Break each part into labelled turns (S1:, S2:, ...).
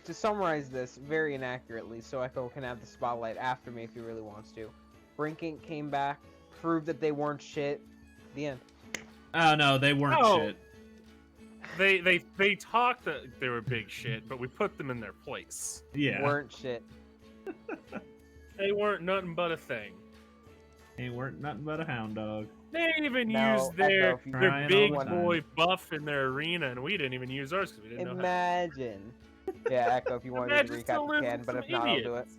S1: to summarize this very inaccurately, so Echo can have the spotlight after me if he really wants to. Brink Inc. came back, proved that they weren't shit. The end.
S2: Oh no, they weren't shit.
S3: They talked that they were big shit, but we put them in their place.
S2: Yeah.
S1: Weren't shit.
S3: They weren't nothing but a thing.
S2: They weren't nothing but a hound dog.
S3: They even
S1: No,
S3: used their
S1: Echo, if you
S3: big
S2: Crying all the
S3: boy
S2: time.
S3: buff in their arena, and we didn't even use ours because we didn't know how.
S1: Imagine. Yeah, Echo, if you want to
S3: Imagine
S1: recap,
S3: still
S1: you
S3: lives
S1: can,
S3: with
S1: but
S3: some
S1: if not, I'll do it.
S3: idiots.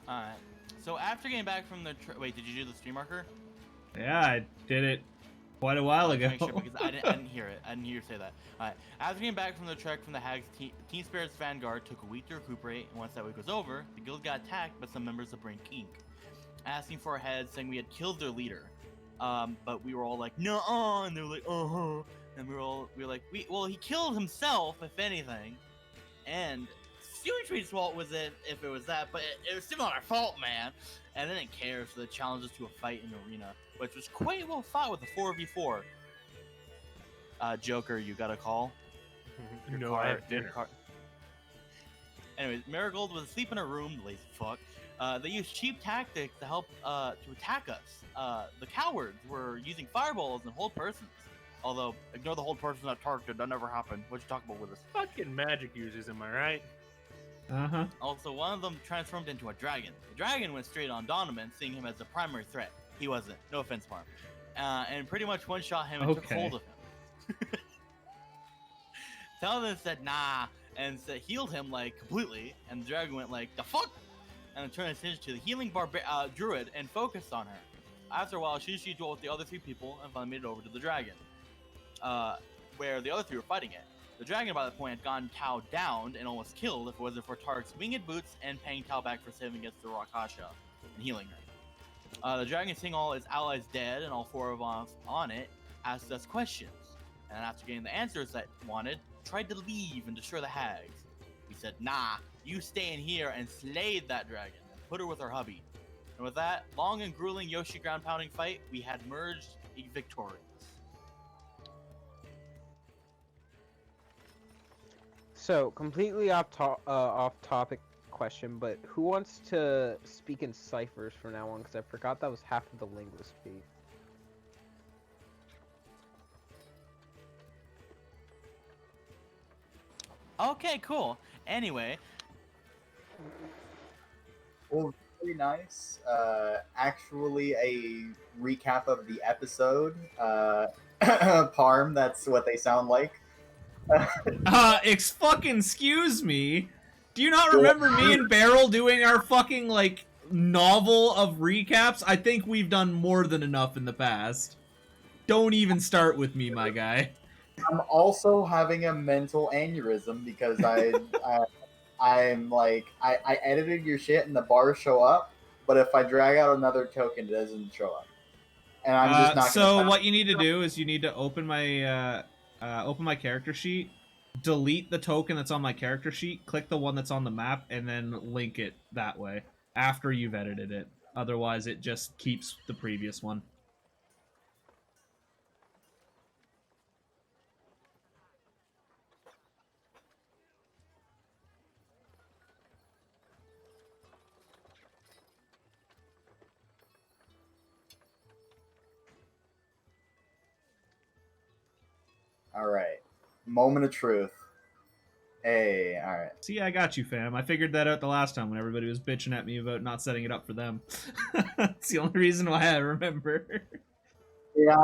S4: Alright. So after getting back from the wait, did you do the stream marker?
S2: Yeah, I did it quite a while ago.
S4: Make sure, because I didn't hear it. I didn't hear you say that. Alright. After getting back from the trek from the Hags, Team Spirit's Vanguard took a week to recuperate, and once that week was over, the guild got attacked by some members of Brink Inc. Asking for our heads, saying we had killed their leader. But we were all like, no, and they were like, and we were like, well, he killed himself, if anything. And Sewage fault was it if it was that, but it was still not our fault, man. And they didn't care, so they challenged us to a fight in the arena, which was quite well fought with a 4v4. Joker, you got a call?
S3: No, I have dinner.
S4: Anyways, Marigold was asleep in her room, lazy fuck. They used cheap tactics to help to attack us. The cowards were using fireballs and hold persons. Although, ignore the hold person not targeted, that never happened. What you talking about with us?
S3: Fucking magic users, am I right?
S2: Uh-huh.
S4: Also, one of them transformed into a dragon. The dragon went straight on Donovan, seeing him as the primary threat. He wasn't. No offense, Parm. And pretty much one-shot him and took hold of him. Donovan said, nah, and healed him, like, completely. And the dragon went like, the fuck? And turned attention to the healing druid and focused on her. After a while, she dueled with the other three people and finally made it over to the dragon, where the other three were fighting it. The dragon, by that point, had gotten Tao downed and almost killed if it wasn't for Tark's winged boots and paying Tao back for saving against the Rakasha and healing her. The dragon, seeing all its allies dead and all four of us on it, asked us questions. And after getting the answers that wanted, tried to leave and destroy the hags. We said, nah, you stay in here and slay that dragon and put her with her hubby. And with that long and grueling Yoshi ground pounding fight, we had merged victorious.
S1: So, completely off topic question, but who wants to speak in ciphers from now on? Because I forgot that was half of the linguist fee.
S4: Okay, cool. Anyway.
S5: Well, very nice. Actually, a recap of the episode. Parm, that's what they sound like.
S2: Excuse me. Do you not remember me and Beryl doing our fucking, like, novel of recaps? I think we've done more than enough in the past. Don't even start with me, my guy.
S5: I'm also having a mental aneurysm because I'm like, I edited your shit and the bars show up, but if I drag out another token, it doesn't show up. And I'm just not
S2: so what you need to do is you need to open my character sheet, delete the token that's on my character sheet, click the one that's on the map, and then link it that way after you've edited it. Otherwise, it just keeps the previous one.
S5: All right. Moment of truth. Hey, all right.
S2: See, I got you, fam. I figured that out the last time when everybody was bitching at me about not setting it up for them. That's the only reason why I remember.
S5: Yeah,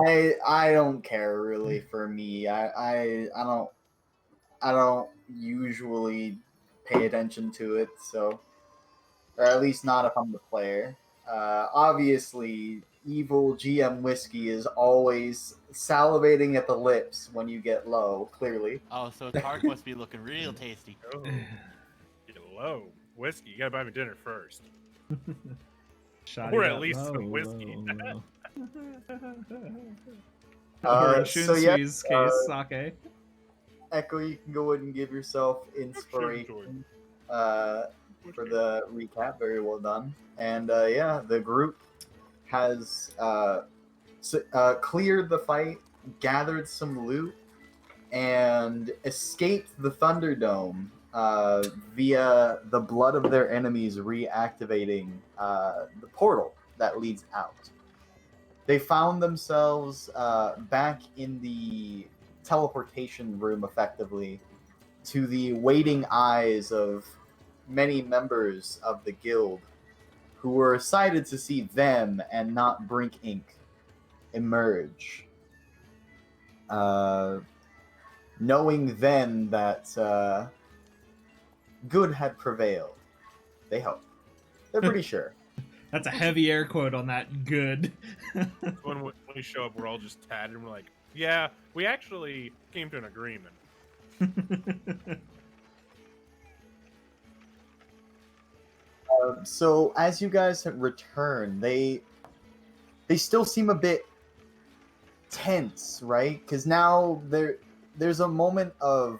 S5: I don't care really. For me, I don't usually pay attention to it, so, or at least not if I'm the player. Obviously, evil GM Whiskey is always salivating at the lips when you get low, clearly.
S4: Oh, so Tark must be looking real tasty.
S3: Oh, get low. Whiskey, you gotta buy me dinner first. Or at least some whiskey.
S2: Or in
S5: So yeah,
S2: Shunsui's case, sake.
S5: Echo, you can go ahead and give yourself inspiration for the recap. Very well done. And yeah, the group has cleared the fight, gathered some loot, and escaped the Thunderdome via the blood of their enemies reactivating the portal that leads out. They found themselves back in the teleportation room, effectively, to the waiting eyes of many members of the guild who were excited to see them and not Brink Inc. emerge. Knowing then that good had prevailed. They hope. They're pretty sure.
S2: That's a heavy air quote on that. Good.
S3: When we show up, we're all just tatted, and we're like, yeah, we actually came to an agreement.
S5: So as you guys return, they still seem a bit tense, right? Because now there's a moment of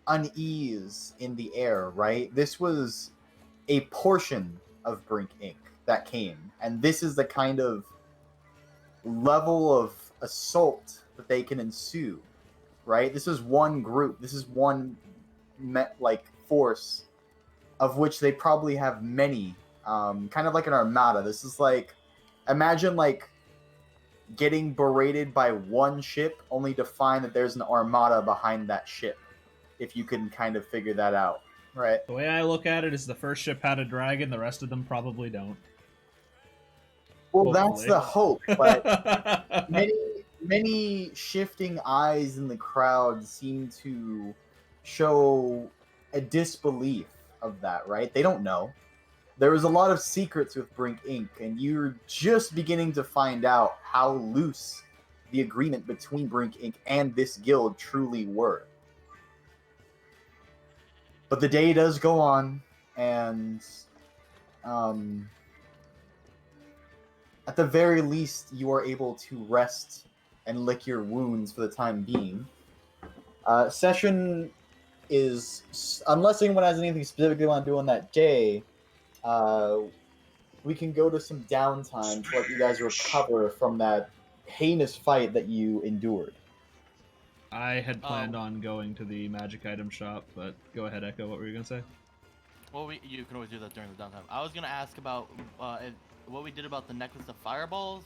S5: unease in the air, right? This was a portion of Brink Inc. that came, and this is the kind of level of assault that they can ensue, right? This is one group. This is one force of which they probably have many, kind of like an armada. This is like, imagine like getting berated by one ship only to find that there's an armada behind that ship, if you can kind of figure that out, right?
S2: The way I look at it is the first ship had a dragon, the rest of them probably don't.
S5: Well,
S2: Hopefully.
S5: that's the hope, but many shifting eyes in the crowd seem to show a disbelief of that, right? They don't know. There was a lot of secrets with Brink Inc., and you're just beginning to find out how loose the agreement between Brink Inc. and this guild truly were. But the day does go on, and at the very least, you are able to rest and lick your wounds for the time being. Session is, unless anyone has anything specific they want to do on that day, we can go to some downtime to let you guys recover from that heinous fight that you endured.
S2: I had planned on going to the magic item shop, but go ahead, Echo. What were you gonna say?
S4: Well, you can always do that during the downtime. I was gonna ask about what we did about the necklace of fireballs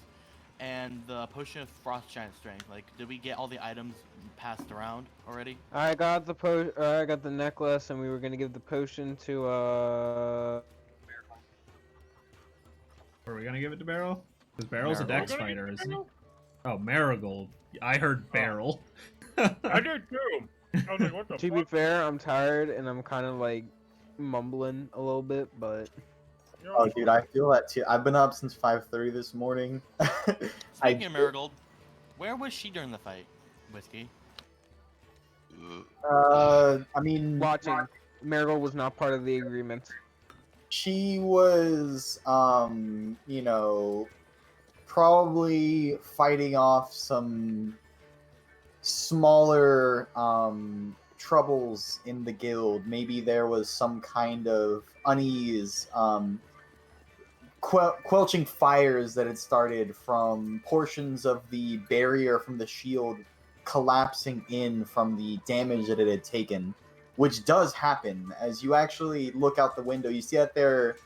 S4: and the potion of frost giant strength. Like, did we get all the items passed around already?
S1: I got the I got the necklace, and we were gonna give the potion to
S2: Were we gonna give it to Beryl? Because Beryl's a
S3: Marigold.
S2: dex fighter, isn't he? Oh, Marigold. I heard Beryl.
S3: I did too. I was like, what the
S1: To be
S3: fuck?
S1: fair, I'm tired and I'm kind of like mumbling a little bit, but
S5: Oh, dude, I feel that too. I've been up since 5:30 this morning.
S4: Speaking of Marigold, where was she during the fight, Whiskey?
S5: I mean,
S1: watching. Marigold was not part of the agreement.
S5: she was, probably fighting off some smaller troubles in the guild. Maybe there was some kind of unease, quelching fires that had started from portions of the barrier from the shield collapsing in from the damage that it had taken, which does happen. As you actually look out the window, you see that there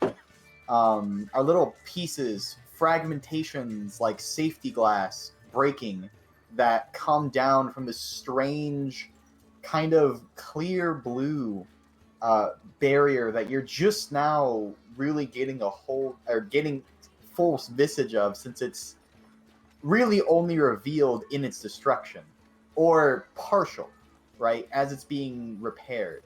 S5: are little pieces, fragmentations like safety glass breaking that come down from this strange kind of clear blue barrier that you're just now really getting a hold, or getting full visage of, since it's really only revealed in its destruction, or partial, right, as it's being repaired.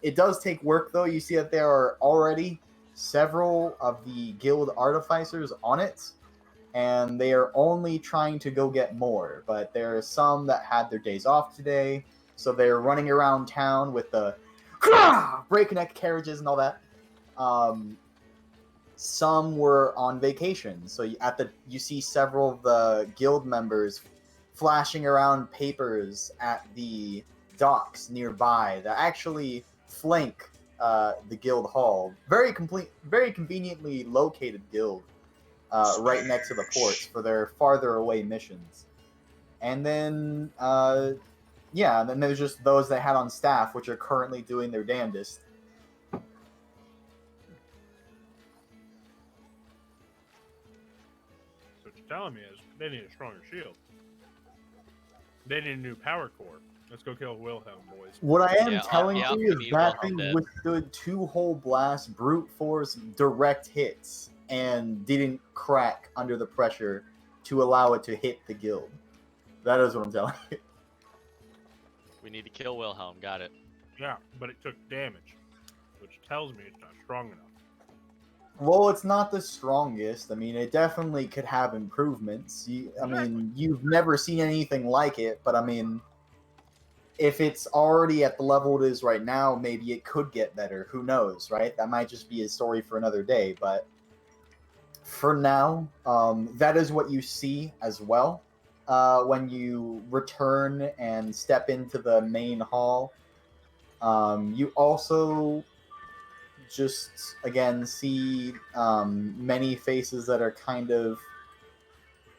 S5: It does take work, though. You see that there are already several of the guild artificers on it, and they are only trying to go get more. But there are some that had their days off today, so they're running around town with the breakneck carriages and all that. Some were on vacation, so you see several of the guild members flashing around papers at the docks nearby that actually flank the guild hall. Very conveniently located guild, right next to the ports for their farther away missions. And then yeah, and then there's just those they had on staff, which are currently doing their damnedest.
S3: So what you're telling me is they need a stronger shield. They need a new power core. Let's go kill Wilhelm, boys.
S5: What I am
S6: Yeah,
S5: telling
S6: yeah,
S5: you
S6: we
S5: is that
S6: Wilhelm
S5: thing
S6: dead.
S5: withstood 2 whole blast, brute force, direct hits, and didn't crack under the pressure to allow it to hit the guild. That is what I'm telling you.
S6: We need to kill Wilhelm. Got it.
S3: Yeah, but it took damage, which tells me it's not strong enough.
S5: Well, it's not the strongest. I mean, it definitely could have improvements. I mean, you've never seen anything like it, but I mean, if it's already at the level it is right now, maybe it could get better. Who knows, right? That might just be a story for another day. But for now, that is what you see as well when you return and step into the main hall. You also just, again, see many faces that are kind of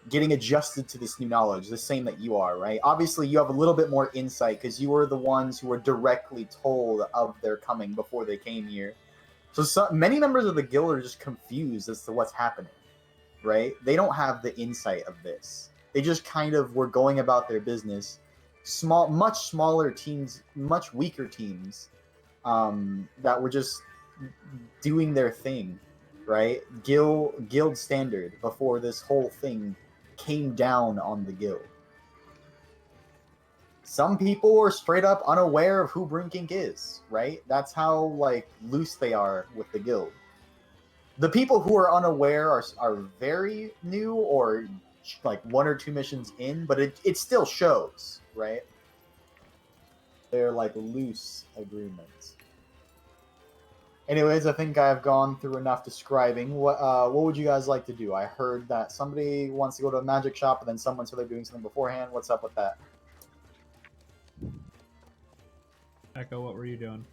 S5: getting adjusted to this new knowledge, the same that you are, right? Obviously, you have a little bit more insight because you were the ones who were directly told of their coming before they came here. So many members of the guild are just confused as to what's happening, right? They don't have the insight of this. They just kind of were going about their business. Much smaller teams, much weaker teams that were just doing their thing, right? Guild standard before this whole thing came down on the guild. Some people are straight up unaware of who Brinkink is, right? That's how like loose they are with the guild. The people who are unaware are very new or like 1 or 2 missions in, but it still shows, right? They're like loose agreements. Anyways, I think I've gone through enough describing. What would you guys like to do? I heard that somebody wants to go to a magic shop, and then someone said they're doing something beforehand. What's up with that?
S2: Echo, what were you doing?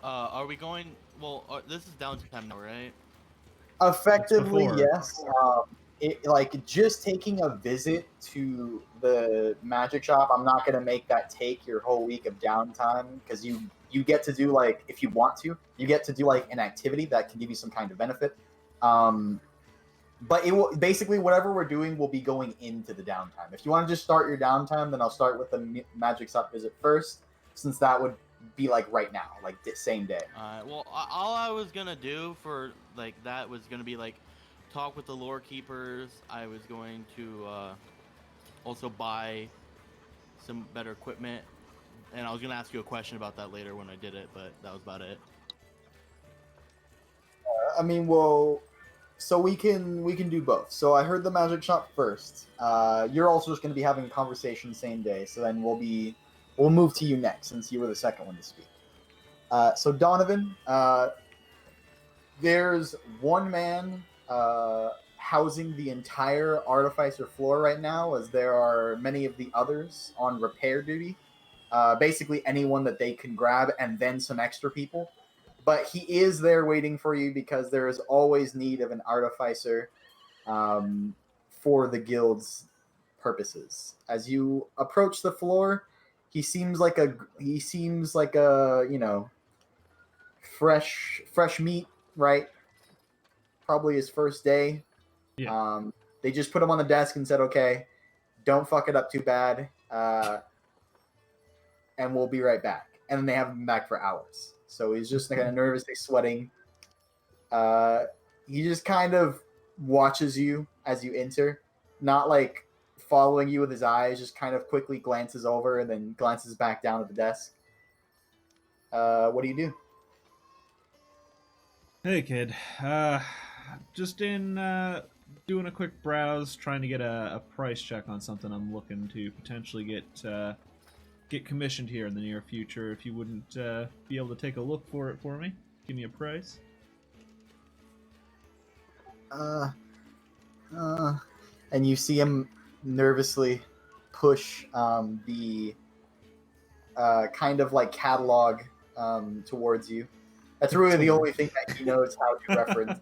S4: Are we going? Well, this is downtime now, right?
S5: Effectively,
S2: before.
S5: yes. Like just taking a visit to the magic shop. I'm not gonna make that take your whole week of downtime because you get to do like if you want to, you get to do like an activity that can give you some kind of benefit. But it will basically whatever we're doing will be going into the downtime. If you want to just start your downtime, then I'll start with the magic shop visit first, since that would be like right now, like the same day.
S4: Well, all I was gonna do for like that was gonna be like talk with the lore keepers. I was going to also buy some better equipment, and I was gonna ask you a question about that later when I did it, but that was about it.
S5: I mean, well, so we can do both. So I heard the magic shop first. You're also just going to be having a conversation same day. So then we'll move to you next since you were the second one to speak. So Donovan, there's one man housing the entire artificer floor right now, as there are many of the others on repair duty. Basically anyone that they can grab, and then some extra people. But he is there waiting for you because there is always need of an artificer for the guild's purposes. As you approach the floor, he seems like a fresh meat, right? Probably his first day.
S2: Yeah.
S5: They just put him on the desk and said, "Okay, don't fuck it up too bad, and we'll be right back." And then they have him back for hours. So he's just kind of nervously sweating. He just kind of watches you as you enter, not like following you with his eyes, just kind of quickly glances over and then glances back down at the desk. What do you do?
S2: Hey, kid. Just in doing a quick browse, trying to get a price check on something I'm looking to potentially get commissioned here in the near future. If you wouldn't be able to take a look for it for me, give me a price.
S5: And you see him nervously push the kind of like catalog towards you. That's really the only thing that he knows how to reference.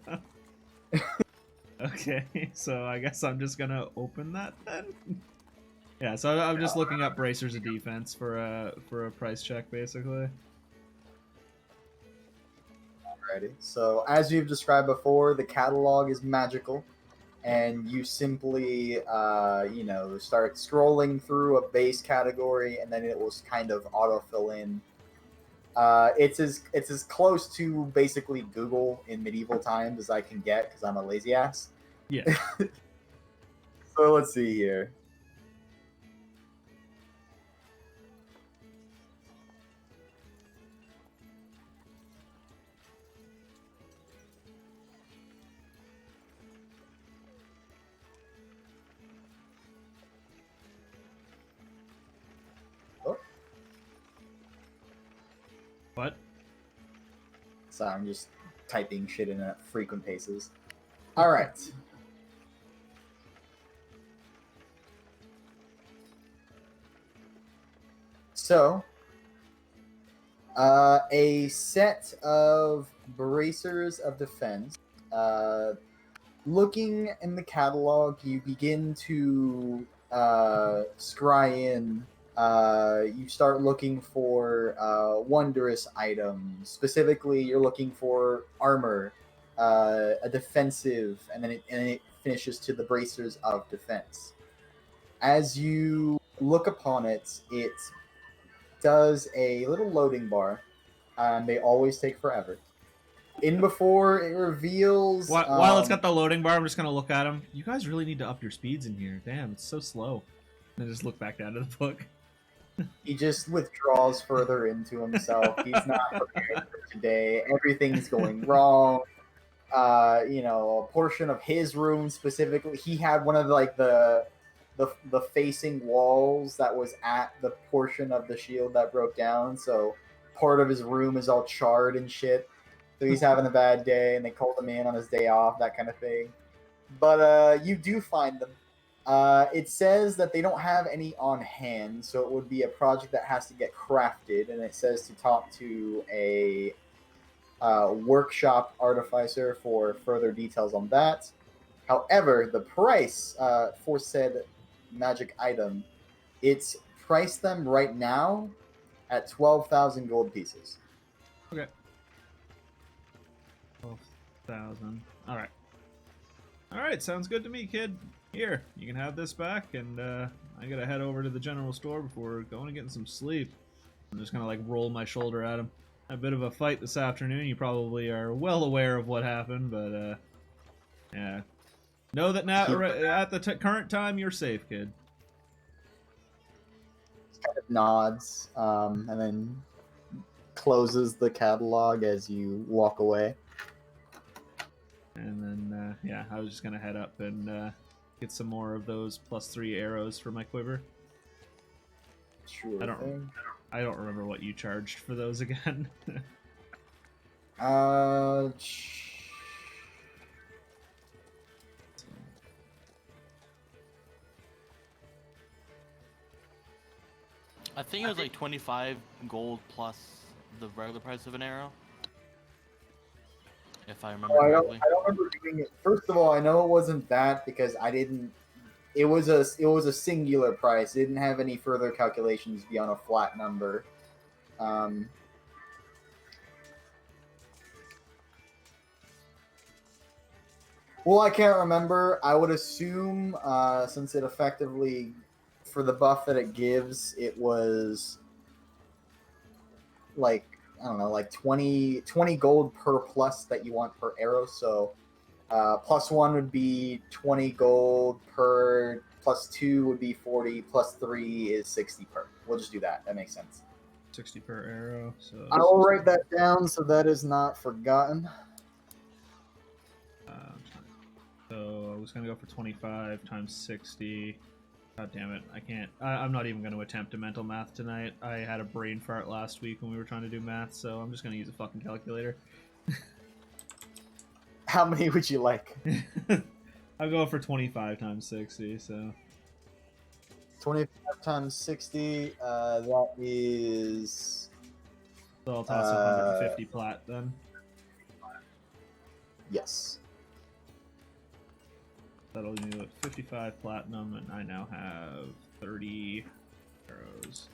S2: Okay, so I guess I'm just gonna open that then. Yeah, so I'm just looking up bracers of defense for a price check, basically.
S5: Alrighty. So as you've described before, the catalog is magical, and you simply, start scrolling through a base category, and then it will kind of autofill in. It's as close to basically Google in medieval times as I can get because I'm a lazy ass.
S2: Yeah.
S5: So let's see here.
S2: What?
S5: So I'm just typing shit in at frequent paces. All right. So, a set of bracers of defense. Looking in the catalog, you begin to scry in. You start looking for wondrous items. Specifically, you're looking for armor, a defensive, and then it finishes to the bracers of defense. As you look upon it, it does a little loading bar, and they always take forever. In before it reveals.
S2: While it's got the loading bar, I'm just gonna look at him. You guys really need to up your speeds in here. Damn, it's so slow. And then just look back down to the book.
S5: He just withdraws further into himself. He's not prepared for today. Everything's going wrong. A portion of his room specifically, he had one of the facing walls that was at the portion of the shield that broke down. So part of his room is all charred and shit. So he's having a bad day, and they called him in on his day off, that kind of thing. But you do find them. It says that they don't have any on hand, so it would be a project that has to get crafted, and it says to talk to a workshop artificer for further details on that. However, the price for said magic item, it's priced them right now at 12,000 gold pieces.
S2: Okay. 12,000. All right. All right, sounds good to me, kid. Here, you can have this back, and I gotta head over to the general store before going and getting some sleep. I'm just gonna like roll my shoulder at him. A bit of a fight this afternoon. You probably are well aware of what happened, but yeah. Know that now at the current time you're safe, kid.
S5: Kind of nods, and then closes the catalog as you walk away.
S2: And then yeah, I was just gonna head up and get some more of those +3 arrows for my quiver.
S5: Sure.
S2: I don't remember what you charged for those again.
S4: I think it was like 25 gold plus the regular price of an arrow. If I remember correctly.
S5: I don't remember doing it. First of all, I know it wasn't that because I didn't. It was a singular price. It didn't have any further calculations beyond a flat number. Well, I can't remember. I would assume, since it effectively, for the buff that it gives, it was like, I don't know, like 20 gold per plus that you want per arrow. So +1 would be 20 gold per, +2 would be 40, +3 is 60 per. We'll just do that. That makes sense.
S2: 60 per arrow. So
S5: I will write that down so that is not forgotten.
S2: So I was gonna go for 25 times 60. God damn it, I can't. I'm not even gonna attempt a mental math tonight. I had a brain fart last week when we were trying to do math, so I'm just gonna use a fucking calculator.
S5: How many would you like?
S2: I'll go for 25 times 60, so
S5: 25 times 60, that is...
S2: So I'll toss 150 plat then.
S5: Yes.
S2: That'll do 55 platinum, and I now have 30 arrows.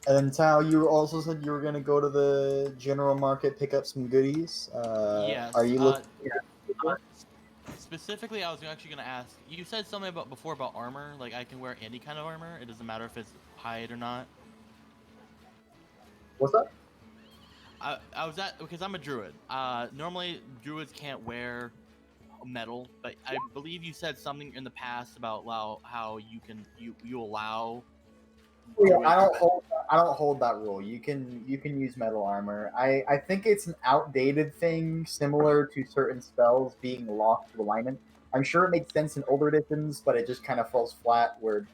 S5: And then Tal, you also said you were gonna go to the general market, pick up some goodies.
S4: Yes.
S5: Are you looking?
S4: Specifically, I was actually gonna ask. You said something before about armor. Like I can wear any kind of armor. It doesn't matter if it's hide or not.
S5: What's that?
S4: I was at because I'm a druid. Normally druids can't wear metal, but I believe you said something in the past about how you allow.
S5: Yeah,
S4: druids-
S5: I don't hold that rule. You can use metal armor. I think it's an outdated thing, similar to certain spells being locked to alignment. I'm sure it makes sense in older editions, but it just kind of falls flat where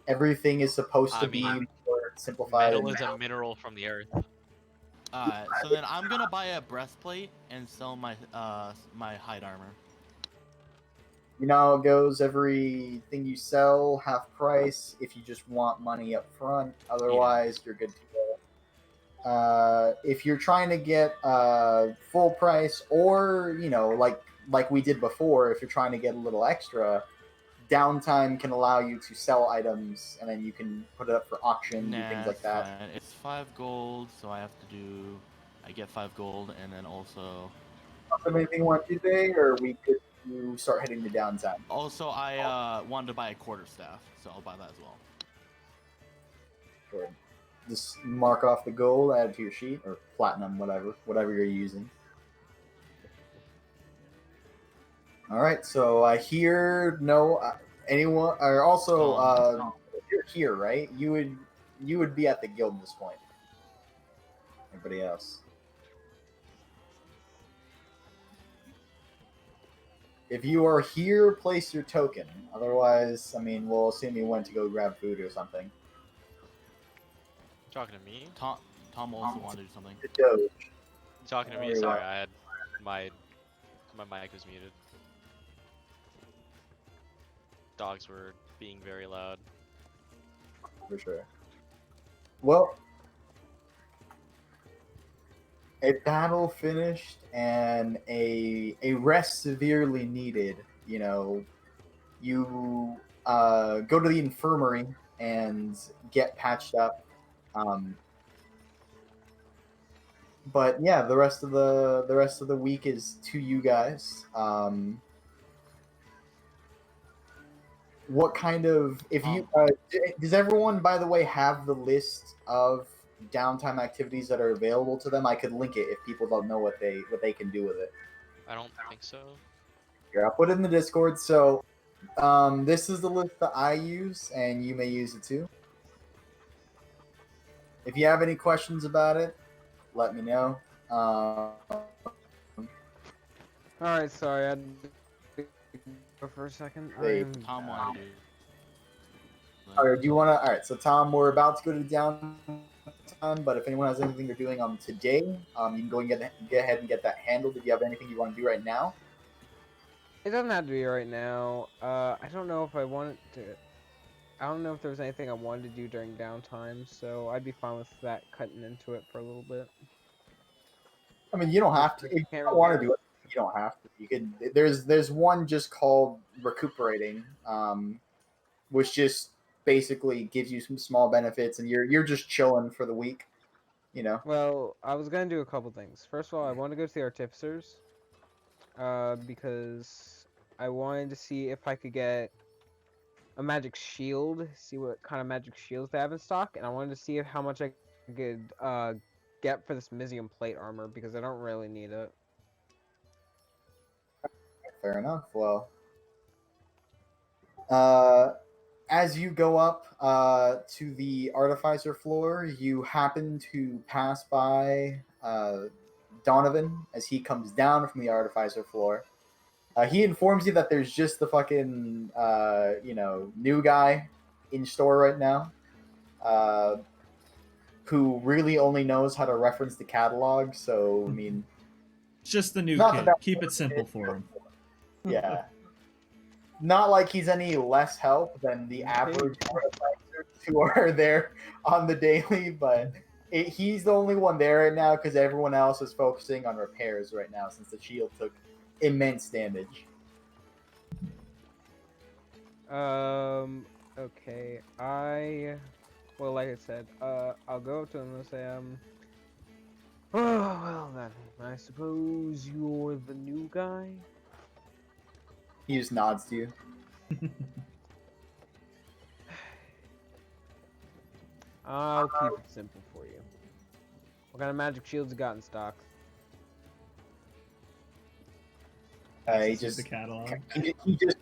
S5: everything is supposed to
S6: I
S5: be
S6: mean,
S5: more simplified.
S6: Metal is a mineral from the earth.
S4: So then I'm gonna buy a breastplate and sell my my hide armor.
S5: You know how it goes. Everything you sell, half price. If you just want money up front, otherwise you're good to go. If you're trying to get full price, or like we did before, if you're trying to get a little extra, downtime can allow you to sell items, and then you can put it up for auction, do things like
S4: it's
S5: that.
S4: fine. It's 5 gold, so I get 5 gold, and then also
S5: Anything you want to do today, or we could start hitting the downtime.
S4: I wanted to buy a quarterstaff, so I'll buy that as well.
S5: Sure. Just mark off the gold, add it to your sheet, or platinum, whatever you're using. All right, so I hear anyone, or also if you're here, right? You would be at the guild at this point. Everybody else. If you are here, place your token. Otherwise, I mean, we'll assume you went to go grab food or something.
S6: Talking to me?
S4: Tom also wanted to do something.
S5: The Doge.
S6: Talking to me?
S5: Very
S6: Sorry,
S5: well.
S6: I had my mic was muted. Dogs were being very loud.
S5: For sure. Well, a battle finished and a rest severely needed. You know, you go to the infirmary and get patched up. But yeah, the rest of the week is to you guys. What kind of does everyone, by the way, have the list of downtime activities that are available to them? I could link it if people don't know what they can do with it.
S6: I don't think so.
S5: Here, I'll put it in the Discord. So this is the list that I use, and you may use it too. If you have any questions about it, let me know.
S1: All right, sorry, I had to go for a second.
S5: Hey,
S4: Tom wanted to do.
S5: All right, do you want to? All right, so Tom, we're about to go to downtime, but if anyone has anything they're doing on today, you can go and get ahead and get that handled. If you have anything you want to do right now,
S1: It doesn't have to be right now. I don't know if I wanted to. I don't know if there was anything I wanted to do during downtime, so I'd be fine with that cutting into it for a little bit.
S5: I mean, you don't have to. If you don't want to do it, you don't have to. You can. There's one just called recuperating, which just basically gives you some small benefits, and you're just chilling for the week, you know.
S1: Well, I was gonna do a couple things. First of all, I want to go to the artificers, because I wanted to see if I could get a magic shield, see what kind of magic shields they have in stock, and I wanted to see how much I could get for this Mysium plate armor, because I don't really need it.
S5: Fair enough. Well, as you go up to the artificer floor, you happen to pass by Donovan as he comes down from the artificer floor. He informs you that there's just the fucking new guy in store right now, who really only knows how to reference the catalog. So I mean,
S2: Just the new
S5: Not the
S2: kid.
S5: best
S2: Keep it simple for him.
S5: yeah. Not like he's any less help than the average artificers who are there on the daily, but he's the only one there right now because everyone else is focusing on repairs right now since the shield took immense damage.
S1: Okay, well, like I said, I'll go up to him and say, oh, well then, I suppose you're the new guy?
S5: He just nods to you.
S1: I'll keep it simple for you. What kind of magic shields you got in stock?
S5: He
S2: This is
S5: just
S2: the catalog.
S5: he just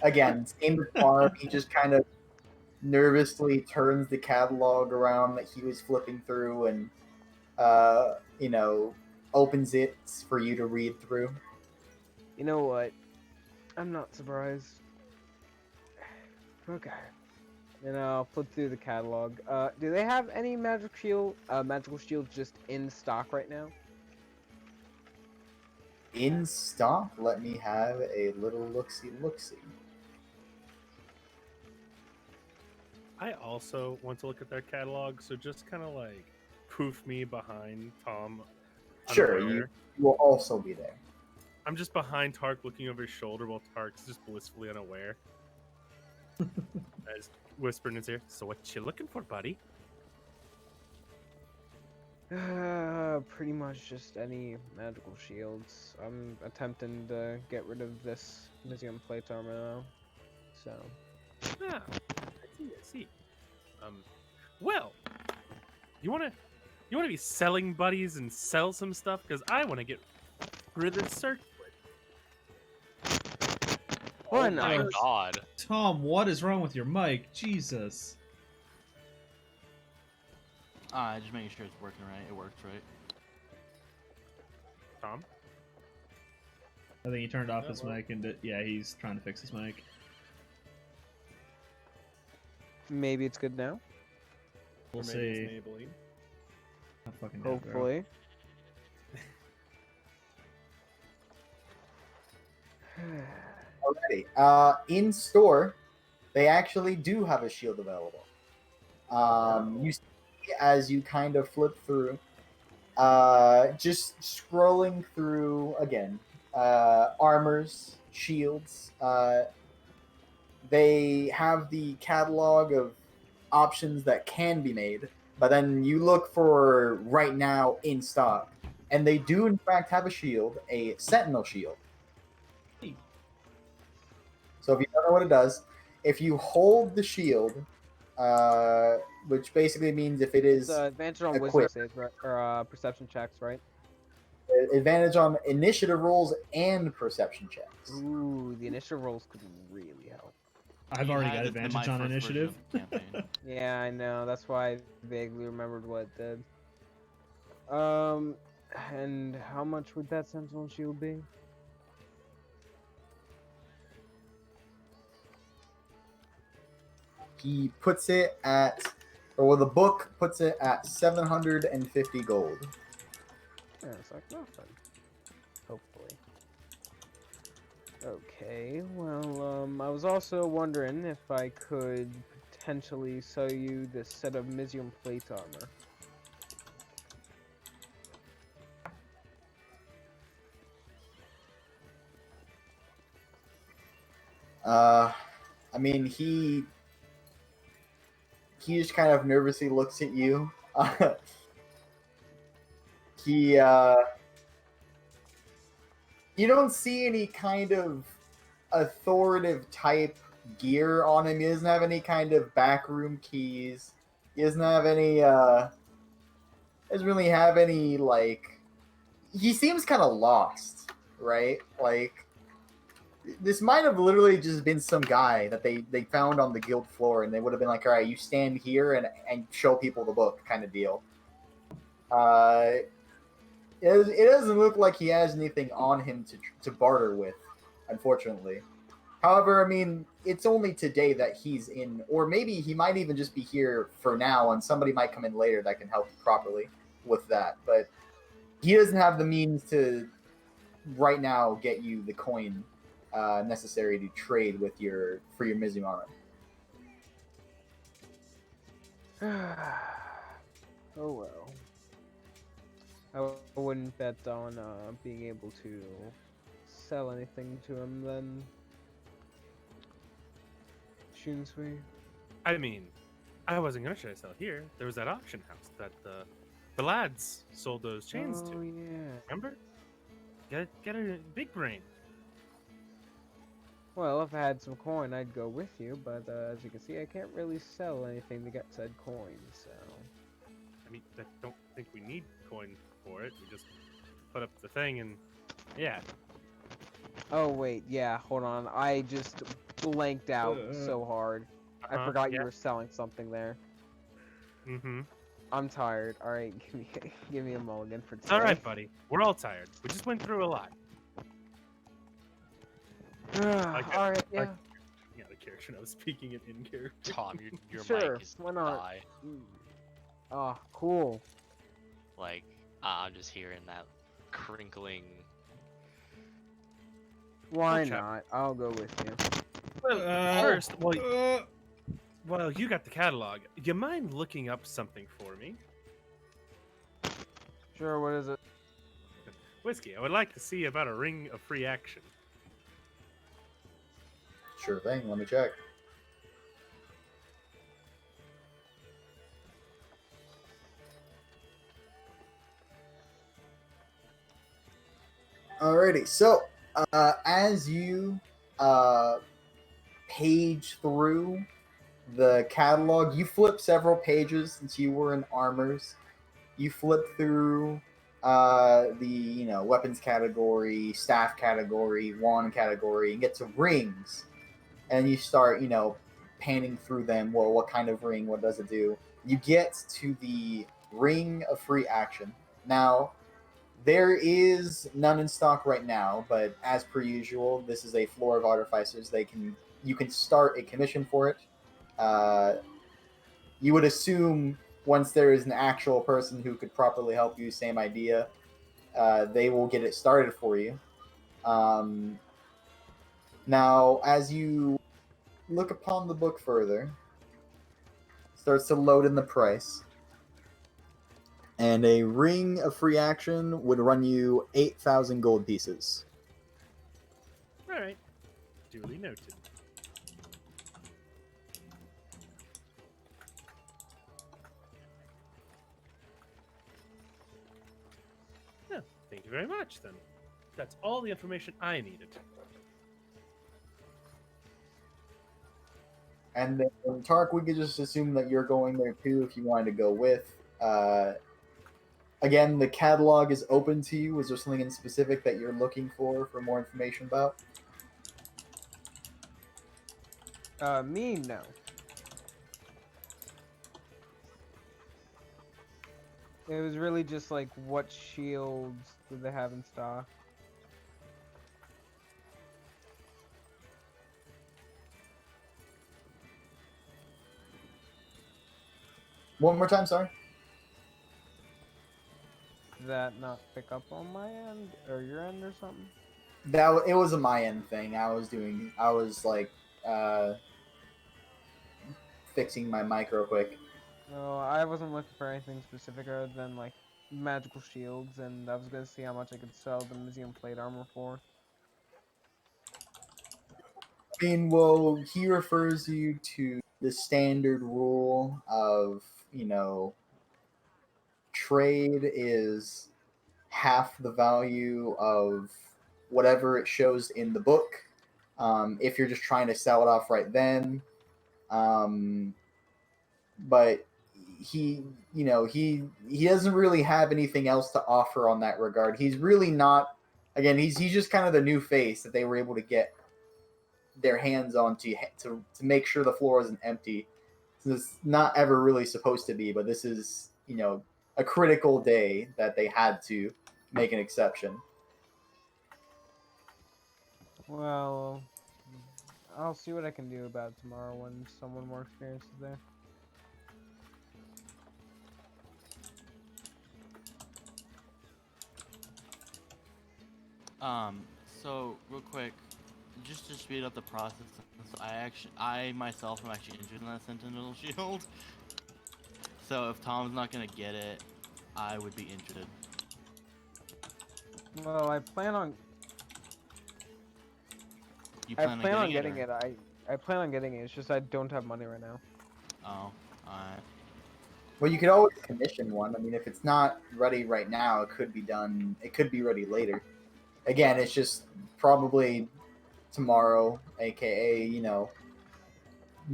S5: again, same as Farm. He just kind of nervously turns the catalog around that he was flipping through and you know, opens it for you to read through.
S1: You know what? I'm not surprised. Okay. And I'll flip through the catalog. Do they have any magical shields just in stock right now?
S5: In stock, let me have a little look-see.
S3: I also want to look at their catalog, so just kind of like poof me behind Tom.
S5: Sure,
S3: unaware.
S5: you will also be there.
S3: I'm just behind Tark looking over his shoulder while Tark's just blissfully unaware. As whispering in his ear, so what you looking for, buddy?
S1: Pretty much just any magical shields. I'm attempting to get rid of this Museum plate armor now. So.
S3: Ah, I see. Well, you wanna be selling buddies and sell some stuff? Because I want to get rid of the circuit.
S6: Oh
S1: Why
S6: my
S1: not?
S6: god.
S2: Tom, what is wrong with your mic? Jesus.
S4: Just making sure it's working right. It works right.
S3: Tom?
S2: I think he turned off
S3: Yeah,
S2: his
S3: well.
S2: mic and yeah, he's trying to fix his mic.
S1: Maybe it's good now.
S2: We'll
S3: Or maybe
S2: see.
S3: it's Maybelline.
S2: I fucking doubt, bro.
S1: Hopefully.
S5: Alrighty. In store, they actually do have a shield available. You see as you kind of flip through, just scrolling through again, armors, shields. They have the catalog of options that can be made, but then you look for right now in stock, and they do in fact have a shield, a Sentinel shield. So if you don't know what it does, if you hold the shield, which basically means if it
S1: It's
S5: is
S1: advantage on wisdom
S5: equipped,
S1: saves, right? Or perception checks, right?
S5: advantage on initiative rolls and perception checks.
S1: Ooh, the initiative rolls could really help.
S2: I've
S4: You
S2: already
S4: had
S2: got
S4: this in
S2: advantage
S4: my
S2: on
S4: first version
S2: initiative.
S4: of the campaign.
S1: Yeah, I know. That's why I vaguely remembered what it did. And how much would that sentinel shield be?
S5: He puts it at, or well, the book puts it at 750 gold.
S1: Yeah, it's like nothing. Hopefully. Okay, well, I was also wondering if I could potentially sell you this set of Misium plate armor.
S5: I mean, he just kind of nervously looks at you. He, you don't see any kind of authoritative type gear on him. He doesn't have any kind of backroom keys. He doesn't have any, doesn't really have any, like, he seems kind of lost, right? Like, this might have literally just been some guy that they found on the guild floor, and they would have been like, all right, you stand here and show people the book kind of deal. It doesn't look like he has anything on him to barter with, unfortunately. However, I mean, it's only today that he's in, or maybe he might even just be here for now, and somebody might come in later that can help properly with that. But he doesn't have the means to, right now, get you the coin necessary to trade with for your Mizum armor.
S1: Oh well. I wouldn't bet on being able to sell anything to him then. Shunsui.
S3: I mean, I wasn't gonna try to sell here. There was that auction house that the lads sold those chains
S1: Oh
S3: to.
S1: yeah.
S3: Remember? Get a big brain.
S1: Well, if I had some coin, I'd go with you, but as you can see, I can't really sell anything to get said coin, so...
S3: I mean, I don't think we need coin for it. We just put up the thing and yeah.
S1: Oh, wait, yeah, hold on. I just blanked out so hard. I forgot you were selling something there.
S3: Mm-hmm.
S1: I'm tired. Alright, give me a mulligan for today.
S3: It's all right, buddy. We're all tired. We just went through a lot.
S1: Alright, yeah.
S3: Out of character. I was speaking it in character.
S6: Tom, your
S1: Sure,
S6: mic is
S1: why not?
S6: high.
S1: Oh, cool.
S6: Like, I'm just hearing that crinkling.
S1: Why
S3: Watch out.
S1: not? I'll go with you.
S3: Well, first, well, you got the catalog. You mind looking up something for me?
S1: Sure, what is it?
S3: Whiskey, I would like to see about a ring of free action.
S5: Sure thing. Let me check. Alrighty, so as you page through the catalog, you flip several pages since you were in armors. You flip through the weapons category, staff category, wand category, and get to rings, and you start panning through them. Well, what kind of ring? What does it do? You get to the ring of free action. Now, there is none in stock right now, but as per usual, this is a floor of artificers. You can start a commission for it. You would assume once there is an actual person who could properly help you, same idea, they will get it started for you. Now, as you look upon the book further, it starts to load in the price. And a ring of free action would run you 8,000 gold pieces.
S3: All right. Duly noted. Yeah, thank you very much, then. That's all the information I needed.
S5: And then, Tark, we could just assume that you're going there too if you wanted to go with. Again, the catalog is open to you. Is there something in specific that you're looking for more information about?
S1: Me, no. It was really just like, what shields do they have in stock?
S5: One more time, sorry.
S1: Did that not pick up on my end or your end or something?
S5: It was a my end thing. I was like fixing my mic real quick.
S1: No, I wasn't looking for anything specific other than like magical shields, and I was gonna see how much I could sell the museum plate armor for.
S5: I mean, well, he refers you to the standard rule of, trade is half the value of whatever it shows in the book. If you're just trying to sell it off right then. But he doesn't really have anything else to offer on that regard. He's really not, again, he's just kind of the new face that they were able to get their hands on to make sure the floor isn't empty. So it's not ever really supposed to be, but this is, a critical day that they had to make an exception.
S1: Well, I'll see what I can do about it tomorrow when someone more experienced is there.
S4: So real quick, just to speed up the process, I myself am actually interested in that Sentinel shield. So if Tom's not gonna get it, I would be interested.
S1: Well, I plan on
S4: You plan on getting
S1: it. I plan on getting it. It's just I don't have money right now.
S4: Oh, alright.
S5: Well, you could always commission one. I mean, if it's not ready right now, it could be done. It could be ready later. Again, it's just probably tomorrow, aka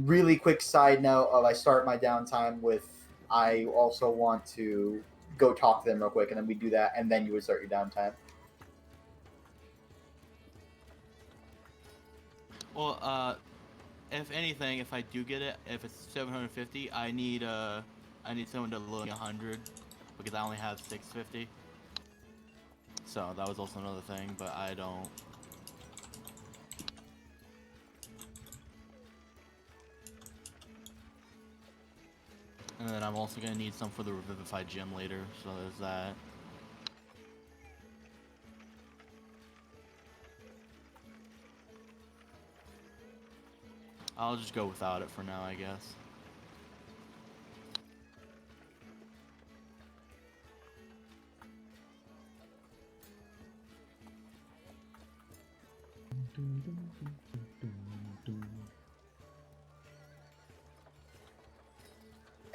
S5: really quick side note of I start my downtime with I also want to go talk to them real quick, and then we do that, and then you would start your downtime.
S4: Well, if anything, if I do get it, if it's 750, I need someone to loan me 100 because I only have 650. So that was also another thing, but I don't. And then I'm also gonna need some for the Revivify gem later, so there's that. I'll just go without it for now, I guess.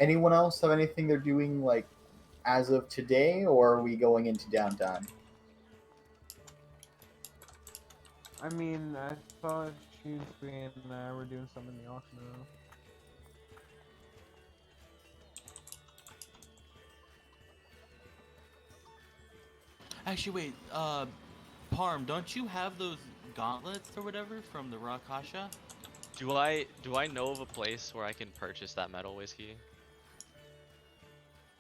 S5: Anyone else have anything they're doing like as of today, or are we going into downtime?
S1: I mean, I thought Shrewsbury and I were doing something in the auction room.
S4: Actually, wait, Parm, don't you have those gauntlets or whatever from the Rakasha?
S6: Do I know of a place where I can purchase that metal whiskey?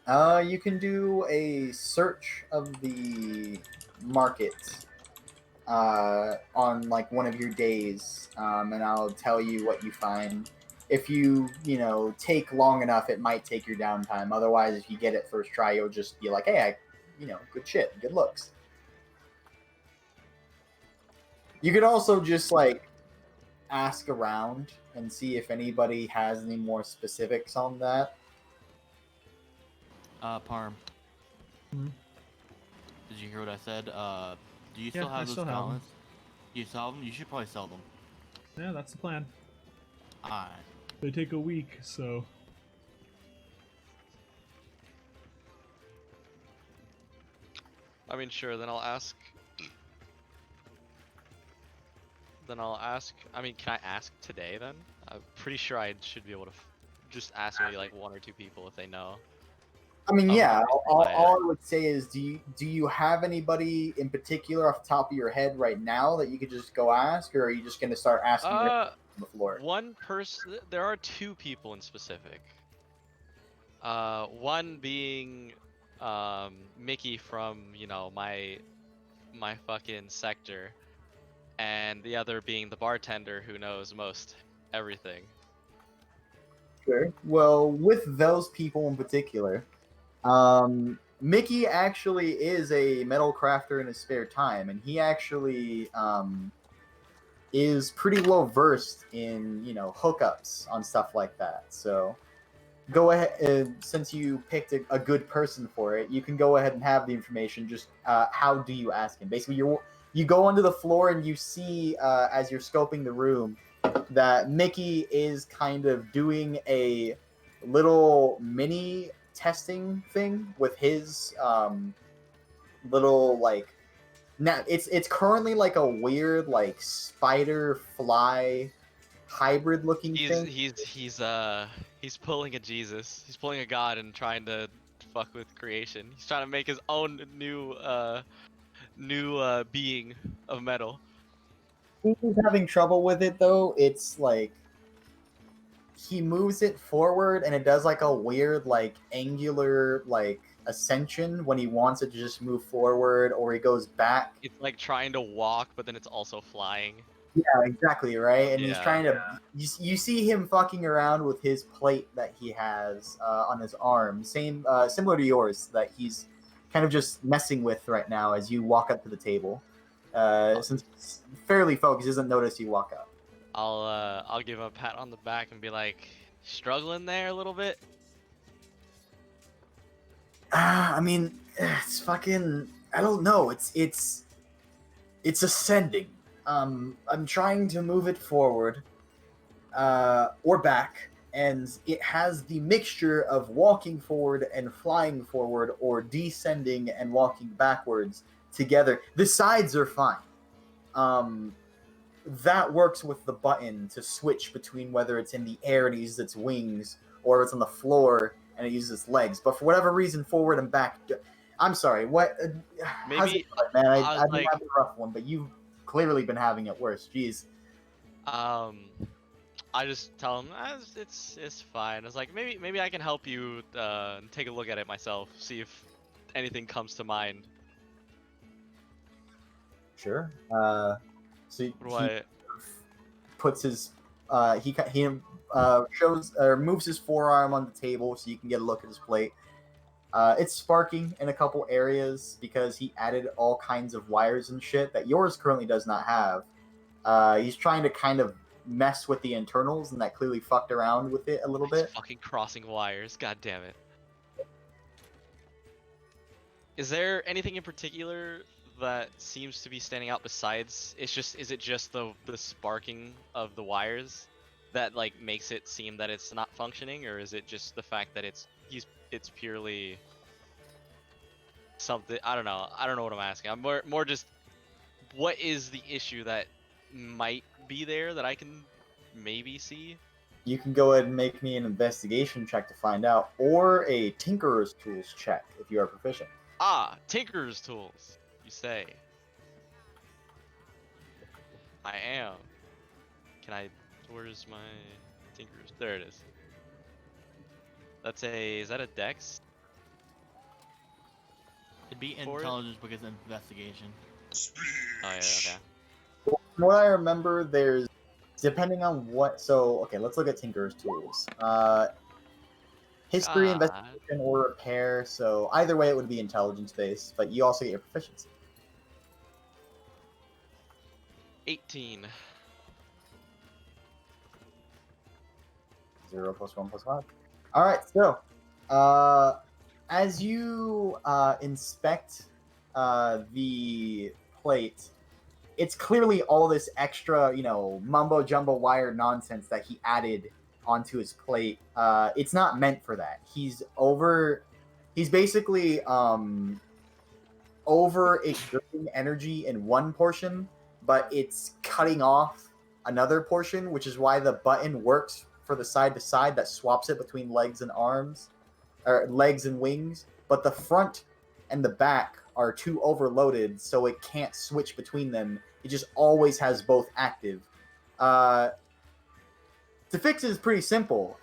S5: You can do a search of the market on like one of your days, and I'll tell you what you find. If you take long enough, it might take your downtime. Otherwise, if you get it first try, you'll just be like, hey, good shit, good looks. You could also just like ask around and see if anybody has any more specifics on that.
S4: Parm.
S2: Hmm?
S4: Did you hear what I said? Do you
S2: Yeah,
S4: still
S2: I
S4: have those
S2: still have 'em.
S4: gauntlets? Do you still have them? You should probably sell them.
S2: Yeah, that's the plan.
S4: Alright.
S2: They take a week, so.
S6: I mean, sure. Then I'll ask. I mean, can I ask today then? I'm pretty sure I should be able to just ask maybe like one or two people if they know.
S5: I mean, yeah. All
S6: buy it.
S5: I would say is, do you have anybody in particular off the top of your head right now that you could just go ask, or are you just going to start asking on the floor?
S6: One person. There are two people in specific. One being, Mickey from my fucking sector, and the other being the bartender who knows most everything.
S5: Sure. Well, with those people in particular, Mickey actually is a metal crafter in his spare time, and he actually is pretty well versed in hookups on stuff like that. So go ahead, since you picked a good person for it, you can go ahead and have the information. Just how do you ask him? Basically, you go onto the floor and you see as you're scoping the room that Mickey is kind of doing a little mini testing thing with his little like. Now it's currently like a weird like spider fly hybrid looking thing.
S6: He's pulling a Jesus. He's pulling a god and trying to fuck with creation. He's trying to make his own new being of metal.
S5: He's having trouble with it though. It's like he moves it forward and it does like a weird like angular like ascension when he wants it to just move forward, or he goes back.
S6: It's like trying to walk, but then it's also flying.
S5: Yeah, exactly, right. And he's
S6: Yeah.
S5: trying to. You see him fucking around with his plate that he has on his arm, similar to yours, that he's kind of just messing with right now as you walk up to the table. Since he's fairly focused, he doesn't notice you walk up.
S6: I'll give him a pat on the back and be like, struggling there a little bit.
S5: I mean, it's fucking. I don't know. It's ascending. I'm trying to move it forward, or back. and it has the mixture of walking forward and flying forward, or descending and walking backwards together. The sides are fine. That works with the button to switch between whether it's in the air and it uses its wings, or it's on the floor and it uses its legs. But for whatever reason, forward and back. I'm sorry. What? How's
S6: Maybe
S5: it going, man? I've been
S6: like
S5: having a rough one, but you've clearly been having it worse. Jeez.
S6: I just tell him it's fine. It's like maybe I can help you take a look at it myself, see if anything comes to mind.
S5: Sure. So
S6: What do
S5: he
S6: I?
S5: puts his he shows or moves his forearm on the table so you can get a look at his plate. It's sparking in a couple areas because he added all kinds of wires and shit that yours currently does not have. He's trying to kind of mess with the internals, and that clearly fucked around with it a little
S6: It's
S5: bit.
S6: fucking crossing wires. God damn it. Is there anything in particular that seems to be standing out besides is it just the sparking of the wires that like makes it seem that it's not functioning, or is it just the fact that it's purely something? I don't know what I'm asking. I'm more just what is the issue that might be there that I can maybe see?
S5: You can go ahead and make me an investigation check to find out, or a Tinkerer's Tools check if you are proficient.
S6: Ah, Tinker's Tools, you say. I am. Where's my Tinker's? There it is. Is that a dex?
S4: It'd be
S6: For it?
S4: intelligence because investigation.
S6: Oh yeah, okay.
S5: From what I remember, there's depending on what. So okay, let's look at Tinkerer's Tools. History,
S6: God.
S5: investigation, or repair. So either way, it would be intelligence based, but you also get your proficiency.
S6: 18.
S5: 0 + 1 + 5. All right. So, as you inspect the plate, it's clearly all this extra, mumbo jumbo wire nonsense that he added onto his plate. It's not meant for that. He's basically over exerting energy in one portion, but it's cutting off another portion, which is why the button works for the side to side that swaps it between legs and arms, or legs and wings. But the front and the back are too overloaded, so it can't switch between them. It just always has both active. To fix it is pretty simple,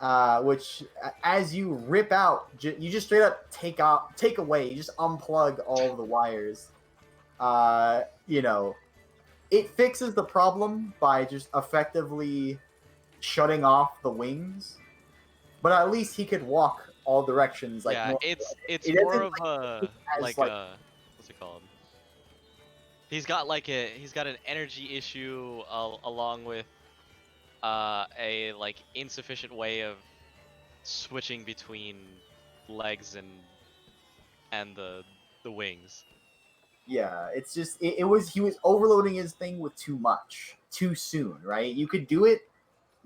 S5: which as you rip out, you just straight up take away, you just unplug all of the wires. It fixes the problem by just effectively shutting off the wings, but at least he could walk all directions. Like
S6: Yeah,
S5: normally.
S6: it's
S5: It
S6: more
S5: isn't
S6: of a
S5: like-
S6: what's it called? He's got an energy issue along with a like insufficient way of switching between legs and the wings.
S5: Yeah, it's just he was overloading his thing with too much too soon, right? You could do it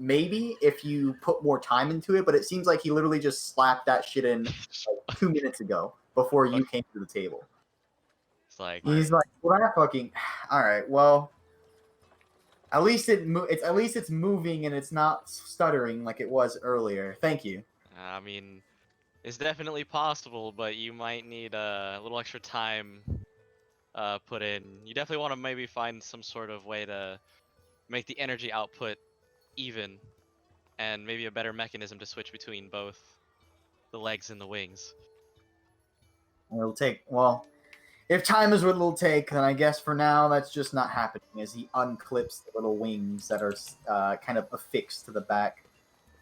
S5: maybe if you put more time into it, but it seems like he literally just slapped that shit in like 2 minutes ago before you came to the table.
S6: It's like
S5: He's like, "What I fucking all right, well, at least it's moving and it's not stuttering like it was earlier. Thank you."
S6: I mean, it's definitely possible, but you might need a little extra time put in. You definitely want to maybe find some sort of way to make the energy output even, and maybe a better mechanism to switch between both the legs and the wings.
S5: It'll take, well, if time is what it'll take, then I guess for now that's just not happening as he unclips the little wings that are kind of affixed to the back,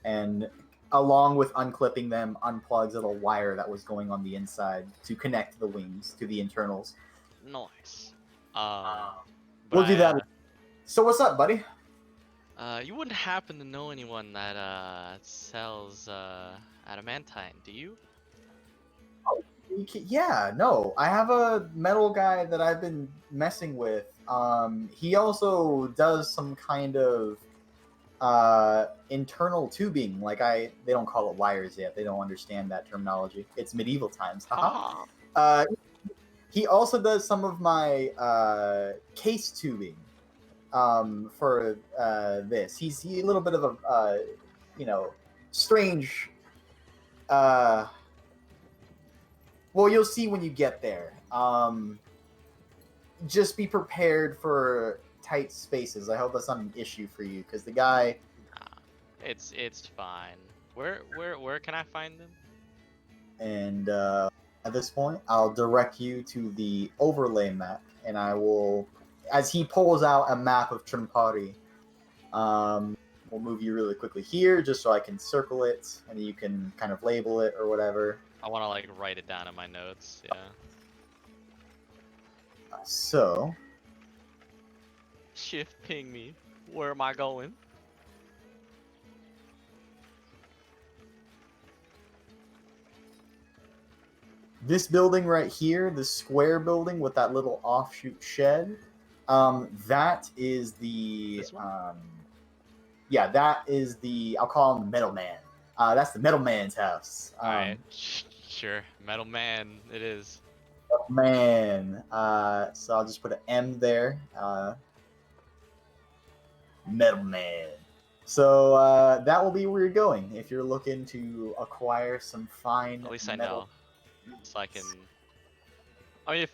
S5: and along with unclipping them, unplugs a little wire that was going on the inside to connect the wings to the internals.
S6: Nice.
S5: We'll do that. So what's up, buddy?
S6: You wouldn't happen to know anyone that sells adamantine, do you?
S5: Yeah, no. I have a metal guy that I've been messing with. He also does some kind of internal tubing. They don't call it wires yet. They don't understand that terminology. It's medieval times. Haha. He also does some of my case tubing for this. He's a little bit of a strange. Well, you'll see when you get there. Just be prepared for tight spaces. I hope that's not an issue for you, because the guy.
S6: It's fine. Where can I find them?
S5: And at this point, I'll direct you to the overlay map, and I will, as he pulls out a map of Trimpari, we'll move you really quickly here, just so I can circle it, and you can kind of label it or whatever.
S6: I want to like write it down in my notes. Yeah.
S5: So.
S6: Shift ping me. Where am I going?
S5: This building right here, the square building with that little offshoot shed, that is the, yeah, that is the, I'll call him the Metal Man. That's the Metal Man's house.
S6: Alright, sure. Metal Man, it is.
S5: Man. So I'll just put an M there. Metal Man. So that will be where you're going if you're looking to acquire some fine.
S6: At least I
S5: metal.
S6: know. So I can. I mean,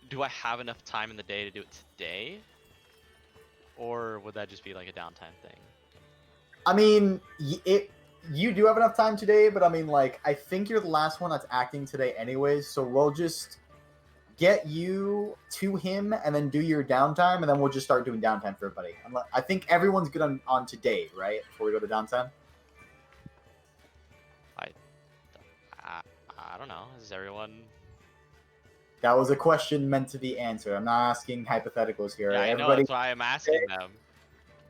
S6: do I have enough time in the day to do it today? Or would that just be like a downtime thing?
S5: I mean, you do have enough time today, but I mean, like, I think you're the last one that's acting today anyways, so we'll just get you to him and then do your downtime, and then we'll just start doing downtime for everybody. I think everyone's good on today, right? Before we go to downtime?
S6: I don't know. Is everyone...
S5: That was a question meant to be answered. I'm not asking hypotheticals here.
S6: Yeah, I know. That's why I'm asking them.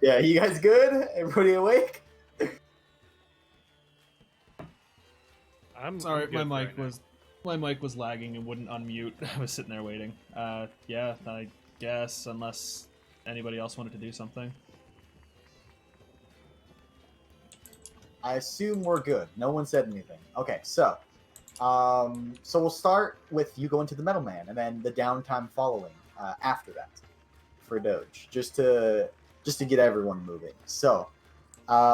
S5: Yeah, you guys good? Everybody awake?
S3: I'm
S2: Sorry,
S3: good
S2: my
S3: right
S2: mic was lagging and wouldn't unmute. I was sitting there waiting. Yeah, I guess, unless anybody else wanted to do something.
S5: I assume we're good. No one said anything. Okay, so we'll start with you going to the Metal Man, and then the downtime following after that for Doge, just to get everyone moving. So,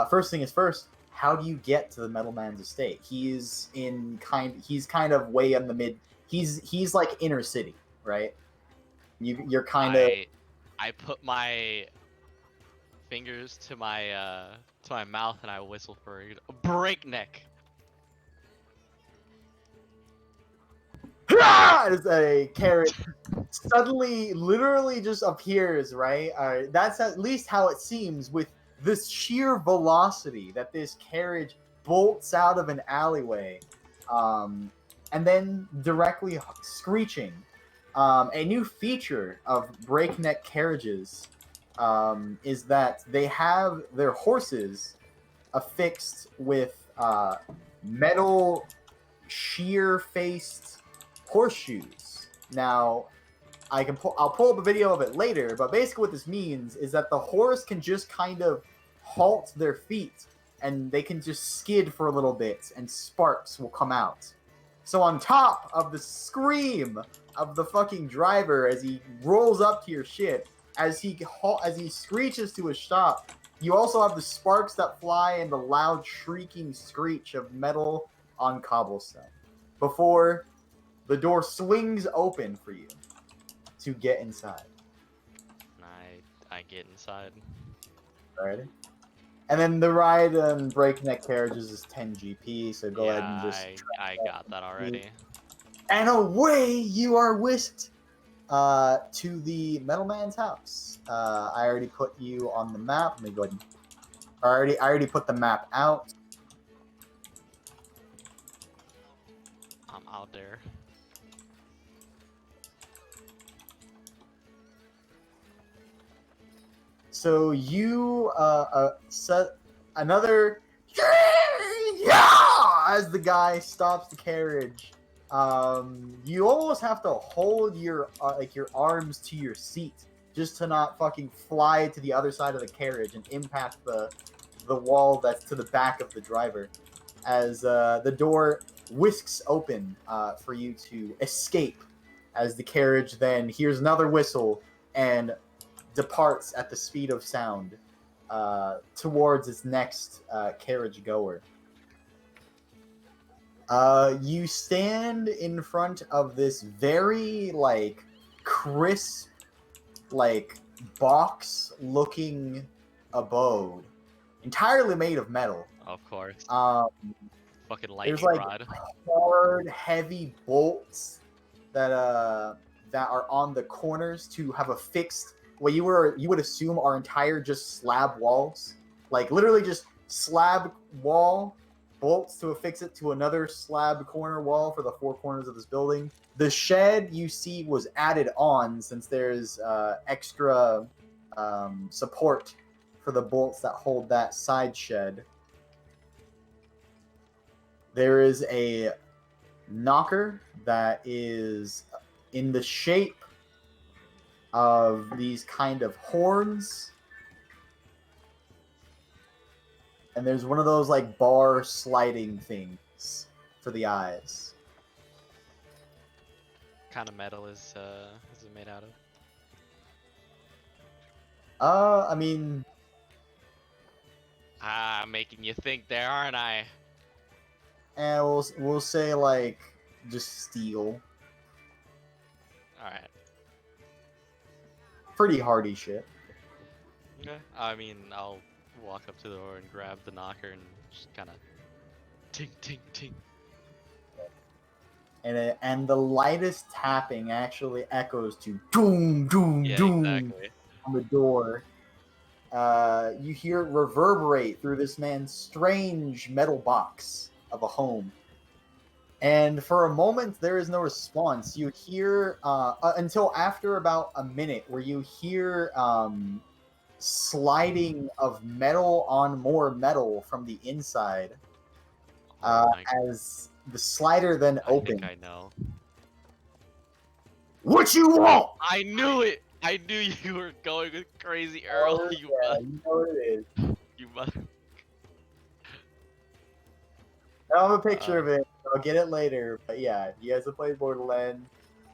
S5: first thing is first. How do you get to the Metal Man's estate? He's kind of way in the mid. He's like inner city, right? You're kind of.
S6: I put my fingers to my mouth and I whistle for a breakneck.
S5: As a carrot suddenly, literally just appears, right? That's at least how it seems with this sheer velocity that this carriage bolts out of an alleyway, and then directly screeching. A new feature of breakneck carriages is that they have their horses affixed with metal sheer-faced horseshoes. Now, I'll pull up a video of it later, but basically what this means is that the horse can just kind of halt their feet, and they can just skid for a little bit, and sparks will come out. So on top of the scream of the fucking driver as he rolls up to your shit, as he screeches to a stop, you also have the sparks that fly and the loud shrieking screech of metal on cobblestone before the door swings open for you to get inside.
S6: I get inside.
S5: Alrighty. And then the ride on breakneck carriages is 10 GP, so go ahead and just...
S6: I got that already.
S5: And away you are whisked to the Metal Man's house. I already put you on the map. Let me go ahead and... I already put the map out.
S6: I'm out there.
S5: So you set another yeah as the guy stops the carriage. You almost have to hold your your arms to your seat just to not fucking fly to the other side of the carriage and impact the wall that's to the back of the driver. As the door whisks open for you to escape, as the carriage then hears another whistle and departs at the speed of sound towards its next carriage goer. You stand in front of this very like crisp, like box looking abode, entirely made of metal.
S6: Of course.
S5: Um,
S6: Fucking lightning
S5: there's like
S6: rod.
S5: hard, heavy bolts that are on the corners to have a fixed. What you would assume are entire just slab walls, like literally just slab wall bolts to affix it to another slab corner wall for the four corners of this building. The shed you see was added on since there's extra support for the bolts that hold that side shed. There is a knocker that is in the shape of these kind of horns. And there's one of those like bar sliding things for the eyes.
S6: What kind of metal is it made out of?
S5: I mean,
S6: Making you think there, aren't I?
S5: and we'll say like just steel.
S6: Alright.
S5: Pretty hardy shit.
S6: Okay. I mean, I'll walk up to the door and grab the knocker and just kind of ting ting ting.
S5: And the lightest tapping actually echoes to doom doom
S6: Yeah,
S5: doom
S6: exactly.
S5: on the door. You hear it reverberate through this man's strange metal box of a home. And for a moment, there is no response. You hear, until after about a minute, where you hear sliding of metal on more metal from the inside.
S6: Oh my God.
S5: As the slider then
S6: I
S5: opens.
S6: think I know.
S5: What you want?
S6: I knew it! I knew you were going with Crazy Earl.
S5: Oh,
S6: You
S5: yeah, you know what it is.
S6: You must.
S5: I have a picture of it. I'll get it later. But yeah, you guys have played Borderlands.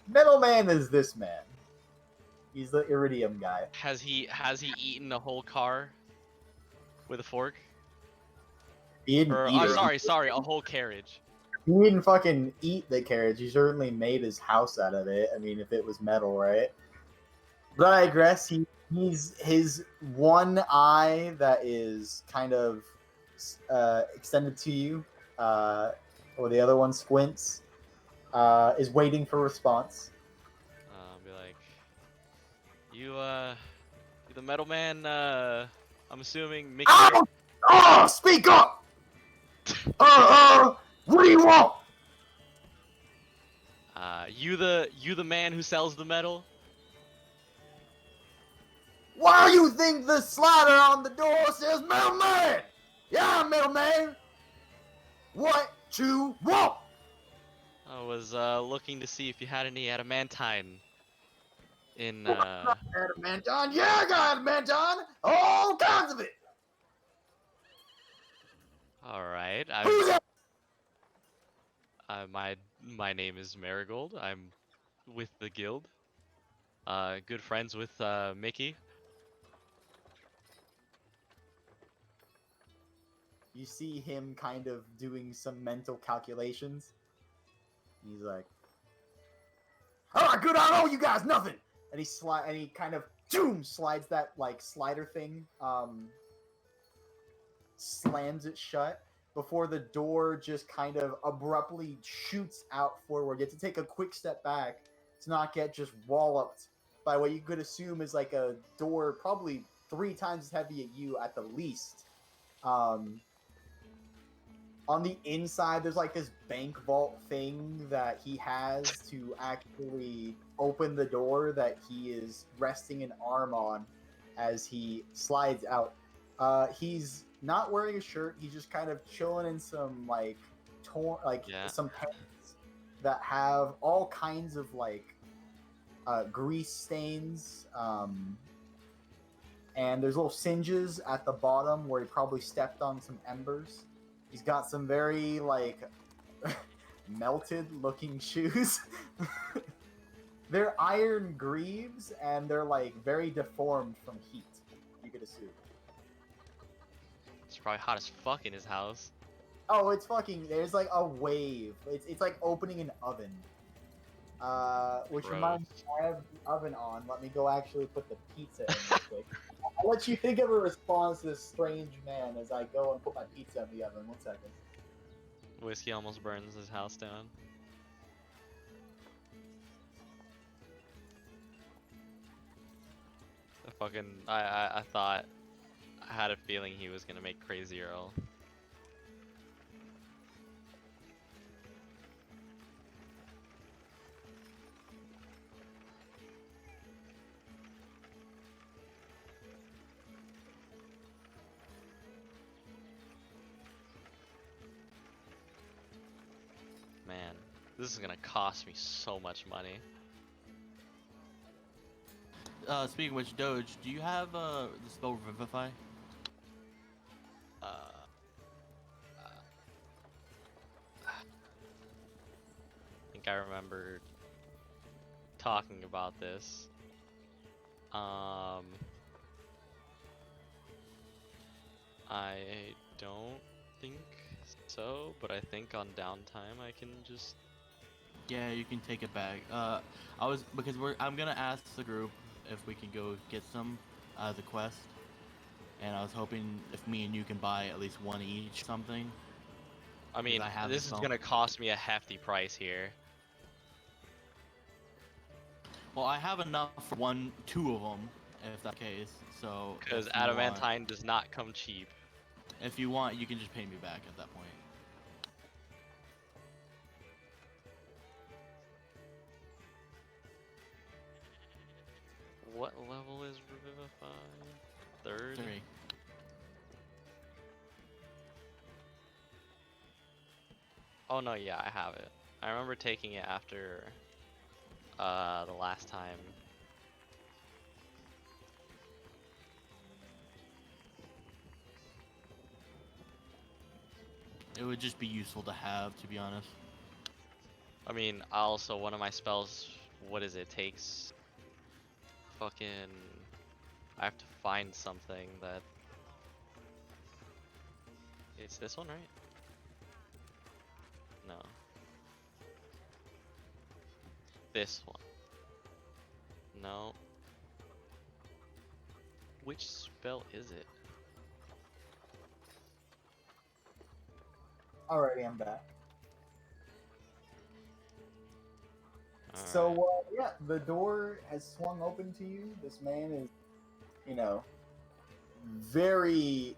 S5: Metal Man is this man. He's the Iridium guy.
S6: Has he eaten a whole car with a fork?
S5: He didn't
S6: Or
S5: eat it.
S6: sorry, a whole carriage.
S5: He didn't fucking eat the carriage. He certainly made his house out of it. I mean, if it was metal, right? But I digress. He's his one eye that is kind of extended to you, or the other one squints, is waiting for response.
S6: Be like, you the metal man. I'm assuming Mickey.
S5: Oh, speak up! What do you want?
S6: You the man who sells the metal.
S5: Why you think the slider on the door says Metal Man? Yeah, I'm Metal Man. What you want?
S6: I was looking to see if you had any adamantine. In
S5: Adamantine? Yeah, I got adamantine. All kinds of it.
S6: all right.
S5: Who's that?
S6: My name is Marigold. I'm with the guild. Good friends with Mickey.
S5: You see him kind of doing some mental calculations. He's like, "All right, good. I don't owe you guys nothing." And he kind of slides that like slider thing, slams it shut before the door just kind of abruptly shoots out forward. You have to take a quick step back to not get just walloped by what you could assume is like a door probably 3 times as heavy at you at the least. On the inside, there's like this bank vault thing that he has to actually open the door that he is resting an arm on as he slides out. He's not wearing a shirt. He's just kind of chilling in some like some pants that have all kinds of like grease stains, and there's little singes at the bottom where he probably stepped on some embers. He's got some very like melted looking shoes. They're iron greaves and they're like very deformed from heat, you could assume.
S6: It's probably hot as fuck in his house.
S5: Oh, it's fucking, there's like a wave. It's like opening an oven. Which reminds me, I have the oven on. Let me go actually put the pizza in real quick. I'll let you think of a response to this strange man as I go and put my pizza in the oven. 1 second.
S6: Whiskey almost burns his house down. I thought, I had a feeling he was gonna make Crazy Earl. Man, this is gonna cost me so much money.
S4: Speaking of which, Doge, do you have the spell Revivify?
S6: I think I remember talking about this. I don't think so, but I think on downtime I can just.
S4: Yeah, you can take it back. I'm gonna ask the group if we can go get some out of the quest, and I was hoping if me and you can buy at least one each something.
S6: I mean, this is gonna cost me a hefty price here.
S4: Well, I have enough for two of them, if that's the case. So.
S6: Because adamantine does not come cheap.
S4: If you want, you can just pay me back at that point.
S6: What level is Revivify? Third?
S4: 3.
S6: Oh no, yeah, I have it. I remember taking it after the last time.
S4: It would just be useful to have, to be honest.
S6: I mean, also one of my spells, what is it, takes fucking, I have to find something that, it's this one, right? No. This one. No. Which spell is it?
S5: Alrighty, I'm back.
S6: Alright.
S5: So, yeah, the door has swung open to you. This man is, very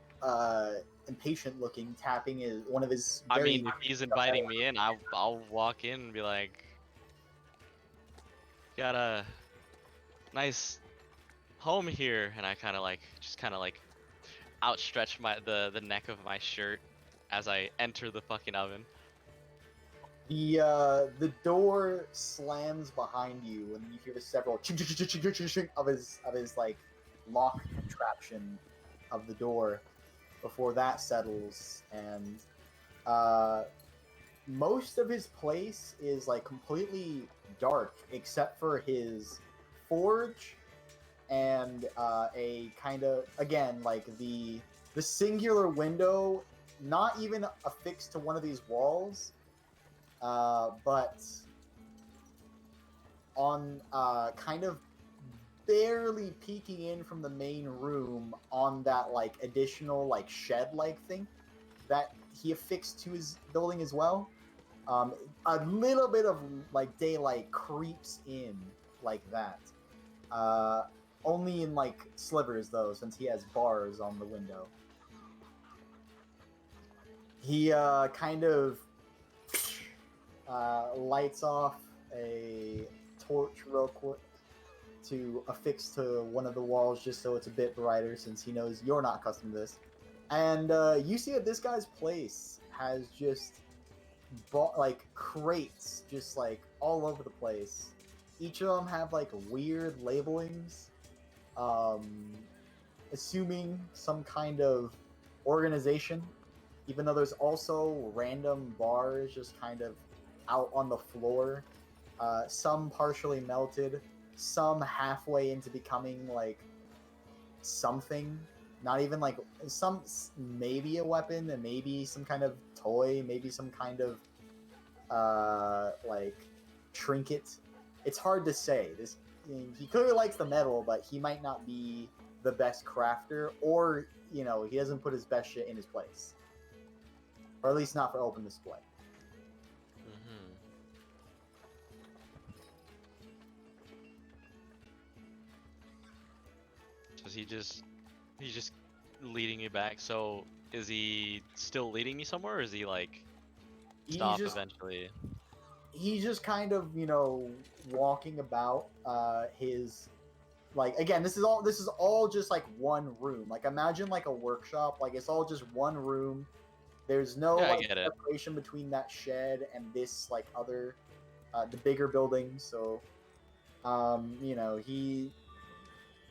S5: impatient looking, tapping one of his.
S6: I mean, if he's inviting me in, I'll walk in and be like, got a nice home here, and I kind of like outstretch the neck of my shirt as I enter the fucking oven.
S5: The door slams behind you, and you hear the several of his like lock contraption of the door before that settles, and most of his place is like completely dark except for his forge and a kind of, again, like the singular window, not even affixed to one of these walls, but on kind of barely peeking in from the main room on that like additional like shed like thing that he affixed to his building as well. A little bit of like daylight creeps in like that. Only in like slivers though, since he has bars on the window. He kind of lights off a torch real quick to affix to one of the walls just so it's a bit brighter, since he knows you're not accustomed to this. And you see that this guy's place has just like crates just like all over the place. each of them have like weird labelings, assuming some kind of organization. Even though there's also random bars just kind of out on the floor, some partially melted, some halfway into becoming like something. Not even like some, maybe a weapon, and maybe some kind of toy, maybe some kind of like trinket. It's hard to say. He clearly likes the metal, but he might not be the best crafter, or he doesn't put his best shit in his place, or at least not for open display.
S6: Mm-hmm. So he's just leading you back. So is he still leading you somewhere, or is he like stop eventually?
S5: He's just kind of walking about his, like, again, this is all just like one room. Like, imagine like a workshop. Like, it's all just one room. There's no like separation between that shed and this like other the bigger building. So he,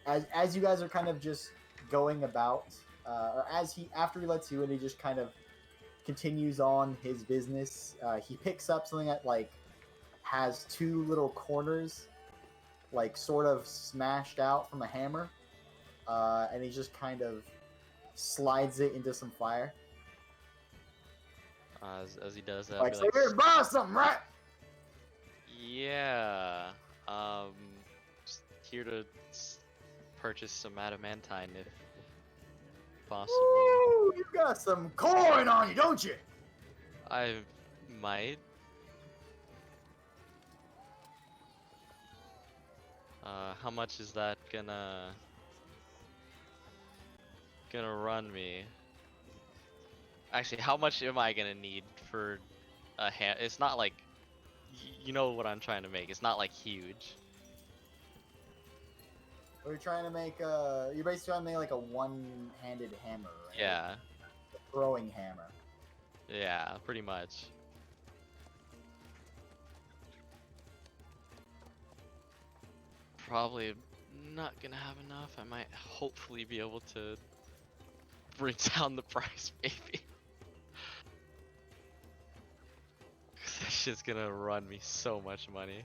S5: as you guys are kind of just going about, or after he lets you in, he just kind of continues on his business. He picks up something that like has two little corners, like sort of smashed out from a hammer, and he just kind of slides it into some fire.
S6: As he does that,
S5: like, so here, buy something, right?
S6: Yeah. Just here to purchase some adamantine if possible.
S5: Ooh, you got some coin on you, don't you?
S6: I might. How much is that gonna run me? Actually, how much am I gonna need for a hand? It's not like, you know what I'm trying to make. It's not like huge.
S5: We're trying to make you're basically trying to make like a one-handed hammer, right?
S6: Yeah.
S5: A throwing hammer.
S6: Yeah, pretty much. Probably not gonna have enough. I might hopefully be able to bring down the price, maybe. Cause that shit's gonna run me so much money.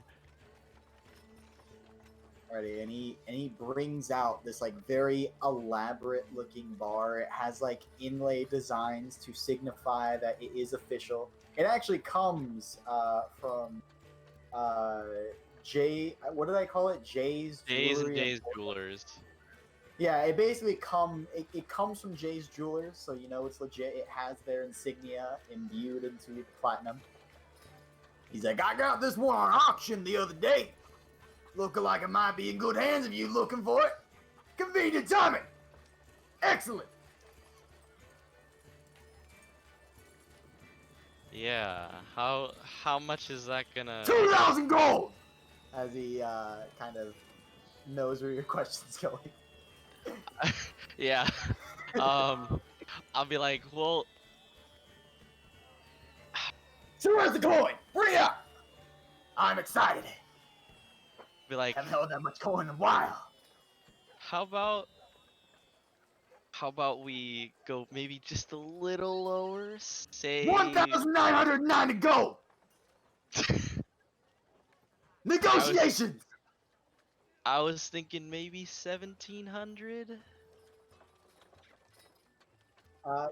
S5: Alrighty, and he brings out this like very elaborate looking bar. It has like inlay designs to signify that it is official. It actually comes from what did I call it? Jay's
S6: Jewelers.
S5: Yeah, it basically it comes from Jay's Jewelers, so it's legit. It has their insignia imbued into the platinum. He's like, I got this one on auction the other day. Looking like it might be in good hands if you looking for it. Convenient timing. Excellent.
S6: Yeah. How much is that gonna?
S5: 2,000 gold. As he kind of knows where your question's going.
S6: Yeah. I'll be like, well.
S5: So where's the coin? Bring it up. I'm excited.
S6: Be like,
S5: haven't held that much coin in a while.
S6: How about we go maybe just a little lower? Say
S5: 1,990 gold. Negotiations.
S6: I was thinking maybe 1,700.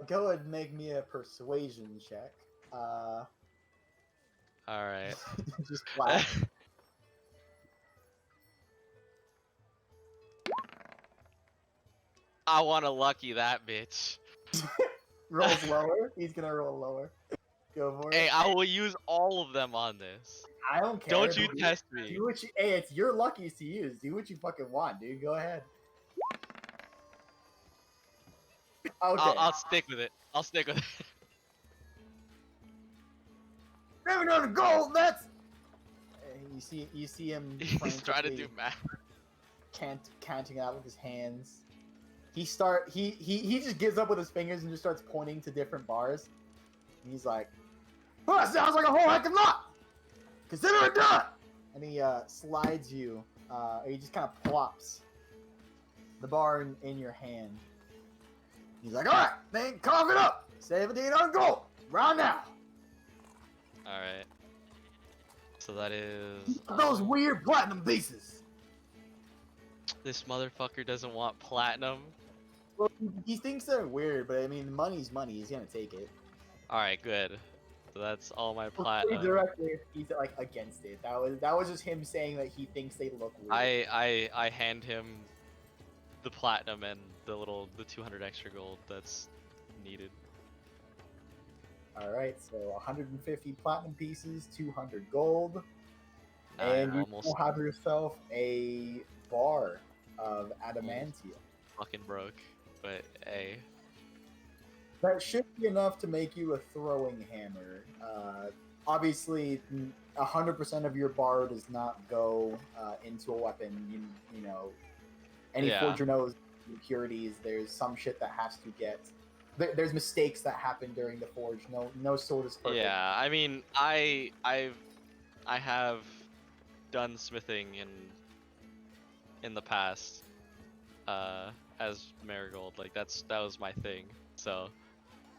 S5: Go ahead and make me a persuasion check.
S6: All right.
S5: Just flat.
S6: I want to lucky that bitch.
S5: Rolls lower. He's gonna roll lower. Go for it.
S6: Hey, I will use all of them on this.
S5: I don't care.
S6: Don't you test me.
S5: Do what you. Hey, it's your luckies to use. Do what you fucking want, dude. Go ahead. Okay.
S6: I'll stick with it. I'll stick with it.
S5: 700 gold. That's. You see him.
S6: He's trying to do math.
S5: Counting out with his hands. He just gives up with his fingers and just starts pointing to different bars. And he's like, "Oh, that sounds like a whole heck of a lot. Consider it done. and he slides you. He just kind of plops the bar in your hand. He's like, "All right, then cough it up. 1700 gold, right now.
S6: All right. So that is
S5: Those weird platinum pieces."
S6: this motherfucker doesn't want platinum.
S5: Well, he thinks they're weird, but I mean, money's money. He's gonna take it.
S6: All right, good. So that's all my
S5: Pretty
S6: platinum.
S5: directly, he's like against it. That was just him saying that he thinks they look weird.
S6: I hand him the platinum and the 200 extra gold that's needed.
S5: All right, so 150 platinum pieces, 200 gold,
S6: Nah,
S5: and you
S6: almost
S5: will have yourself a bar of adamantium.
S6: fucking broke, but hey.
S5: That should be enough to make you a throwing hammer. Obviously, 100% of your bar does not go into a weapon. You know, any
S6: Yeah.
S5: forger knows impurities. There's some shit that has to get. There's mistakes that happen during the forge. No sword is perfect.
S6: Yeah, I mean, I have done smithing in the past as Marigold. Like that was my thing. So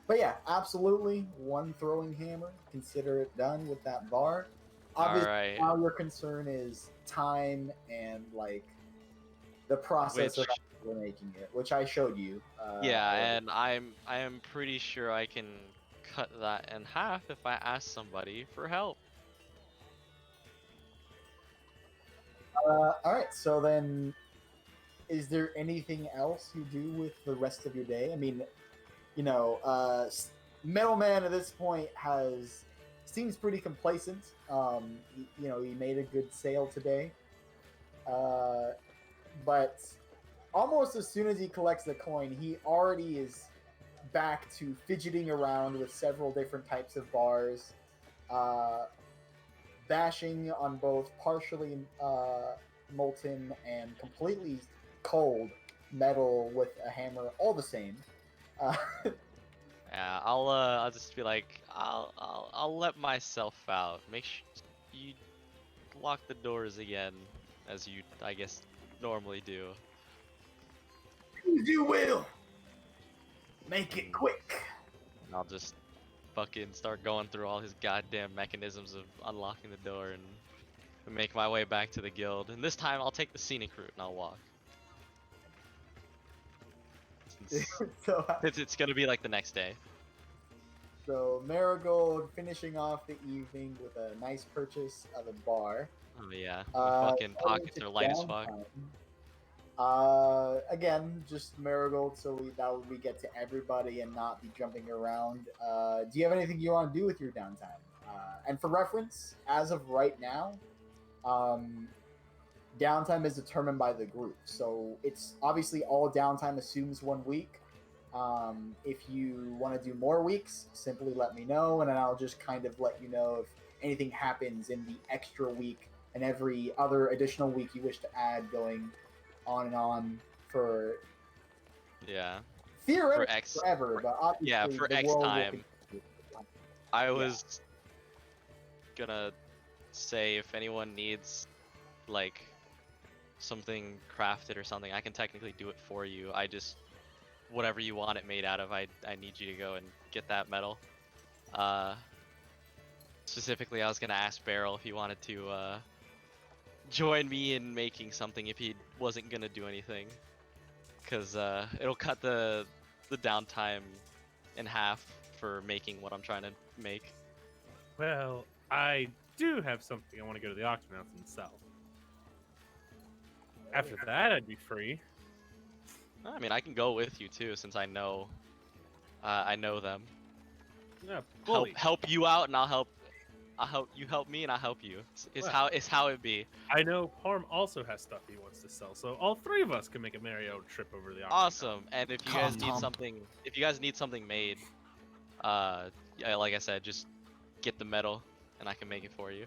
S5: But yeah, absolutely, one throwing hammer. Consider it done with that bar. Obviously,
S6: Alright.
S5: now your concern is time and like the process of actually making it, which I showed you.
S6: yeah,
S5: earlier.
S6: and I am pretty sure I can cut that in half if I ask somebody for help.
S5: All right, so then, is there anything else you do with the rest of your day? I mean, you know, Middleman at this point seems pretty complacent. You know, he made a good sale today, but almost as soon as he collects the coin, he already is back to fidgeting around with several different types of bars, bashing on both partially molten and completely cold metal with a hammer, all the same.
S6: Yeah, I'll just be like, I'll let myself out. Make sure you lock the doors again, as you I guess normally do.
S5: You will. Make it quick.
S6: And I'll just fucking start going through all his goddamn mechanisms of unlocking the door and make my way back to the guild. And this time I'll take the scenic route and I'll walk. Since it's gonna be like the next day.
S5: So Marigold finishing off the evening with a nice purchase of a bar.
S6: Oh yeah, my fucking
S5: Going
S6: pockets
S5: to
S6: are light as fuck.
S5: downtime. Again, just Marigold, so we get to everybody and not be jumping around. Do you have anything you want to do with your downtime? And for reference, as of right now, downtime is determined by the group. So it's obviously all downtime assumes 1 week. If you want to do more weeks, simply let me know, and then I'll just kind of let you know if anything happens in the extra week and every other additional week you wish to add, going on and on for theoretically forever, but obviously
S6: for
S5: the
S6: X
S5: world will
S6: time.
S5: continue.
S6: I was gonna say if anyone needs like something crafted or something, I can technically do it for you. I just whatever you want it made out of, I need you to go and get that metal. Specifically, I was gonna ask Beryl if he wanted to join me in making something if he wasn't gonna do anything, because it'll cut the downtime in half for making what I'm trying to make.
S3: Well, I do have something I want to go to the auction house and sell. After that, I'd be free.
S6: I mean, I can go with you too, since I know them.
S3: Yeah, bully.
S6: Help you out, and I'll help you help me, and I'll help you. It's how it be.
S3: I know Parm also has stuff he wants to sell, so all three of us can make a Mario trip over the auction.
S6: Awesome. And if you guys need something made, yeah, like I said, just get the metal, and I can make it for you.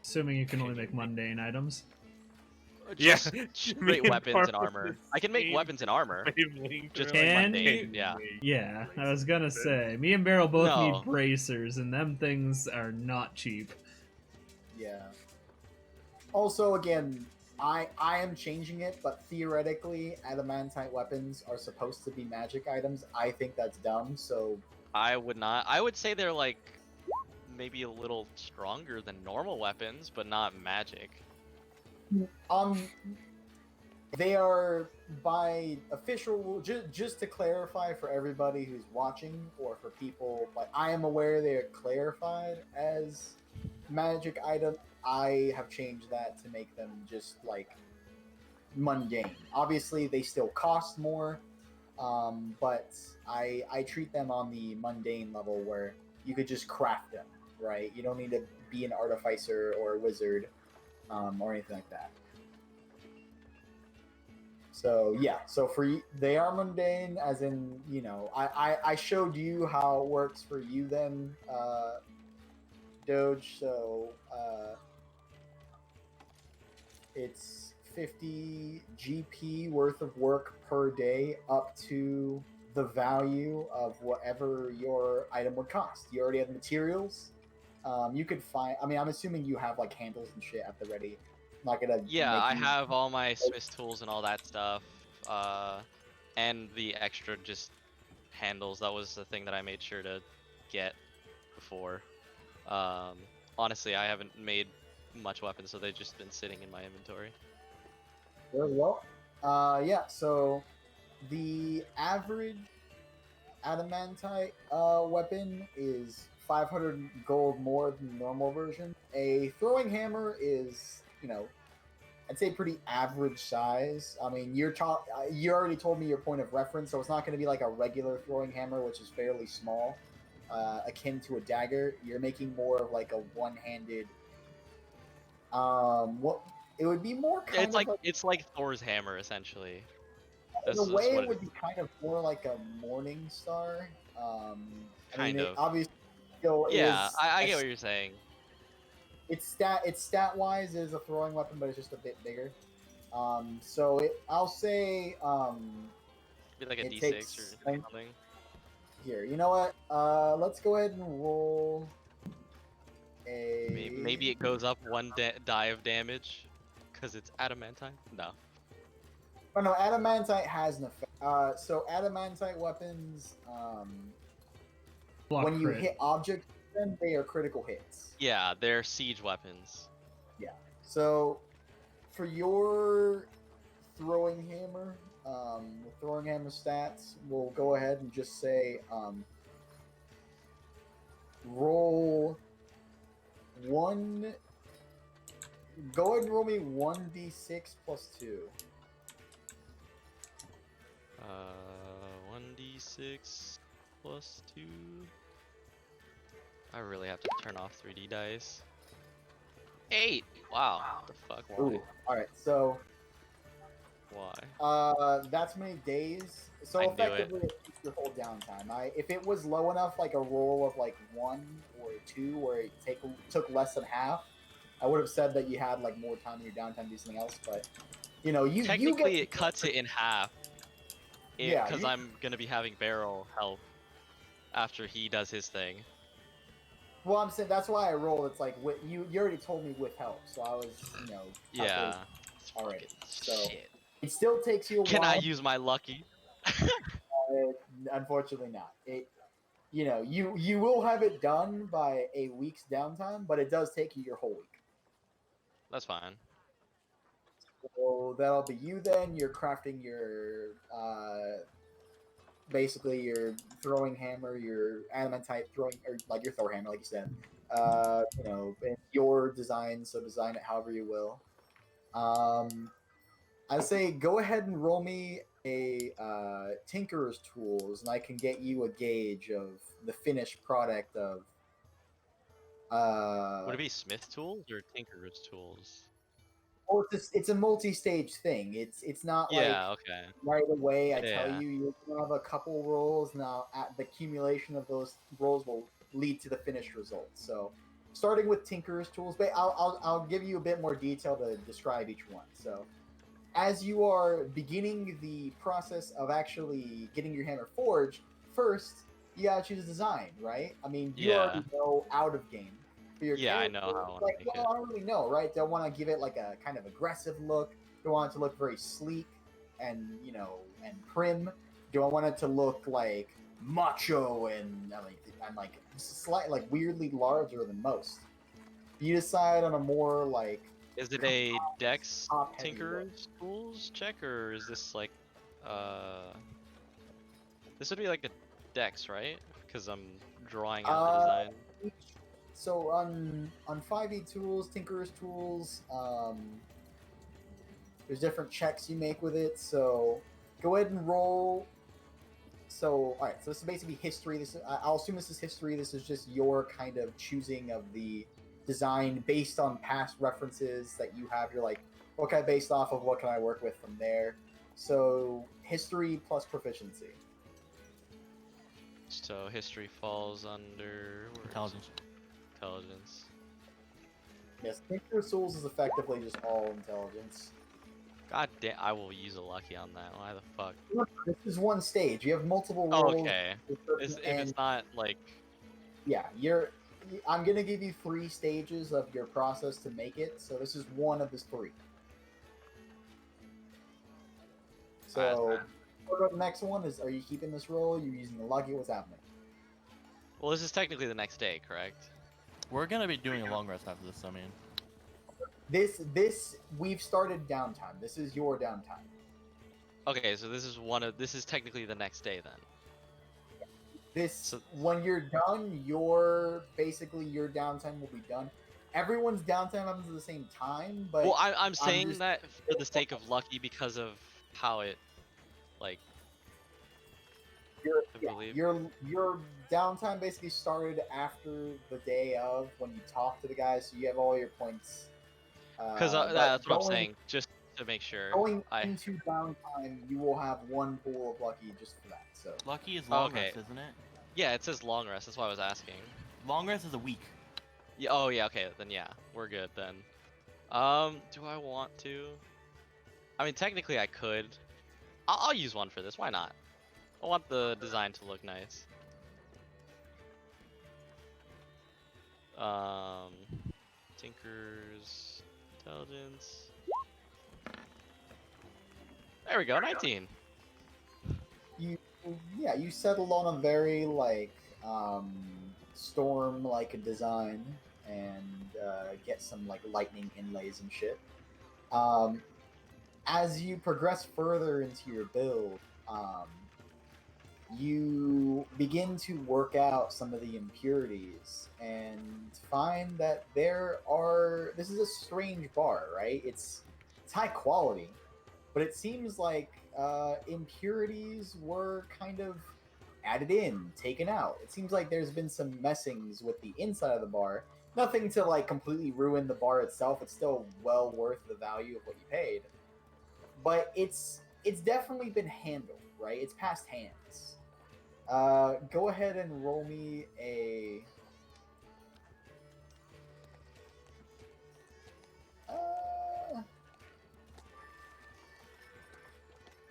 S2: Assuming you can only make mundane items.
S6: Just
S3: Me
S6: straight
S3: and
S6: weapons
S3: Parm
S6: and
S3: are
S6: armor.
S3: the
S6: I can make
S3: same
S6: weapons and armor.
S3: wavelength.
S6: Just
S3: We're
S6: like
S2: Can
S6: mundane,
S2: you?
S6: yeah.
S2: Yeah, I was gonna say, me and Beryl both
S6: No.
S2: need bracers, and them things are not cheap.
S5: Yeah. Also, again, I am changing it, but theoretically, adamantite weapons are supposed to be magic items. I think that's dumb. So
S6: I would not. I would say they're like maybe a little stronger than normal weapons, but not magic.
S5: um, they are by official. Just to clarify for everybody who's watching, or for people, like I am aware they are clarified as magic items. I have changed that to make them just like mundane. Obviously, they still cost more, but I treat them on the mundane level where you could just craft them, right? You don't need to be an artificer or a wizard, or anything like that. So yeah, so they are mundane, as in I showed you how it works for you then, Doge. So it's 50 GP worth of work per day, up to the value of whatever your item would cost. You already have the materials. You could find. I mean, I'm assuming you have like handles and shit at the ready. I'm not gonna.
S6: Yeah,
S5: make
S6: I
S5: you-
S6: have all my Smith's tools and all that stuff, and the extra just handles. That was the thing that I made sure to get before. Honestly, I haven't made much weapons, so they've just been sitting in my inventory.
S5: Very well. Yeah. So the average adamantite weapon is 500 gold more than the normal version. A throwing hammer is, I'd say pretty average size. I mean, you already told me your point of reference, so it's not going to be like a regular throwing hammer, which is fairly small, akin to a dagger. You're making more of like a one-handed. What it would be more kind
S6: It's
S5: of
S6: it's like Thor's hammer essentially.
S5: in
S6: That's,
S5: a
S6: that's
S5: way,
S6: what
S5: it would be kind of more like a morning star. I mean,
S6: kind
S5: it
S6: of.
S5: obviously still
S6: Yeah,
S5: is.
S6: I get what you're saying.
S5: It's stat wise is a throwing weapon, but it's just a bit bigger. So I'll say
S6: Be like a
S5: it
S6: D6
S5: takes
S6: or something.
S5: here. You know what? Let's go ahead and roll a.
S6: Maybe it goes up one die of damage, cause it's adamantine. No.
S5: Oh no, adamantite has an effect. So adamantite weapons,
S2: Block
S5: when you
S2: crit.
S5: hit objects, then they are critical hits.
S6: Yeah, they're siege weapons.
S5: Yeah. So for your throwing hammer, throwing hammer stats, we'll go ahead and just say roll one. Go ahead and roll me 1d6 plus 2.
S6: 1d6 plus 2. I really have to turn off 3D dice. 8! Wow. What the fuck? Why?
S5: Ooh. Alright, so
S6: Why?
S5: that's many days. So
S6: I knew it.
S5: effectively, it takes your whole downtime. If it was low enough, like a roll of like 1 or 2, where it took less than half, I would have said that you had like more time in your downtime to do something else. But you
S6: Technically,
S5: get
S6: it cuts it in half.
S5: Yeah,
S6: Because I'm gonna be having barrel health after he does his thing.
S5: Well, I'm saying that's why I rolled. It's like you already told me with help, so I was
S6: Yeah.
S5: Alright,
S6: Fucking
S5: so-
S6: shit.
S5: It still takes you a
S6: Can
S5: while.
S6: I use my lucky?
S5: Unfortunately, not. You will have it done by a week's downtime, but it does take you your whole week.
S6: That's fine.
S5: So that'll be you then. You're crafting your basically your throwing hammer, your adamantite throwing, or like your Thor hammer, like you said. And your design, so design it however you will. I'd say go ahead and roll me a Tinkerer's Tools, and I can get you a gauge of the finished product of.
S6: Would it be Smith tools or Tinkerer's tools?
S5: Well, it's a multi-stage thing. It's not
S6: Yeah,
S5: like
S6: okay.
S5: right away I tell
S6: Yeah.
S5: you're gonna have a couple rolls. Now, the accumulation of those rolls will lead to the finished result. So, starting with Tinkerer's Tools, but I'll give you a bit more detail to describe each one. So, as you are beginning the process of actually getting your hammer forged, first you gotta choose a design, right? I mean, you
S6: Yeah.
S5: already know out of game for your
S6: Yeah, I
S5: character.
S6: know how I wanna
S5: Like,
S6: make it.
S5: well, I don't really know, right? Do I want to give it like a kind of aggressive look? Do I want it to look very sleek and and prim? Do I want it to look like macho and like slight, like weirdly larger than most? You decide on a more like
S6: Is it a Dex
S5: top-heavy look.
S6: Tinker's Tools check, or is this like, uh, this would be like a Dex, right? Because I'm drawing out the design.
S5: So on 5e tools, Tinkerer's tools, there's different checks you make with it. So go ahead and roll. So all right, so this is basically history. I'll assume this is history. This is just your kind of choosing of the design based on past references that you have. You're like, okay, based off of what can I work with from there. So history plus proficiency.
S6: So history falls under where is it?
S4: Intelligence.
S6: Intelligence.
S5: Yes, Tinkerer's tools is effectively just all intelligence.
S6: God damn, I will use a lucky on that. Why the fuck?
S5: This is one stage. You have multiple
S6: Oh,
S5: rolls.
S6: okay. If it's not like,
S5: Yeah, I'm gonna give you 3 stages of your process to make it. So this is one of the 3. So what about the next one? Are you keeping this roll? You're using the lucky? What's happening?
S6: well, this is technically the next day, correct?
S4: We're gonna be doing a long rest after this. I mean,
S5: This we've started downtime. This is your downtime.
S6: Okay, so this is technically the next day then.
S5: This when you're done, your downtime will be done. Everyone's downtime happens at the same time, but
S6: Well, I'm saying
S5: just-
S6: that for the sake of lucky because of how it, like, I believe.
S5: your downtime basically started after the day of when you talk to the guys, so you have all your points.
S6: Because
S5: but
S6: that's what I'm
S5: going-
S6: saying, just to make sure.
S5: Going into downtime, you will have 1 pool of lucky just for that. So
S4: lucky is long
S6: Okay.
S4: rest, isn't it?
S6: Yeah, it says long rest. That's why I was asking.
S4: Long rest is a week.
S6: Yeah. Oh yeah. Okay. Then yeah, we're good then. Do I want to? I mean, technically I could. I'll use one for this. Why not? I want the design to look nice. Tinker's Intelligence. There we go. 19.
S5: you settled on a very storm like a design and get some like lightning inlays and shit. As you progress further into your build, you begin to work out some of the impurities and find that this is a strange bar, right? It's high quality, but it seems like impurities were kind of added in, taken out. It seems like there's been some messings with the inside of the bar. Nothing to like completely ruin the bar itself. It's still well worth the value of what you paid. But it's definitely been handled, right? It's past hands. Go ahead and roll me a.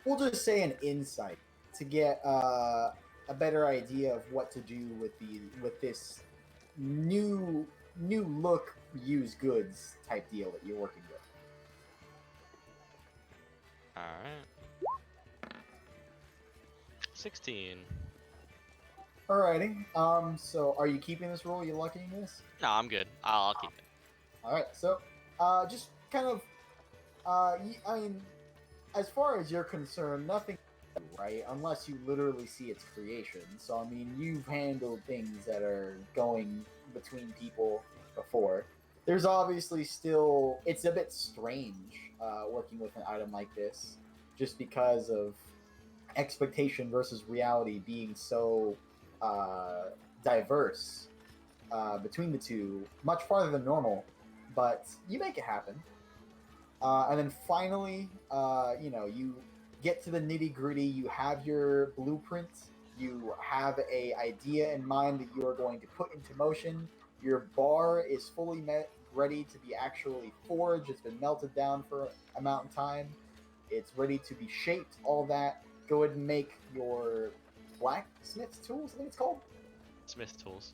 S5: We'll just say an insight to get a better idea of what to do with this new look used goods type deal that you're working with.
S6: All right. 16.
S5: Alrighty. So are you keeping this roll? Are you luckying this?
S6: No, I'm good. I'll keep it.
S5: All right. So, just kind of, I mean, as far as you're concerned, nothing, right? Unless you literally see its creation. So, I mean, you've handled things that are going between people before. There's obviously still, it's a bit strange working with an item like this, just because of expectation versus reality being so diverse between the two, much farther than normal. But you make it happen. And then finally, you get to the nitty gritty. You have your blueprint. You have a idea in mind that you are going to put into motion. Your bar is fully ready to be actually forged. It's been melted down for an amount of time. It's ready to be shaped. All that. Go ahead and make your blacksmith's tools. I think it's called
S6: Smith tools.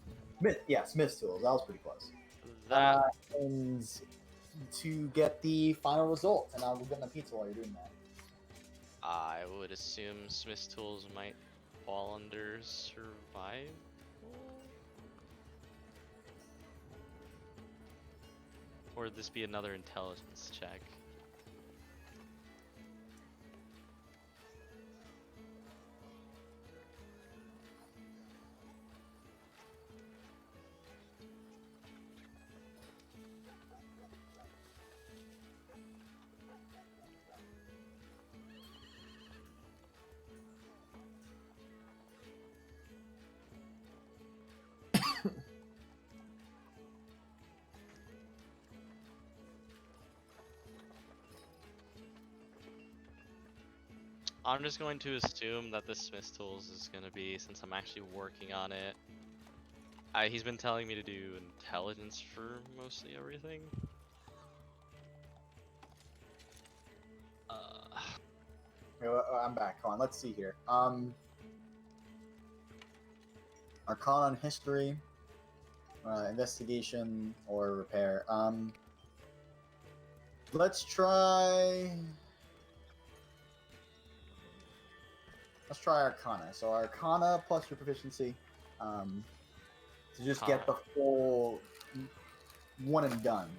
S5: Smith's tools. That was pretty close.
S6: That
S5: and to get the final result. And I'll go get my pizza while you're doing that.
S6: I would assume Smith's tools might fall under survival. Or would this be another intelligence check? I'm just going to assume that this Smith's tools is going to be, since I'm actually working on it. He's been telling me to do intelligence for mostly everything.
S5: Okay, well, I'm back. Come on, let's see here. Arcana on history, investigation, or repair. Let's try. Let's try Arcana. So Arcana plus your proficiency, to just get the full one and done.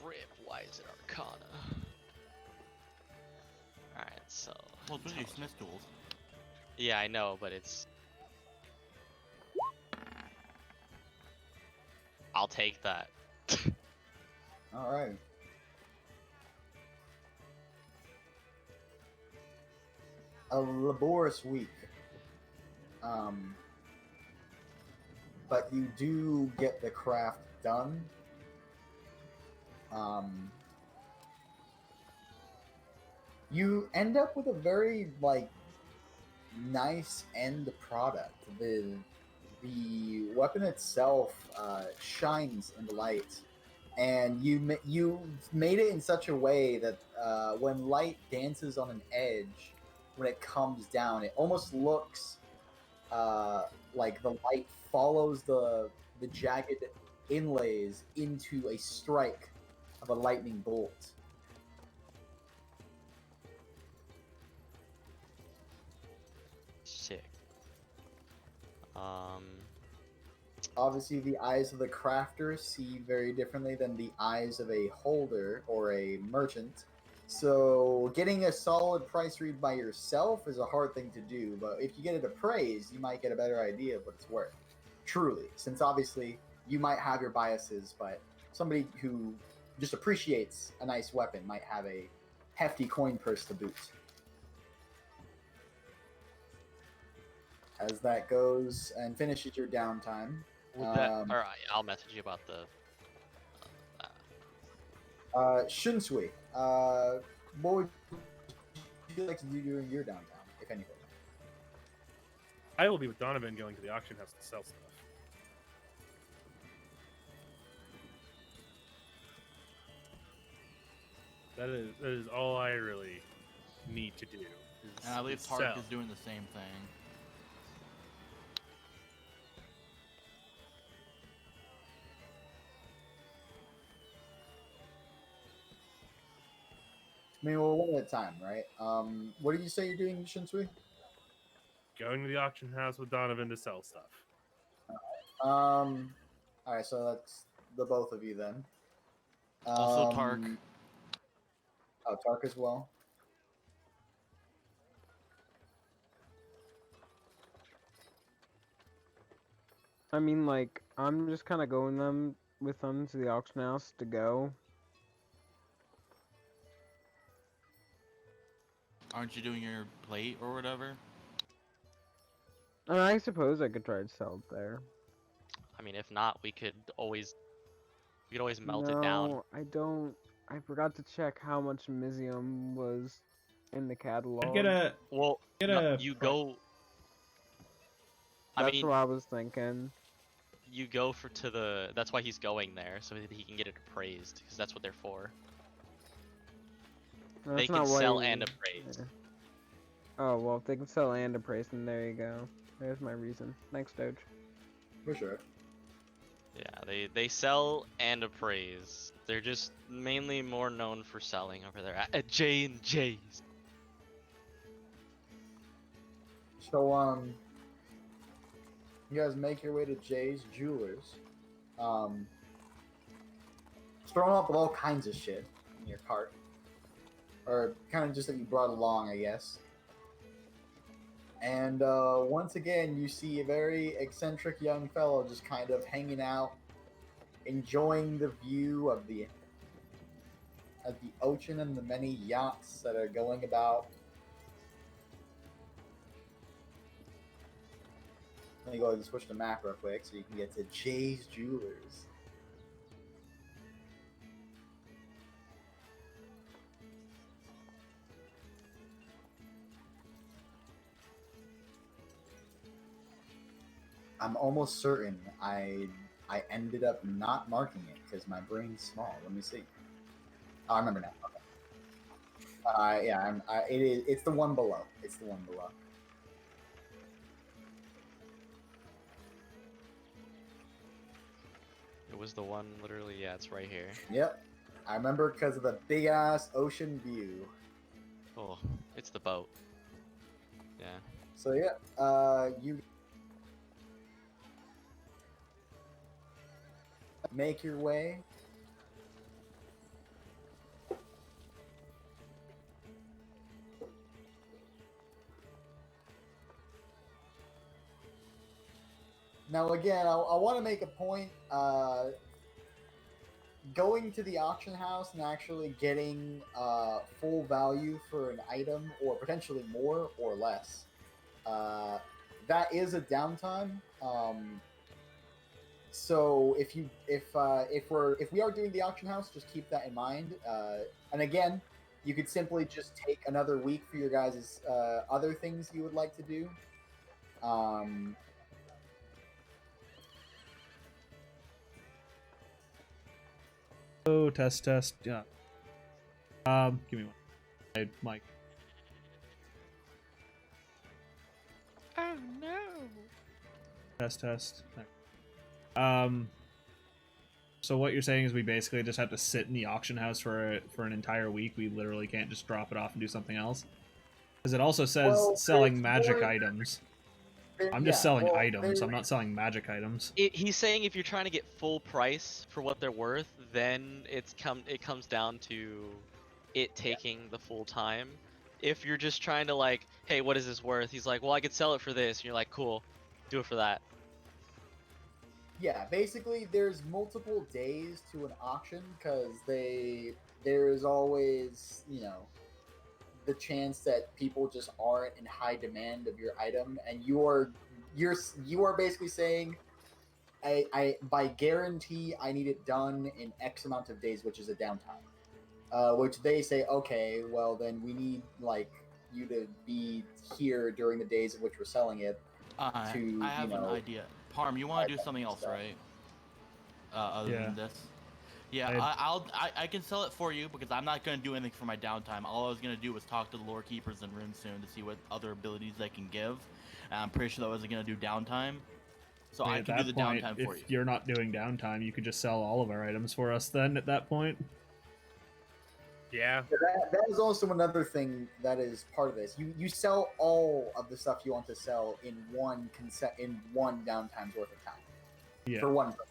S6: Rip, why is it Arcana? Alright, so.
S4: Well, it's usually Smith tools.
S6: Yeah, I know, but it's. I'll take that.
S5: All right. A laborious week. But you do get the craft done. You end up with a very nice end product. The weapon itself shines in the light, and you made it in such a way that when light dances on an edge, when it comes down, it almost looks like the light follows the jagged inlays into a strike of a lightning bolt.
S6: Sick.
S5: Obviously, the eyes of the crafter see very differently than the eyes of a holder or a merchant. So getting a solid price read by yourself is a hard thing to do, but if you get it appraised, you might get a better idea of what it's worth. Truly, since obviously you might have your biases, but somebody who just appreciates a nice weapon might have a hefty coin purse to boot. As that goes and finishes your downtime.
S6: Alright, I'll message you about the.
S5: Shunsui, what would you like to do during your downtime, if anything?
S3: I will be with Donovan going to the auction house to sell stuff. That is all I really need to do.
S4: And I believe
S3: is
S4: Tark
S3: sell.
S4: is doing the same thing.
S5: I mean, well, one at a time, right? What did you say you're doing, Shunsui?
S3: Going to the auction house with Donovan to sell stuff.
S5: All right, so that's the both of you then.
S4: Also Tark.
S5: Oh, Tark as well.
S1: I mean, like, I'm just kind of going with them to the auction house to go.
S4: Aren't you doing your plate or whatever?
S1: I suppose I could try to sell it there.
S6: I mean, if not, we could always melt it down.
S1: No, I don't. I forgot to check how much Mizium was in the catalog.
S6: Well, you go.
S1: That's
S6: I mean,
S1: what I was thinking.
S6: you go to the. That's why he's going there, so that he can get it appraised, because that's what they're for.
S1: No,
S6: They
S1: that's
S6: can
S1: not what
S6: sell
S1: he-
S6: and appraise.
S1: yeah. Oh, well, if they can sell and appraise, then there you go. There's my reason. Thanks, Doge.
S5: For sure.
S6: Yeah, they sell and appraise. They're just mainly more known for selling over there at J&J's.
S5: So you guys make your way to Jay's Jewelers. Throwing up with all kinds of shit in your cart, or kind of just that you brought along, I guess. And once again, you see a very eccentric young fellow just kind of hanging out, enjoying the view of the ocean and the many yachts that are going about. Let me go ahead and switch the map real quick so you can get to Jay's Jewelers. I'm almost certain I ended up not marking it because my brain's small. Let me see. Oh, I remember now. Okay. Yeah, it's the one below. It's the one below.
S6: It was the one literally, yeah, it's right here.
S5: Yep. I remember because of the big ass ocean view.
S6: Oh, it's the boat. Yeah.
S5: So yeah, you make your way. Now again, I want to make a point. Going to the auction house and actually getting full value for an item, or potentially more or less, that is a downtime. So if we are doing the auction house, just keep that in mind. And again, you could simply just take another week for your guys' other things you would like to do.
S2: Oh, test. Yeah. Give me one. Hey, Mike.
S6: Oh no.
S2: Test. So what you're saying is we basically just have to sit in the auction house for an entire week. We literally can't just drop it off and do something else. Because it also says selling magic items. I'm just selling items. I'm not selling magic items.
S6: He's saying if you're trying to get full price for what they're worth, then it comes down to it taking the full time. If you're just trying to like, hey, what is this worth? He's like, well, I could sell it for this. And you're like, cool, do it for that.
S5: Yeah, basically, there's multiple days to an auction because there's always, the chance that people just aren't in high demand of your item, and you are basically saying, I by guarantee I need it done in X amount of days, which is a downtime. Which they say, okay, well then we need like you to be here during the days of which we're selling it.
S4: I have an idea. Parm, you want to do something else, right? Other than this. Yeah, I can sell it for you because I'm not gonna do anything for my downtime. All I was gonna do was talk to the lore keepers in Runesoon to see what other abilities they can give. And I'm pretty sure that I wasn't gonna do downtime, so I can do the downtime for you.
S2: If you're not doing downtime, you could just sell all of our items for us. Then at that point.
S3: Yeah.
S5: That is also another thing that is part of this. You sell all of the stuff you want to sell in one downtime's worth of time.
S2: Yeah.
S5: For one person.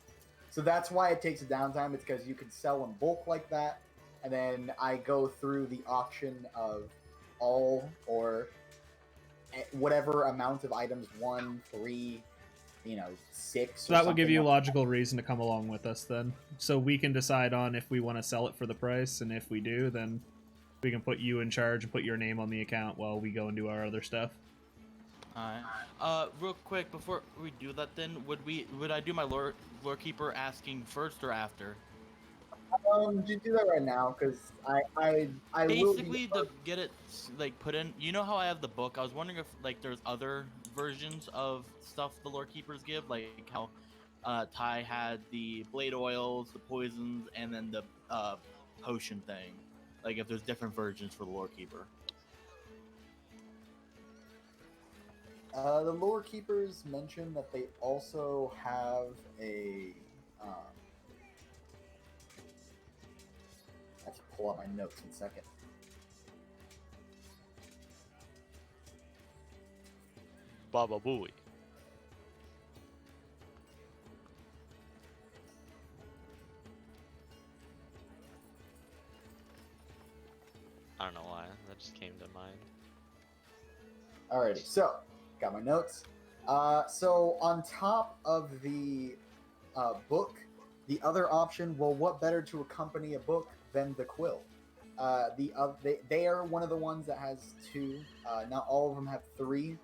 S5: So that's why it takes a downtime. It's because you can sell in bulk like that, and then I go through the auction of all or whatever amount of items, 1, 3, 6.
S2: So that would give you a logical reason to come along with us then. So we can decide on if we want to sell it for the price, and if we do, then we can put you in charge and put your name on the account while we go and do our other stuff.
S4: Alright. Real quick, before we do that then, would I do my lore keeper asking first or after?
S5: Just do that right now, because I
S4: basically to get it like put in. You know how I have the book? I was wondering if like there's other versions of stuff the lore keepers give, like how Ty had the blade oils, the poisons, and then the potion thing. Like if there's different versions for the lore keeper.
S5: The lore keepers mentioned that they also have a I have to pull out my notes in a second.
S6: Baba Booey. I don't know why. That just came to mind.
S5: Alrighty, so got my notes. So on top of the book, the other option. Well, what better to accompany a book than the quill? They are one of the ones that has two. Not all of them have three.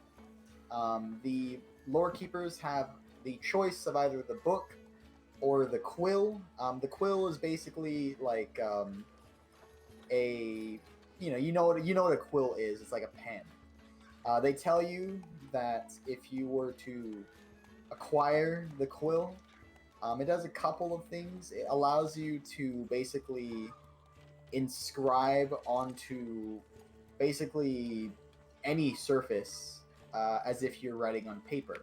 S5: The lore keepers have the choice of either the book or the quill. The quill is basically like a you know what a quill is. It's like a pen. They tell you that if you were to acquire the quill, it does a couple of things. It allows you to basically inscribe onto basically any surface as if you're writing on paper.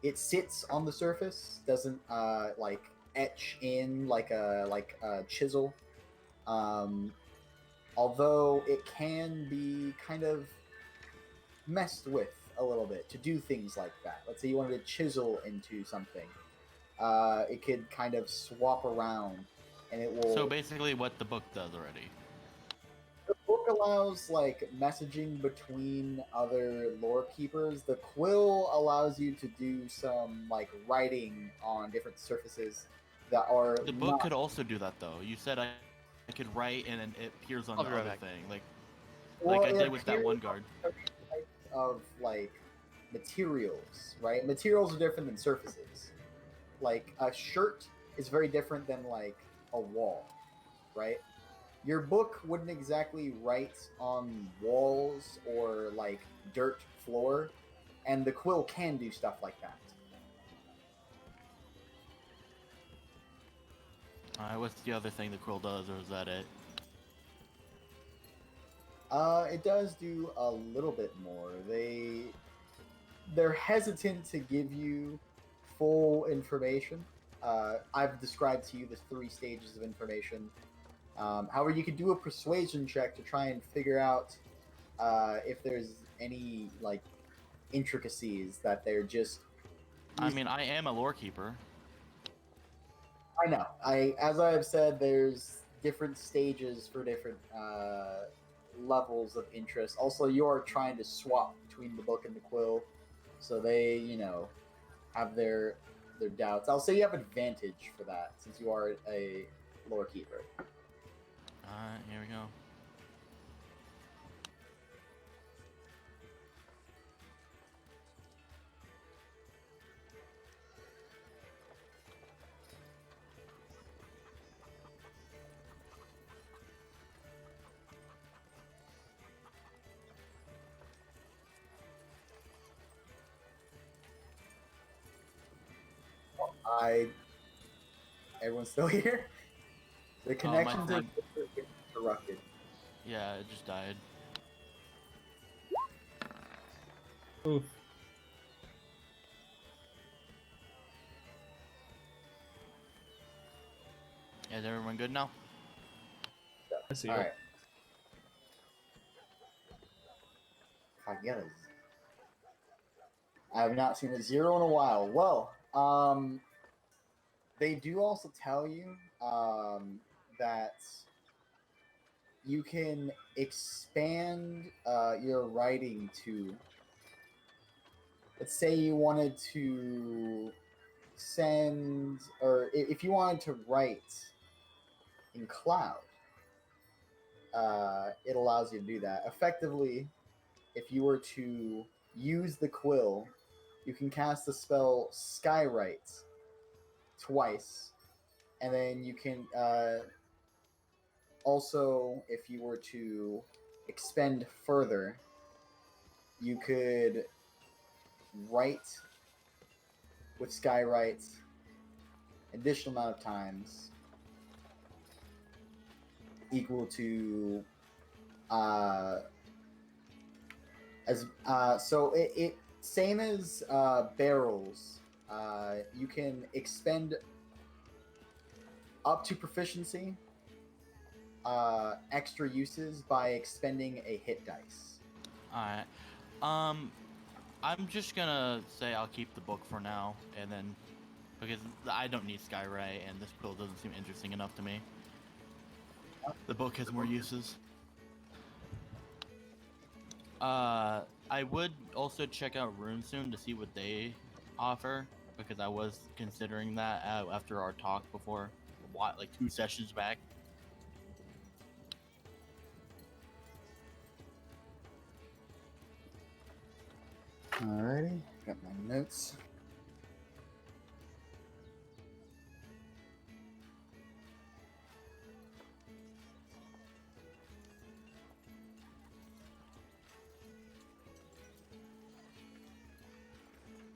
S5: It sits on the surface, doesn't like etch in like a chisel. Although it can be kind of messed with a little bit to do things like that. Let's say you wanted to chisel into something. It could kind of swap around, and it will.
S4: So basically, what the book does already.
S5: The book allows like messaging between other lore keepers. The quill allows you to do some like writing on different surfaces that are.
S4: The book could also do that, though. You said I could write, and then it appears on
S6: I'll
S4: the
S6: be right
S4: other
S6: back.
S4: thing, like
S5: Well,
S4: I
S5: it
S4: did with that
S5: appears
S4: one guard.
S5: of like materials, right? Materials are different than surfaces. Like a shirt is very different than like a wall, right? Your book wouldn't exactly write on walls or like dirt floor, and the quill can do stuff like that.
S4: What's the other thing the quill does, or is that it?
S5: It does do a little bit more. They're hesitant to give you full information. I've described to you the 3 stages of information. However, you could do a persuasion check to try and figure out if there's any like intricacies that they're just.
S4: I mean, I am a lore keeper.
S5: I know. As I have said, there's different stages for different levels of interest. Also, you're trying to swap between the book and the quill, so they, have their doubts. I'll say you have advantage for that since you are a lore keeper.
S4: Here we go.
S5: Everyone's still here? The connections are
S4: thing-
S5: interrupted.
S4: Yeah, it just died.
S2: Oof.
S4: Is everyone good now?
S2: I see
S5: All
S2: it.
S5: right. I have not seen a 0 in a while. Well, they do also tell you that you can expand your writing to. Let's say you wanted to send, or if you wanted to write in cloud, it allows you to do that. Effectively, if you were to use the quill, you can cast the spell Skywrite twice, and then you can also, if you were to expend further, you could write with Skywrite additional amount of times equal to so it same as barrels. you can expend up to proficiency extra uses by expending a hit dice.
S4: Alright. I'm just gonna say I'll keep the book for now, and then because I don't need Skyray, and this quill doesn't seem interesting enough to me. The book has more uses. I would also check out RuneSoon to see what they offer, because I was considering that after our talk before, like 2 sessions back.
S5: Alrighty, got my notes.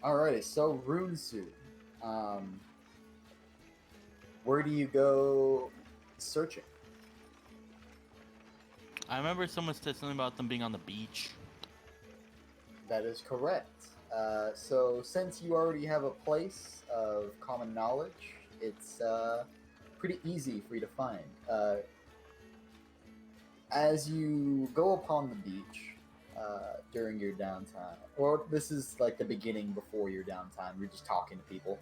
S5: Alrighty, so RuneSoon. Where do you go searching?
S4: I remember someone said something about them being on the beach.
S5: That is correct. So since you already have a place of common knowledge, it's pretty easy for you to find. As you go upon the beach during your downtime, or this is like the beginning before your downtime, you're just talking to people.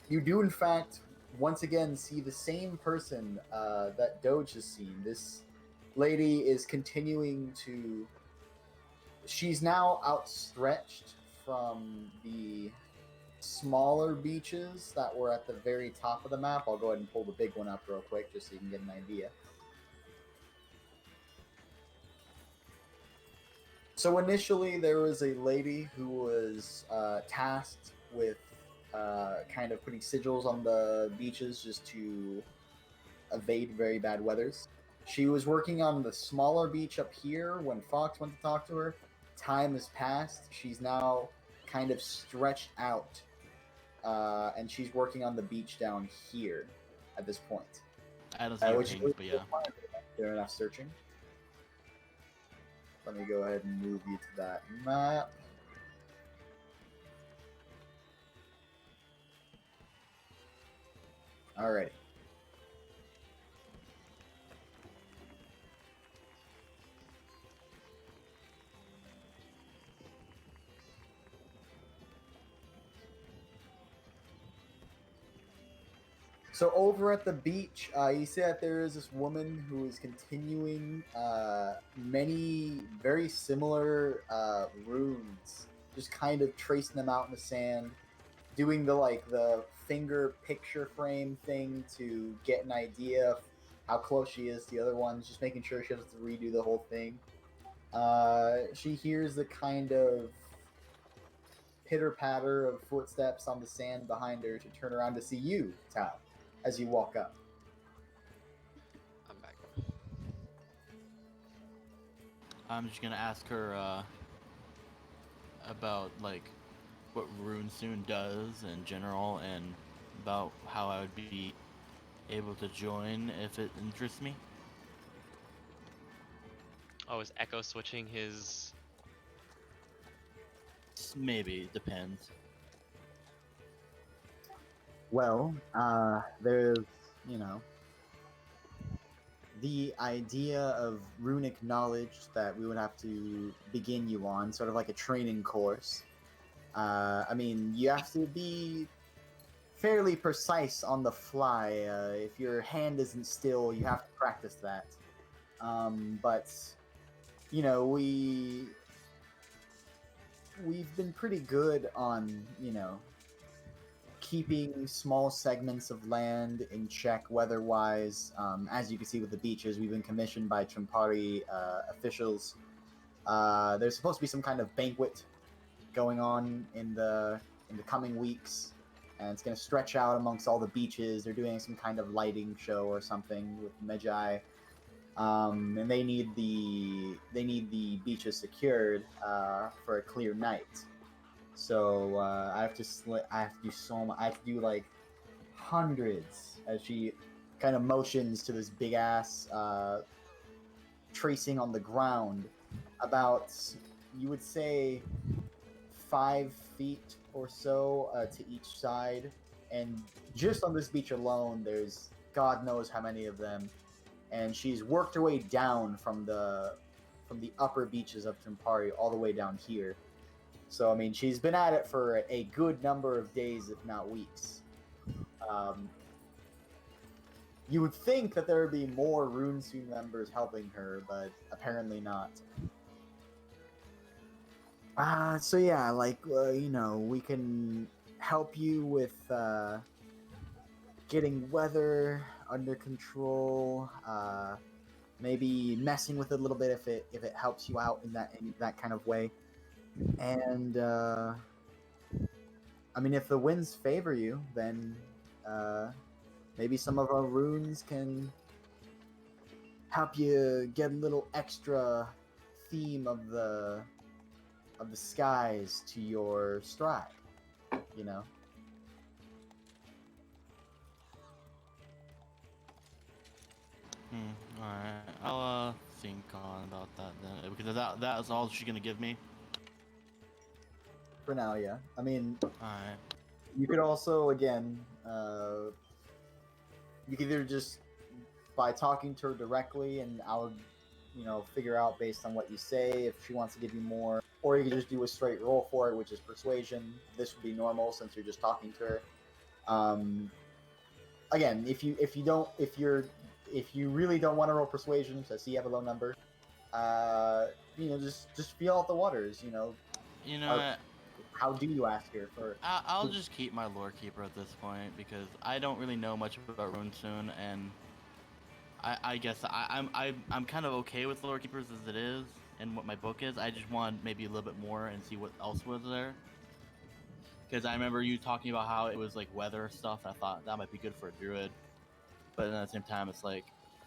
S5: You do, in fact, once again see the same person that Doge has seen. This lady is continuing to. She's now outstretched from the smaller beaches that were at the very top of the map. I'll go ahead and pull the big one up real quick just so you can get an idea. So initially there was a lady who was tasked with kind of putting sigils on the beaches just to evade very bad weathers. She was working on the smaller beach up here when Fox went to talk to her. Time has passed. She's now kind of stretched out, and she's working on the beach down here at this point.
S4: I don't see your
S5: Which
S4: pings, but yeah.
S5: Fair enough searching. Let me go ahead and move you to that map. Alrighty. So over at the beach, you see that there is this woman who is continuing many very similar runes, just kind of tracing them out in the sand, doing the finger picture frame thing to get an idea of how close she is to the other ones, just making sure she doesn't have to redo the whole thing. She hears the kind of pitter-patter of footsteps on the sand behind her to turn around to see you, Tao, as you walk up.
S6: I'm back.
S4: I'm just gonna ask her about like what RuneSoon does in general, and about how I would be able to join if it interests me.
S6: Oh, is Echo switching his?
S4: Maybe, it depends.
S5: Well, there's, the idea of runic knowledge that we would have to begin you on, sort of like a training course. I mean, you have to be fairly precise on the fly. If your hand isn't still, you have to practice that. But, we've been pretty good on, keeping small segments of land in check weather-wise. As you can see with the beaches, we've been commissioned by Champari officials. There's supposed to be some kind of banquet going on in the coming weeks, and it's going to stretch out amongst all the beaches. They're doing some kind of lighting show or something with Magi, and they need the beaches secured for a clear night. So I have to do so much. I have to do like hundreds, as she kind of motions to this big ass tracing on the ground, about, you would say, 5 feet or so to each side, and just on this beach alone, there's God knows how many of them. And she's worked her way down from the upper beaches of Campari all the way down here. So I mean, she's been at it for a good number of days, if not weeks. You would think that there would be more RuneSoon members helping her, but apparently not. So yeah, like, we can help you with getting weather under control, maybe messing with it a little bit if it helps you out in that kind of way. And I mean, if the winds favor you, then maybe some of our runes can help you get a little extra theme of the skies to your stride, you know?
S4: Alright. I'll think on about that then. Because that's all she's gonna give me.
S5: For now, yeah. I mean,
S4: Alright.
S5: you could also, again, you could either just, by talking to her directly, and I'll, figure out based on what you say if she wants to give you more, or you could just do a straight roll for it, which is persuasion. This would be normal since you're just talking to her. Again, if you really don't want to roll persuasion, so see you have a low number, just feel out the waters, How do you ask her for?
S4: I'll just keep my lore keeper at this point because I don't really know much about RuneSoon, and I guess I'm kind of okay with lore keepers as it is and what my book is. I just want maybe a little bit more and see what else was there. Because I remember you talking about how it was like weather stuff. I thought that might be good for a druid, but then at the same time, it's like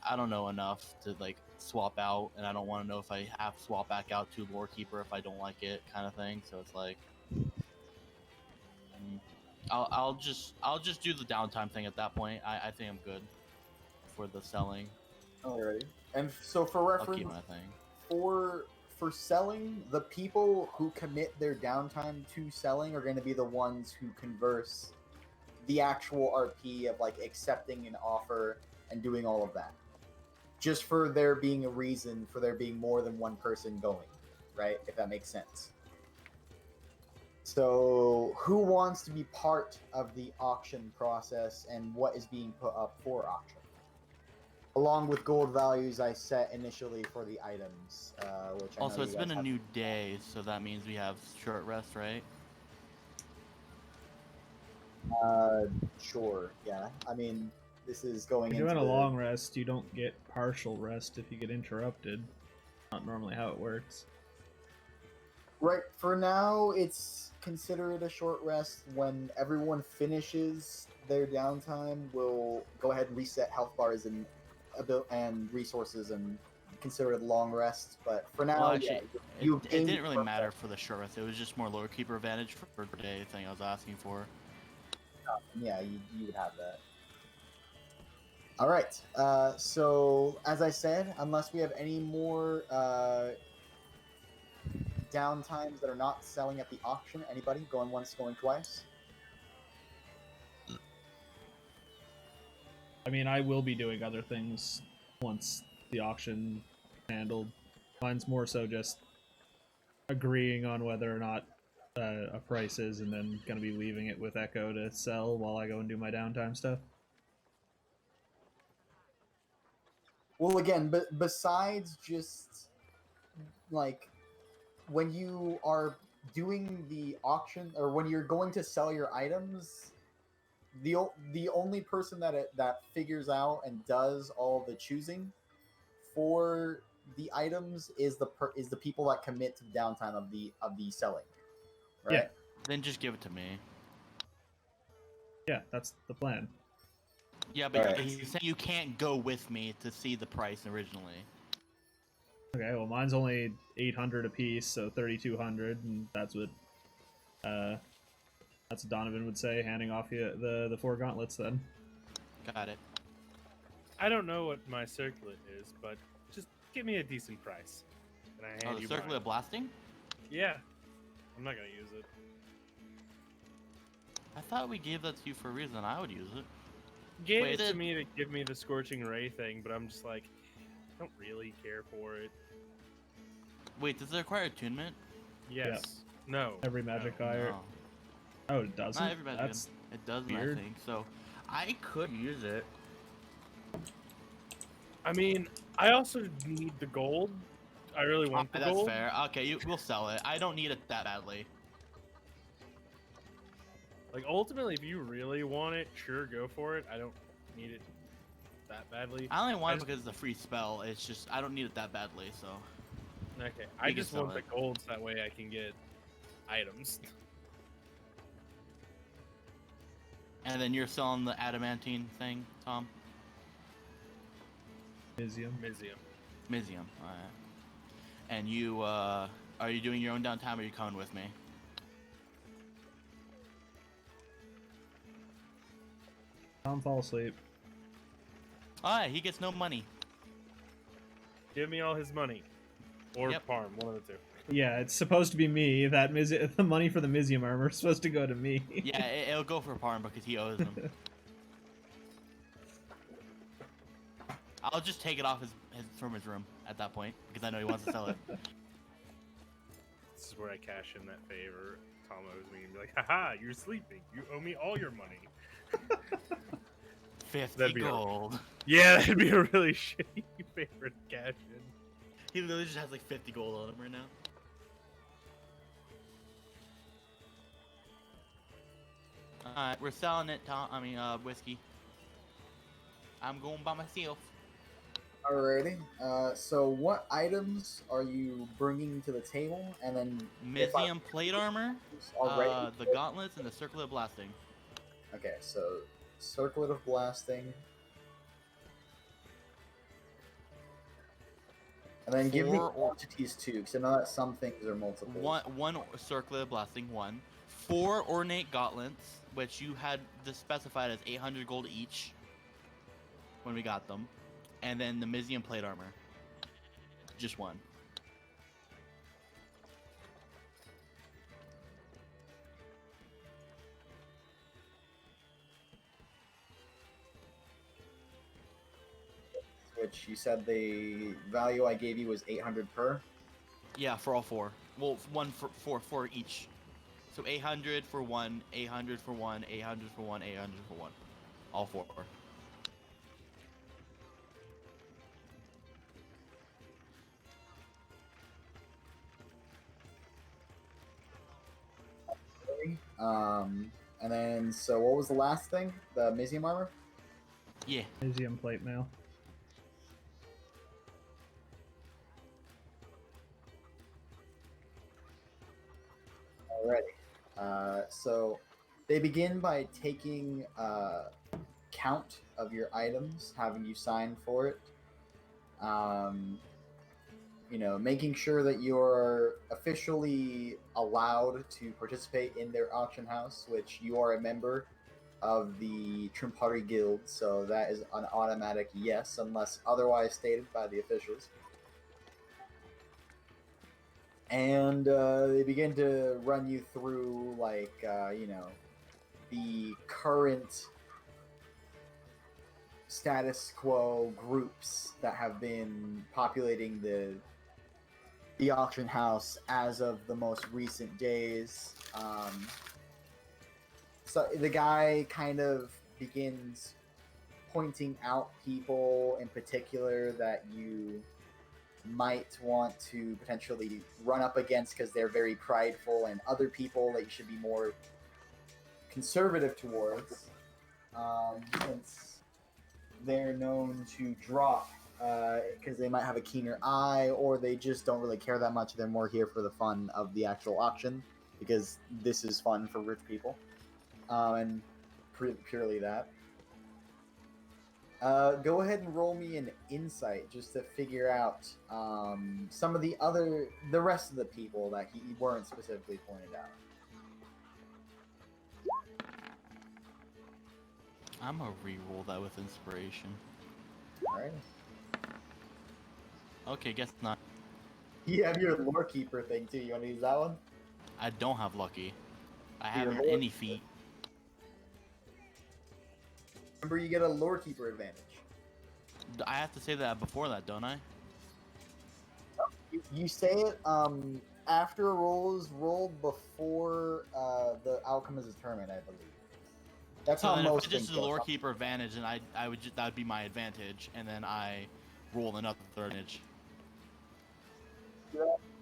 S4: I don't know enough to like swap out, and I don't want to know if I have to swap back out to lore keeper if I don't like it, kind of thing. So it's like. I'll just do the downtime thing at that point. I think I'm good for the selling.
S5: Alrighty. And so for
S4: I'll keep
S5: reference,
S4: my thing.
S5: for selling, the people who commit their downtime to selling are going to be the ones who converse the actual RP of like accepting an offer and doing all of that. Just for there being a reason for there being more than one person going, right? If that makes sense. So, who wants to be part of the auction process and what is being put up for auction? Along with gold values I set initially for the items, which I
S4: Also,
S5: know
S4: it's
S5: you
S4: been
S5: guys
S4: a
S5: have.
S4: new day, so that means we have short rest, right?
S5: Sure, yeah. I mean, this is going
S2: If
S5: into
S2: you're doing a
S5: the...
S2: long rest, you don't get partial rest if you get interrupted. Not normally how it works.
S5: Right, for now, it's consider it a short rest. When everyone finishes their downtime, we'll go ahead and reset health bars and resources and consider it a long rest. But for now,
S4: Well, actually,
S5: you
S4: it
S5: gained
S4: didn't really
S5: short
S4: matter
S5: rest.
S4: for the short rest. It was just more lore keeper advantage for the day thing I was asking for.
S5: Yeah, you would have that. All right. So as I said, unless we have any more downtimes that are not selling at the auction, anybody going once, going twice?
S2: I mean, I will be doing other things once the auction handled. Mine's more so just agreeing on whether or not a price is, and then gonna be leaving it with Echo to sell while I go and do my downtime stuff.
S5: Well, again, but besides just like when you are doing the auction or when you're going to sell your items, the only person that figures out and does all the choosing for the items is the people that commit to the downtime of the selling, right?
S2: Yeah.
S4: Then just give it to me.
S2: Yeah, that's the plan.
S4: Yeah, but
S5: Alright.
S4: he's saying you can't go with me to see the price originally.
S2: Okay, well, mine's only 800 apiece, so 3,200, and that's what Donovan would say, handing off you the 4 gauntlets. Then
S4: Got it.
S3: I don't know what my circlet is, but just give me a decent price, and I hand
S4: Oh, the
S3: you
S4: circlet
S3: mine.
S4: of blasting?
S3: Yeah, I'm not gonna use it.
S4: I thought we gave that to you for a reason. I would use it.
S3: Gave
S4: Wait,
S3: it to
S4: did-
S3: me to give me the Scorching Ray thing, but I'm just like, I don't really care for it.
S4: Wait, does it require attunement?
S3: Yes. No.
S2: Every magic
S3: no.
S2: fire.
S4: No.
S2: Oh, it doesn't.
S4: Not everybody.
S2: That's
S4: It doesn't,
S2: weird.
S4: I think. So, I could use it.
S3: I mean, I also need the gold. I really want the
S4: That's
S3: gold.
S4: fair. Okay, we'll sell it. I don't need it that badly.
S3: Like, ultimately, if you really want it, sure, go for it. I don't need it that badly.
S4: I only want
S3: I
S4: it
S3: just-
S4: because it's a free spell. It's just I don't need it that badly. So,
S3: Okay, I
S4: can
S3: just
S4: sell
S3: want
S4: it.
S3: the golds, that way I can get items.
S4: and then you're selling the adamantine thing, Tom.
S2: Mizium.
S3: Mizium.
S4: Mizium. Alright. And you, are you doing your own downtime or are you coming with me?
S2: Tom, fall asleep.
S4: Alright, he gets no money.
S3: Give me all his money. Or
S4: Yep.
S3: Parm, one of the two.
S2: Yeah, it's supposed to be me. The money for the Mizium armor is supposed to go to me.
S4: Yeah, it'll go for Parm because he owes them. I'll just take it off from his room at that point because I know he wants to sell it.
S3: This is where I cash in that favor. Tom owes me and be like, haha, you're sleeping. You owe me all your money.
S4: 50
S3: That'd be a-
S4: gold.
S3: Yeah, that'd be a really shitty favor to cash in.
S4: He literally just has like 50 gold on him right now. Alright, we're selling it, Tom. Whiskey. I'm going by myself.
S5: Alrighty. So what items are you bringing to the table? And then if I-
S4: Mizium plate armor,
S5: already.
S4: the gauntlets, and the circlet of blasting.
S5: Okay, so circlet of blasting. And then give me
S4: Four or-
S5: quantities too, because I know that some things are multiple.
S4: One circlet of blasting, one. 4 ornate gauntlets, which you had this specified as 800 gold each when we got them. And then the Mizium plate armor. Just one.
S5: Which you said the value I gave you was 800 per.
S4: Yeah, for all 4. Well, one for each. So 800 for one, 800 for one, 800 for one, 800 for one. All 4.
S5: And then so what was the last thing? The Mizium armor.
S4: Yeah.
S2: Mizium plate mail.
S5: Alrighty. So they begin by taking count of your items, having you sign for it. Making sure that you're officially allowed to participate in their auction house, which you are a member of the Trimpari Guild, so that is an automatic yes, unless otherwise stated by the officials. And they begin to run you through, the current status quo groups that have been populating the auction house as of the most recent days. So the guy kind of begins pointing out people in particular that you might want to potentially run up against because they're very prideful, and other people that you should be more conservative towards, since they're known to drop because they might have a keener eye, or they just don't really care that much. They're more here for the fun of the actual auction, because this is fun for rich people, and purely that. Go ahead and roll me an insight just to figure out some of the rest of the people that he weren't specifically pointed out.
S4: I'm gonna re-roll that with inspiration.
S5: Alright.
S4: Okay, guess not.
S5: You have your lore keeper thing too. You want to use that one?
S4: I don't have lucky. I
S5: Your
S4: haven't
S5: lore
S4: any feet.
S5: remember you get a lore keeper advantage.
S4: I have to say that before that, don't I?
S5: You say it after a roll is rolled before the outcome is determined, I believe. That's
S4: So
S5: how
S4: then
S5: most
S4: if I
S5: things
S4: just do
S5: go.
S4: lore keeper advantage, and I would that would be my advantage, and then I roll another advantage.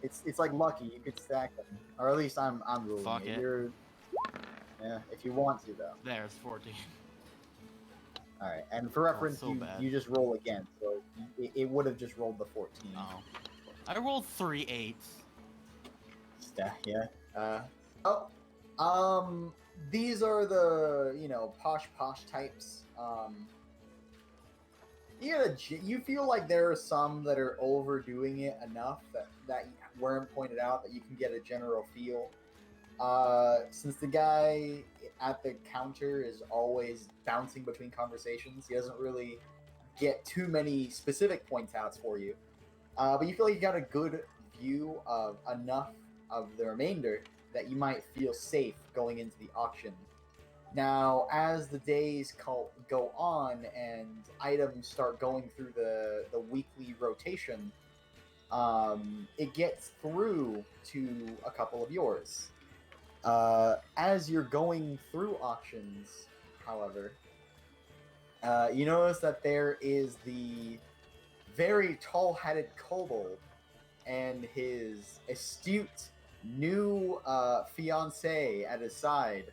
S5: It's like lucky. You could stack them, or at least I'm ruling
S4: Fuck
S5: it.
S4: it.
S5: You're, yeah, if you want to though.
S4: There's 14.
S5: All right, and for reference,
S4: so bad.
S5: you just roll again, so it would have just rolled the 14.
S4: Oh, I rolled 3 8s.
S5: Yeah. These are the posh types. You feel like there are some that are overdoing it enough that weren't pointed out that you can get a general feel. Since the guy at the counter is always bouncing between conversations, he doesn't really get too many specific point outs for you. But you feel like you got a good view of enough of the remainder that you might feel safe going into the auction. Now, as the days go on and items start going through the weekly rotation, it gets through to a couple of yours. As you're going through auctions, however, you notice that there is the very tall-hatted kobold and his astute new fiancée at his side.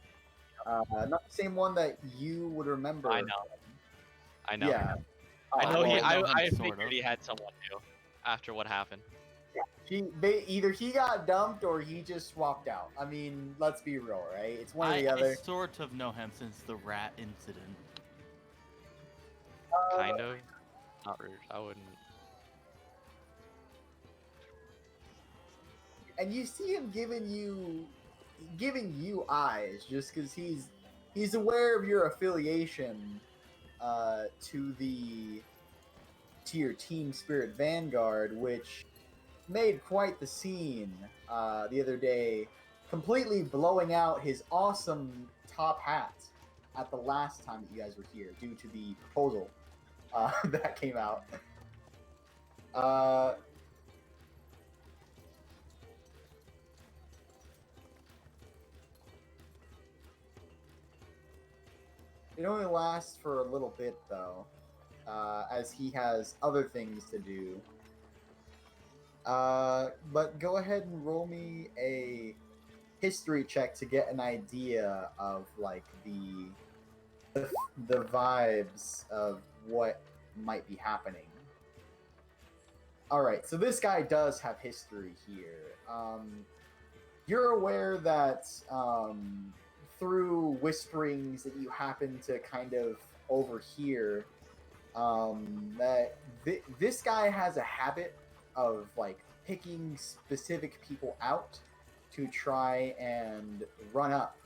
S5: Not the same one that you would remember.
S6: I know.
S5: Yeah.
S6: I know
S4: well,
S6: I
S4: sort
S6: figured
S4: of.
S6: he had someone new after what happened.
S5: Either he got dumped or he just swapped out. I mean, let's be real, right? It's one or the
S4: I
S5: other.
S4: sort of know him since the rat incident.
S6: Kind of. Not rude. I wouldn't.
S5: And you see him giving you eyes just because he's aware of your affiliation to your Team Spirit Vanguard, which made quite the scene the other day, completely blowing out his awesome top hat at the last time that you guys were here due to the proposal that came out. It only lasts for a little bit, though, as he has other things to do. But go ahead and roll me a history check to get an idea of like the vibes of what might be happening. All right, so this guy does have history here. You're aware that through whisperings that you happen to kind of overhear, that this guy has a habit of like picking specific people out to try and run up.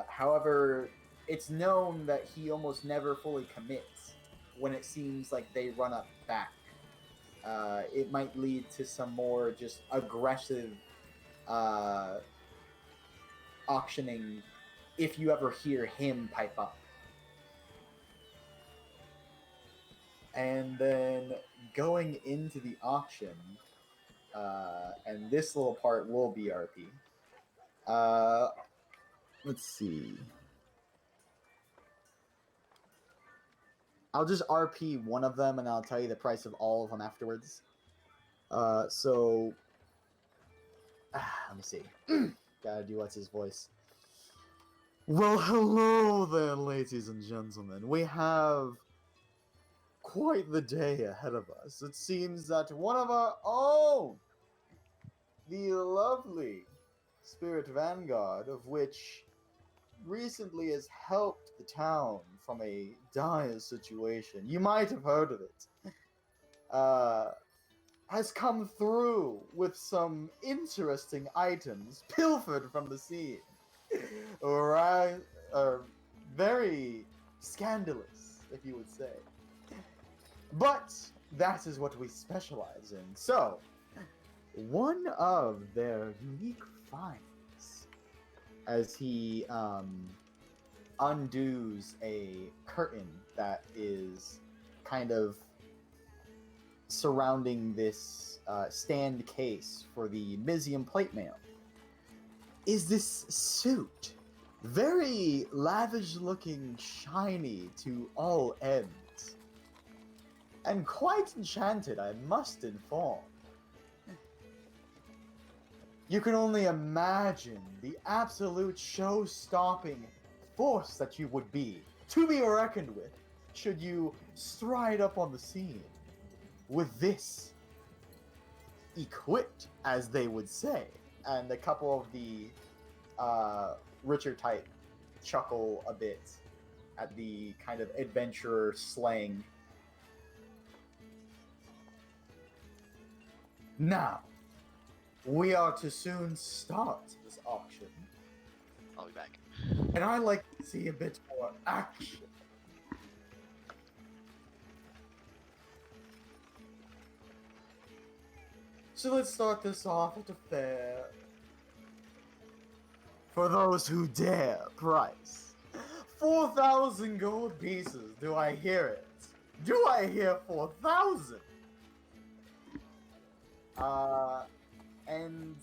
S5: However, it's known that he almost never fully commits when it seems like they run up back. It might lead to some more just aggressive auctioning if you ever hear him pipe up. And then going into the auction, and this little part will be RP. Let's see. I'll just RP one of them and I'll tell you the price of all of them afterwards. Let me see. Gotta do what's his voice. Well, hello there, ladies and gentlemen. We have quite the day ahead of us. It seems that one of our own, the lovely Spirit Vanguard, of which recently has helped the town from a dire situation, you might have heard of it, has come through with some interesting items pilfered from the scene. Right, very scandalous, if you would say. But that is what we specialize in. So, one of their unique finds, as he undoes a curtain that is kind of surrounding this stand case for the Mizium plate mail, is this suit. Very lavish looking, shiny to all ends. And quite enchanted, I must inform. You can only imagine the absolute show-stopping force that you would be, to be reckoned with, should you stride up on the scene with this equipped, as they would say. And a couple of the richer type chuckle a bit at the kind of adventurer slang. Now, we are to soon start this auction,
S6: I'll be back.
S5: and I like to see a bit more action. So let's start this off at a fair. For those who dare price. 4,000 gold pieces, do I hear it? Do I hear 4,000? And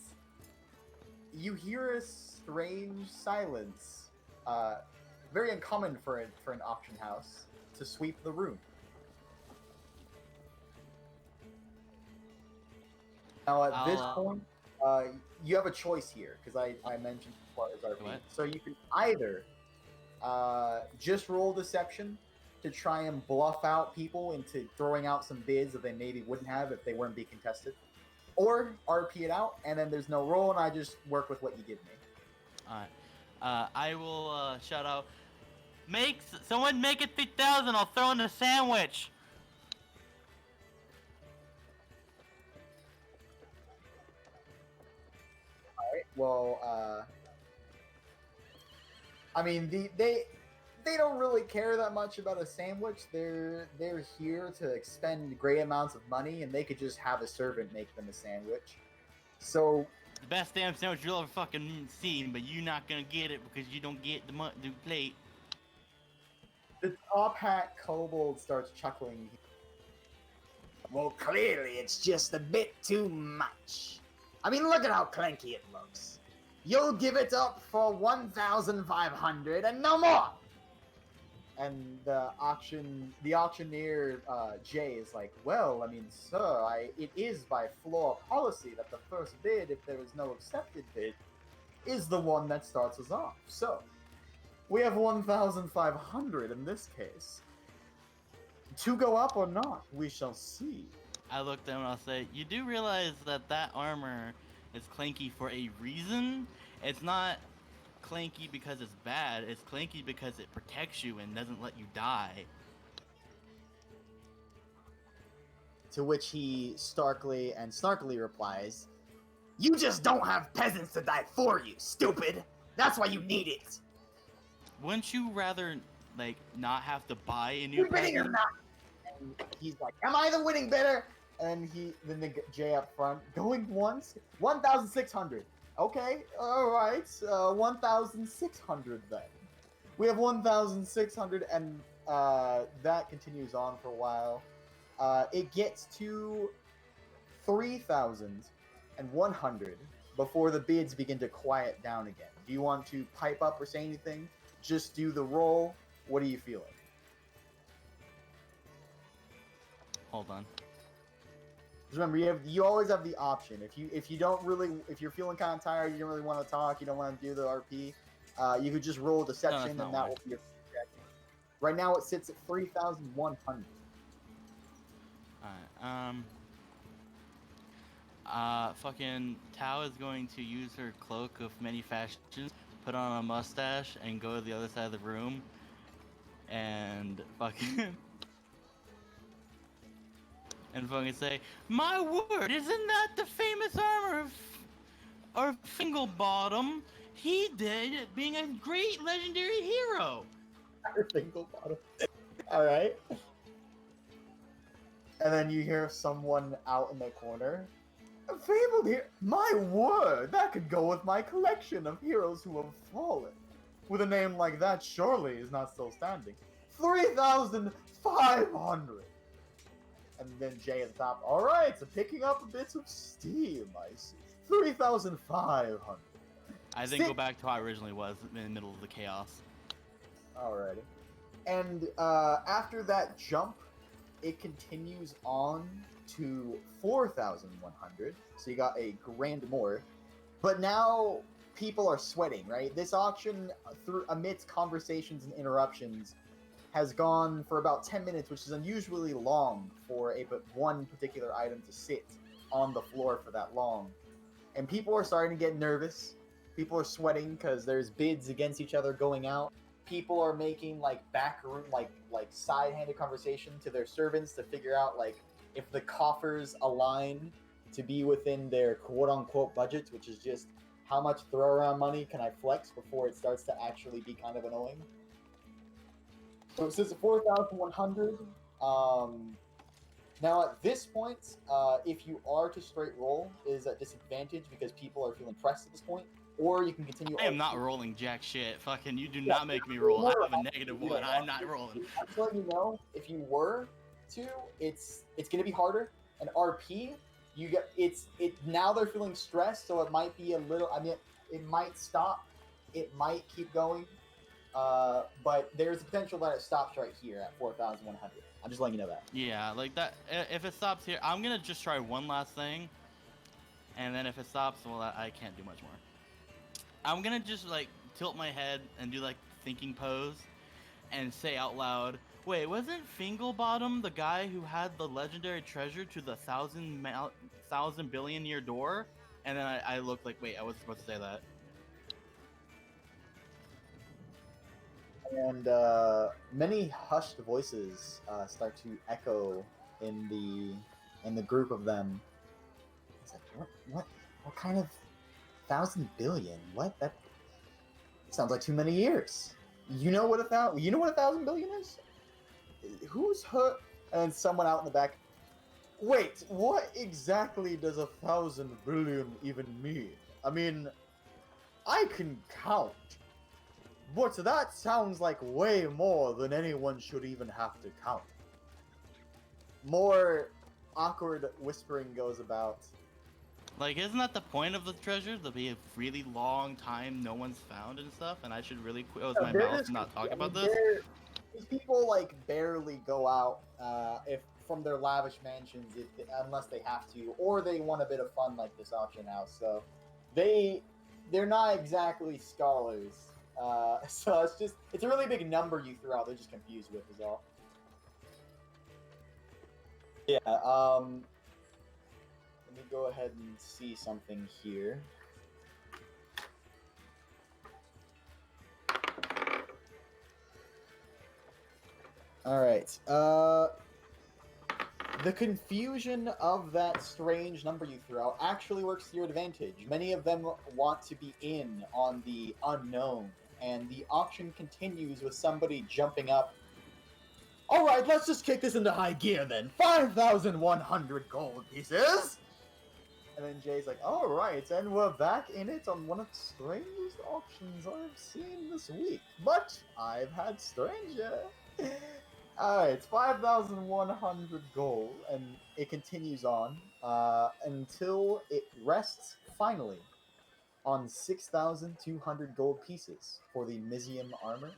S5: you hear a strange silence. Very uncommon for an auction house to sweep the room. Now at this point, you have a choice here, because I mentioned before as RP.
S4: What?
S5: So you can either just roll deception to try and bluff out people into throwing out some bids that they maybe wouldn't have if they weren't being contested, or RP it out, and then there's no roll, and I just work with what you give me.
S4: Alright. I will shout out, someone make it 3,000, I'll throw in a sandwich!
S5: Alright, well, I mean, they don't really care that much about a sandwich. They're here to expend great amounts of money, and they could just have a servant make them a sandwich. So
S4: The best damn sandwich you'll ever fucking seen, but you're not gonna get it because you don't get the plate.
S5: the top hat kobold starts chuckling. Well, clearly it's just a bit too much. I mean, look at how clanky it looks. You'll give it up for 1,500 and no more. And the auctioneer, Jay, is like, well, I mean, sir, it is by floor policy that the first bid, if there is no accepted bid, is the one that starts us off. So, we have 1,500 in this case. To go up or not, we shall see.
S4: I look down and I'll say, you do realize that armor is clanky for a reason? It's not clanky because it's bad, it's clanky because it protects you and doesn't let you die.
S5: To which he starkly and snarkily replies, you just don't have peasants to die for you, stupid! That's why you need it!
S4: Wouldn't you rather, like, not have to buy a new
S5: You're bidding or
S4: peasant?
S5: not? And he's like, am I the winning bidder? And then the Jay up front, going once, 1,600. Okay, alright, 1,600 then. We have 1,600, and that continues on for a while. It gets to 3,100 before the bids begin to quiet down again. Do you want to pipe up or say anything? Just do the roll. What are you feeling?
S4: Hold on.
S5: Just remember, you always have the option. If you're feeling kind of tired, you don't really want to talk, you don't want to do the RP, you could just roll deception, and that will be your projection. Right now, it sits at 3,100.
S4: Alright, fucking Tao is going to use her cloak of many fashions, put on a mustache, and go to the other side of the room, and fucking... and fucking say, my word, isn't that the famous armor of Finglebottom? He did it being a great legendary hero!
S5: Finglebottom. Alright. And then you hear someone out in the corner. A fabled hero. My word, that could go with my collection of heroes who have fallen. with a name like that surely is not still standing. 3,500. And then Jay at the top. All right, so picking up a bit of steam, I see. 3,500.
S4: I think go back to how I originally was in the middle of the chaos.
S5: Alrighty. And after that jump, it continues on to 4,100. So you got a grand more. But now people are sweating, right? This auction, amidst conversations and interruptions, has gone for about 10 minutes, which is unusually long for one particular item to sit on the floor for that long. And people are starting to get nervous. People are sweating because there's bids against each other going out. People are making like backroom, like side-handed conversation to their servants to figure out like if the coffers align to be within their quote-unquote budgets, which is just how much throw-around money can I flex before it starts to actually be kind of annoying. So since 4,100, now at this point, if you are to straight roll, it is at disadvantage because people are feeling pressed at this point. Or you can continue.
S4: I am not rolling jack shit. Fucking, you do not make me roll. I have a -1. I'm not rolling.
S5: I'm just letting you know, if you were to, it's gonna be harder. And RP, now they're feeling stressed, so it might be a little. I mean, it might stop. It might keep going. But there's a potential that it stops right here at 4,100. I'm just letting you know that.
S4: Yeah, like that. If it stops here, I'm gonna just try one last thing, and then if it stops, well, I can't do much more. I'm gonna just like tilt my head and do like thinking pose, and say out loud, "Wait, wasn't Finglebottom the guy who had the legendary treasure to the 1,000 billion year door?" And then I look like, wait, I was supposed to say that.
S5: And many hushed voices start to echo in the group of them. It's like, what kind of 1,000 billion? What? That sounds like too many years. You know what 1,000 billion is? Who's hurt? And someone out in the back. Wait, what exactly does 1,000 billion even mean? I mean, I can count. But that sounds like way more than anyone should even have to count. More awkward whispering goes about.
S4: Like, isn't that the point of the treasure? To be a really long time no one's found and stuff, and I should really close my mouth and not talk about this?
S5: These people, like, barely go out if from their lavish mansions unless they have to, or they want a bit of fun like this auction house, so they're not exactly scholars. So it's a really big number you threw out. They're just confused with is all. Yeah. Let me go ahead and see something here. All right. The confusion of that strange number you threw out actually works to your advantage. Many of them want to be in on the unknown. And the auction continues with somebody jumping up. All right, let's just kick this into high gear then. 5,100 gold pieces. And then Jay's like, all right, and we're back in it on one of the strangest auctions I've seen this week. But I've had stranger. All right, it's 5,100 gold, and it continues on until it rests finally on 6,200 gold pieces for the Mizium armor.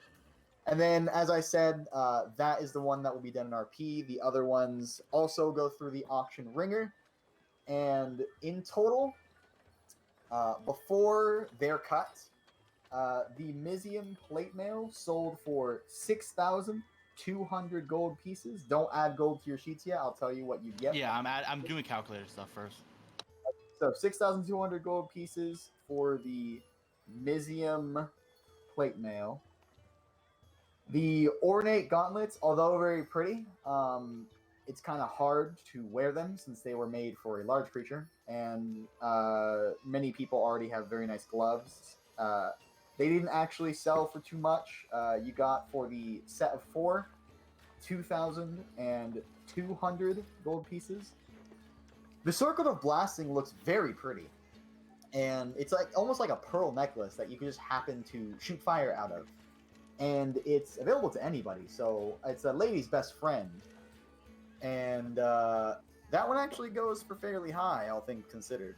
S5: And then, as I said, that is the one that will be done in RP. The other ones also go through the auction ringer. And in total, before their cut, the Mizium plate mail sold for 6,200 gold pieces. Don't add gold to your sheets yet. I'll tell you what you get.
S4: Yeah, I'm doing calculator stuff first.
S5: So 6,200 gold pieces for the Mizium plate mail. The ornate gauntlets, although very pretty, it's kind of hard to wear them since they were made for a large creature, and many people already have very nice gloves. They didn't actually sell for too much. You got for the set of 4, 2,200 gold pieces. The Circle of Blasting looks very pretty. and it's like almost like a pearl necklace that you can just happen to shoot fire out of, and it's available to anybody. So it's a lady's best friend, and that one actually goes for fairly high, all things considered.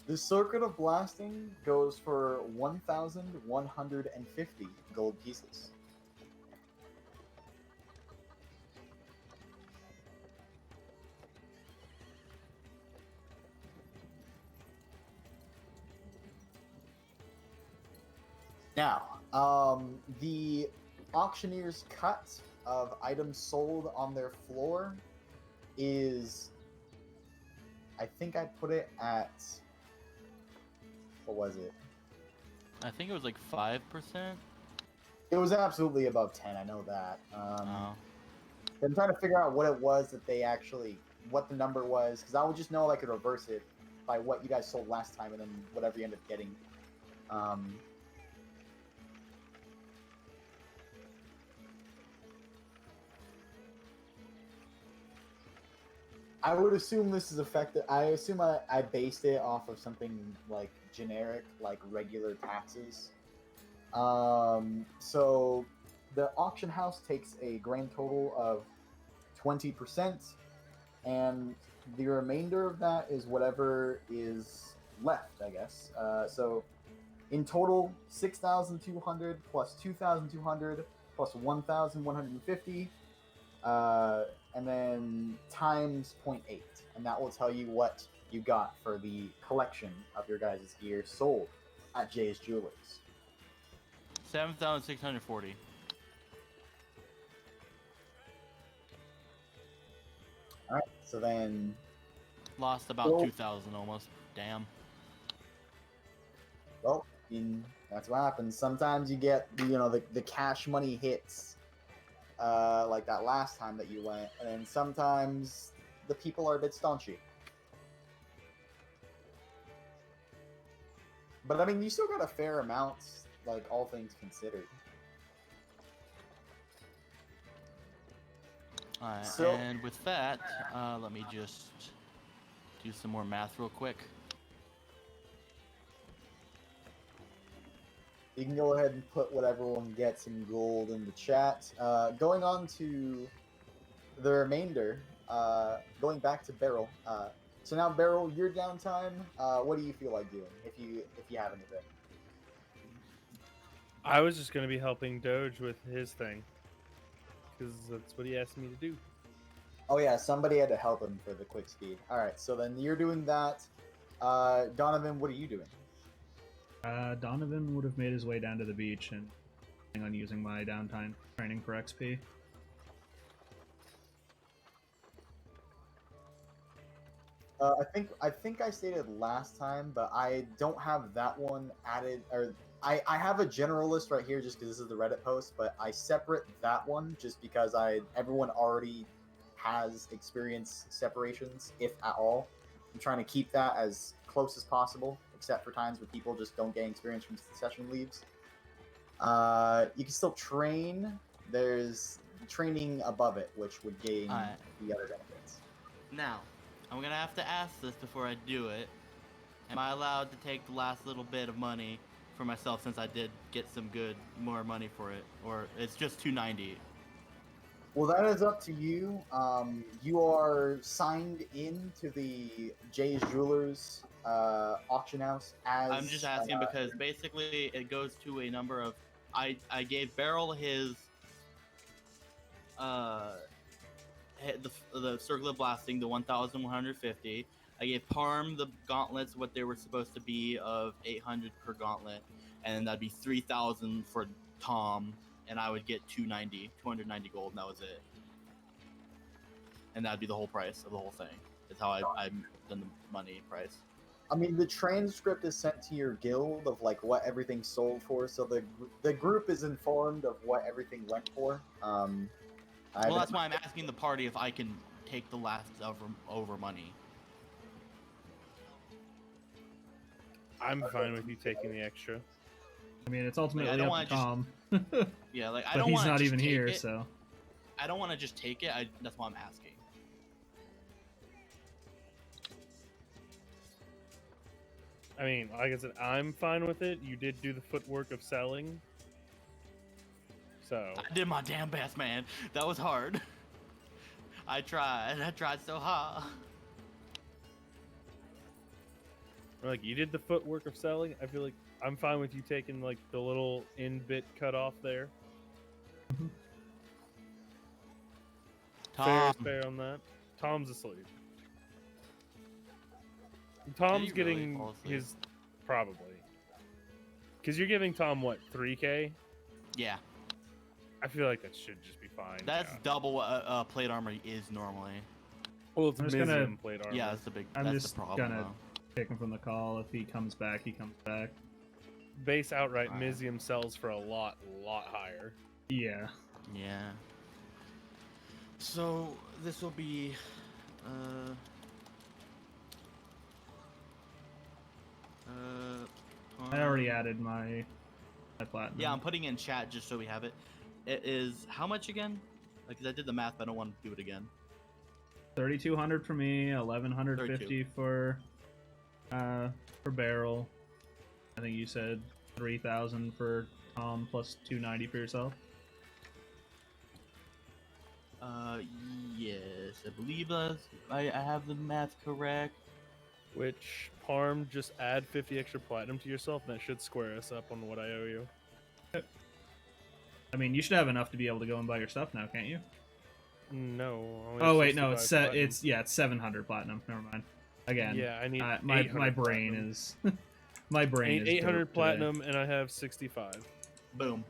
S5: The Circuit of Blasting goes for 1,150 gold pieces. Now, the auctioneer's cut of items sold on their floor is, I think I put it at, what was it?
S4: I think it was like 5%.
S5: It was absolutely above 10, I know that.
S4: Oh.
S5: I'm trying to figure out what it was that they actually, what the number was, because I would just know I could reverse it by what you guys sold last time and then whatever you end up getting. I would assume this is affected. I assume I based it off of something like generic, like regular taxes. So the auction house takes a grand total of 20%, and the remainder of that is whatever is left, I guess. So in total, 6,200 plus 2,200 plus 1,150. And then times 0.8, and that will tell you what you got for the collection of your guys' gear sold at Jay's Jewelers.
S4: 7,640.
S5: All right, so then
S4: Lost about 2,000 almost. Damn.
S5: well, I mean, that's what happens. Sometimes you get the cash money hits. Like that last time that you went, and then sometimes the people are a bit staunchy. But I mean, you still got a fair amount, like all things considered.
S4: Alright,
S5: So-
S4: and with that, let me just do some more math real quick.
S5: You can go ahead and put what everyone gets in gold in the chat. Going on to the remainder, going back to Beryl. So now, Beryl, your downtime. What do you feel like doing if you have anything?
S3: I was just gonna be helping Doge with his thing, because that's what he asked me to do.
S5: Oh yeah, somebody had to help him for the quick speed. All right, so then you're doing that. Donovan, what are you doing?
S2: Donovan would have made his way down to the beach and planning on using my downtime training for XP.
S5: I think I stated last time, but I don't have that one added. Or I have a general list right here just because this is the Reddit post, but I separate that one just because everyone already has experience separations, if at all. I'm trying to keep that as close as possible, except for times where people just don't gain experience from session leaves. You can still train. There's training above it, which would gain the other benefits.
S4: Now, I'm gonna have to ask this before I do it. Am I allowed to take the last little bit of money for myself since I did get some more money for it? Or it's just 290?
S5: Well, that is up to you. You are signed in to the Jay's Jewelers auction house as...
S4: I'm just asking because basically it goes to a number of... I gave Beryl his... the Circle of Blasting, the 1,150. I gave Parm the gauntlets, what they were supposed to be, of 800 per gauntlet. And that'd be 3,000 for Tom. And I would get 290 gold, and that was it. And that'd be the whole price of the whole thing. That's how I've done the money price.
S5: I mean, the transcript is sent to your guild of like what everything sold for, so the group is informed of what everything went for.
S4: Well, that's why I'm asking the party if I can take the last over money.
S3: I'm fine with you taking the extra.
S2: I mean, it's ultimately
S4: don't
S2: up
S4: wanna
S2: to
S4: just-
S2: Tom,
S4: Yeah, like I
S2: but
S4: don't
S2: he's
S4: want to
S2: not
S4: just
S2: even
S4: take
S2: here,
S4: it.
S2: so.
S4: I don't want to just take it. That's why I'm asking.
S3: I mean, like I said, I'm fine with it. You did do the footwork of selling. So,
S4: I did my damn best, man. That was hard. I tried. I tried so hard.
S3: like, you did the footwork of selling. I feel like I'm fine with you taking, like, the little in-bit cut off there. Fair is
S4: Tom.
S3: fair on that. Tom's asleep.
S4: Did
S3: Tom's
S4: he really
S3: getting
S4: fall asleep?
S3: his... Probably. Because you're giving Tom, what, 3K?
S4: Yeah,
S3: I feel like that should just be fine.
S4: that's
S3: yeah.
S4: double what plate armor is normally.
S3: Well, it's
S2: I'm just gonna-
S3: Mizium plate armor.
S4: Yeah, that's the big.
S2: I'm
S4: that's
S2: just
S4: the problem.
S2: gonna
S4: though.
S2: take him from the call. If he comes back, he comes back.
S3: Base outright
S4: Alright.
S3: Mizium sells for a lot higher.
S2: Yeah.
S4: Yeah. So this will be.
S2: I already added my platinum.
S4: Yeah, I'm putting in chat just so we have it. It is how much again? Like, 'cause I did the math, but I don't want to do it again.
S2: 3,200 for me, 1,150 for barrel. I think you said 3,000 for Tom plus 290 for yourself.
S4: Yes, I believe I have the math correct.
S3: Which, Parm, just add 50 extra platinum to yourself, and that should square us up on what I owe you.
S2: I mean, you should have enough to be able to go and buy your stuff now, can't you?
S3: No. only
S2: Oh wait, no,
S3: 65
S2: it's 700 platinum. Never mind. Again,
S3: Yeah, I need
S2: my
S3: 800
S2: brain
S3: platinum.
S2: is my
S3: I
S2: brain
S3: need
S2: is
S3: 800
S2: dope today.
S3: platinum, and I have 65.
S4: Boom.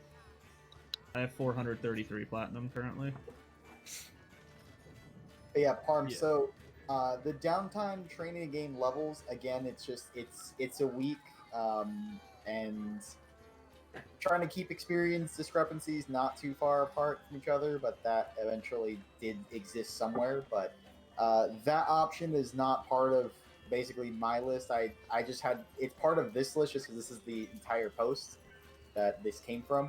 S2: I have 433 platinum currently.
S5: But yeah, Parm.
S3: Yeah.
S5: So the downtime training the game levels again. It's a week, and trying to keep experience discrepancies not too far apart from each other. But that eventually did exist somewhere. But that option is not part of basically my list. I just had it's part of this list just because this is the entire post that this came from.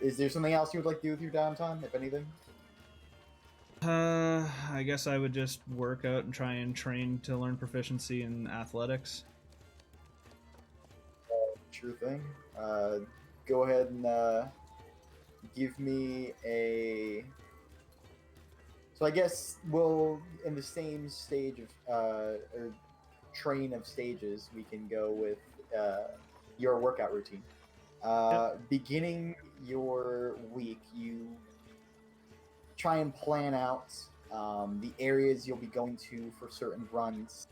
S5: Is there something else you would like to do with your downtime, if anything?
S2: I guess I would just work out and try and train to learn proficiency in athletics.
S5: Sure thing. Go ahead and give me a. So I guess we'll in the same stage of or train of stages. We can go with your workout routine. Beginning your week, you try and plan out the areas you'll be going to for certain runs.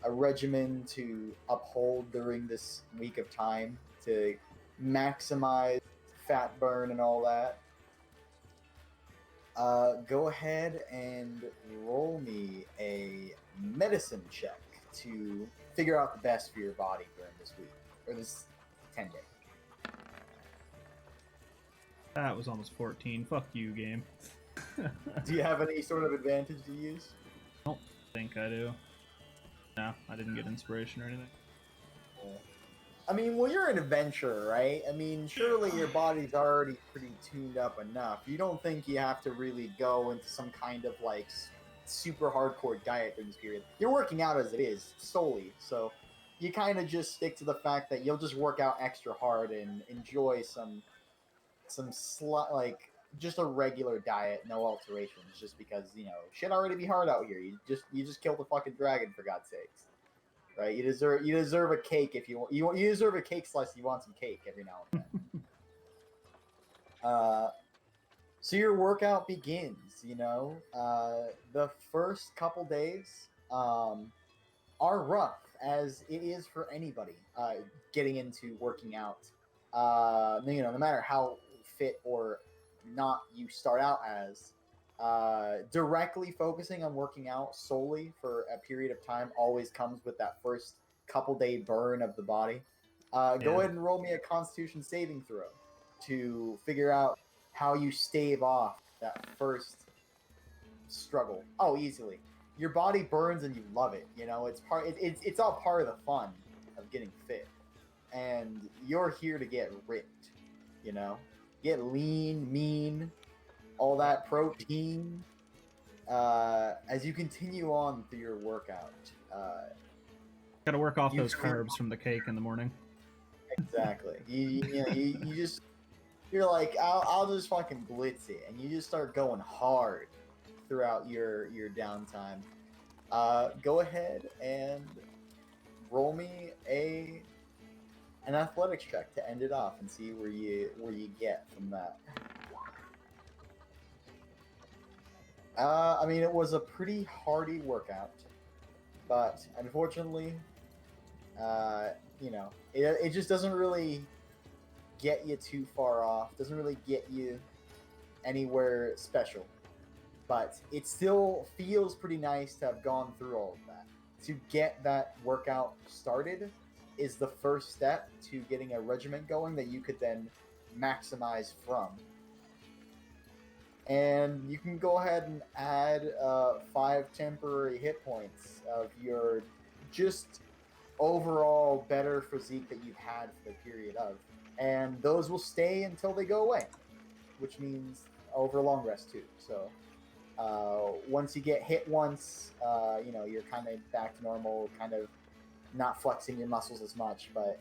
S5: A regimen to uphold during this week of time to maximize fat burn and all that. Go ahead and roll me a medicine check to figure out the best for your body during this week or this 10-day.
S2: That was almost 14. Fuck you, game.
S5: Do you have any sort of advantage to use?
S2: I don't think I do. No, I didn't get inspiration or anything.
S5: I mean, well, you're an adventurer, right? I mean, surely your body's already pretty tuned up enough. You don't think you have to really go into some kind of like super hardcore diet during this period. You're working out as it is solely, so you kind of just stick to the fact that you'll just work out extra hard and enjoy some like just a regular diet, no alterations, just because shit already be hard out here. You just killed a fucking dragon, for God's sakes, right? You deserve a cake if you deserve a cake slice. You want some cake every now and then. So your workout begins. The first couple days are rough, as it is for anybody getting into working out. No matter how fit or not you start out as, directly focusing on working out solely for a period of time always comes with that first couple day burn of the body. Go ahead and roll me a Constitution saving throw to figure out how you stave off that first struggle. Oh, easily. Your body burns and you love it. It's all part of the fun of getting fit. and you're here to get ripped. You know, get lean, mean, all that protein. As you continue on through your workout,
S2: Gotta work off
S5: You
S2: those
S5: clear-
S2: carbs from the cake in the morning.
S5: exactly. You just you're like, I'll just fucking blitz it, and you just start going hard throughout your downtime. Go ahead and roll me an athletics check to end it off, and see where you get from that. I mean, it was a pretty hardy workout, but unfortunately, it just doesn't really get you too far off. Doesn't really get you anywhere special, but it still feels pretty nice to have gone through all of that. To get that workout started is the first step to getting a regiment going that you could then maximize from. And you can go ahead and add 5 temporary hit points of your just overall better physique that you've had for the period of. And those will stay until they go away, which means over a long rest too. So once you get hit once, you're kind of back to normal, kind of not flexing your muscles as much, but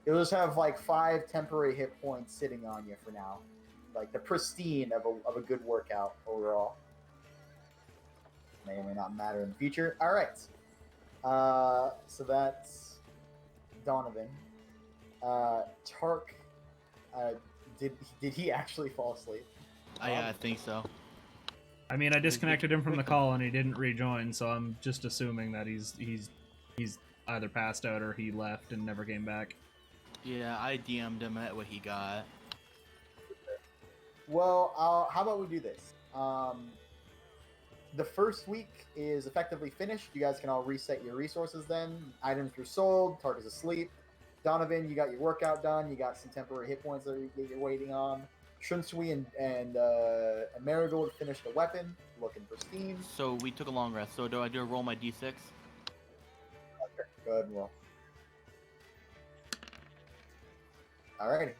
S5: you'll just have like 5 temporary hit points sitting on you for now. Like the pristine of a good workout overall. May or may not matter in the future. All right. So that's Donovan. Tark, did he actually fall asleep?
S4: I think so.
S2: I mean, I disconnected him from the call and he didn't rejoin, so I'm just assuming that he's either passed out or he left and never came back.
S4: Yeah, I DM'd him at what he got.
S5: Well, how about we do this? The first week is effectively finished. You guys can all reset your resources then. Items were sold. Tark is asleep. Donovan, you got your workout done. You got some temporary hit points that you're waiting on. Shunsui and Marigold finished the weapon, looking pristine.
S4: So we took a long rest. So do I roll my d6?
S5: Okay, go ahead and roll. Alrighty.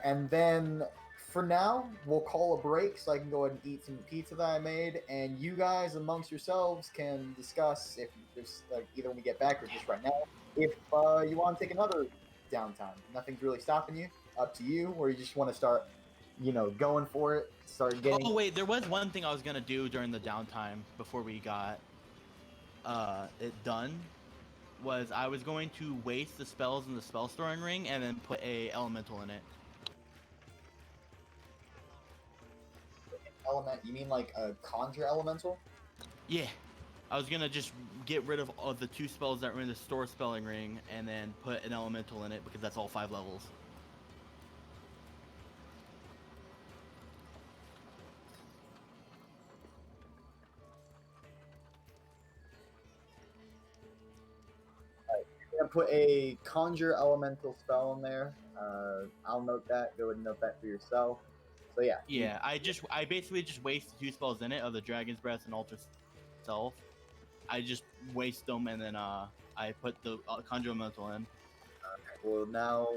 S5: And then for now, we'll call a break so I can go ahead and eat some pizza that I made, and you guys amongst yourselves can discuss if there's either when we get back or just right now, if you want to take another downtime. Nothing's really stopping you. Up to you, or you just want to start, going for it. Start getting.
S4: Oh wait, there was one thing I was gonna do during the downtime before we got it done. Was I was going to waste the spells in the spell storing ring and then put a elemental in it.
S5: Element? You mean like a conjure elemental?
S4: Yeah, I was gonna just get rid of all the 2 spells that were in the store spelling ring and then put an elemental in it because that's all 5 levels.
S5: I'm gonna put a conjure elemental spell in there. I'll note that. Go ahead and note that for yourself. So yeah.
S4: Yeah, I basically just waste 2 spells in it of the Dragon's Breath and Alter Self. I just waste them and then I put the conjure elemental in.
S5: Well, now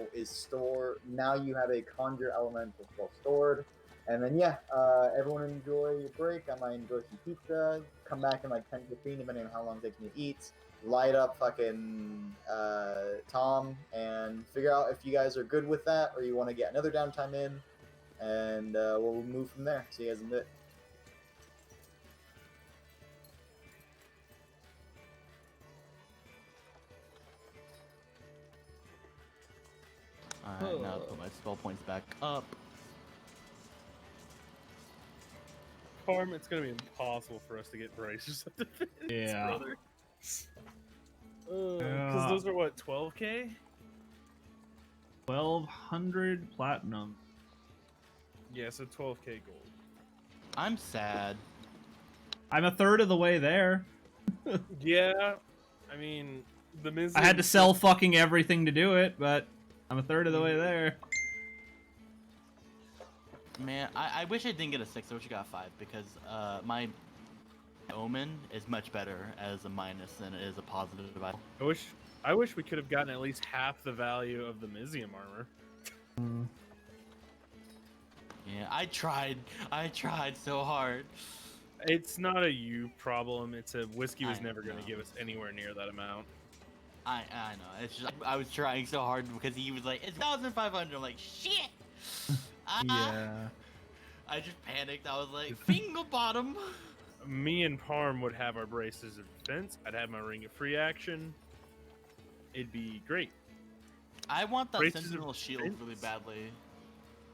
S5: you have a conjure elemental spell stored, and then everyone enjoy your break. I might enjoy some pizza. Come back in like 10-15, depending on how long it takes me to eat. Light up fucking Tom and figure out if you guys are good with that or you want to get another downtime in, and we'll move from there. See you guys in a bit.
S4: Alright, now I'll put my spell points back up.
S3: Parm, it's gonna be impossible for us to get bracers at the finish,
S2: Yeah.
S3: brother. Because those are what, 12k?
S2: 1,200 platinum.
S3: Yeah, so 12k gold.
S4: I'm sad.
S2: I'm a third of the way there.
S3: Yeah, I mean, the Miz.
S2: I had to sell fucking everything to do it, but I'm a third of the way there.
S4: Man, I wish I didn't get a 6. I wish I got a 5 because my Omen is much better as a minus than it is a positive.
S3: I wish we could have gotten at least half the value of the Mizium armor.
S4: Yeah, I tried. I tried so hard.
S3: It's not a you problem. It's a Whiskey was
S4: I
S3: never going to
S4: know.
S3: give us anywhere near that amount.
S4: I know. It's just I was trying so hard because he was like, it's 1,500. I'm like, shit.
S2: Yeah.
S4: I just panicked. I was like, finger bottom.
S3: Me and Parm would have our braces of defense. I'd have my ring of free action. It'd be great.
S4: I want that
S3: Braces of
S4: sentinel shield
S3: defense?
S4: really badly.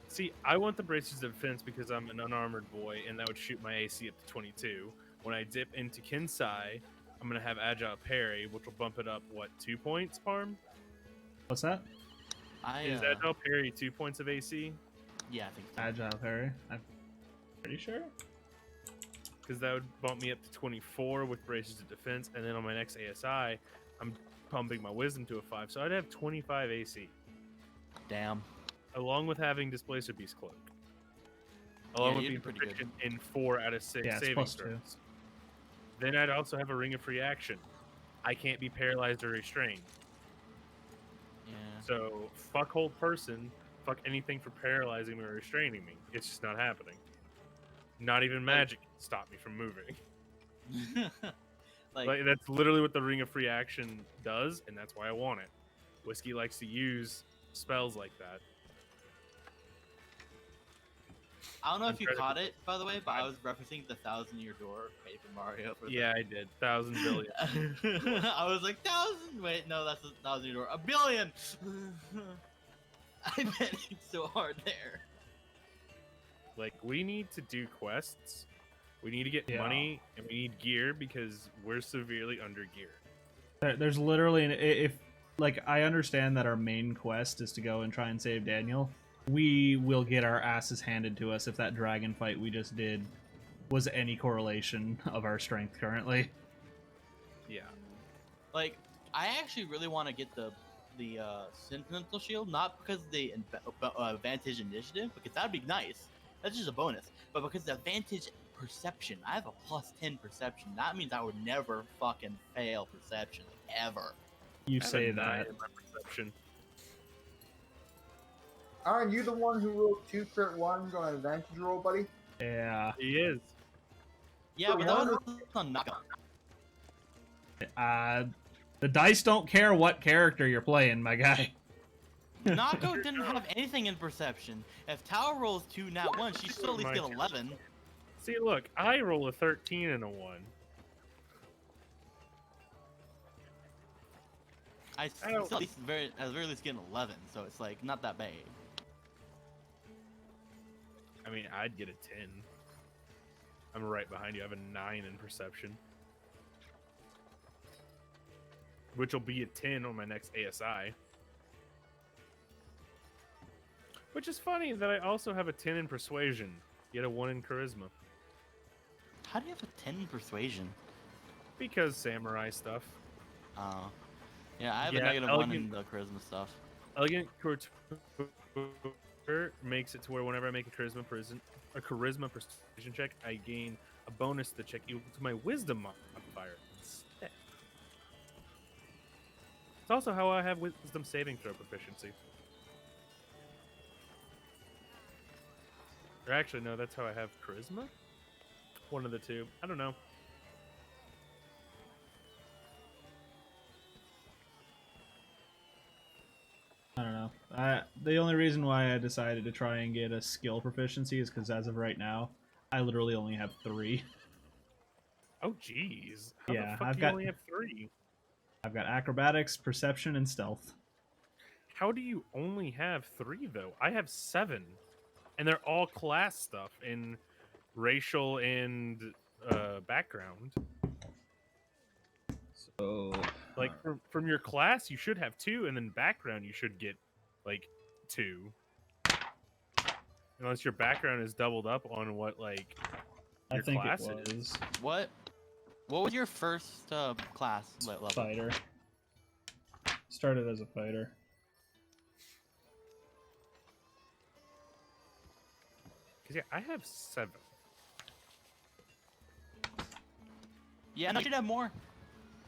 S3: See, I want the braces of defense because I'm an unarmored boy, and that would shoot my AC up to 22. When I dip into Kinsai, I'm gonna have agile parry, which will bump it up 2 points, Parm?
S2: What's that?
S3: Is agile parry 2 points of AC?
S4: Yeah, I think so.
S2: Agile parry. I'm pretty sure.
S3: Because that would bump me up to 24 with braces of defense, and then on my next ASI, I'm pumping my wisdom to a 5, so I'd have 25 AC,
S4: Damn.
S3: along with having Displacer Beast Cloak, along with
S4: you'd
S3: being
S4: be pretty good.
S3: proficient in 4 out of 6
S2: Yeah, it's
S3: saving
S2: plus 2.
S3: throws. Then I'd also have a ring of free action. I can't be paralyzed or restrained.
S4: Yeah.
S3: So fuck hold person, fuck anything for paralyzing me or restraining me. It's just not happening. Not even magic can stop me from moving. Like that's literally what the ring of free action does, and that's why I want it. Whiskey likes to use spells like that.
S4: I don't know if you
S3: Incredible.
S4: caught it, by the way, but I was referencing the 1,000-year door of Paper Mario. For
S3: Yeah, I did. 1,000 billion.
S4: I was like, 1,000? Wait, no, that's a 1,000-year door. 1 billion! I bet it's so hard there.
S3: Like, we need to do quests. We need to get
S2: Yeah.
S3: money, and we need gear because we're severely under geared.
S2: There's literally if like I understand that our main quest is to go and try and save Daniel. We will get our asses handed to us if that dragon fight we just did was any correlation of our strength currently.
S3: Yeah.
S4: Like, I actually really want to get the Sentinel Shield, not because of the advantage initiative, because that'd be nice. That's just a bonus. But because the advantage perception, I have a plus 10 perception. That means I would never fucking fail perception, like, ever.
S2: You
S3: I have
S2: say
S3: a 9
S2: that.
S3: in my perception.
S5: Aren't you the one who rolled 2 crit 1s on an advantage roll, buddy?
S2: Yeah.
S3: He is.
S4: Yeah, but that was on knockout.
S2: The dice don't care what character you're playing, my guy.
S4: Nako didn't have anything in perception. If Tao rolls 2 nat 1, she's still at least get 11.
S3: See, look, I roll a 13 and a 1.
S4: I still at least at the very least getting 11, so it's like not that bad.
S3: I mean, I'd get a 10. I'm right behind you. I have a 9 in perception. Which will be a 10 on my next ASI. Which is funny that I also have a 10 in persuasion, yet a 1 in charisma.
S4: How do you have a 10 in persuasion?
S3: Because samurai stuff.
S4: Oh. Yeah, I have
S3: Yeah,
S4: a negative 1 in
S3: elegant-
S4: the charisma stuff.
S3: Elegant Couture makes it to where whenever I make a charisma persuasion check, I gain a bonus to the check equal to my wisdom modifier instead. It's also how I have wisdom saving throw proficiency. Or actually, no, that's how I have charisma? One of the two. I don't know.
S2: I don't know. The only reason why I decided to try and get a skill proficiency is because as of right now, I literally only have 3.
S3: Oh, jeez. How
S2: Yeah,
S3: the fuck
S2: I've
S3: do you
S2: got-
S3: only have 3?
S2: I've got acrobatics, perception, and stealth.
S3: How do you only have 3, though? I have 7. And they're all class stuff in racial and background.
S2: So,
S3: Like, from your class, you should have 2, and then background, you should get, like, 2. Unless your background is doubled up on what, like,
S2: I
S3: your
S2: think it
S3: class
S2: was
S3: is.
S4: What was your first class level?
S2: fighter. Started as a fighter.
S3: Because, yeah, I have 7.
S4: Yeah, no, you should have more.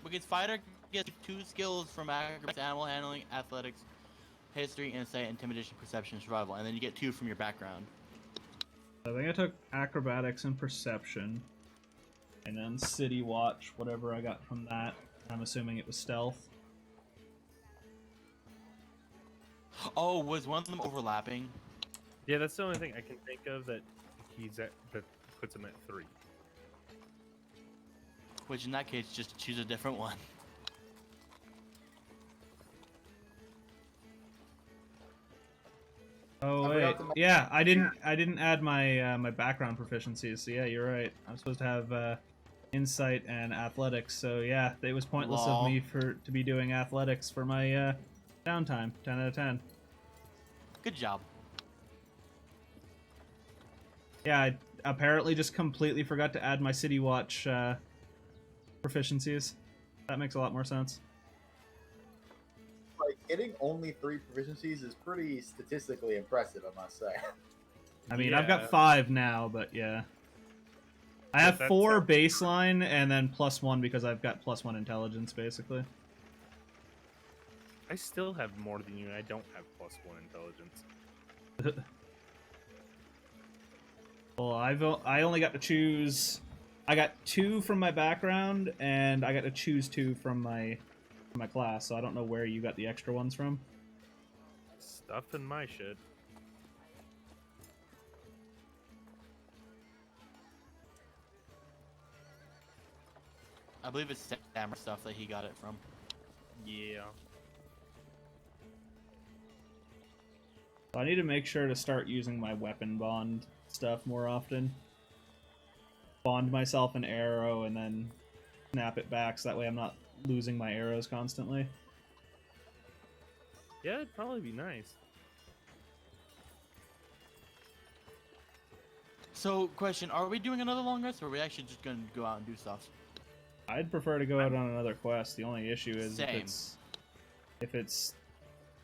S4: Because fighter get 2 skills from acrobatics, animal handling, athletics, history, insight, intimidation, perception, survival, and then you get 2 from your background.
S2: I think I took acrobatics and perception, and then city watch, whatever I got from that. I'm assuming it was stealth.
S4: Oh, was one of them overlapping?
S3: Yeah, that's the only thing I can think of that that puts him at 3.
S4: Which in that case, just choose a different one.
S2: Oh
S5: I
S2: wait,
S5: forgot to
S2: yeah, I didn't add my my background proficiencies. So yeah, you're right. I'm supposed to have insight and athletics. So yeah, it was pointless of
S4: Lol.
S2: me to be doing athletics for my downtime. 10 out of 10.
S4: Good job.
S2: Yeah, I apparently just completely forgot to add my city watch proficiencies. That makes a lot more sense.
S5: Like getting only 3 proficiencies is pretty statistically impressive, I must say.
S2: I mean, I've
S3: Yeah.
S2: got 5 now, but yeah. I have
S3: that
S2: 4
S3: sounds-
S2: baseline and then +1 because I've got +1 intelligence, basically.
S3: I still have more than you, and I don't have +1 intelligence.
S2: Well, I only got to choose. I got 2 from my background, and I got to choose 2 from my class. So I don't know where you got the extra ones from.
S3: Stuff in my shit.
S4: I believe it's Stammer stuff that he got it from.
S3: Yeah.
S2: So I need to make sure to start using my weapon bond stuff more often. Bond myself an arrow and then snap it back, so that way I'm not losing my arrows constantly.
S3: Yeah, it'd probably be nice.
S4: So, question: are we doing another long rest, or are we actually just gonna go out and do stuff?
S2: I'd prefer to go out on another quest. The only issue is
S4: Same.
S2: if it's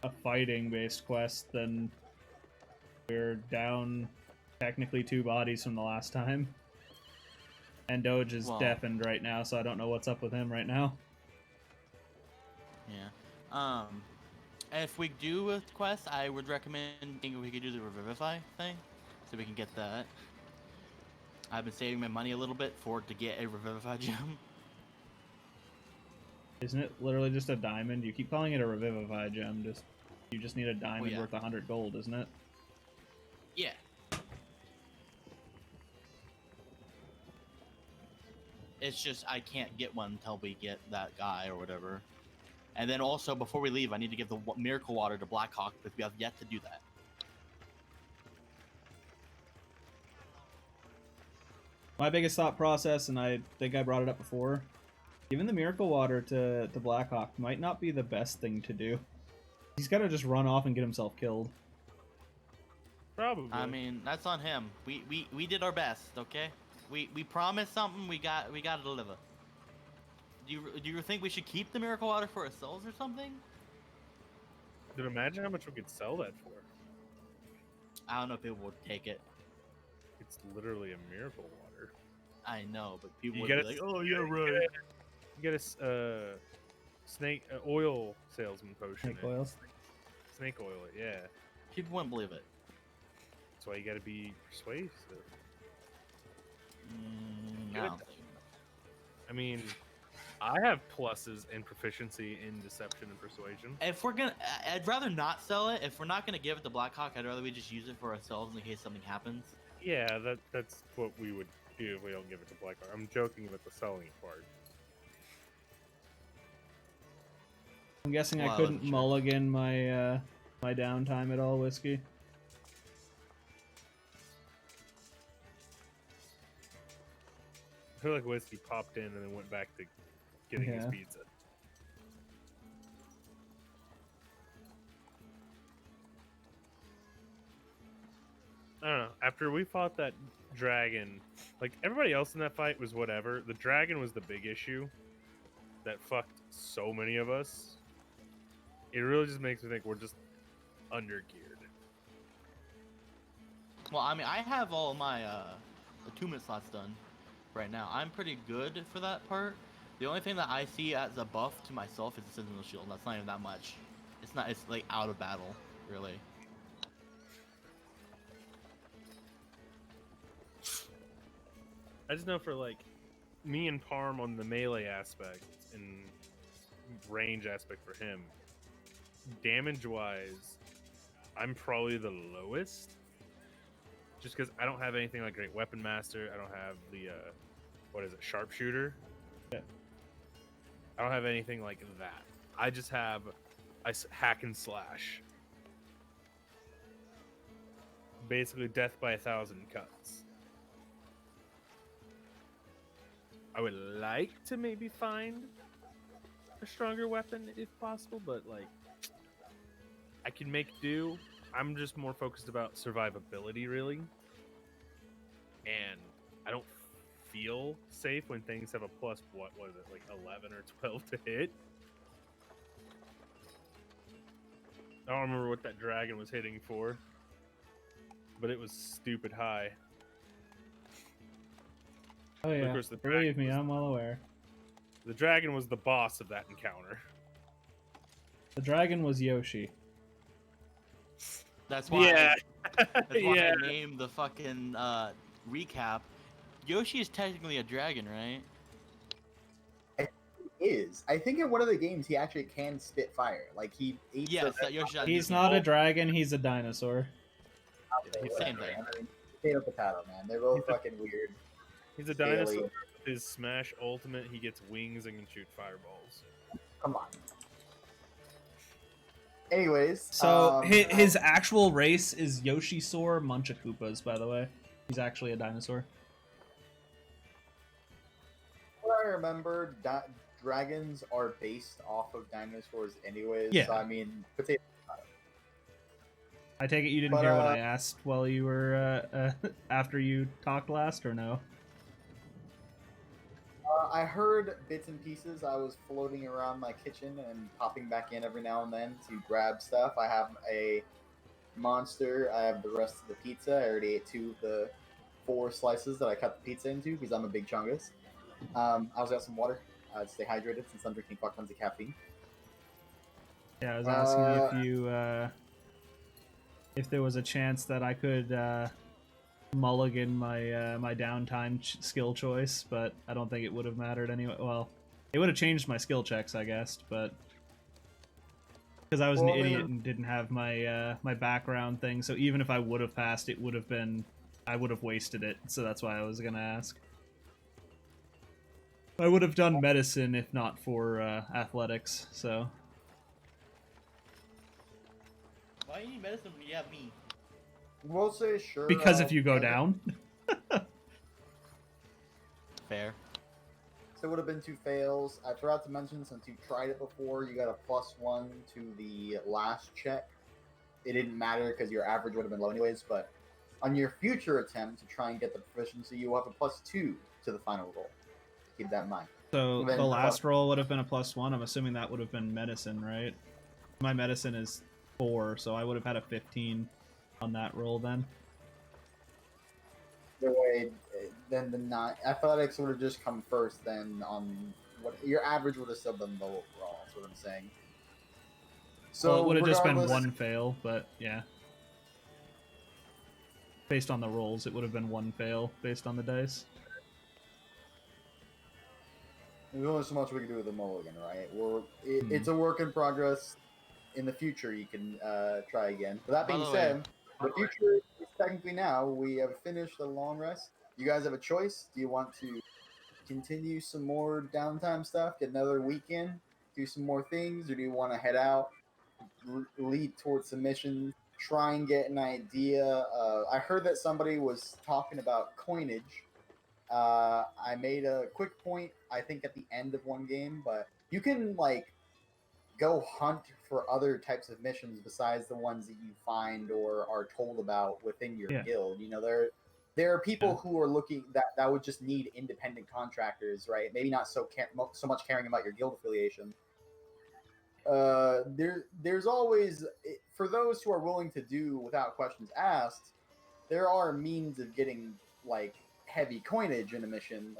S2: a fighting based quest, then we're down technically 2 bodies from the last time. And Doge is
S4: Well-
S2: deafened right now, so I don't know what's up with him right now.
S4: Yeah. If we do a quest, I would recommend thinking we could do the Revivify thing, so we can get that. I've been saving my money a little bit to get a Revivify gem.
S2: Isn't it literally just a diamond? You keep calling it a Revivify gem, you just need a diamond
S4: yeah.
S2: worth 100 gold, isn't it?
S4: Yeah. It's just I can't get one until we get that guy or whatever. And then also, before we leave, I need to give the Miracle Water to Blackhawk, because we have yet to do that.
S2: My biggest thought process, and I think I brought it up before, giving the Miracle Water to Blackhawk might not be the best thing to do. He's got to just run off and get himself killed.
S3: Probably.
S4: I mean, that's on him. We did our best, okay? We promised something. We got to deliver. Do you think we should keep the Miracle Water for ourselves or something?
S3: Dude, imagine how much we could sell that for.
S4: I don't know if people would take it.
S3: It's literally a miracle water.
S4: I know, but people
S3: You
S4: would
S3: gotta,
S4: be like, "Oh, yeah, right."
S3: You get a snake oil salesman potion.
S2: Snake oil?
S3: Snake oil, yeah.
S4: People wouldn't believe it.
S3: That's why you gotta be persuasive.
S4: I
S3: Good.
S4: don't think.
S3: I mean, I have pluses in proficiency in deception and persuasion.
S4: If we're gonna, I'd rather not sell it. If we're not gonna give it to Blackhawk, I'd rather we just use it for ourselves in case something happens.
S3: Yeah, that's what we would do if we don't give it to Blackheart. I'm joking about the selling part.
S2: I'm guessing
S4: Well,
S2: I
S4: I
S2: couldn't
S4: wasn't sure.
S2: mulligan my my downtime at all, Whiskey.
S3: I feel like Whiskey popped in and then went back to getting his
S2: Yeah.
S3: pizza. I don't know. After we fought that dragon, like everybody else in that fight was whatever. The dragon was the big issue that fucked so many of us. It really just makes me think we're just under geared.
S4: Well, I mean, I have all my attunement slots done right now. I'm pretty good for that part. The only thing that I see as a buff to myself is the Sentinel Shield. That's not even that much. It's not. It's like out of battle, really.
S3: I just know for like me and Parm on the melee aspect and range aspect for him, damage wise, I'm probably the lowest. Just because I don't have anything like Great Weapon Master. I don't have the what is it, Sharpshooter.
S2: Yeah.
S3: I don't have anything like that. I just have hack and slash. Basically, death by 1,000 cuts. I would like to maybe find a stronger weapon if possible, but like I can make do. I'm just more focused about survivability, really. And I don't feel safe when things have a plus, what is it, like 11 or 12 to hit? I don't remember what that dragon was hitting for, but it was stupid high.
S2: Oh
S3: Of
S2: yeah,
S3: course, the
S2: believe me,
S3: dragon was-
S2: I'm well aware.
S3: The dragon was the boss of that encounter.
S2: The dragon was Yoshi.
S4: That's why. That's why
S3: Yeah.
S4: I named the fucking recap. Yoshi is technically a dragon, right?
S5: Is I think in one of the games he actually can spit fire. Like he eats
S4: Yes, that Yoshi.
S2: He's not a dragon, he's a dinosaur.
S4: Same thing.
S5: I mean, potato potato, man. They're both fucking weird.
S3: He's a
S5: Scaly.
S3: dinosaur. With his Smash Ultimate, he gets wings and can shoot fireballs.
S5: Come on. Anyways,
S2: So his actual race is Yoshisaur Munchakoopas, by the way. He's actually a dinosaur.
S5: what I remember, dragons are based off of dinosaurs anyways.
S2: Yeah.
S5: So I mean, potato.
S2: I take it you didn't
S5: But,
S2: hear what I asked while you were after you talked last, or no?
S5: I heard bits and pieces. I was floating around my kitchen and popping back in every now and then to grab stuff. I have a monster. I have the rest of the pizza. I already ate 2 of the 4 slices that I cut the pizza into because I'm a big chungus. I also got some water to stay hydrated since I'm drinking fuck tons of caffeine.
S2: Yeah, I was asking if you if there was a chance that I could mulligan my my downtime skill choice, but I don't think it would have mattered anyway. Well, it would have changed my skill checks, I guess, but because I was an idiot and didn't have my my background thing, so even if I would have passed, it would have been I would have wasted it. So that's why I was gonna ask. I would have done medicine if not for athletics. So
S4: Why do you need medicine when you have me?
S5: We'll say sure.
S2: because if you go down.
S4: Fair.
S5: So it would have been 2 fails. I forgot to mention, since you tried it before, you got a +1 to the last check. It didn't matter because your average would have been low anyways, but on your future attempt to try and get the proficiency, you will have a +2 to the final roll. Keep that in mind.
S2: So
S5: Then
S2: the last roll would have been a +1. I'm assuming that would have been medicine, right? My medicine is 4, so I would have had a 15 on that roll then.
S5: The way, then the 9 athletics would have just come first. Then on what your average would have still been low overall. That's what I'm saying. So
S2: Well, it would have just been
S5: regardless-
S2: 1 fail, but yeah. Based on the rolls, it would have been 1 fail based on the dice.
S5: There's only so much we can do with the mulligan, right? It's a work in progress. In the future, you can try again. But that
S4: By
S5: being
S4: the
S5: said, the future is technically now. We have finished the long rest. You guys have a choice. Do you want to continue some more downtime stuff, get another weekend, do some more things, or do you want to head out, lead towards submission, try and get an idea? I heard that somebody was talking about coinage. I made a quick point, I think, at the end of one game, but you can go hunt for other types of missions besides the ones that you find or are told about within your guild. You know, there are people who are looking that would just need independent contractors, right? Maybe not so much caring about your guild affiliation. There's always, for those who are willing to do without questions asked, there are means of getting heavy coinage in a mission.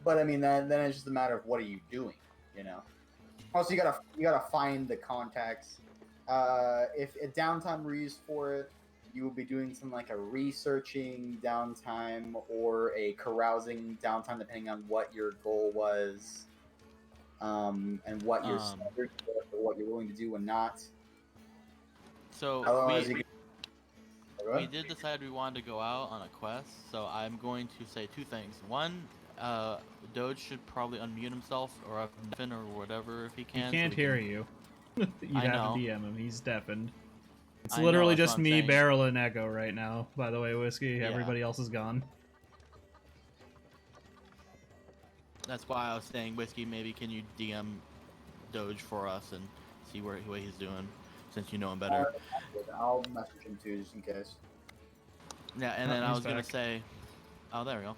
S5: But I mean, then it's just a matter of what are you doing, you know. Also, you gotta find the contacts. If a downtime we're used for it, you will be doing something like a researching downtime or a carousing downtime, depending on what your goal was, and what your standards were for what you're willing to do and not.
S4: So
S5: Otherwise,
S4: we did decide we wanted to go out on a quest, so I'm going to say two things. One, Doge should probably unmute himself or Finn or whatever if he
S2: He
S4: can.
S2: can't hear you. You'd
S4: I
S2: have
S4: know.
S2: to DM him. He's deafened. It's
S4: I know,
S2: literally
S4: that's
S2: just
S4: what I'm
S2: me,
S4: saying.
S2: Barrel, and Echo right now. By the way, Whiskey.
S4: Yeah.
S2: Everybody else is gone.
S4: That's why I was saying, Whiskey, maybe can you DM Doge for us and see what he's doing, since you know him better.
S5: I'll message him too, just in case.
S4: Yeah, and
S2: Oh,
S4: then I
S2: he's
S4: was gonna
S2: back.
S4: say, oh, there we go.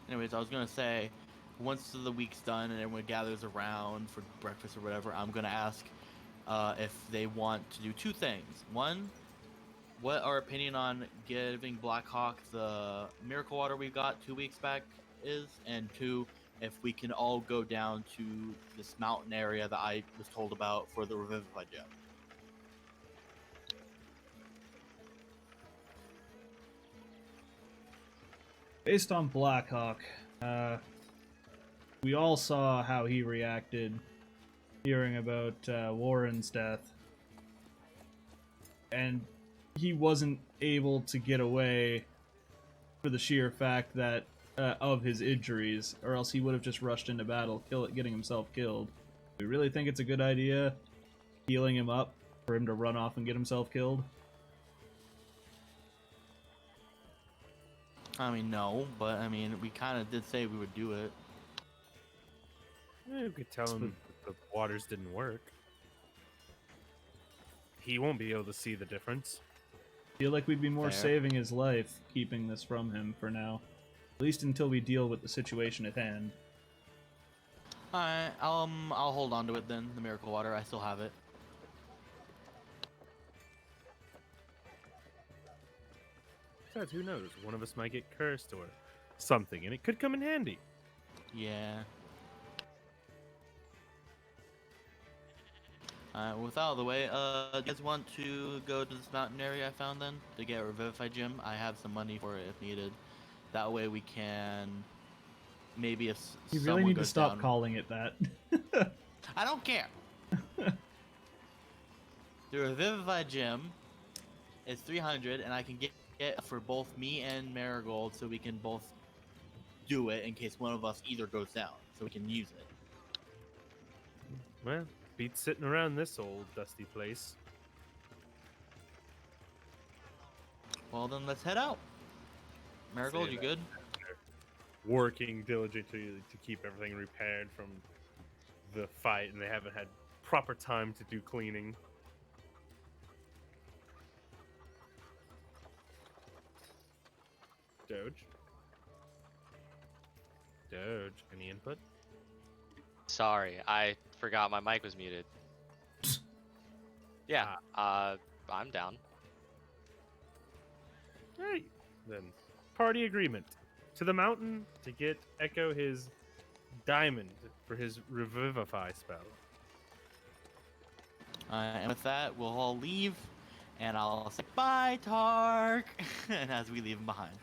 S4: Anyways, I was gonna say, once the week's done and everyone gathers around for breakfast or whatever, I'm gonna ask if they want to do two things. One, what our opinion on giving Blackhawk the miracle water we got 2 weeks back is, and two, if we can all go down to this mountain area that I was told about for the Revivify Gem.
S2: Based on Blackhawk, we all saw how he reacted hearing about Warren's death. And he wasn't able to get away for the sheer fact that of his injuries, or else he would have just rushed into battle, getting himself killed. We really think it's a good idea healing him up for him to run off and get himself killed?
S4: I mean, no, but I mean, we kind of did say we would do it.
S3: You could tell him that the waters didn't work. He won't be able to see the difference.
S2: Feel like we'd be more
S4: Fair.
S2: saving his life keeping this from him for now. At least until we deal with the situation at hand.
S4: Alright, I'll hold on to it then, the miracle water. I still have it.
S3: Besides, who knows? One of us might get cursed or something, and it could come in handy.
S4: Yeah. Alright, with out of the way, do you guys want to go to this mountain area I found then to get a Revivify Gem? I have some money for it if needed. That way we can maybe if
S2: You
S4: someone
S2: really need to
S4: goes
S2: stop
S4: down.
S2: calling it that.
S4: I don't care. The Revivify Gem is 300, and I can get it for both me and Marigold, so we can both do it in case one of us either goes down, so we can use it.
S3: Well, beats sitting around this old dusty place.
S4: Well, then let's head out. Marigold,
S3: Say
S4: you
S3: that.
S4: good?
S3: Working diligently to keep everything repaired from the fight, and they haven't had proper time to do cleaning. Doge? Doge, any input?
S6: Sorry, I forgot my mic was muted. Yeah, I'm down.
S3: Hey, then. Party agreement. To the mountain to get Echo his diamond for his Revivify spell.
S4: And with that, we'll all leave, and I'll say bye, Tark, and as we leave him behind.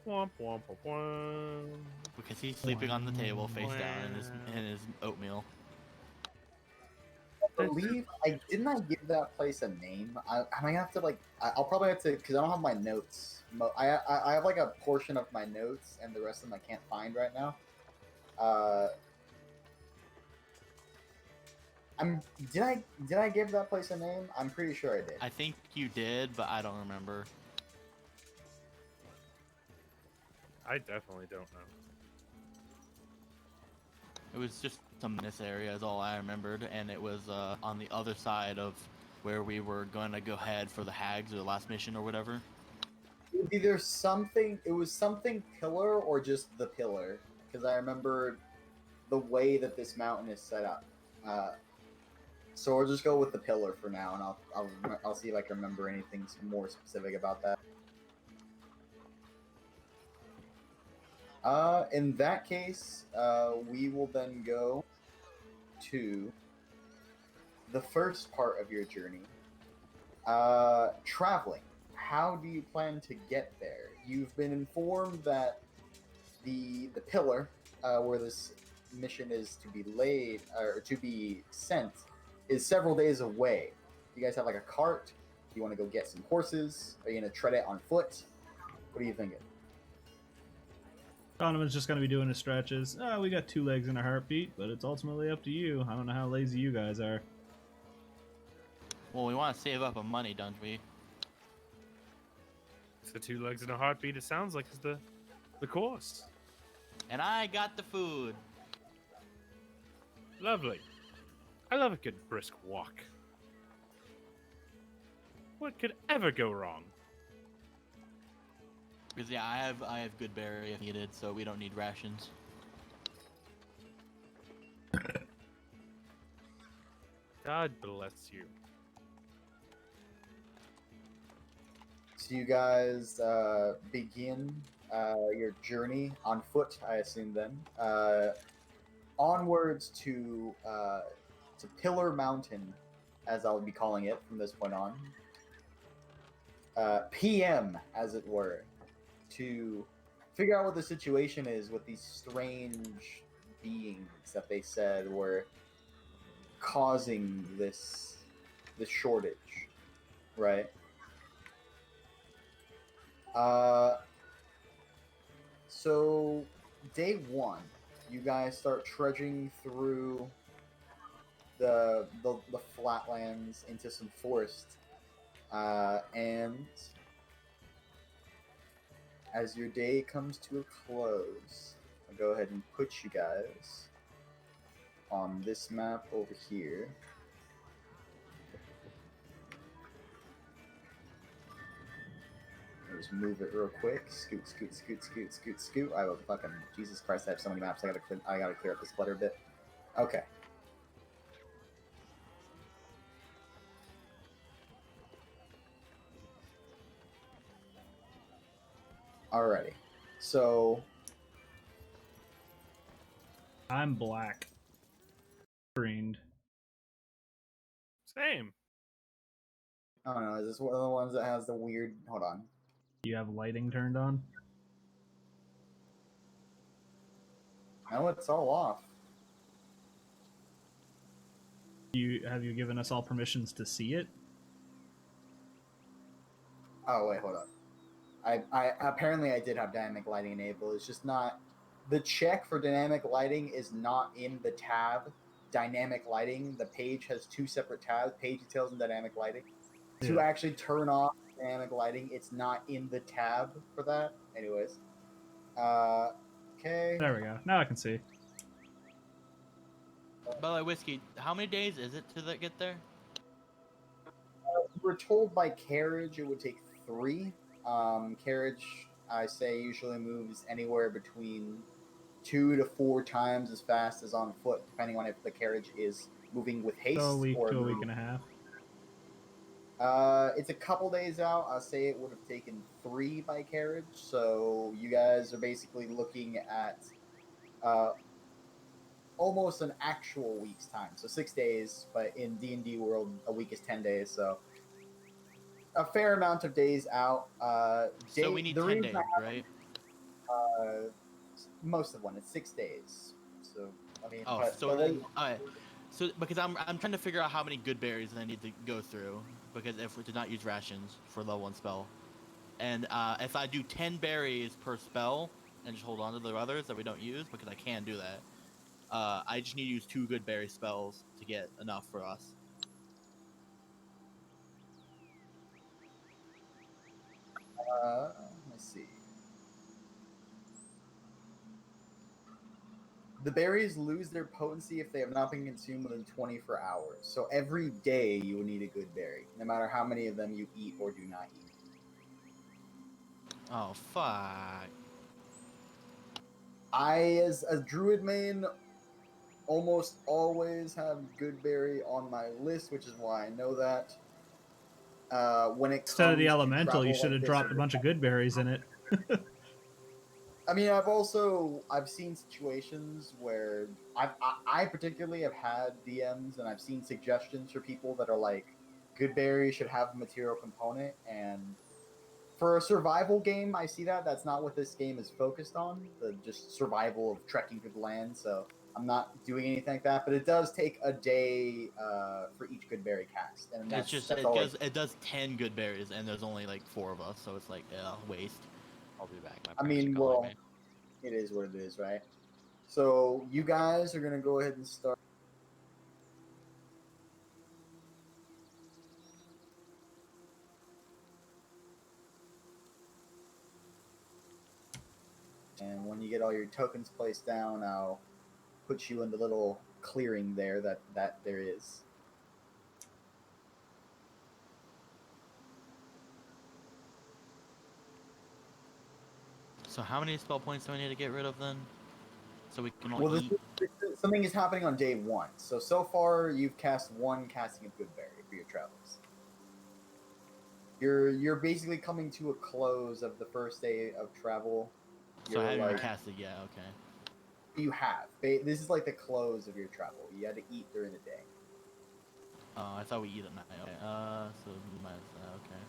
S3: Womp womp womp womp.
S4: Because he's sleeping on the table face down in his oatmeal.
S5: I believe didn't I give that place a name? I might have to I'll probably have to because I don't have my notes. I have like a portion of my notes and the rest of them I can't find right now. Did I give that place a name? I'm pretty sure I did.
S4: I think you did, but I don't remember.
S3: I definitely don't know.
S4: It was just some in this area is all I remembered, and it was on the other side of where we were going to go head for the hags or the last mission or whatever.
S5: Either something, it was something pillar or just the pillar, because I remember the way that this mountain is set up. So we'll just go with the pillar for now, and I'll see if I can remember anything more specific about that. In that case, we will then go to the first part of your journey. Traveling. How do you plan to get there? You've been informed that the pillar where this mission is to be laid or to be sent is several days away. You guys have like a cart? Do you want to go get some horses? Are you gonna tread it on foot? What are you thinking?
S2: Donovan's just going to be doing his stretches. We got 2 legs and a heartbeat, but it's ultimately up to you. I don't know how lazy you guys are.
S4: Well, we want to save up on money, don't we?
S3: It's the 2 legs and a heartbeat. It sounds like it's the course.
S4: And I got the food.
S3: Lovely. I love a good brisk walk. What could ever go wrong?
S4: Because yeah, I have good berry if needed, so we don't need rations.
S3: God bless you.
S5: So you guys begin your journey on foot, I assume then, onwards to Pillar Mountain, as I'll be calling it from this point on. PM, as it were, to figure out what the situation is with these strange beings that they said were causing this shortage, right? So day 1, you guys start trudging through the flatlands into some forest, and as your day comes to a close, I'll go ahead and put you guys on this map over here. Just move it real quick. Scoot, scoot, scoot, scoot, scoot, scoot. I will fucking Jesus Christ! I have so many maps. I gotta clear up this clutter a bit. Okay. Alrighty. So
S2: I'm black. Greened.
S3: Same.
S5: I don't know. Is this one of the ones that has the weird? Hold on.
S2: Do you have lighting turned on?
S5: No, it's all off.
S2: Have you given us all permissions to see it?
S5: Oh wait, hold up. I apparently I did have dynamic lighting enabled. It's just not. The check for dynamic lighting is not in the tab dynamic lighting. The page has 2 separate tabs: page details and dynamic lighting. To
S2: Yeah.
S5: actually turn off dynamic lighting, it's not in the tab for that. Anyways, okay.
S2: There we go. Now I can see.
S4: By the way, Whiskey, how many days is it to get there?
S5: We're told by carriage it would take 3. Carriage, I say, usually moves anywhere between 2 to 4 times as fast as on foot, depending on if the carriage is moving with haste
S2: So a week
S5: or
S2: to a week and a half.
S5: It's a couple days out. I'll say it would have taken 3 by carriage. So you guys are basically looking at almost an actual week's time. So 6 days, but in D&D world, a week is 10 days. So a fair amount of days out.
S4: So we need 10 days, right?
S5: Most of one. It's 6 days. So I mean,
S4: Oh,
S5: but,
S4: so
S5: but
S4: then, alright. So because I'm trying to figure out how many good berries I need to go through, because if we did not use rations for level 1 spell, and if I do 10 berries per spell and just hold on to the others that we don't use, because I can do that, I just need to use 2 good berry spells to get enough for us.
S5: let's see. The berries lose their potency if they have not been consumed within 24 hours. So every day you will need a good berry, no matter how many of them you eat or do not eat.
S4: Oh, fuck.
S5: I, as a druid main, almost always have good berry on my list, which is why I know that. When it
S2: Instead of the
S5: comes to
S2: elemental, you
S5: travel
S2: should have
S5: like
S2: dropped
S5: this,
S2: a bunch of good berries in it.
S5: I mean, I've seen situations where I particularly have had DMs and I've seen suggestions for people that are like, good berries should have a material component, and for a survival game, I see that. That's not what this game is focused on. The just survival of trekking through the land. So I'm not doing anything like that. But it does take a day for each good berry cast, and
S4: It's just
S5: that's all.
S4: it does 10 good berries, and there's only like 4 of us, so it's like waste.
S6: I'll be back. My
S5: I
S6: parents are
S5: mean,
S6: calling
S5: well,
S6: me.
S5: it is what it is, right? So you guys are gonna go ahead and start. And when you get all your tokens placed down, I'll put you in the little clearing there that there is.
S4: So how many spell points do I need to get rid of then? So we can all
S5: Well,
S4: eat.
S5: something is happening on day one. So far you've cast one casting of Goodberry for your travels. You're basically coming to a close of the first day of travel.
S4: So I haven't even
S5: like,
S4: cast it yet. Okay.
S5: you have. This is like the close of your travel. You had to eat during the day.
S4: Oh, I thought we eat at night. Okay. So we might okay.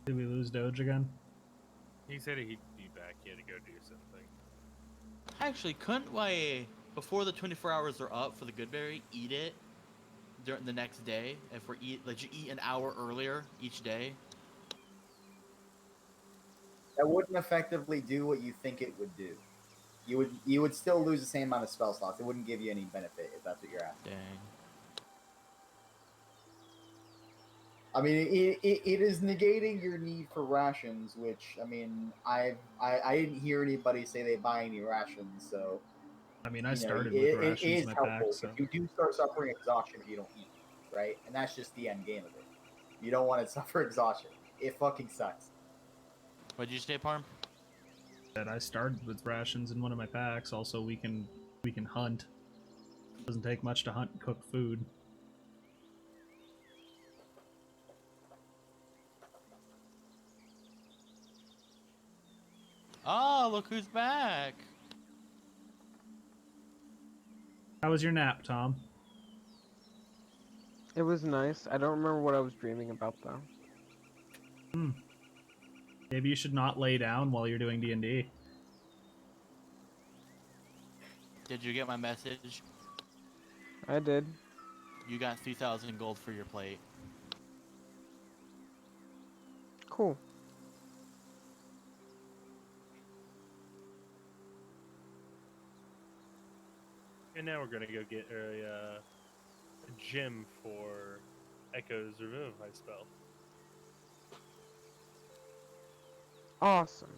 S2: Did we lose Doge again?
S3: He said he'd be back. He had to go do something.
S4: Actually, couldn't I, before the 24 hours are up for the Goodberry, eat it during the next day? If we're eat an hour earlier each day.
S5: That wouldn't effectively do what you think it would do. You would still lose the same amount of spell slots. It wouldn't give you any benefit if that's what you're asking.
S4: Dang.
S5: I mean, it is negating your need for rations, which, I mean, I didn't hear anybody say they buy any rations, so
S2: I mean, I
S5: you know,
S2: started with rations
S5: it
S2: in
S5: is
S2: my
S5: helpful.
S2: pack, so
S5: But you do start suffering exhaustion if you don't eat, right? And that's just the end game of it. You don't want to suffer exhaustion. It fucking sucks.
S4: What did you say, Parm?
S2: that I started with rations in one of my packs. Also, we can hunt. Doesn't take much to hunt and cook food.
S4: Oh, look who's back!
S2: How was your nap, Tom?
S1: It was nice. I don't remember what I was dreaming about though.
S2: Maybe you should not lay down while you're doing D&D.
S4: Did you get my message?
S1: I did.
S4: You got 3,000 gold for your plate.
S1: Cool.
S3: And now we're gonna go get a gem for Echo's Revivify spell.
S1: Awesome.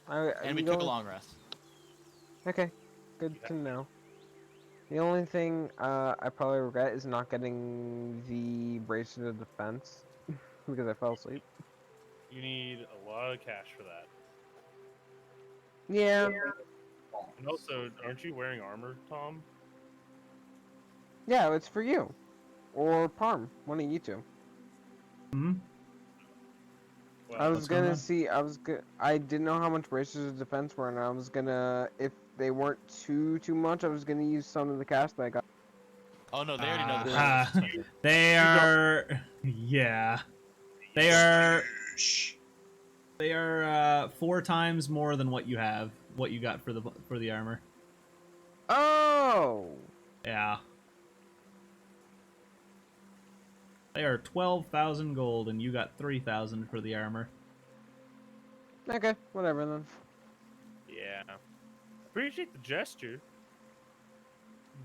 S4: And we
S1: you
S4: took a
S1: know-
S4: long rest.
S1: Okay, good
S3: Yeah.
S1: to know. The only thing I probably regret is not getting the braces of defense because I fell asleep.
S3: You need a lot of cash for that.
S1: Yeah,
S3: And also, aren't you wearing armor, Tom?
S1: yeah, it's for you or Parm, one of you two.
S2: Hmm?
S3: Well,
S1: I was
S2: What's going
S1: gonna
S2: on?
S1: see. I didn't know how much braces of defense were, and I was gonna, if they weren't too much, I was gonna use some of the cash that I got.
S4: Oh no, they already know the
S2: Ah,
S4: price. It's expensive.
S2: they are... Yeah. They are... They are 4 times more than what you have. What you got for the armor.
S1: Oh,
S2: Yeah. They are 12,000 gold, and you got 3,000 for the armor.
S1: okay, whatever then.
S3: yeah. Appreciate the gesture,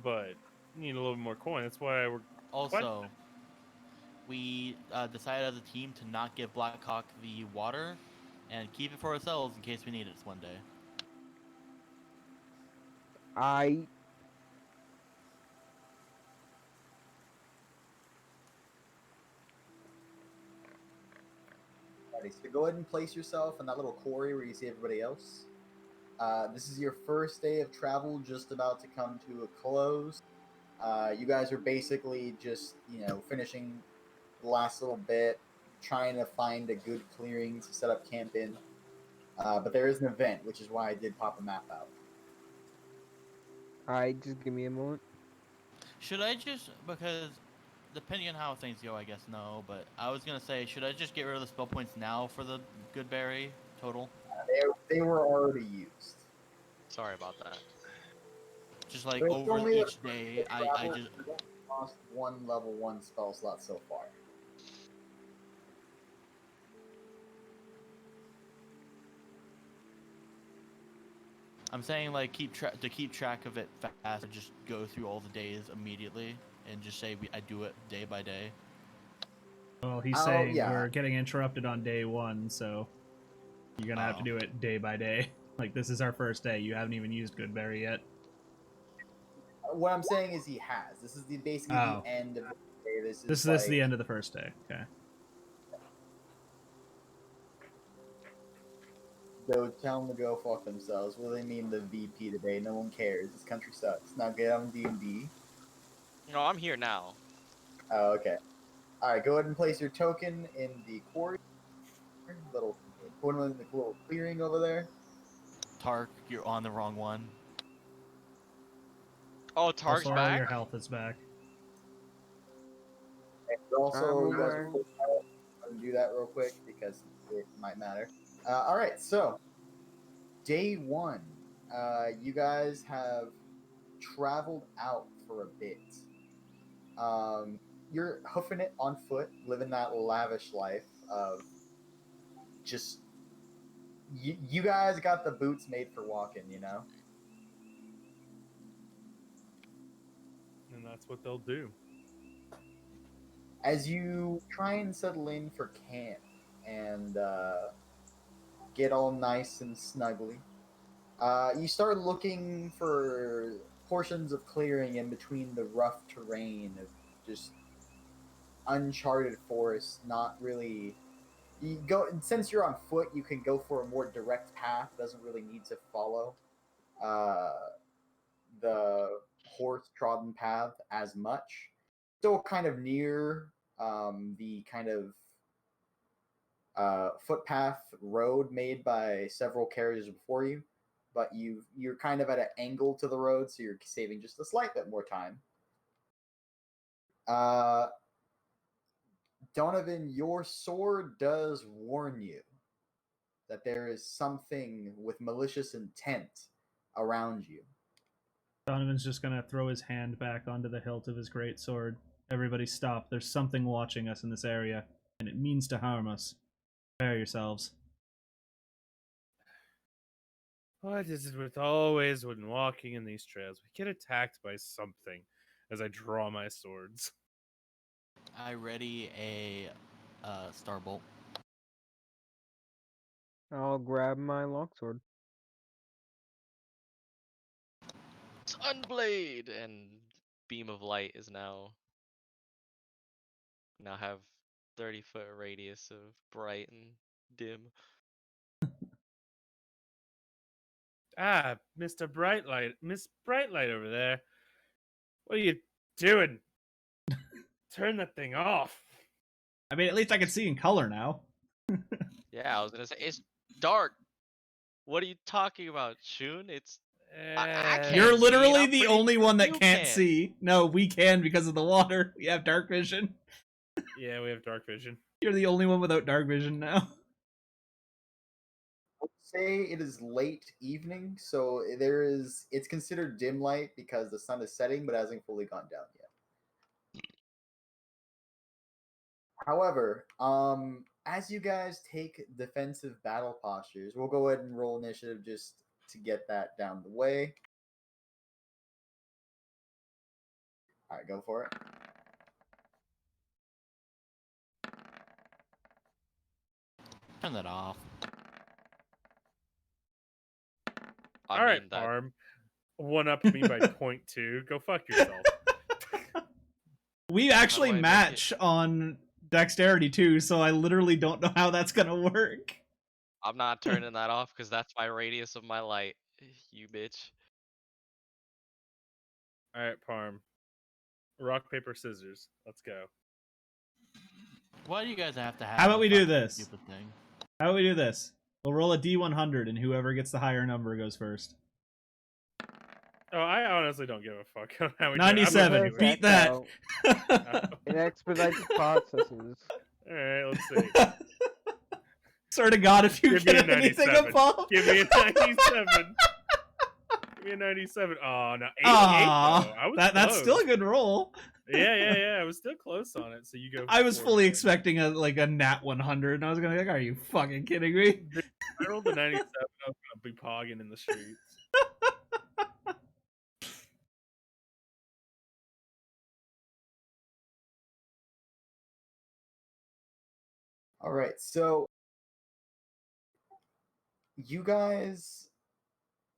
S3: but need a little more coin. That's why we're.
S4: Also, we decided as a team to not give Blackhawk the water and keep it for ourselves in case we need it one day.
S1: I
S5: Alrighty, so go ahead and place yourself in that little quarry where you see everybody else. This is your first day of travel, just about to come to a close. You guys are basically just, finishing the last little bit, trying to find a good clearing to set up camp in. But there is an event, which is why I did pop a map out.
S1: Alright, just give me a moment.
S4: Should I just, because depending on how things go, I guess no, but I was going to say, should I just get rid of the spell points now for the good berry total?
S5: They were already used.
S6: Sorry about that.
S4: Just like
S5: But it's
S4: over
S5: only
S4: each day, I
S5: travel,
S4: just...
S5: you don't lost one level 1 spell slot so far.
S4: I'm saying like keep track of it fast and just go through all the days immediately and just say I do it day by day.
S2: Well, he's
S5: Oh,
S2: saying
S5: yeah.
S2: we're getting interrupted on day 1, so you're gonna have to
S4: Oh.
S2: do it day by day. Like, this is our first day. You haven't even used Goodberry yet.
S5: What I'm saying is he has. This is basically
S2: Oh.
S5: the end of the day. This
S2: This
S5: is
S2: is the end of the first day. Okay.
S5: Go tell them to go fuck themselves. What do they mean the VP today? No one cares. This country sucks. Now get on D&D.
S6: No, I'm here now.
S5: Oh, okay. Alright, go ahead and place your token in the quarry. Put them in the little clearing over there.
S4: Tark, you're on the wrong one.
S6: Oh, Targ's
S2: Also, all
S6: back?
S2: your health is back.
S5: And also,
S1: I'm
S5: you guys
S1: aware.
S5: will do that real quick because it might matter. Alright, so day 1. You guys have traveled out for a bit. You're hoofing it on foot, living that lavish life of just you guys got the boots made for walking,
S3: And that's what they'll do.
S5: As you try and settle in for camp and get all nice and snuggly, you start looking for portions of clearing in between the rough terrain of just uncharted forest. Not really. You go, since you're on foot, you can go for a more direct path. Doesn't really need to follow the horse-trodden path as much. Still kind of near the kind of footpath road made by several carriages before you, but you're kind of at an angle to the road, so you're saving just a slight bit more time. Donovan, your sword does warn you that there is something with malicious intent around you.
S2: Donovan's just gonna throw his hand back onto the hilt of his greatsword. Everybody stop. There's something watching us in this area, and it means to harm us. Prepare yourselves.
S3: What is it with always when walking in these trails? We get attacked by something as I draw my swords.
S4: I ready a starbolt.
S1: I'll grab my longsword.
S6: Sunblade! And beam of light is now have 30-foot radius of bright and dim.
S3: Ah, Mr. Brightlight. Miss Brightlight over there. What are you doing? Turn that thing off.
S2: I mean, at least I can see in color now.
S6: Yeah, I was gonna say it's dark. What are you talking about, Shun? It's I can't
S2: You're
S6: see, and
S2: literally
S6: I'm
S2: the
S6: pretty
S2: only
S6: sure
S2: one that
S6: you
S2: can't
S6: can.
S2: see. No, we can because of the water. We have dark vision.
S3: Yeah, we have dark vision.
S2: You're the only one without dark vision now.
S5: I would say it is late evening, so it's considered dim light because the sun is setting, but hasn't fully gone down yet. However, as you guys take defensive battle postures, we'll go ahead and roll initiative just to get that down the way. All right, go for it.
S4: Turn that off.
S6: I
S3: All right,
S6: mean that.
S3: Arm. One up me by 0.2. Go fuck yourself.
S2: We actually
S6: I make
S2: match on dexterity too, so I literally don't know how that's gonna work.
S6: I'm not turning that off because that's my radius of my light. You bitch.
S3: All right, Parm. Rock, paper, scissors. Let's go.
S4: Why do you guys have to have?
S2: How about we do
S4: fucking
S2: this?
S4: Stupid thing.
S2: How about we do this? We'll roll a D100, and whoever gets the higher number goes first.
S3: Oh, I honestly don't give a fuck how we do it. I'm
S2: 97.
S3: okay with it.
S2: Beat that.
S1: It expedites processes.
S3: All right, let's see.
S2: Swear to God, if you
S3: Give me
S2: get
S3: a
S2: anything
S3: 97.
S2: above.
S3: Give me a 97. Give me a 97. Oh, no. 88,
S2: Aw,
S3: though. I was
S2: that's
S3: close.
S2: I good roll.
S3: Yeah. I was still close on it. So you go.
S2: I was
S3: 40.
S2: fully expecting a nat 100, and I was gonna be like, "Are you fucking kidding me?"
S3: If I rolled the 97. I was gonna be pogging in the streets.
S5: All right, so you guys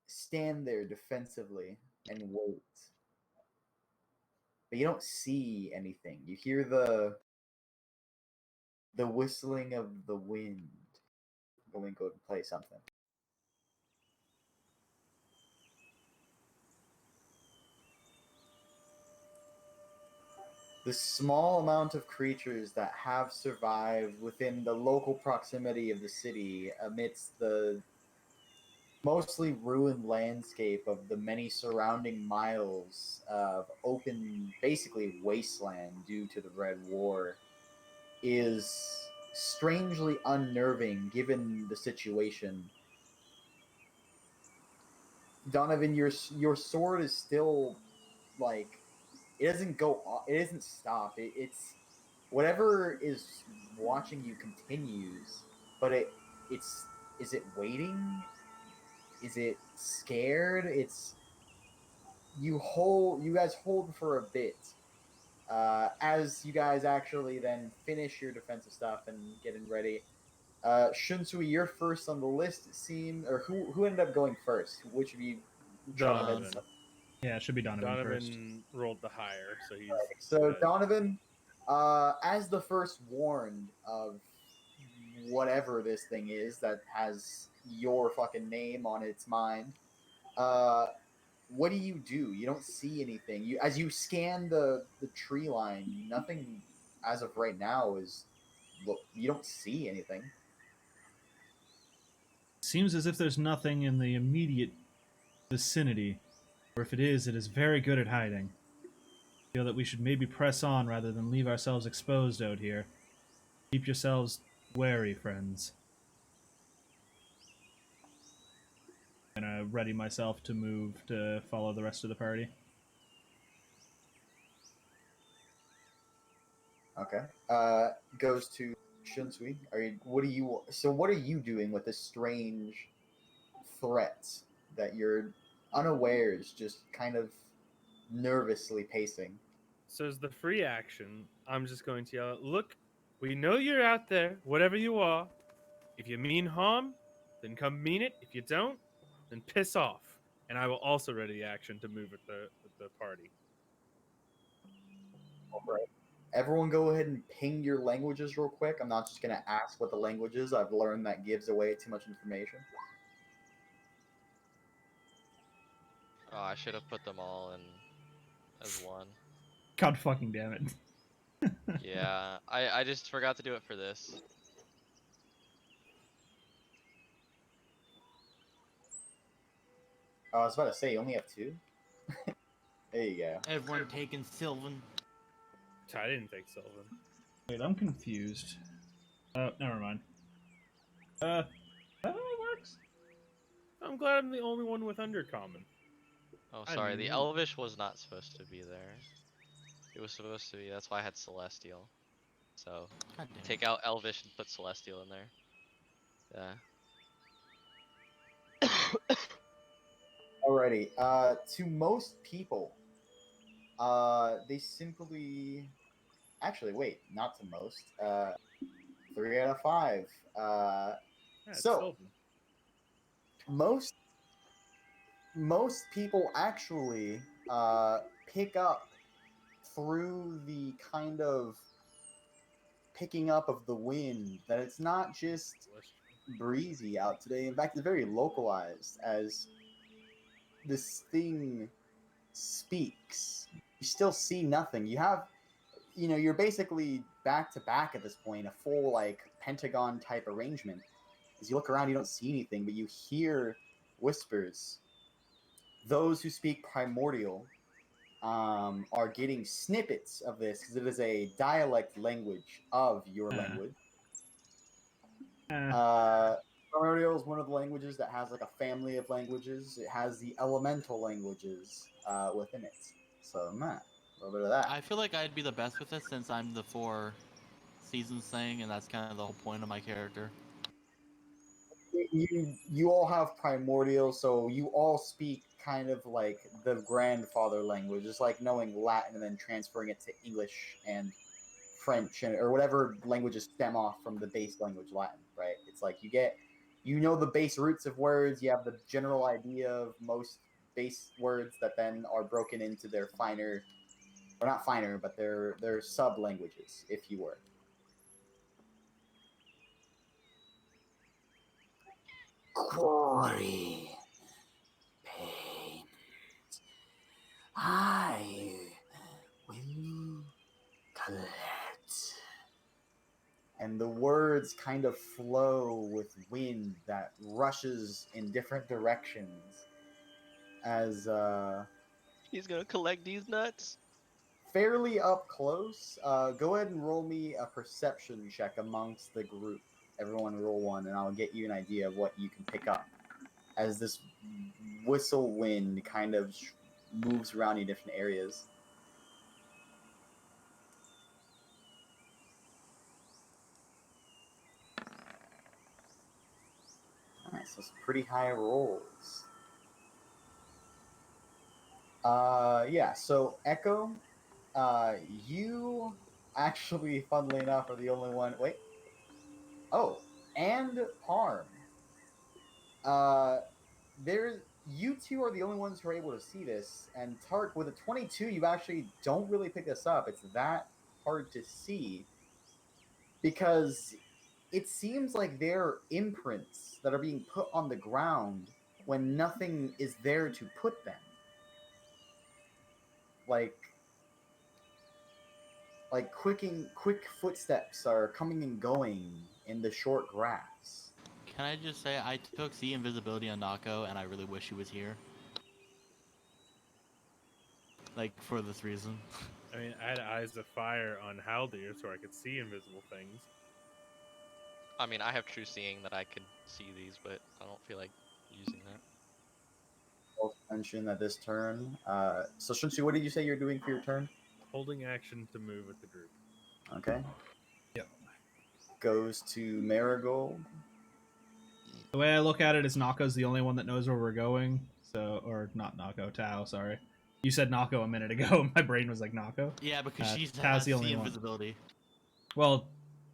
S5: stand there defensively and wait, but you don't see anything. You hear the whistling of the wind. Go and play something. The small amount of creatures that have survived within the local proximity of the city amidst the mostly ruined landscape of the many surrounding miles of open, basically wasteland due to the Red War, is strangely unnerving given the situation. Donovan, your sword is still like it doesn't go off, it doesn't stop. It's whatever is watching you continues, but it's is it waiting? Is it scared? It's you guys hold for a bit. As you guys actually then finish your defensive stuff and getting ready. Shunsui, you're first on the list, it seemed, or who ended up going first? Which of you?
S3: Donovan.
S2: Yeah, it should be Donovan first.
S3: Donovan rolled the higher, so he's.
S5: So
S3: good.
S5: Donovan, as the first warned of whatever this thing is that has your fucking name on its mind, what do? You don't see anything. As you scan the tree line, nothing as of right now is. Look, you don't see anything.
S2: Seems as if there's nothing in the immediate vicinity, or if it is very good at hiding. I feel that we should maybe press on rather than leave ourselves exposed out here. Keep yourselves wary, friends. I'm gonna ready myself to move to follow the rest of the party.
S5: Okay. Goes to Shunsui. What are you doing with this strange threat that you're unawares, just kind of nervously pacing?
S3: So as the free action, I'm just going to yell out, "Look, we know you're out there, whatever you are. If you mean harm, then come mean it. If you don't, then piss off." And I will also ready action to move with the party.
S5: All right. Everyone go ahead and ping your languages real quick. I'm not just going to ask what the language is. I've learned that gives away too much information.
S6: Oh, I should have put them all in as one.
S2: God fucking damn it.
S6: Yeah, I just forgot to do it for this.
S5: Oh, I was about to say, you only have two? There you go.
S4: Everyone taking Sylvan.
S3: I didn't think Sylvan.
S2: Wait, I'm confused. Oh, never mind. That only works?
S3: I'm glad I'm the only one with undercommon.
S6: Oh,
S3: I
S6: sorry, the
S3: knew.
S6: Elvish was not supposed to be there. It was supposed to be, that's why I had Celestial. So,
S4: God damn it.
S6: take out Elvish and put Celestial in there. Yeah.
S5: Alrighty. To most people, they simply. Actually, wait, not to most. 3 out of 5.
S3: Yeah, it's
S5: So
S3: Sylvan.
S5: most people actually pick up through the kind of picking up of the wind that it's not just breezy out today. In fact, it's very localized as this thing speaks. You still see nothing. You have, you're basically back to back at this point, a full like pentagon type arrangement. As you look around, you don't see anything, but you hear whispers. Those who speak primordial are getting snippets of this because it is a dialect language of your language. Primordial is one of the languages that has like a family of languages. It has the elemental languages within it. So, a little bit of that.
S4: I feel like I'd be the best with this since I'm the 4 seasons thing, and that's kind of the whole point of my character.
S5: You all have primordial, so you all speak kind of like the grandfather language. It's like knowing Latin and then transferring it to English and French or whatever languages stem off from the base language Latin, right? It's like you know the base roots of words, you have the general idea of most base words that then are broken into their finer, or not finer, but their sub languages, if you were. Quarry. Pain. I will collect. And the words kind of flow with wind that rushes in different directions as
S6: He's gonna collect these nuts.
S5: fairly up close. Go ahead and roll me a perception check amongst the group. Everyone roll one, and I'll get you an idea of what you can pick up as this whistle wind kind of moves around in different areas. Alright, so some pretty high rolls. Yeah, so Echo, you actually, funnily enough, are the only one. Wait. Oh, and Parm. You two are the only ones who are able to see this, and Tark, with a 22, you actually don't really pick this up. It's that hard to see because it seems like they're imprints that are being put on the ground when nothing is there to put them. Like quick footsteps are coming and going in the short grass.
S4: Can I just say I took C invisibility on Nako, and I really wish he was here. Like, for this reason.
S3: I mean, I had Eyes of Fire on Haldir so I could see invisible things.
S6: I mean, I have true seeing that I could see these, but I don't feel like using that.
S5: I'll mention that this turn. So Shunsu, what did you say you're doing for your turn?
S3: Holding action to move with the group.
S5: Okay.
S2: Yep.
S5: Goes to Marigold.
S2: The way I look at it is Nako's the only one that knows where we're going. So, or not Nako, Tao, sorry. You said Nako a minute ago. My brain was like Nako.
S4: Yeah, because she's
S2: Tao's the only
S4: C
S2: one.
S4: invisibility.
S2: Well,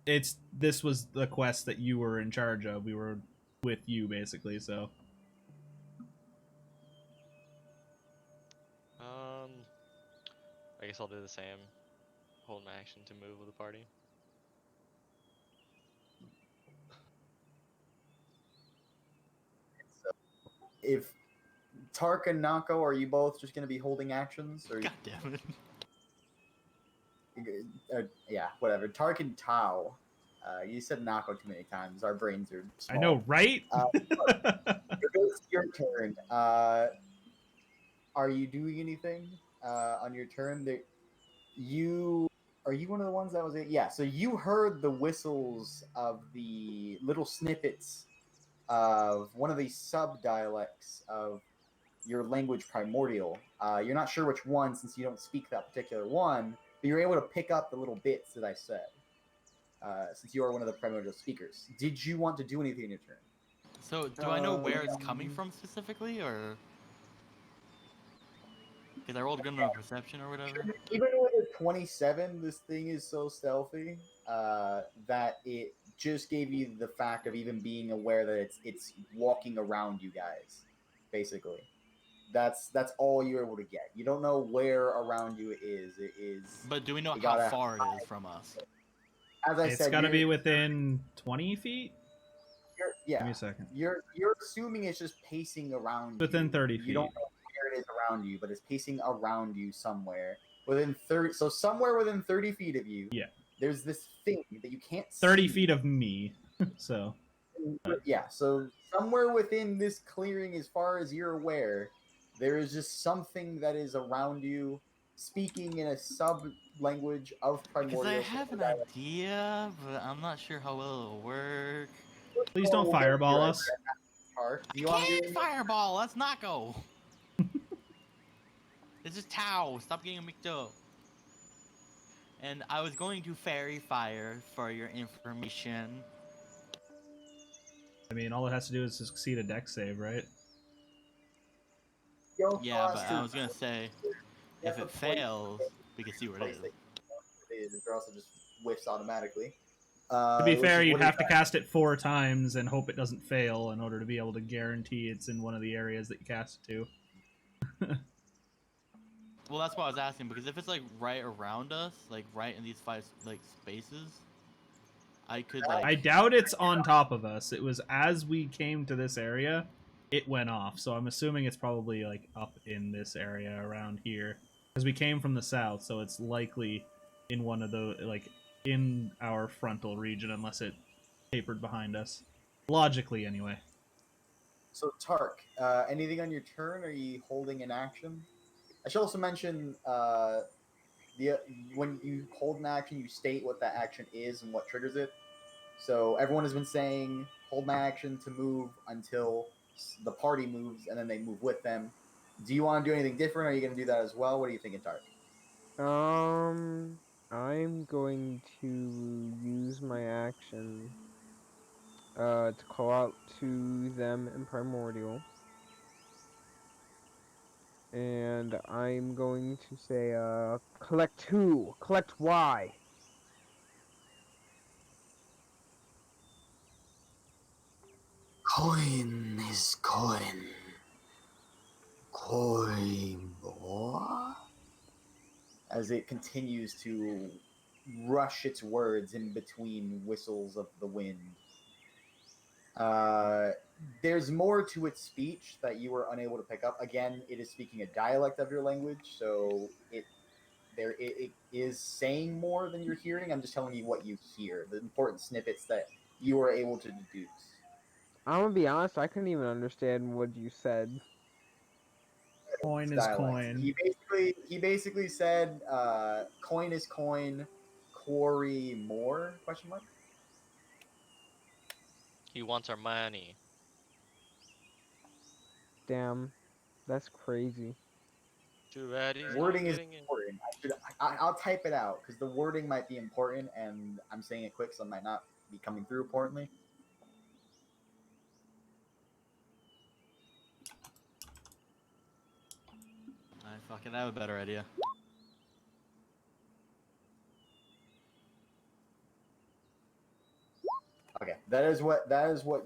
S2: this was the quest that you were in charge of. We were with you, basically, so.
S6: I guess I'll do the same. Hold my action to move with the party.
S5: So, if Tark and Nako, are you both just going to be holding actions? Or
S4: God damn it.
S5: Yeah, whatever. Tark and Tao. You said Nako too many times. Our brains are small.
S2: I know, right?
S5: It goes to your turn. Are you doing anything on your turn? Are you one of the ones that was? Yeah. So you heard the whistles of the little snippets of one of these sub dialects of your language, primordial. You're not sure which one since you don't speak that particular one, but you're able to pick up the little bits that I said. Since you are one of the primordial speakers, did you want to do anything in your turn?
S4: So, do I know where it's coming from specifically, or? Because I rolled good enough perception or whatever.
S5: Even with a 27, this thing is so stealthy that it just gave you the fact of even being aware that it's walking around you guys, basically. That's all you're able to get. You don't know where around you it is. It is.
S4: But do we know how far it is from us?
S5: as I
S2: It's
S5: said,
S2: got to be within 20 feet. Give me
S5: yeah.
S2: a second.
S5: You're assuming it's just pacing around
S2: Within
S5: you.
S2: 30
S5: You
S2: feet.
S5: don't know where it is around you, but it's pacing around you somewhere within 30. So somewhere within 30 feet of you,
S2: Yeah.
S5: there's this thing that you can't
S2: 30
S5: see.
S2: feet of me. So
S5: Yeah, so somewhere within this clearing, as far as you're aware, there is just something that is around you, speaking in a sub language of
S4: Because I
S5: primordial.
S4: have an idea, but I'm not sure how well it'll work.
S2: please don't fireball us.
S5: Do you want to do anything?
S4: Fireball, let's not go. This is Tau. Stop getting mixed up. And I was going to fairy fire for your information.
S2: I mean, all it has to do is succeed a deck save, right?
S4: Yeah, but I was gonna say, if it fails, we can see where it is.
S5: Or also just whiffs automatically.
S2: To be fair, you'd
S5: what
S2: have to cast it 4 times and hope it doesn't fail in order to be able to guarantee it's in one of the areas that you cast it to.
S4: Well, that's what I was asking, because if it's like right around us, like right in these 5 like spaces, I could like.
S2: I doubt it's on top of us. It was as we came to this area, it went off. So I'm assuming it's probably like up in this area around here, because we came from the south. So it's likely in one of the like in our frontal region, unless it tapered behind us. Logically, anyway.
S5: So Tark, anything on your turn? Are you holding an action? I should also mention when you hold an action, you state what that action is and what triggers it. So everyone has been saying hold my action to move until the party moves, and then they move with them. Do you want to do anything different? Or are you going to do that as well? What are you thinking, Tark?
S1: I'm going to use my action to call out to them in Primordial. And I'm going to say, collect who? Collect Y.
S5: Coin is coin. Coin, boy. As it continues to rush its words in between whistles of the wind. There's more to its speech that you were unable to pick up. Again, it is speaking a dialect of your language, so it is saying more than you're hearing. I'm just telling you what you hear, the important snippets that you were able to deduce.
S1: I'm gonna be honest, I couldn't even understand what you said.
S2: Coin is
S5: Dialect.
S2: coin.
S5: He basically said, "Coin is coin, quarry more?" Question mark.
S6: He wants our money.
S1: Damn, that's crazy.
S6: Too bad he's
S5: Wording
S6: not
S5: is
S6: getting it.
S5: important. I'll type it out because the wording might be important, and I'm saying it quick, so it might not be coming through importantly.
S4: I fucking have a better idea.
S5: Okay, that is what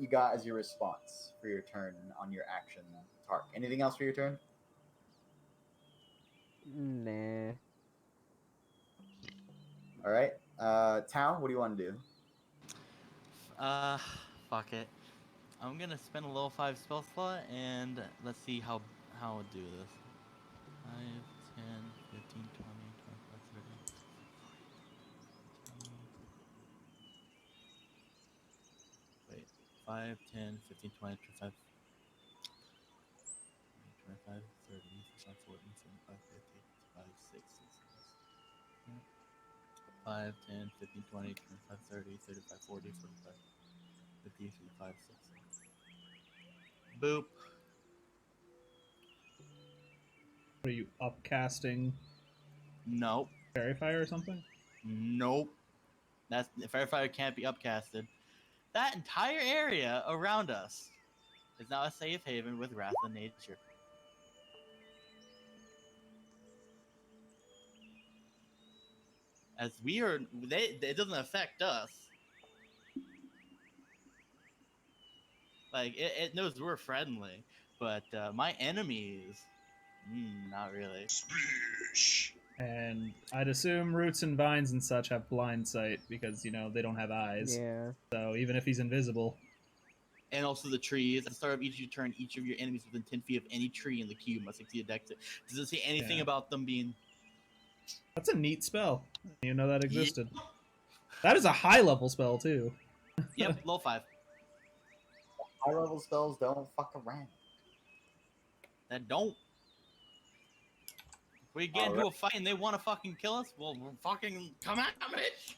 S5: you got as your response for your turn on your action, Tark. Anything else for your turn?
S1: Nah.
S5: All right, Tao, what do you want to do?
S4: Fuck it. I'm gonna spend a level 5 spell slot, and let's see how I'll do this. 5, 10, 15, 20, 25, 30. 5, 10, 15, 20, 25, 25, 30, 35, 40, 45, 50, 55, 60, 5, 10, 15, 20, 25, 30, 35, 40, 45, 50, 55, 60. Boop.
S2: Are you upcasting
S4: Nope.
S2: Fairy Fire or something?
S4: Nope. That's Fairy Fire can't be upcasted. That entire area around us is now a safe haven with Wrath of Nature. As we are, it doesn't affect us. Like it knows we're friendly, but my enemies, not really.
S7: Splish.
S2: And I'd assume roots and vines and such have blind sight because, you know, they don't have eyes.
S1: Yeah.
S2: So even if he's invisible.
S4: And also the trees. At the start of each turn, each of your enemies within 10 feet of any tree in the cube must succeed a dex. Does it say anything
S2: Yeah.
S4: about them being...
S2: That's a neat spell. I didn't even know that existed. That is a high level spell, too.
S4: Yep, low 5.
S5: High level spells don't fuck around.
S4: That don't. If we get into a fight and they want to fucking kill us, well, we'll fucking come at them, bitch!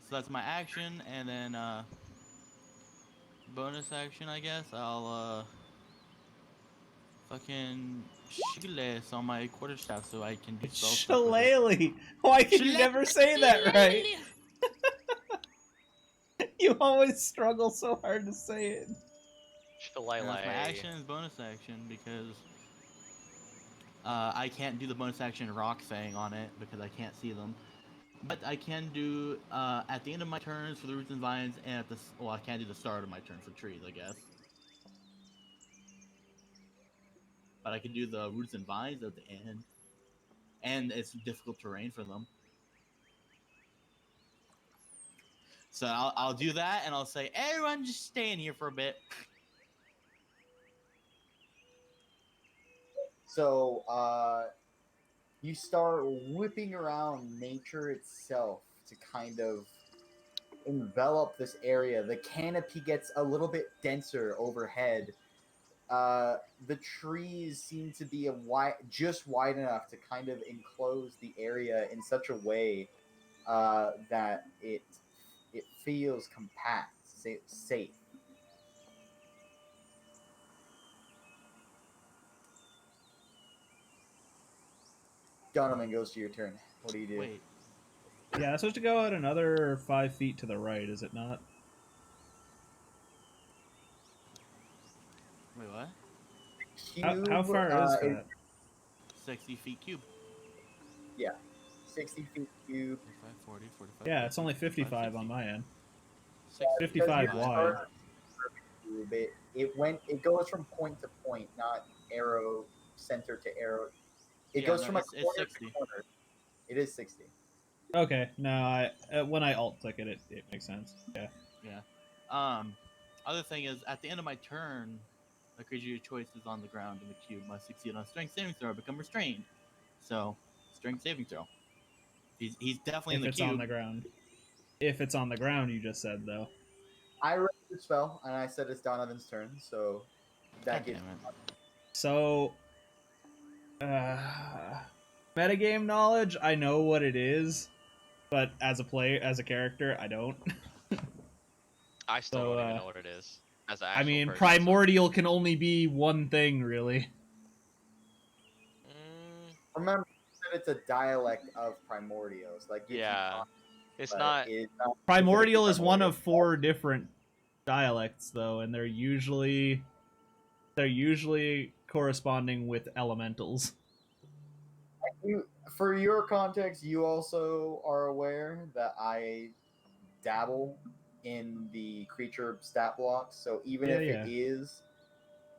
S4: So that's my action, and then, bonus action, I guess. I'll, fucking shillelagh on my quarterstaff so I can do spell stuff with it.
S2: Shillelagh! Why can you never say that right? You always struggle so hard to say it.
S4: And that's my action is bonus action because I can't do the bonus action rock thing on it because I can't see them. But I can do at the end of my turns for the roots and vines, and at the I can't do the start of my turn for trees, I guess. But I can do the roots and vines at the end, and it's difficult terrain for them. So I'll do that, and I'll say, everyone, just stay in here for a bit.
S5: So, you start whipping around nature itself to kind of envelop this area. The canopy gets a little bit denser overhead. The trees seem to be just wide enough to kind of enclose the area in such a way that it feels compact, safe. Donovan, goes to your turn. What do you do?
S4: Wait.
S2: Yeah, it's supposed to go out another 5 feet to the right, is it not?
S4: Wait, what?
S2: How far is that?
S4: 60 feet cube.
S5: Yeah. 60 feet cube.
S4: 35, 40, 45.
S2: Yeah, it's only 55 on my end.
S4: 55
S2: 55 wide.
S5: It goes from point to point, not arrow center to arrow. It goes from a corner
S4: it's 60.
S5: to corner. It is 60.
S2: Okay, no, when I alt click it, it makes sense. Yeah.
S4: Yeah. Other thing is, at the end of my turn, a creature of your choice is on the ground in the cube must succeed on a strength saving throw or become restrained. So, strength saving throw. He's definitely in the
S2: If it's
S4: cube.
S2: on the ground. If it's on the ground, you just said, though.
S5: I read the spell, and I said it's Donovan's turn, so that
S4: God
S5: gives
S4: damn it.
S2: So, metagame knowledge, I know what it is, but as a character, I don't.
S6: I still don't even know what it is. As an
S2: I
S6: actual
S2: mean,
S6: person,
S2: primordial can only be one thing, really.
S5: Remember that it's a dialect of primordials. Like gives you
S6: yeah,
S5: context,
S6: it's
S5: but
S6: not.
S5: it's not
S2: Primordial is
S5: specifically
S2: one
S5: primordial.
S2: of 4 different dialects, though, and they're usually corresponding with elementals.
S5: For your context, you also are aware that I dabble in the creature stat blocks. So even if it is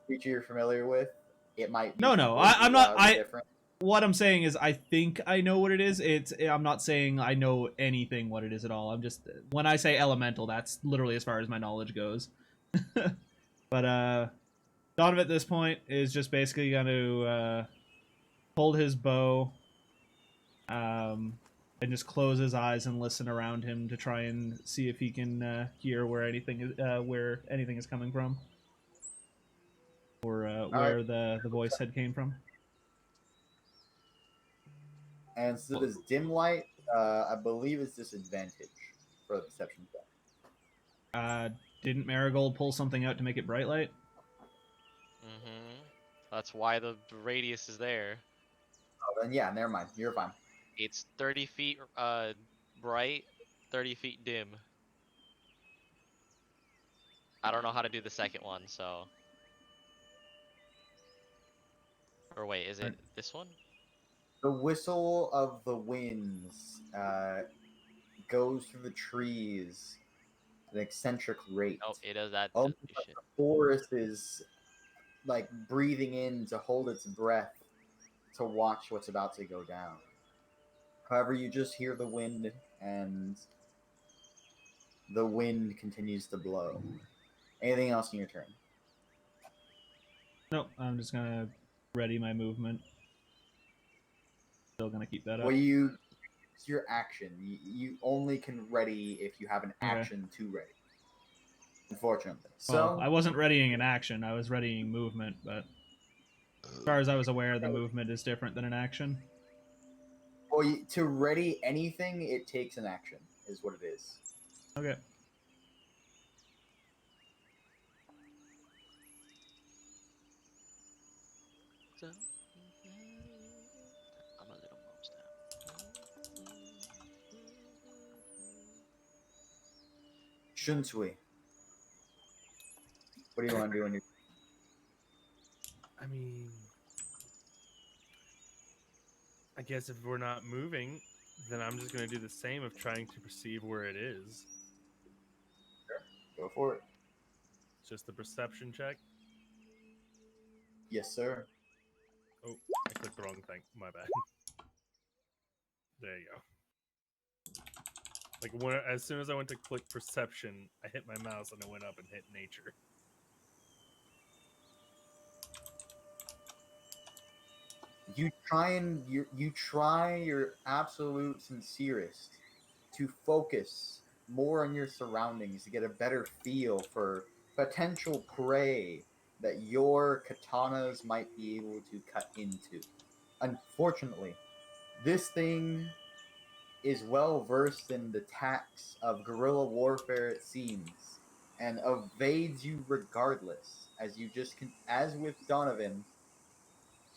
S5: a creature you're familiar with, it might be
S2: No, I'm not.
S5: different.
S2: What I'm saying is, I think I know what it is. I'm not saying I know anything what it is at all. I'm just, when I say elemental, that's literally as far as my knowledge goes. But Donovan at this point is just basically going to hold his bow, and just close his eyes and listen around him to try and see if he can hear where anything is coming from, or where the voice head came from.
S5: And so this dim light, I believe it's disadvantage for the perception check.
S2: Didn't Marigold pull something out to make it bright light?
S6: Mm-hmm. That's why the radius is there.
S5: Oh, then yeah, never mind. You're fine.
S6: It's 30 feet bright, 30 feet dim. I don't know how to do the second one, so. Or wait, is it this one?
S5: The whistle of the winds goes through the trees an eccentric rate.
S6: Oh, it does that.
S5: Almost
S6: Shit.
S5: like the forest is like breathing in to hold its breath to watch what's about to go down. However, you just hear the wind, and the wind continues to blow. Anything else in your turn?
S2: Nope, I'm just gonna ready my movement. Still gonna keep that up.
S5: Well, it's your action. You only can ready if you have an action to ready. Unfortunately.
S2: Well,
S5: So
S2: I wasn't readying an action, I was readying movement, but as far as I was aware, the movement is different than an action.
S5: well, to ready anything, it takes an action, is what it is.
S2: Okay.
S6: I'm a little mouse now.
S5: Shunsui. What do you want to do when you?
S3: I mean, I guess if we're not moving, then I'm just gonna do the same of trying to perceive where it is.
S5: Go for it.
S3: It's just a perception check.
S5: Yes, sir.
S3: Oh, I clicked the wrong thing. My bad. There you go. Like as soon as I went to click perception, I hit my mouse and it went up and hit nature.
S5: You try your absolute sincerest to focus more on your surroundings to get a better feel for potential prey that your katanas might be able to cut into. Unfortunately, this thing is well versed in the tactics of guerrilla warfare, it seems, and evades you regardless. As you just as with Donovan,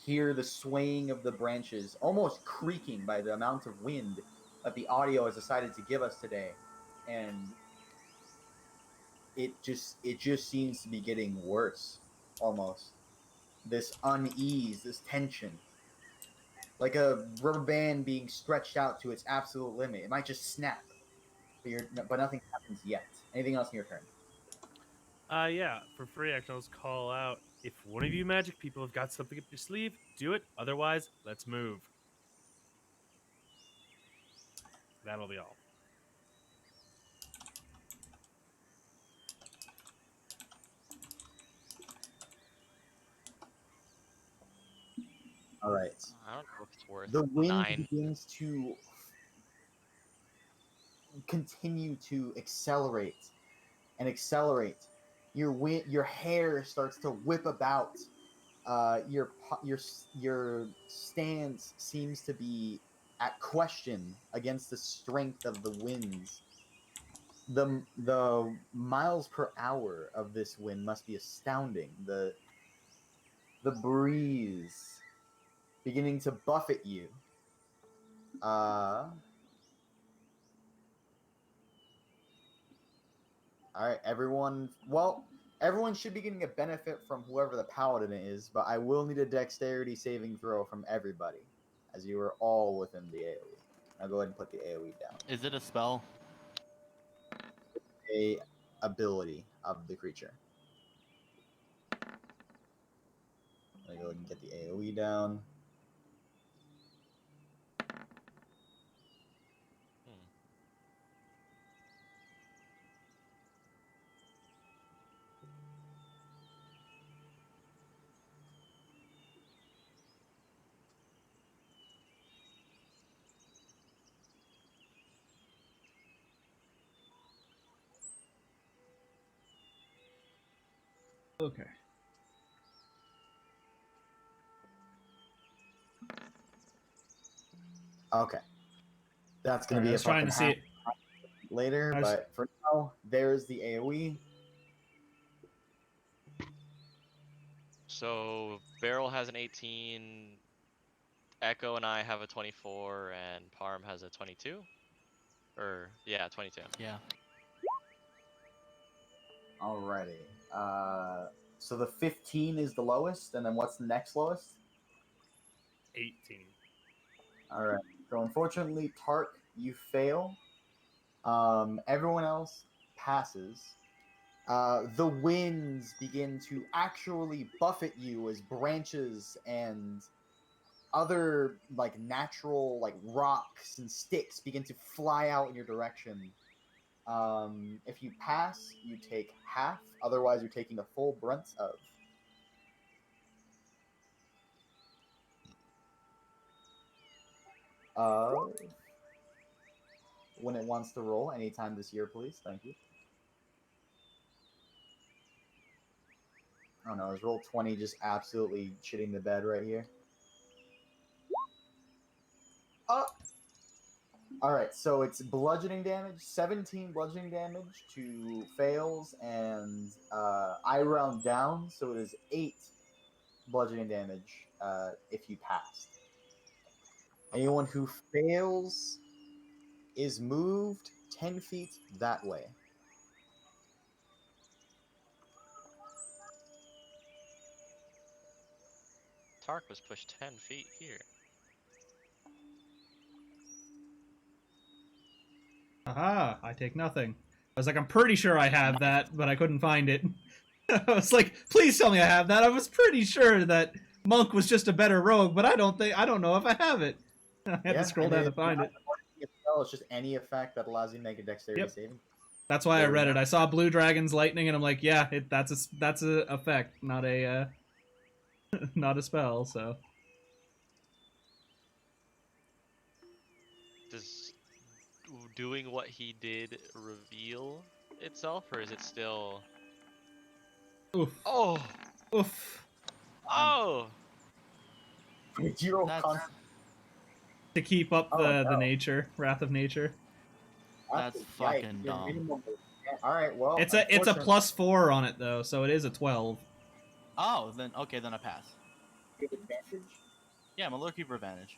S5: hear the swaying of the branches, almost creaking by the amount of wind that the audio has decided to give us today, and it just seems to be getting worse. Almost this unease, this tension, like a rubber band being stretched out to its absolute limit. It might just snap, but nothing happens yet. Anything else in your turn?
S3: Yeah, for free action, I'll just call out. If one of you magic people have got something up your sleeve, do it. Otherwise, let's move. That'll be all.
S5: All right.
S6: I don't know if it's worth
S5: The wind
S6: 9.
S5: begins to continue to accelerate and accelerate. Your hair starts to whip about. Your stance seems to be at question against the strength of the winds. The miles per hour of this wind must be astounding. The breeze beginning to buffet you. All right, everyone. Well, everyone should be getting a benefit from whoever the paladin is, but I will need a dexterity saving throw from everybody, as you are all within the AoE. I'll go ahead and put the AoE down.
S4: Is it a spell?
S5: A ability of the creature. Let me go ahead and get the AoE down.
S2: Okay.
S5: Okay. That's going to
S2: Sorry, I
S5: be a
S2: was trying
S5: fucking
S2: to see
S5: half
S2: it.
S5: later, but for now, there's the AoE.
S6: So Beryl has an 18, Echo and I have a 24, and Parm has a 22. Or yeah, 22.
S4: Yeah.
S5: Alrighty. So the 15 is the lowest, and then what's the next lowest?
S3: 18.
S5: All right. So unfortunately, Tark, you fail. Everyone else, passes, the winds begin to actually buffet you as branches and other like natural like rocks and sticks begin to fly out in your direction. If you pass, you take half. Otherwise, you're taking the full brunt of. When it wants to roll, anytime this year, please. Thank you. Oh no, is roll 20 just absolutely shitting the bed right here? Alright, so it's bludgeoning damage, 17 bludgeoning damage to fails, and I round down, so it is 8 bludgeoning damage if you passed. Anyone who fails is moved 10 feet that way.
S6: Tark was pushed 10 feet here.
S2: Aha, I take nothing. I was like, I'm pretty sure I have that, but I couldn't find it. I was like, please tell me I have that. I was pretty sure that Monk was just a better rogue, but I don't know if I have it. I had to scroll down to find it.
S5: It's just any effect that allows you to make a dexterity saving.
S2: That's why I read it. I saw Blue Dragon's lightning, and I'm like, yeah, that's a effect, not a not a spell. So
S6: Does doing what he did reveal itself, or is it still?
S2: oof,
S6: Oh,
S2: oof.
S6: oh!
S5: Did you roll
S4: That's-
S2: To keep up the
S5: no.
S2: nature, wrath of nature.
S4: That's fucking dumb.
S5: Alright, well.
S2: It's a +4 on it though, so it is a 12.
S4: Oh, then okay, then I pass.
S5: You have advantage?
S4: Yeah, I'm a lure keeper advantage.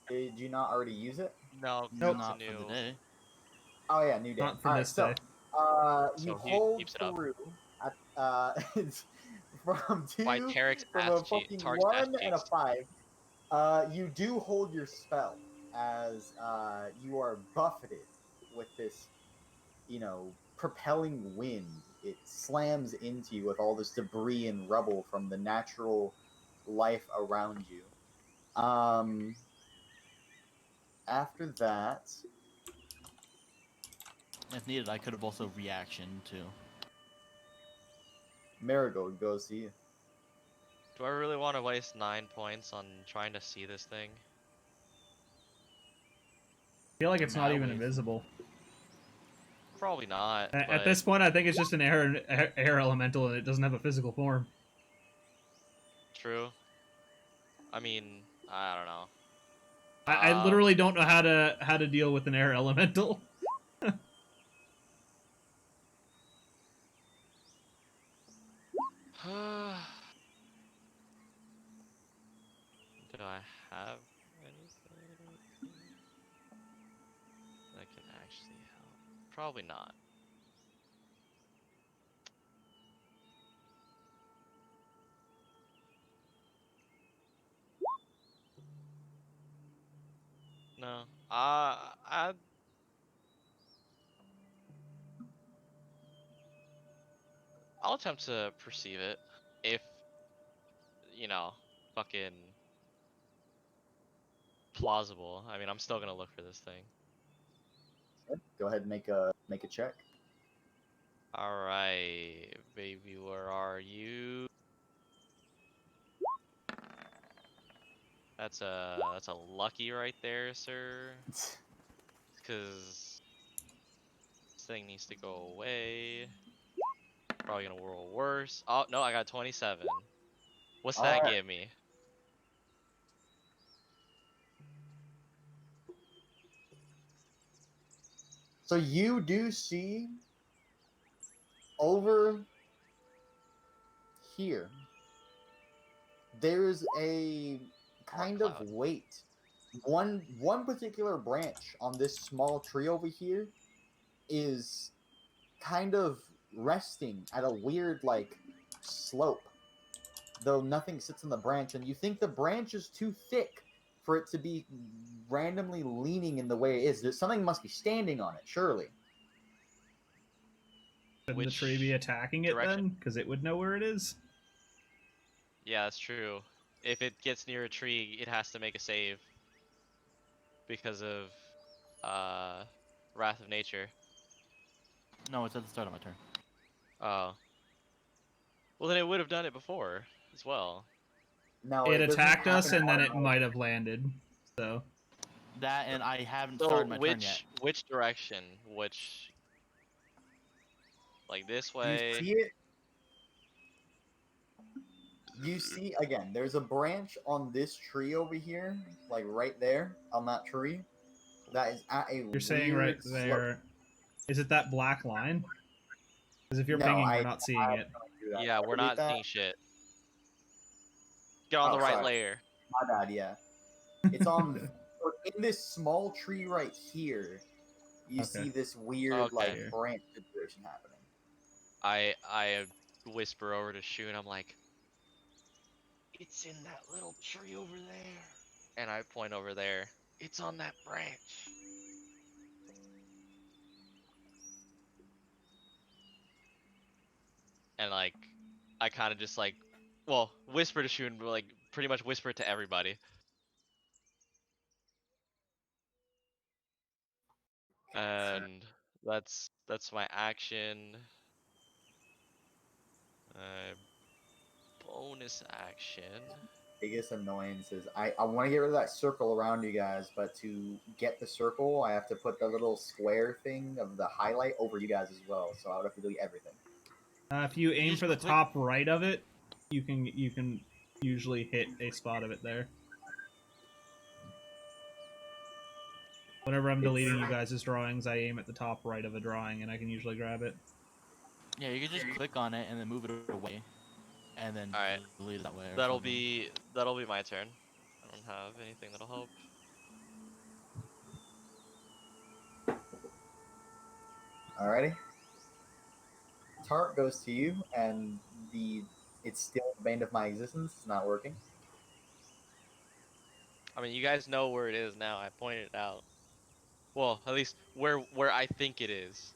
S5: Did you not already use it?
S6: No,
S2: Nope.
S6: it's a
S4: Not
S6: new.
S4: for the day.
S5: Oh yeah, new day.
S2: Not for
S5: Alright,
S2: this
S5: so,
S2: day.
S5: you
S6: So he
S5: hold
S6: keeps it up.
S5: through at, from 2
S6: By Tarek's
S5: from
S6: ass
S5: a fucking
S6: Tark's ass
S5: 1 and a
S6: cheeks.
S5: 5. You do hold your spell as you are buffeted with this, propelling wind. It slams into you with all this debris and rubble from the natural life around you. After that,
S4: If needed, I could have also reaction too.
S5: Marigold goes to you.
S6: Do I really want to waste 9 points on trying to see this thing?
S2: I feel like it's not even
S4: Now is-
S2: invisible.
S6: Probably not.
S2: At
S6: but
S2: this point, I think it's just an air elemental, and it doesn't have a physical form.
S6: True. I mean, I don't know.
S2: I literally don't know how to deal with an air elemental.
S6: Do I have anything that can actually help? Probably not. No. I'll attempt to perceive it if, fucking plausible. I mean, I'm still gonna look for this thing.
S5: Go ahead and make a check.
S6: All right, baby, where are you? That's a lucky right there, sir. Because this thing needs to go away. Probably gonna roll worse. Oh no, I got 27. What's that
S5: Alright.
S6: give me?
S5: So you do see over here, there's a kind of
S6: cloud.
S5: weight. One particular branch on this small tree over here is kind of resting at a weird slope, though nothing sits on the branch, and you think the branch is too thick for it to be randomly leaning in the way it is. Something must be standing on it, surely.
S2: Shouldn't the
S6: which
S2: tree be attacking it
S6: direction?
S2: then? Because it would know where it is.
S6: Yeah, that's true. If it gets near a tree, it has to make a save because of Wrath of Nature.
S4: No, it's at the start of my turn.
S6: Oh. Well, then it would have done it before as well.
S5: No,
S2: It
S5: doesn't
S2: attacked us,
S5: happen
S2: and then it
S5: automatically.
S2: might have landed. So
S4: That and I haven't
S6: So
S4: started my turn yet.
S6: which direction? Which like this
S5: Do you
S6: way?
S5: see it? You see, again, there's a branch on this tree over here, like right there on that tree, that is at a
S2: you're saying right
S5: weird slope.
S2: there. Is it that black line? Because if you're
S5: No,
S2: pinging,
S5: I
S2: we're not seeing it.
S5: do that.
S6: Yeah, we're
S5: Delete
S6: not
S5: that.
S6: seeing shit. Get on
S5: Oh,
S6: the right
S5: sorry.
S6: layer.
S5: My bad, yeah. It's on in this small tree right here. You
S2: Okay.
S5: see this weird
S6: Okay.
S5: like branch situation happening.
S6: I whisper over to Shun. I'm like, it's in that little tree over there, and I point over there. It's on that branch. And like, I kind of just like, well, whisper to Shun, but like pretty much whisper it to everybody. And that's my action. Bonus action.
S5: Biggest annoyance is I want to get rid of that circle around you guys, but to get the circle, I have to put the little square thing of the highlight over you guys as well. So I would have to delete everything.
S2: If you aim
S4: just
S2: for the
S4: click-
S2: top right of it, you can usually hit a spot of it there. Whenever I'm deleting you guys' drawings, I aim at the top right of a drawing, and I can usually grab it.
S4: Yeah, you can just click on it and then move it away, and then
S6: All right.
S4: delete it that way. Or
S6: That'll
S4: something.
S6: be my turn. I don't have anything that'll help.
S5: Alrighty. Tart goes to you, and it's still the bane of my existence. It's not working.
S6: I mean, you guys know where it is now. I pointed it out. Well, at least where I think it is.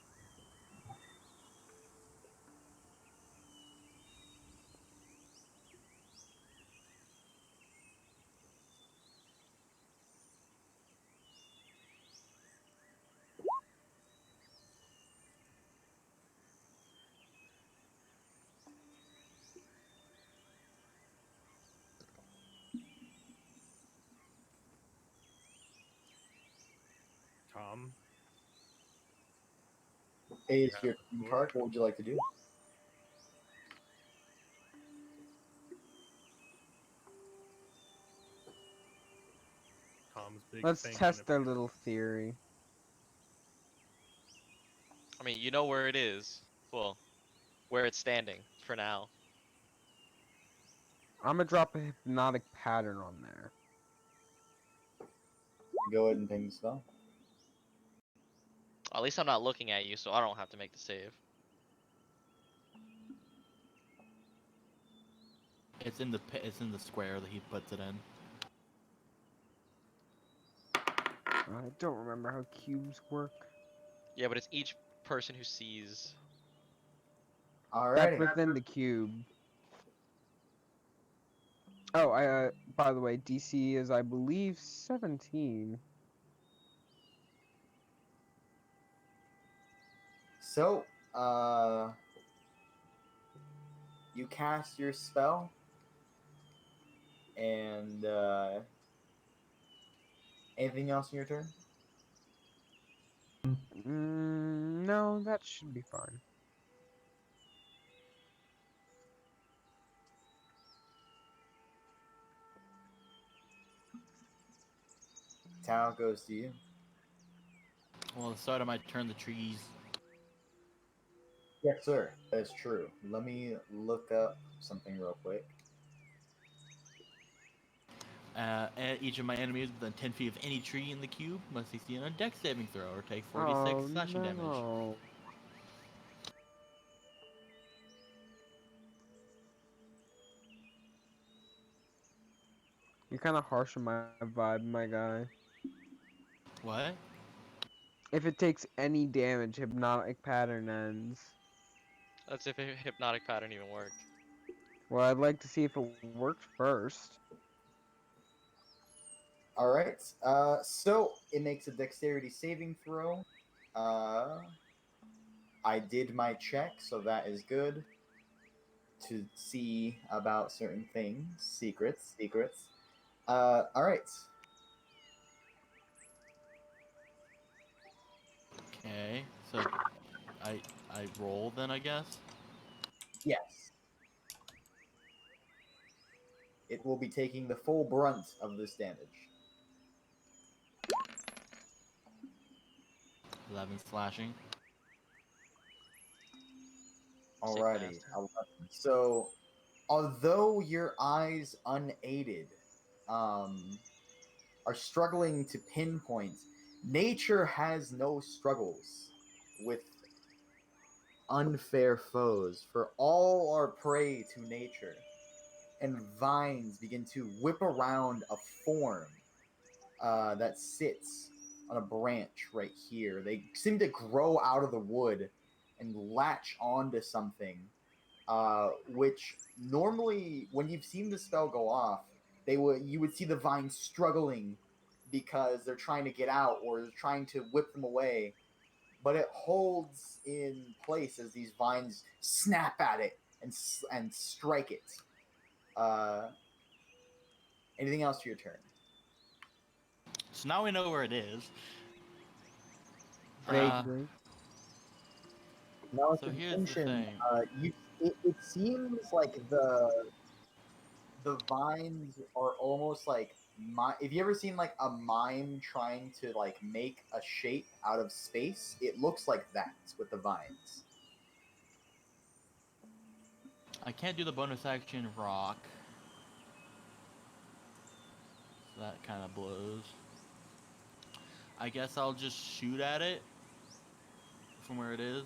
S3: Tom.
S5: Is
S3: Yeah.
S5: your turn, Tart? What would you like to do?
S3: Tom's big
S1: Let's
S3: thinking
S1: test
S3: of-
S1: their little theory.
S6: I mean, you know where it is. Well, where it's standing for now.
S1: I'm gonna drop a hypnotic pattern on there.
S5: Go ahead and ping the spell.
S6: At least I'm not looking at you, so I don't have to make the save.
S4: It's in the square that he puts it in.
S1: I don't remember how cubes work.
S6: Yeah, but it's each person who sees.
S1: That's
S5: Alrighty.
S1: within the cube. Oh, by the way, DC is, I believe, 17.
S5: So, you cast your spell, and anything else in your turn?
S1: No, that should be fine.
S5: Tao goes to you.
S4: Well, at the start of my turn, the trees.
S5: Yes, sir. That's true. Let me look up something real quick.
S4: Each of my enemies within 10 feet of any tree in the cube must succeed on a dex saving throw or take 46 slashing damage.
S1: No. You're kind of harsh on my vibe, my guy.
S4: What?
S1: If it takes any damage, hypnotic pattern ends.
S6: That's if a hypnotic pattern even worked.
S1: Well, I'd like to see if it worked first.
S5: All right. So it makes a dexterity saving throw. Uh, I did my check, so that is good. To see about certain things, secrets. All right.
S4: Okay, so I I roll then, I guess.
S5: Yes. It will be taking the full brunt of this damage.
S4: 11 slashing.
S6: Sick
S5: Alrighty.
S6: bastard.
S5: 11. So, although your eyes unaided are struggling to pinpoint, nature has no struggles with unfair foes, for all are prey to nature, and vines begin to whip around a form that sits on a branch right here. They seem to grow out of the wood and latch onto something, which normally, when you've seen the spell go off, you would see the vines struggling because they're trying to get out or they're trying to whip them away. But it holds in place as these vines snap at it and strike it. Uh, anything else to your turn?
S4: So now we know where it is.
S1: Vaguely.
S5: Now, with
S4: So
S5: the
S4: here's the
S5: mention,
S4: thing.
S5: it seems like the vines are almost like if you ever seen like a mime trying to like make a shape out of space, it looks like that with the vines.
S4: I can't do the bonus action rock. So that kind of blows. I guess I'll just shoot at it from where it is.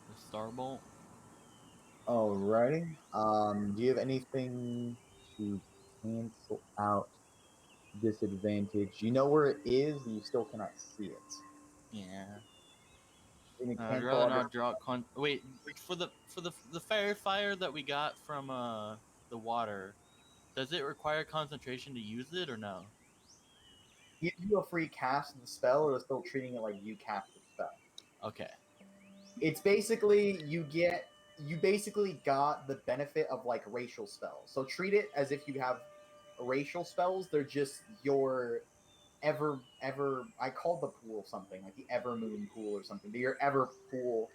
S4: The starbolt.
S5: Alrighty. Do you have anything to cancel out disadvantage? You know where it is, but you still cannot see it.
S4: Yeah.
S5: Can you
S4: I'd
S5: cancel
S4: rather
S5: out
S4: not draw wait, for the fire that we got from the water. Does it require concentration to use it or no?
S5: give you a free cast of the spell, or still treating it like you cast the spell?
S4: Okay.
S5: It's basically you basically got the benefit of like racial spells. So treat it as if you have racial spells. They're just your ever I called the pool something like the ever moon pool or something. They're your ever pool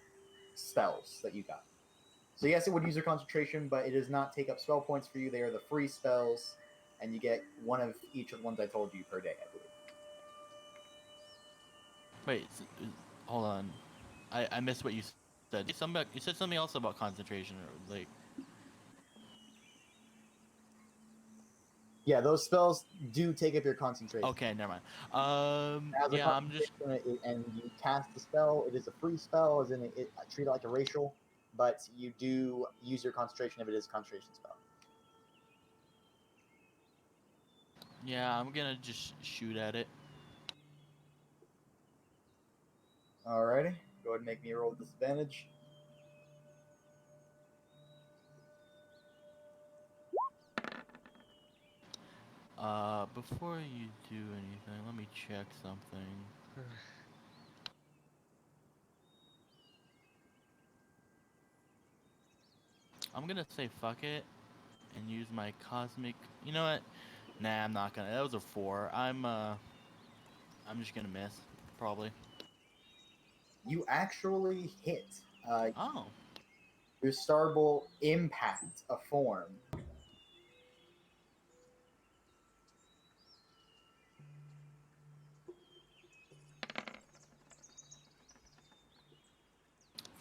S5: spells that you got. So yes, it would use your concentration, but it does not take up spell points for you. They are the free spells, and you get one of each of the ones I told you per day, I believe.
S4: Wait, hold on. I missed what you said. You said something else about concentration or like.
S5: Yeah, those spells do take up your concentration.
S4: Okay, never mind.
S5: As a
S4: Yeah, I'm just.
S5: concentration, and you cast the spell. It is a free spell, as in treat it like a racial, but you do use your concentration if it is a concentration spell.
S4: Yeah, I'm gonna just shoot at it.
S5: Alrighty, go ahead and make me roll disadvantage.
S4: Before you do anything, let me check something. I'm gonna say fuck it and use my cosmic. You know what? Nah, I'm not gonna. That was a 4. I'm just gonna miss, probably.
S5: You actually hit.
S4: Oh.
S5: Your starbolt impact a form.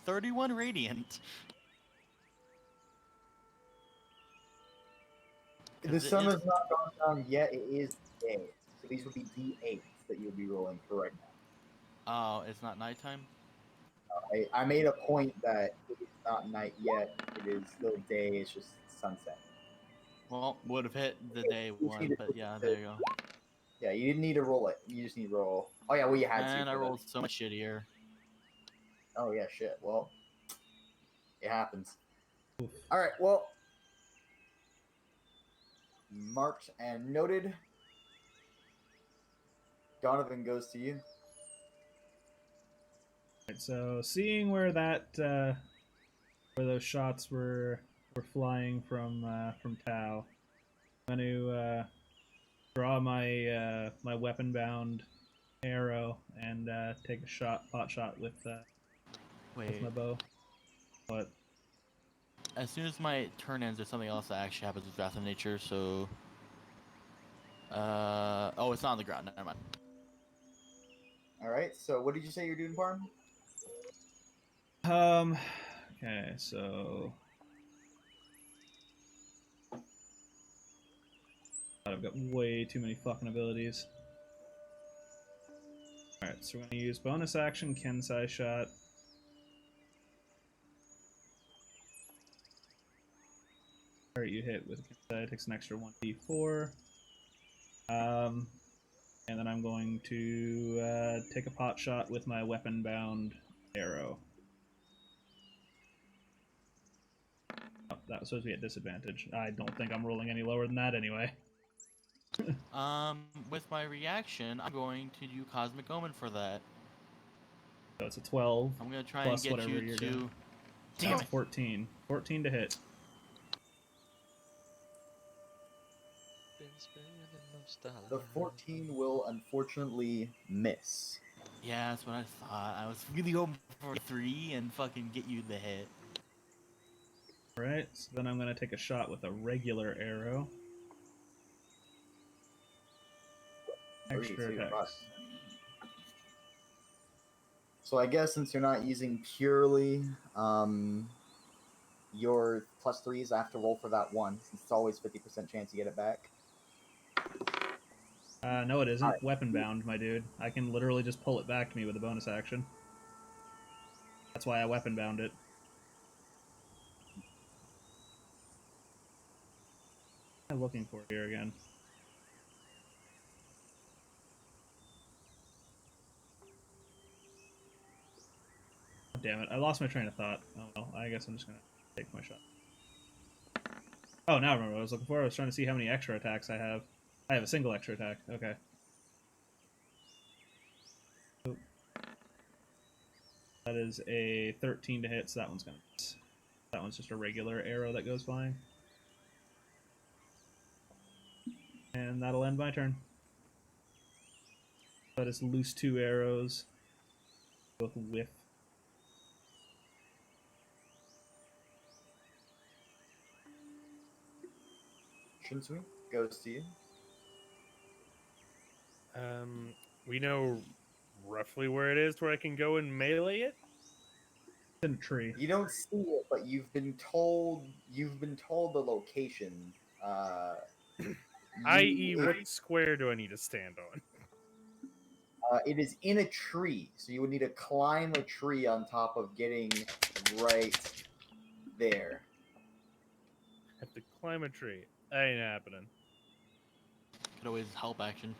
S4: '31 radiant.
S5: The sun has not gone down yet. It is day, so these would be D8s that you'll be rolling for right now.
S4: Oh, it's not nighttime.
S5: I made a point that it is not night yet. It is still day. It's just sunset.
S4: Well, would have hit the day
S5: You just need
S4: one, but
S5: to-
S4: yeah, there you go.
S5: Yeah, you didn't need to roll it. You just need to roll. Oh yeah, well you had to.
S4: And I
S5: For
S4: rolled so much shittier.
S5: Oh yeah, shit. Well, It happens. All right. Well, marked and noted. Donovan goes to you.
S2: Right, so seeing where that where those shots were flying from Tau, I'm going to draw my my weapon bound arrow and take a pot shot with my bow. But
S4: As soon as my turn ends, there's something else that actually happens with Wrath of Nature, so... oh, it's not on the ground. Never mind.
S5: All right. So, what did you say you're doing, Parm?
S2: okay, so I've got way too many fucking abilities. Alright, so we're gonna use bonus action, Kensai shot. Alright, you hit with Kensai, it takes an extra 1d4. And then I'm going to take a pot shot with my weapon bound arrow. Oh, that was supposed to be at disadvantage. I don't think I'm rolling any lower than that anyway.
S4: With my reaction, I'm going to do Cosmic Omen for that.
S2: So it's a 12.
S4: I'm gonna try
S2: plus
S4: and get
S2: whatever
S4: you
S2: you're
S4: to...
S2: gonna-
S4: Damn
S2: That's
S4: it!
S2: 14. 14 to hit.
S5: The 14 will unfortunately miss.
S4: Yeah, that's what I thought. I was really hoping for 3 and fucking get you the hit.
S2: Alright, so then I'm gonna take a shot with a regular arrow. Extra
S5: so you're
S2: attacks.
S5: right. So I guess since you're not using purely, your +3s, I have to roll for that one, since it's always 50% chance you get it back.
S2: No it isn't.
S5: Alright.
S2: Weapon bound, my dude. I can literally just pull it back to me with a bonus action. That's why I weapon bound it. What am I looking for here again? Damn it, I lost my train of thought. Oh well, I guess I'm just gonna take my shot. Oh, now I remember what I was looking for. I was trying to see how many extra attacks I have. I have a single extra attack. Okay. That is a 13 to hit, so that one's gonna miss. That one's just a regular arrow that goes flying. And that'll end my turn. That is loose 2 arrows. Both whiff.
S5: Shinsui goes to you.
S3: We know roughly where it is where I can go and melee it.
S2: It's in a tree.
S5: You don't see it, but you've been told the location.
S3: I.e.,
S5: if-
S3: what square do I need to stand on?
S5: it is in a tree, so you would need to climb a tree on top of getting right there.
S3: Have to climb a tree. That ain't happening.
S4: Could always help action.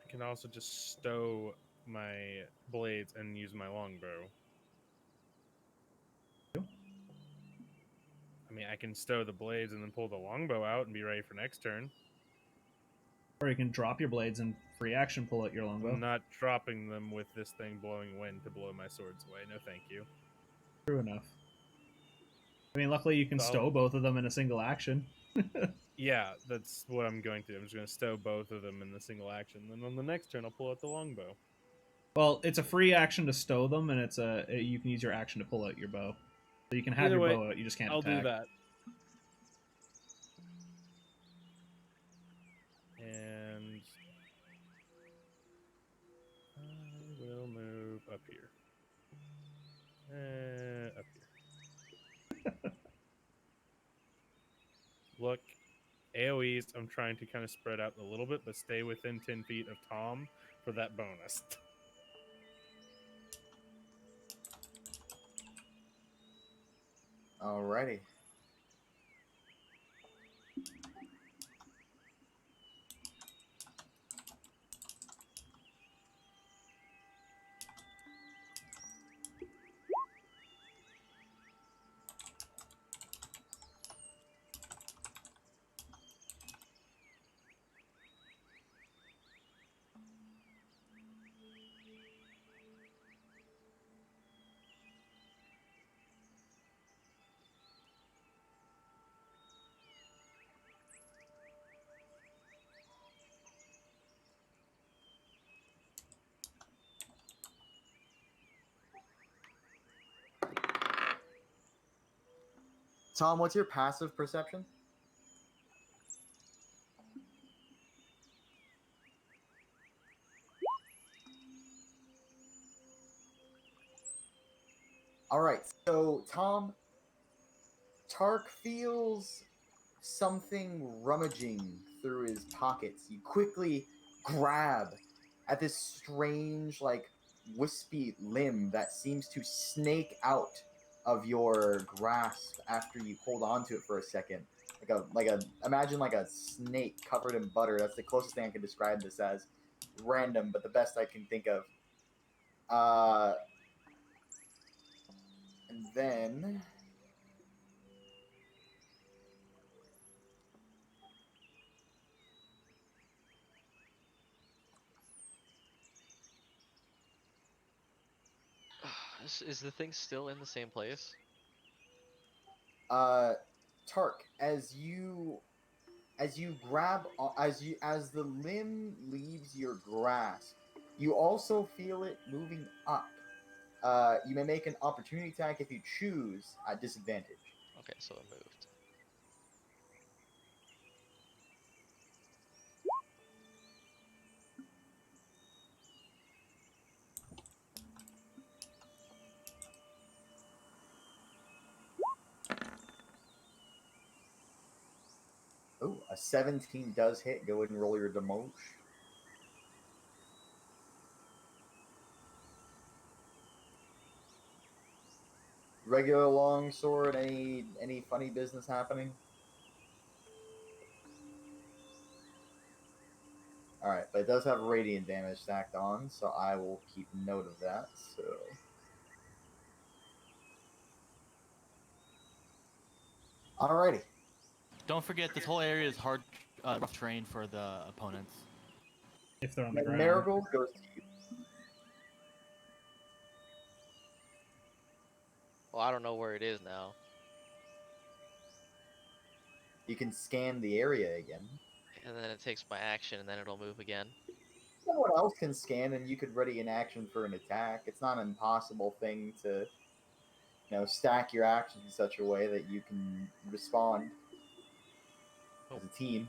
S3: I can also just stow my blades and use my longbow. I mean, I can stow the blades and then pull the longbow out and be ready for next turn.
S2: Or you can drop your blades and free action pull out your longbow.
S3: I'm not dropping them with this thing blowing wind to blow my swords away. No, thank you.
S2: True enough. I mean, luckily you can
S3: So-
S2: stow both of them in a single action.
S3: Yeah, that's what I'm going to do. I'm just going to stow both of them in the single action. Then on the next turn, I'll pull out the longbow.
S2: Well, it's a free action to stow them, and you can use your action to pull out your bow. So you can have
S3: Either
S2: your
S3: way,
S2: bow out, you just can't
S3: I'll
S2: attack.
S3: do that. And I will move up here. Up here. Look, AoEs, I'm trying to kind of spread out a little bit, but stay within 10 feet of Tom for that bonus.
S5: Alrighty. Tom, what's your passive perception? All right, so Tom, Tark feels something rummaging through his pockets. You quickly grab at this strange, like, wispy limb that seems to snake out of your grasp after you hold on to it for a second. Imagine like a snake covered in butter. That's the closest thing I can describe this as. Random, but the best I can think of. And then
S6: Is the thing still in the same place?
S5: Tark, as you grab as the limb leaves your grasp, you also feel it moving up. You may make an opportunity attack if you choose at disadvantage.
S6: Okay, so it moved.
S5: Oh, a 17 does hit. Go ahead and roll your demolish. Regular longsword. Any funny business happening? All right, but it does have radiant damage stacked on, so I will keep note of that. So, alrighty.
S4: Don't forget, this whole area is hard, rough terrain for the opponents.
S2: If they're on the ground.
S5: Marigold goes to you.
S6: Well, I don't know where it is now.
S5: You can scan the area again.
S6: And then it takes my action, and then it'll move again.
S5: Someone else can scan, and you could ready an action for an attack. It's not an impossible thing to, stack your actions in such a way that you can respond as a team.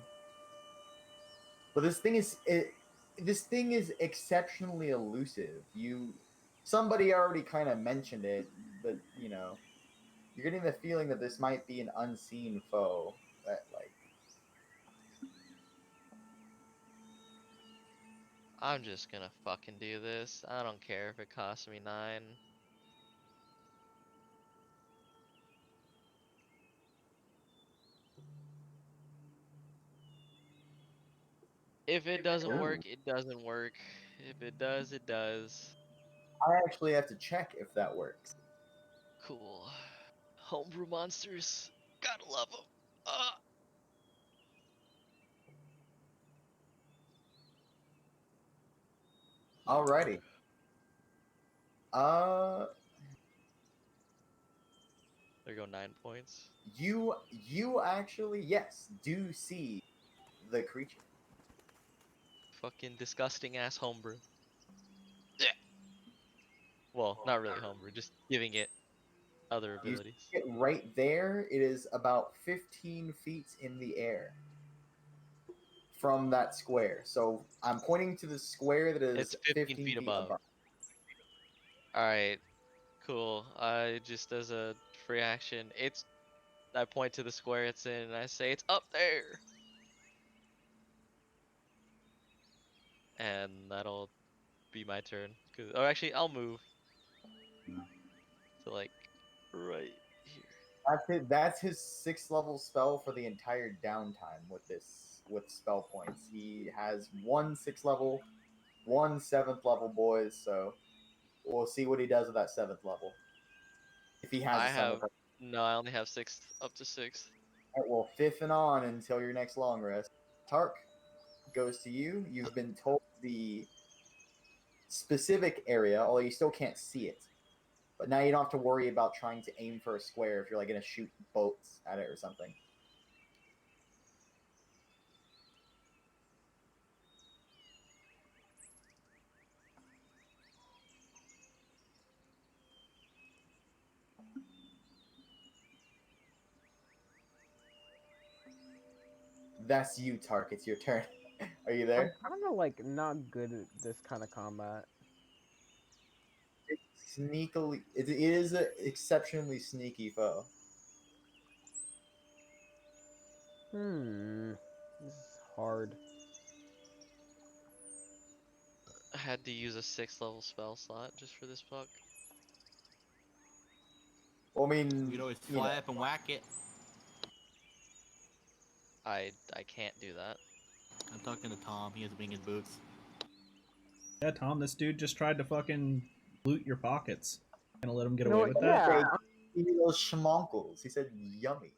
S5: But this thing is exceptionally elusive. Somebody already kind of mentioned it, but you're getting the feeling that this might be an unseen foe that
S6: I'm just gonna fucking do this. I don't care if it costs me 9. If it doesn't work, it doesn't work. If it does, it does.
S5: I actually have to check if that works.
S6: Cool. Homebrew monsters. Gotta love them.
S5: Alrighty.
S6: There go 9 points.
S5: You actually, yes, do see the creature.
S6: Fucking disgusting ass homebrew. Yeah. Well, not really homebrew, just giving it other
S5: You
S6: abilities.
S5: see it right there. It is about 15 feet in the air from that square. So I'm pointing to the square that is
S6: It's 15 feet above. Alright, cool. I just as a free action, I point to the square it's in and I say it's up there. And that'll be my turn. Or actually, I'll move to like right here.
S5: That's his 6th level spell for the entire downtime with spell points. He has 1 6th level, 1 7th level, boys. So we'll see what he does with that 7th level. If he has
S6: I
S5: a 7th.
S6: no, I only have 6th up to 6th.
S5: Alright, well, 5th and on until your next long rest. Tark goes to you. You've been told the specific area, although you still can't see it. But now you don't have to worry about trying to aim for a square if you're like gonna shoot bolts at it or something. That's you, Tark. It's your turn. Are you
S1: I'm
S5: there?
S1: kind of like not good at this kind of combat.
S5: It's sneakily. It is an exceptionally sneaky foe.
S1: This is hard.
S6: I had to use a 6th level spell slot just for this puck.
S5: Well, I mean,
S4: You could always
S5: you
S4: fly
S5: know,
S4: up and whack it.
S6: I can't do that.
S4: I'm talking to Tom. He has to bring his boots.
S2: Yeah, Tom, this dude just tried to fucking loot your pockets. Gonna let him get
S1: You know
S2: away
S1: what?
S2: with that?
S1: Yeah.
S5: he those schmonkles. He said yummy.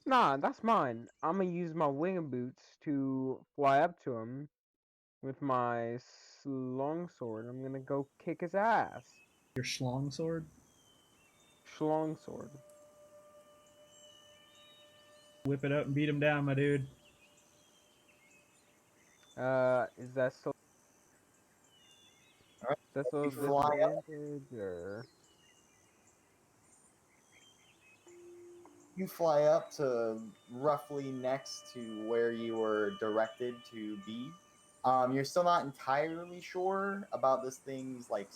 S1: Nah, that's mine. I'm gonna use my wing boots to fly up to him with my long sword. I'm gonna go kick his ass.
S2: Your schlong sword?
S1: Schlong sword.
S2: Whip it out and beat him down, my dude.
S1: Is that so?
S5: All right,
S1: Is that so
S5: you fly up.
S1: disadvantage or?
S5: You fly up to roughly next to where you were directed to be. You're still not entirely sure about this thing's like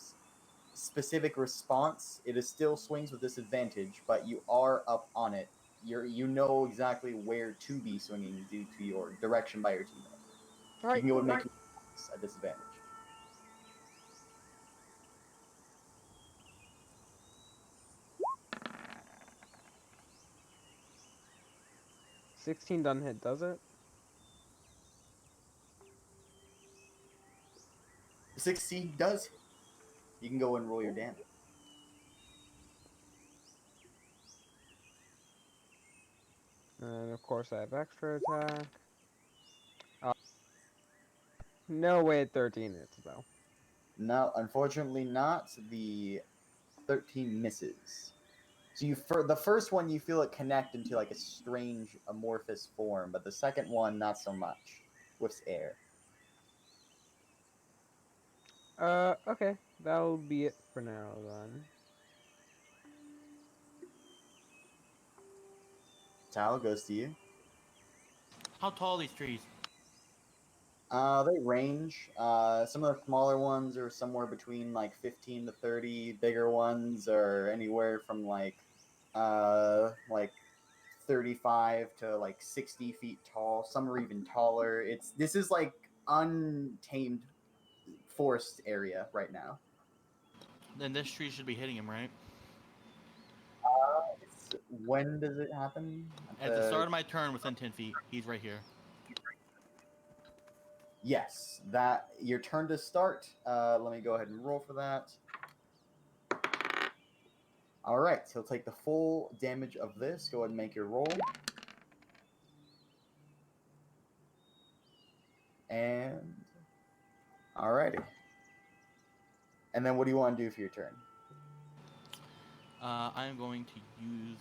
S5: specific response. It is still swings with disadvantage, but you are up on it. You know exactly where to be swinging due to your direction by your teammate.
S1: All
S5: You
S1: right,
S5: can go
S1: cool.
S5: and make a disadvantage.
S1: 16 doesn't hit, does it?
S5: 16 does hit. You can go and roll your damage.
S1: And of course, I have extra attack. No way 13 hits though.
S5: No, unfortunately not. The 13 misses. So the first one you feel it connect into like a strange amorphous form, but the second one not so much. With air.
S1: Okay, that'll be it for now then.
S5: Tal goes to you.
S4: How tall are these trees?
S5: They range. Some of the smaller ones are somewhere between like 15 to 30. Bigger ones are anywhere from like 35 to like 60 feet tall. Some are even taller. This is like untamed forest area right now.
S4: Then this tree should be hitting him, right?
S5: When does it happen?
S4: At the start of my turn, within 10 feet. He's right here.
S5: Yes, that your turn to start. Let me go ahead and roll for that. All right, so he'll take the full damage of this. Go ahead and make your roll. And alrighty. And then what do you want to do for your turn?
S4: I'm going to use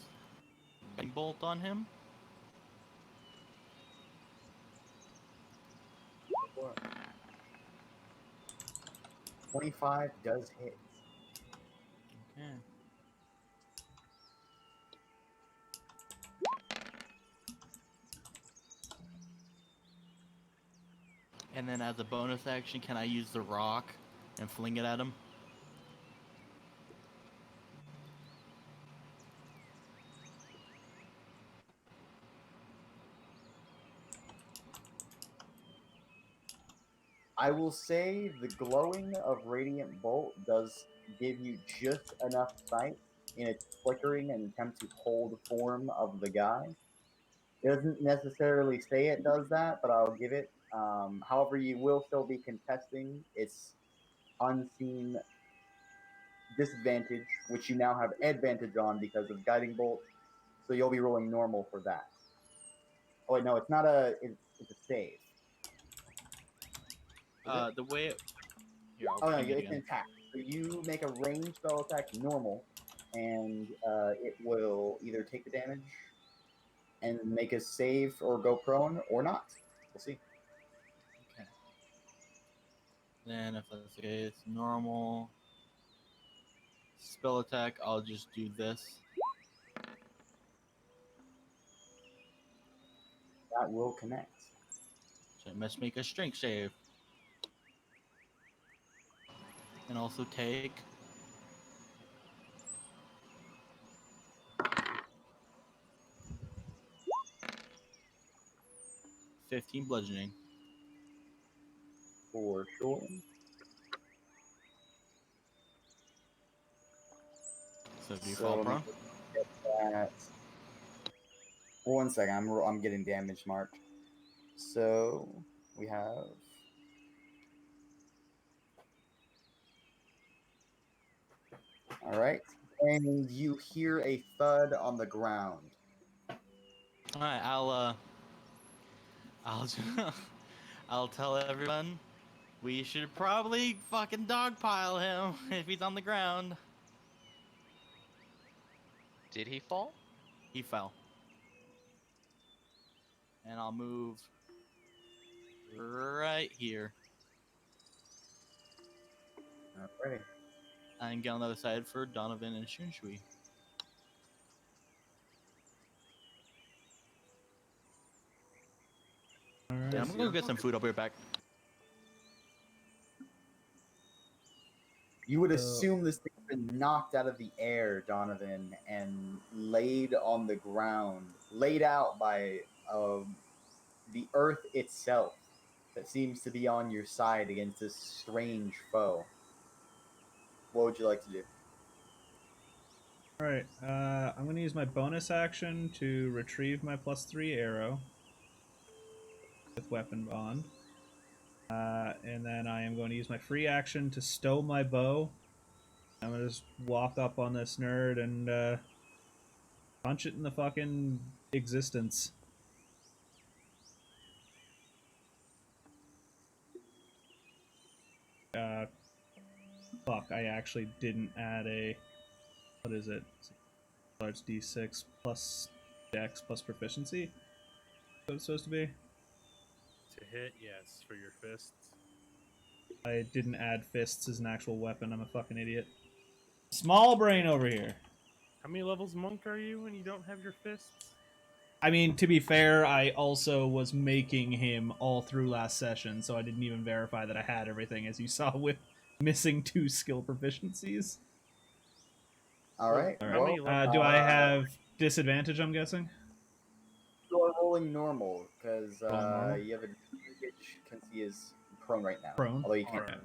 S4: Lightning Bolt on him.
S5: 25 does hit.
S4: Okay. And then as a bonus action, can I use the rock and fling it at him?
S5: I will say the glowing of Radiant Bolt does give you just enough sight in its flickering and attempt to hold form of the guy. It doesn't necessarily say it does that, but I'll give it. However, you will still be contesting its unseen disadvantage, which you now have advantage on because of Guiding Bolt. So you'll be rolling normal for that. Oh wait, no, it's not a. It's a save.
S4: The way it... Here, I'll
S5: Oh no,
S4: ping it
S5: it's an
S4: again.
S5: attack. So you make a ranged spell attack normal, and it will either take the damage and make a save or go prone or not. We'll see.
S4: Okay. Then if that's the case, normal spell attack, I'll just do this.
S5: That will connect.
S4: So it must make a strength save. And also take 15 bludgeoning.
S5: For sure.
S4: So do you
S5: So
S4: fall
S5: let me
S4: prone?
S5: get that. 1 second, I'm getting damage marked. So we have. All right, and you hear a thud on the ground.
S4: All right, I'll I'll tell everyone we should probably fucking dogpile him if he's on the ground.
S6: Did he fall?
S4: He fell. And I'll move right here.
S5: Alrighty.
S4: And get on the other side for Donovan and Shunshui. Yeah, I'm gonna go get some food. I'll be right back.
S5: You would assume this thing's been knocked out of the air, Donovan, and laid on the ground, laid out by the earth itself that seems to be on your side against this strange foe. What would you like to do?
S2: Alright, I'm going to use my bonus action to retrieve my +3 arrow with Weapon Bond. And then I am going to use my free action to stow my bow. I'm going to just walk up on this nerd and punch it in the fucking existence. Fuck, I actually didn't add a... What is it? Large D6 plus Dex plus proficiency? What it's supposed to be?
S3: To hit, yes, for your fists.
S2: I didn't add fists as an actual weapon. I'm a fucking idiot. Small brain over here.
S3: How many levels monk are you when you don't have your fists?
S2: I mean, to be fair, I also was making him all through last session, so I didn't even verify that I had everything, as you saw with missing 2 skill proficiencies.
S5: All right.
S3: How
S5: Well,
S3: many levels?
S2: Do I have disadvantage, I'm guessing?
S5: you are rolling normal because
S2: Rolling normal?
S5: you have advantage because he is prone right now.
S2: Prone?
S5: Although you can't.
S2: Okay.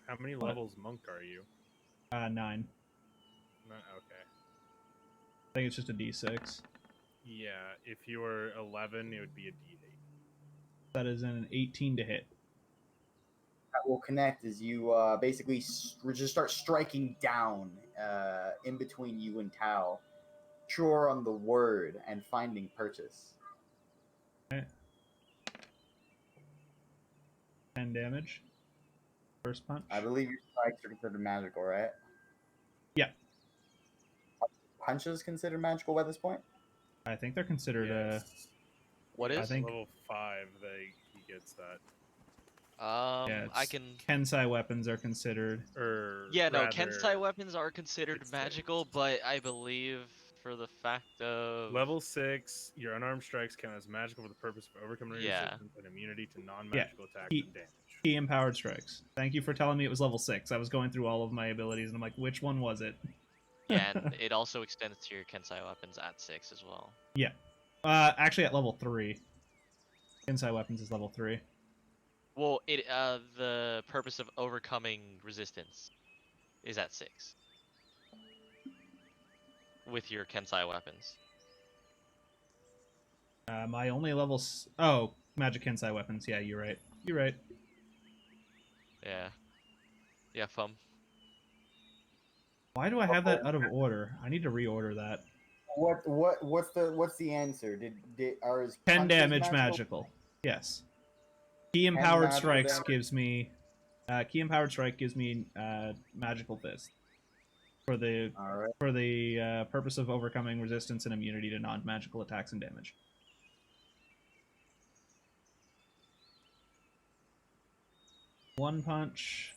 S3: How many
S2: What?
S3: levels monk are you?
S2: 9.
S3: No, okay.
S2: I think it's just a D6.
S3: Yeah, if you were 11, it would be a D8.
S2: That is an 18 to hit.
S5: That will connect as you basically just start striking down in between you and Tao. Sure on the word and finding purchase.
S2: Okay. 10 damage. First punch.
S5: I believe your strikes are considered magical, right?
S2: Yeah.
S5: Punches considered magical at this point?
S2: I think they're considered
S3: Yes.
S6: What
S2: I
S6: is?
S2: think-
S3: Level 5, he gets that.
S2: yeah,
S6: I
S2: it's-
S6: can.
S2: Kensai weapons are considered.
S3: Or
S6: Yeah, no,
S3: rather,
S6: Kensai weapons are considered
S3: it's
S6: magical, but I believe for the fact of
S3: level 6, your unarmed strikes count as magical for the purpose of overcoming
S6: Yeah.
S3: resistance and immunity to non-magical attacks
S2: he-
S3: and damage.
S2: Key empowered strikes. Thank you for telling me it was level 6. I was going through all of my abilities and I'm like, which one was it?
S6: yeah, and it also extends to your Kensai weapons at 6 as well.
S2: Yeah. Actually at level 3. Kensai weapons is level 3.
S6: Well, the purpose of overcoming resistance is at 6 with your Kensai weapons.
S2: My only levels. Oh, magic Kensai weapons. Yeah, you're right. You're right.
S6: Yeah. Yeah, fum.
S2: Why do I have that out of order? I need to reorder that.
S5: What's the answer? Did are his
S2: 10
S5: punches
S2: damage magical. Yes. Key empowered
S5: magical
S2: strikes
S5: damage.
S2: gives me. Key empowered strike gives me magical fist for the
S5: All right.
S2: purpose of overcoming resistance and immunity to non-magical attacks and damage. One punch.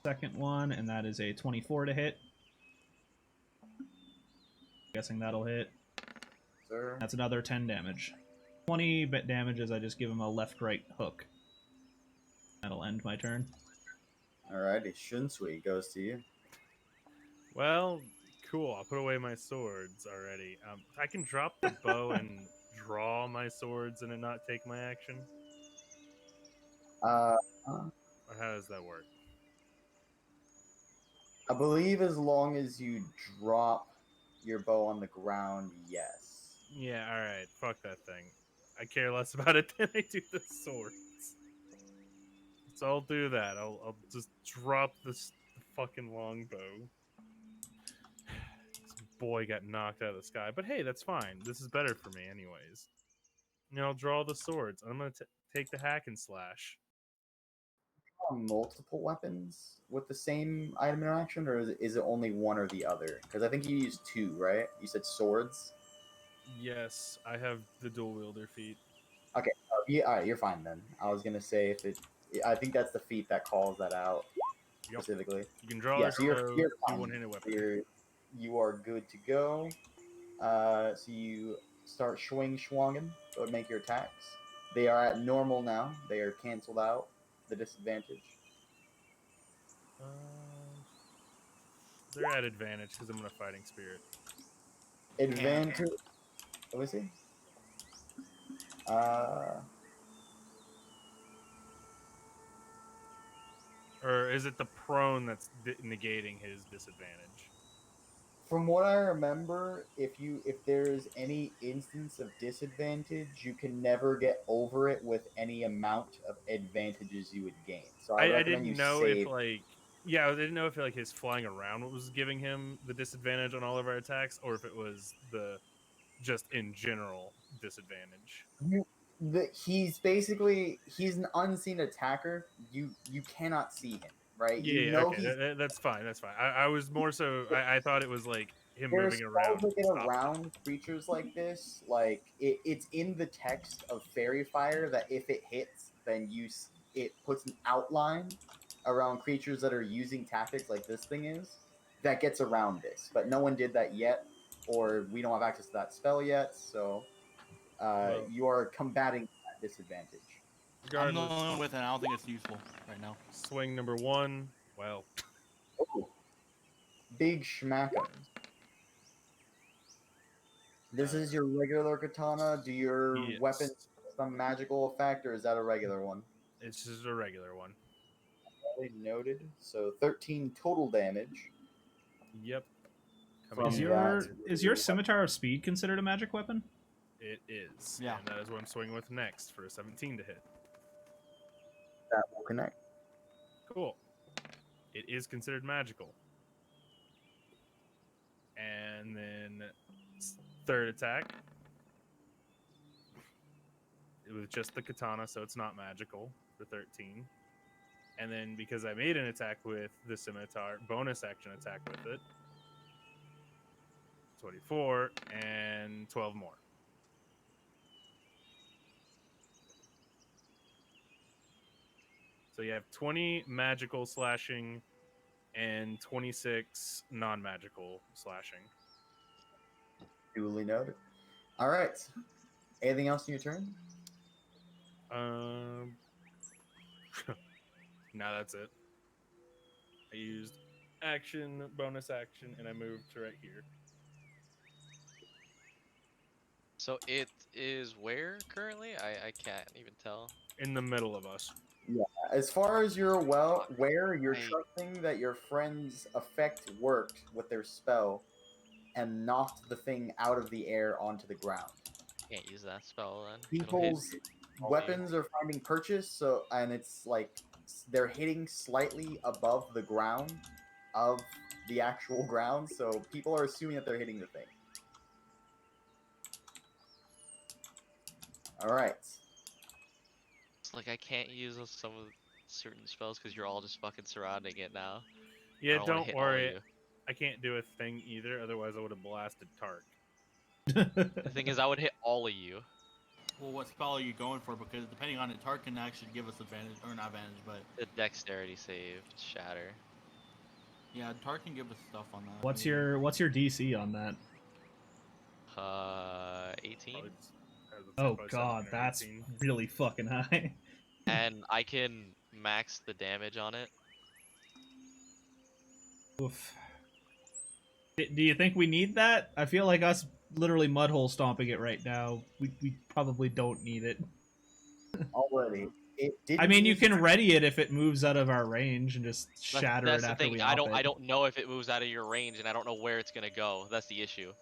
S2: Second one, and that is a 24 to hit. Guessing that'll hit.
S5: sir.
S2: That's another 10 damage. 20 bit damage as I just give him a left-right hook. That'll end my turn.
S5: Alrighty, Shunsui goes to you.
S3: Well, cool. I'll put away my swords already. I can drop the bow and draw my swords and it not take my action?
S5: Uh,
S3: Or how does that work?
S5: I believe as long as you drop your bow on the ground, yes.
S3: Yeah, alright. Fuck that thing. I care less about it than I do the swords. So I'll do that. I'll just drop this fucking longbow. This boy got knocked out of the sky. But hey, that's fine. This is better for me anyways. And I'll draw the swords. I'm going to take the hack and slash.
S5: Multiple weapons with the same item interaction, or is it only one or the other? Because I think you used two, right? You said swords.
S3: Yes, I have the dual wielder feat.
S5: Okay, yeah, all right, you're fine then. I was gonna say if it, I think that's the feat that calls that out
S3: Yep.
S5: specifically.
S3: You can draw
S5: Yeah,
S3: it,
S5: so you're
S3: do
S5: fine.
S3: one-handed weapon.
S5: You are good to go. So you start swinging. Go and make your attacks. They are at normal now. They are canceled out. The disadvantage.
S3: They're at advantage because I'm in a fighting spirit.
S5: Advantage. Let me see.
S3: Or is it the prone that's negating his disadvantage?
S5: From what I remember, if there's any instance of disadvantage, you can never get over it with any amount of advantages you would gain. So I
S3: I
S5: recommend
S3: didn't
S5: you
S3: know
S5: save.
S3: if like I didn't know if like his flying around was giving him the disadvantage on all of our attacks, or if it was the just in general disadvantage.
S5: He's an unseen attacker. You cannot see him, right? You
S3: Yeah,
S5: know
S3: okay, that's fine. That's fine. I was more so I thought it was like him
S5: there's
S3: moving
S5: spells
S3: around.
S5: that get
S3: Stop.
S5: around creatures like this. Like it's in the text of Fairy Fire that if it hits, then it puts an outline around creatures that are using tactics like this thing is. That gets around this, but no one did that yet, or we don't have access to that spell yet. So
S3: Well,
S5: you are combating that disadvantage.
S4: I'm
S3: regardless,
S4: going with it. I don't think it's useful right now.
S3: swing number one. Well,
S5: Ooh, big schmackums. This is your regular katana. Do your
S3: yes.
S5: weapons have some magical effect, or is that a regular one?
S3: It's just a regular one.
S5: Noted. So 13 total damage.
S3: Yep.
S5: From
S2: Is
S5: that.
S2: your scimitar of speed considered a magic weapon?
S3: It is.
S4: Yeah.
S3: And that is what I'm swinging with next for a 17 to hit.
S5: That will connect.
S3: Cool. It is considered magical. And then third attack. With just the katana, so it's not magical for 13. And then because I made an attack with the scimitar, bonus action attack with it. 24 and 12 more. So you have 20 magical slashing and 26 non-magical slashing.
S5: Duly noted. All right. Anything else in your turn?
S3: No, that's it. I used action, bonus action, and I moved to right here.
S6: So it is where currently? I can't even tell.
S3: In the middle of us.
S5: Yeah. As far as you're
S6: Fuck.
S5: aware, you're
S6: I-
S5: trusting that your friend's effect worked with their spell and knocked the thing out of the air onto the ground.
S6: Can't use that spell then. It'll hit
S5: People's
S6: only-
S5: weapons are finding purchase, so and it's like they're hitting slightly above the ground of the actual ground, so people are assuming that they're hitting the thing. All right.
S6: It's like I can't use some of certain spells because you're all just fucking surrounding it now.
S3: Yeah,
S6: I don't wanna
S3: don't
S6: hit all of
S3: worry.
S6: you.
S3: I can't do a thing either, otherwise I would have blasted Tark.
S6: The thing is, I would hit all of you.
S4: Well, what spell are you going for? Because depending on it, Tark can actually give us advantage, or not advantage, but
S6: The dexterity save, shatter.
S4: yeah, Tark can give us stuff on that.
S2: What's
S4: maybe.
S2: your DC on that?
S6: 18,
S3: Probably s- I would say
S2: Oh
S3: probably
S2: god,
S3: 17 or
S2: that's
S3: 18.
S2: really fucking high.
S6: and I can max the damage on it.
S2: Oof. Do you think we need that? I feel like us literally mudhole stomping it right now. We probably don't need it.
S5: Already, it didn't.
S2: I mean, you
S5: use
S2: can
S5: its-
S2: ready it if it moves out of our range and just shatter
S6: That's
S2: it
S6: the
S2: after
S6: thing.
S2: we
S6: I
S2: op it.
S6: don't know if it moves out of your range, and I don't know where it's gonna go. That's the issue.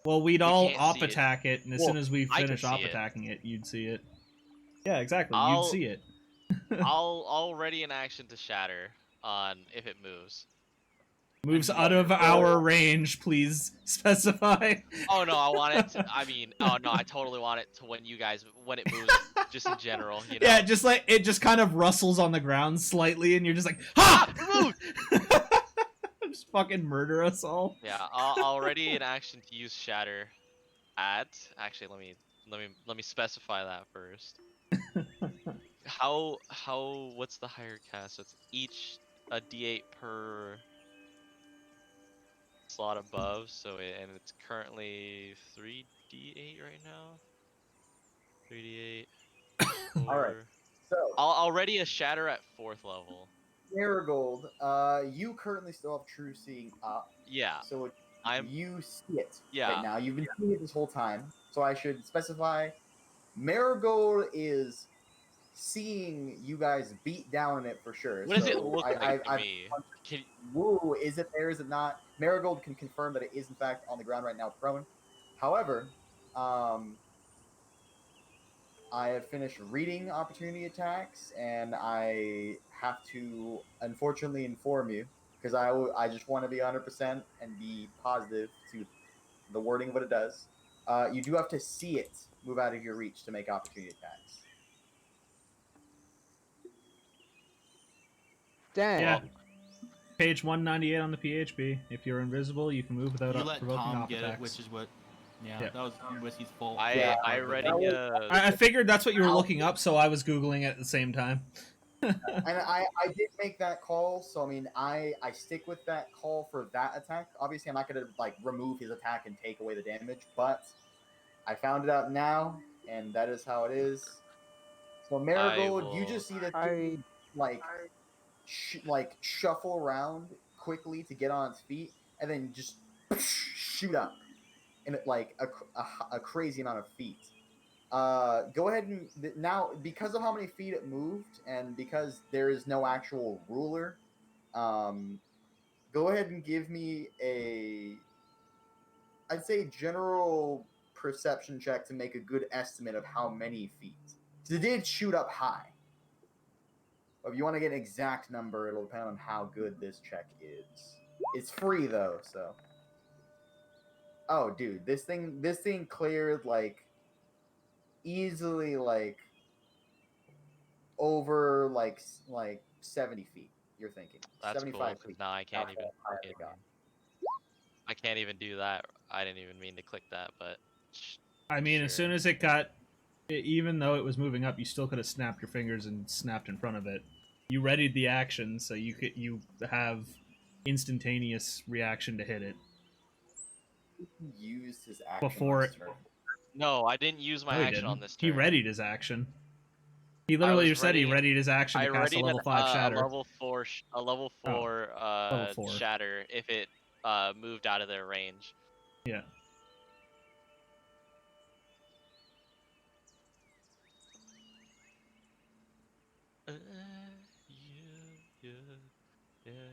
S2: Well, we'd
S6: We
S2: all
S6: can't
S2: op
S6: see it.
S2: attack it, and as
S6: Well,
S2: soon as we
S6: I can
S2: finish
S6: see
S2: op
S6: it.
S2: attacking it, you'd see it. Yeah, exactly. You'd
S6: I'll
S2: see it.
S6: I'll ready an action to shatter on if it moves.
S2: Moves
S4: And
S2: out of our range, please specify.
S6: Oh no, I want it to, I mean, oh no, I totally want it to when it moves, just in general, you know?
S2: Yeah, just like it just kind of rustles on the ground slightly, and you're just like, ha!
S6: Ah, it moved!
S2: Just fucking murder us all.
S6: Yeah, I'll ready an action to use shatter at, actually, let me specify that first. What's the higher cast? So it's each a d8 per slot above, and it's currently 3d8 right now. 3d8.
S5: All right. So
S6: I'll ready a shatter at 4th level.
S5: Marigold, you currently still have True Seeing up,
S6: Yeah,
S5: so
S6: I'm
S5: you see it
S6: Yeah.
S5: right now. You've been seeing it this whole time. So I should specify Marigold is seeing you guys beat down in it for sure.
S6: What does it
S5: So
S6: look like to me?
S5: Woo, is it there? Is it not? Marigold can confirm that it is in fact on the ground right now, prone. However, I have finished reading opportunity attacks, and I have to unfortunately inform you because I just want to be 100% and be positive to the wording of what it does. You do have to see it move out of your reach to make opportunity attacks.
S1: Dang.
S2: Yeah. Page 198 on the PHB. If you're invisible, you can move without
S4: You let
S2: provoking
S4: Tom
S2: op
S4: get
S2: attacks.
S4: it, which is what. Yeah,
S2: Yeah.
S4: that was Whiskey's fault.
S5: Yeah,
S6: I ready
S2: I figured that's what you were looking up, so I was Googling it at the same time.
S5: And I did make that call, so I mean I stick with that call for that attack. Obviously, I'm not gonna like remove his attack and take away the damage, but I found it out now, and that is how it is. So Marigold, you just see that
S1: I
S5: like shuffle around quickly to get on its feet, and then just shoot up in like a crazy amount of feet. Go ahead and now, because of how many feet it moved, and because there is no actual ruler, go ahead and give me I'd say general perception check to make a good estimate of how many feet. Because it did shoot up high. But if you want to get an exact number, it'll depend on how good this check is. It's free though, so. Oh, dude, this thing cleared like easily like over like 70 feet. You're thinking
S6: That's
S5: 75
S6: cool.
S5: feet.
S6: No, I can't even.
S5: How high it got.
S6: I can't even do that. I didn't even mean to click that, but.
S2: I mean, as
S6: Sure.
S2: soon as it got, even though it was moving up, you still could have snapped your fingers and snapped in front of it. You readied the action, so you have instantaneous reaction to hit it.
S5: He used his action
S2: Before
S5: on his
S2: it-
S5: turn.
S6: No, I didn't use my
S2: No, he
S6: action on
S2: didn't.
S6: this
S2: He
S6: turn.
S2: readied his action. He literally
S6: was
S2: said he
S6: readying-
S2: readied his action
S6: I
S2: to cast a
S6: readied
S2: level 5 shatter.
S6: a level 4 level 4 shatter if it moved out of their range.
S2: Yeah.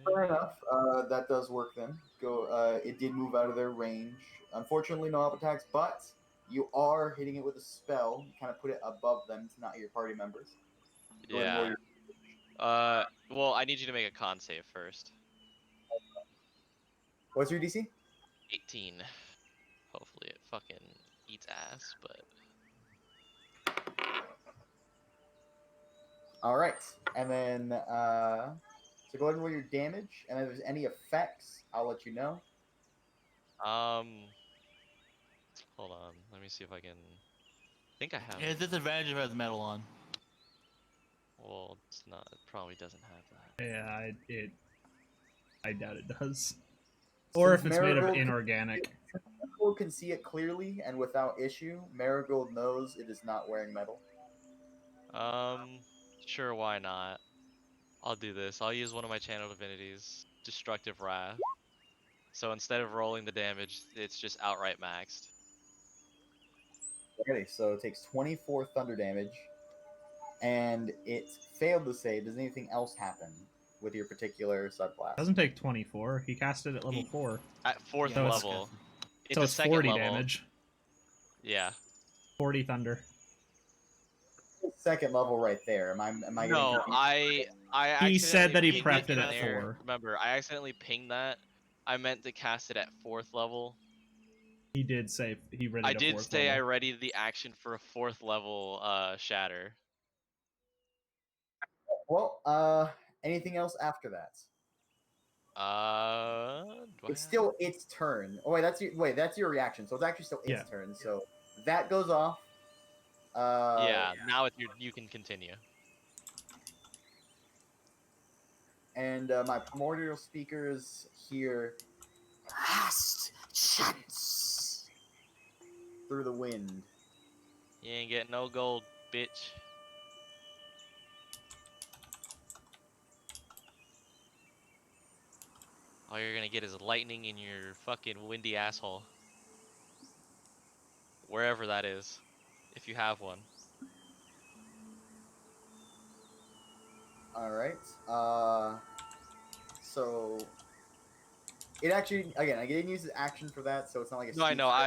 S5: Fair enough. That does work then. Go. It did move out of their range. Unfortunately, no up attacks, but you are hitting it with a spell. You kind of put it above them to not your party members. Go ahead and roll
S6: Yeah.
S5: your-
S6: Well, I need you to make a con save first.
S5: What's your DC?
S6: 18. Hopefully it fucking eats ass, but
S5: All right, and then so go ahead and roll your damage, and if there's any effects, I'll let you know.
S6: hold on. Let me see if I can. I think I have.
S4: It has disadvantage if it has metal on.
S6: Well, it's not. It probably doesn't have that.
S2: Yeah, I doubt it does. Or
S5: Since
S2: if it's made of
S5: Marigold
S2: inorganic.
S5: Marigold can see it clearly and without issue, Marigold knows it is not wearing metal.
S6: Sure, why not? I'll do this. I'll use one of my channel divinities, Destructive Wrath. So instead of rolling the damage, it's just outright maxed.
S5: Okay, so it takes 24 thunder damage, and it failed to save. Does anything else happen with your particular subclass?
S2: Doesn't take 24. He cast it at level 4.
S6: At 4th
S2: So it's-
S6: level.
S2: So
S6: Into
S2: it's
S6: second
S2: 40
S6: level.
S2: damage.
S6: Yeah.
S2: 40 thunder.
S5: Second level right there. Am I getting
S6: No,
S5: confused?
S6: I
S2: He said that he
S6: accidentally
S2: prepped
S6: pinged
S2: it at
S6: there.
S2: 4.
S6: Remember, I accidentally pinged that. I meant to cast it at 4th level.
S2: He did say he read it
S6: I
S2: at
S6: did
S2: 4th
S6: say I
S2: level.
S6: readied the action for a 4th level shatter.
S5: Well, anything else after that?
S6: Do
S5: It's
S6: I
S5: still its turn. Oh wait, that's your reaction. So it's actually still its
S2: Yeah.
S5: turn. So that goes off.
S6: Yeah, now you can continue.
S5: And my primordial speakers hear last chance through the wind.
S6: You ain't getting no gold, bitch. All you're gonna get is lightning in your fucking windy asshole. Wherever that is. If you have one.
S5: All right. So it actually again, I didn't use the action for that, so it's not like a.
S6: No, I know.
S5: super-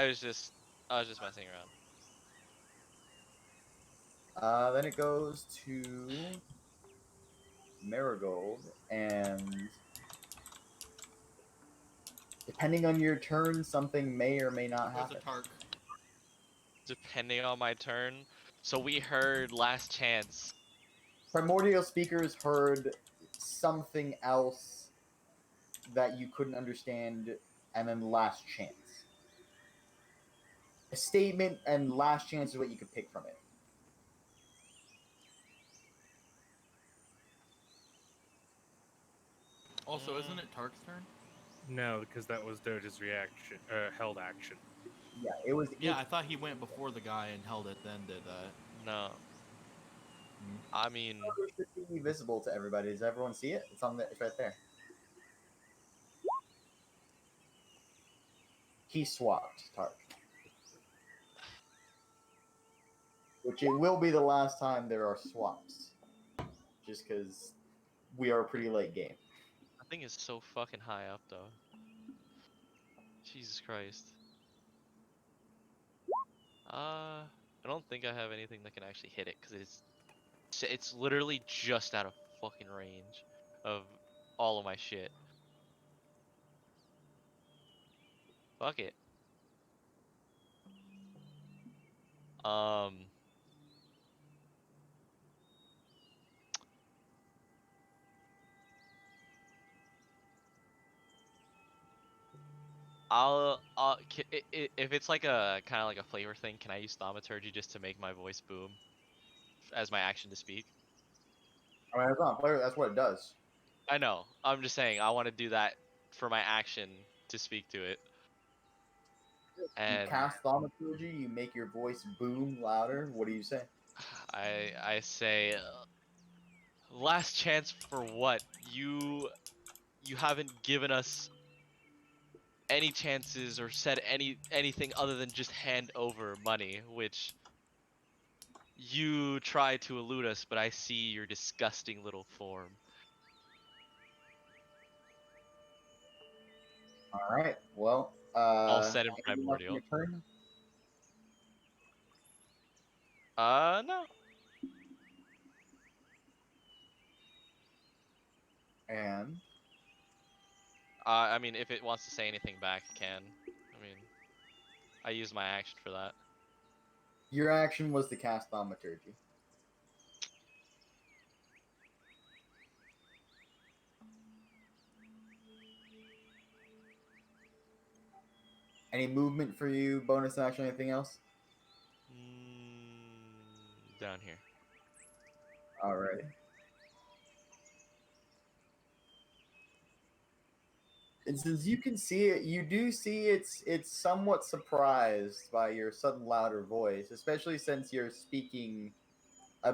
S6: I was just messing around.
S5: Then it goes to Marigold, and depending on your turn, something may or may not
S4: There's
S5: happen.
S4: a Tark.
S6: Depending on my turn. So we heard last chance.
S5: Primordial speakers heard something else that you couldn't understand, and then last chance. A statement and last chance is what you could pick from it.
S4: Also, isn't it Tark's turn?
S3: No, because that was Doge's reaction, held action.
S5: Yeah, it was.
S4: Yeah, I thought he went before the guy and held it, then did that.
S6: No. I mean,
S5: It should be visible to everybody. Does everyone see it? It's on. It's right there. He swapped Tark, which it will be the last time there are swaps, just because we are a pretty late game.
S6: that thing is so fucking high up, though. Jesus Christ. I don't think I have anything that can actually hit it, because it's literally just out of fucking range of all of my shit. Fuck it. If it's like a kind of like a flavor thing, can I use thaumaturgy just to make my voice boom as my action to speak?
S5: I mean, it's not player. That's what it does.
S6: I know. I'm just saying I want to do that for my action to speak to it.
S5: You
S6: And
S5: cast thaumaturgy. You make your voice boom louder. What do you say?
S6: I say, last chance for what? You haven't given us any chances or said anything other than just hand over money, which you try to elude us, but I see your disgusting little form.
S5: All right. Well,
S6: All set in
S5: anything else in
S6: primordial.
S5: your turn?
S6: No.
S5: And
S6: I mean, if it wants to say anything back, it can. I mean, I use my action for that.
S5: your action was to cast thaumaturgy. Any movement for you? Bonus action? Anything else?
S6: Down here.
S5: Alrighty. And since you can see it, you do see it's somewhat surprised by your sudden louder voice, especially since you're speaking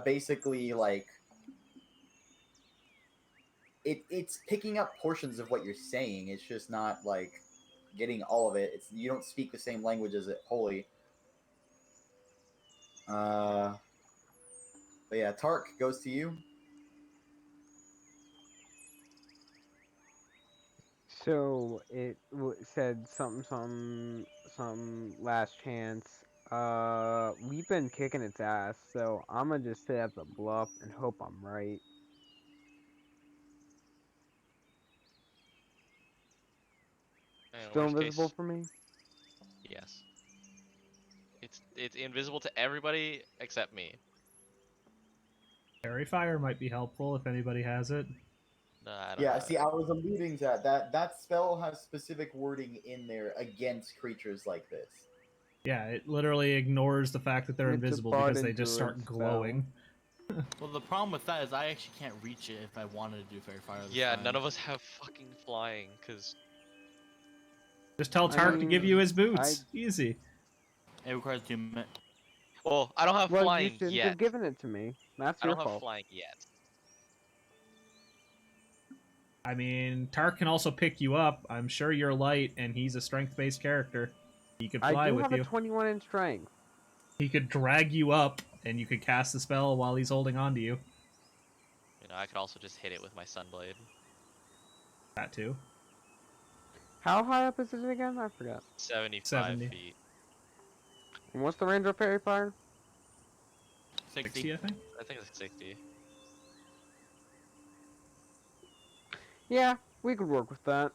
S5: basically like it's picking up portions of what you're saying. It's just not like getting all of it. It's you don't speak the same language as it wholly. But yeah, Tark goes to you.
S1: So it said some last chance. We've been kicking its ass, so I'm gonna just sit at the bluff and hope I'm right.
S6: And
S1: Still
S6: worst
S1: invisible
S6: case,
S1: for me?
S6: yes. It's invisible to everybody except me.
S2: Fairy fire might be helpful if anybody has it.
S6: No, I don't
S5: Yeah,
S6: have
S5: see,
S6: it.
S5: I was alluding to that spell has specific wording in there against creatures like this.
S2: Yeah, it literally ignores the fact that they're
S1: It's a
S2: invisible
S1: bard
S2: because they
S1: and
S2: just
S1: druid
S2: start
S1: spell.
S2: glowing.
S4: Well, the problem with that is I actually can't reach it if I wanted to do fairy fire. This
S6: Yeah,
S4: time.
S6: none of us have fucking flying, because
S2: Just tell
S1: I
S2: Tark to give
S1: mean,
S2: you his boots. Easy.
S4: It requires 2 minutes.
S6: well, I don't have
S1: Well, you
S6: flying
S1: shouldn't
S6: yet.
S1: have given it to me. That's
S6: I
S1: your
S6: don't have
S1: fault.
S6: flying yet.
S2: I mean, Tark can also pick you up. I'm sure you're light, and he's a strength-based character. He could
S1: I
S2: fly
S1: do
S2: with
S1: have a
S2: you.
S1: 21 in strength.
S2: He could drag you up, and you could cast the spell while he's holding on to you.
S6: You know, I could also just hit it with my sunblade.
S2: That too.
S1: How high up is it again? I forgot.
S6: 75
S2: 70.
S6: feet.
S1: And what's the range of fairy fire?
S2: 60, I think.
S6: I think it's 60.
S1: Yeah, we could work with that.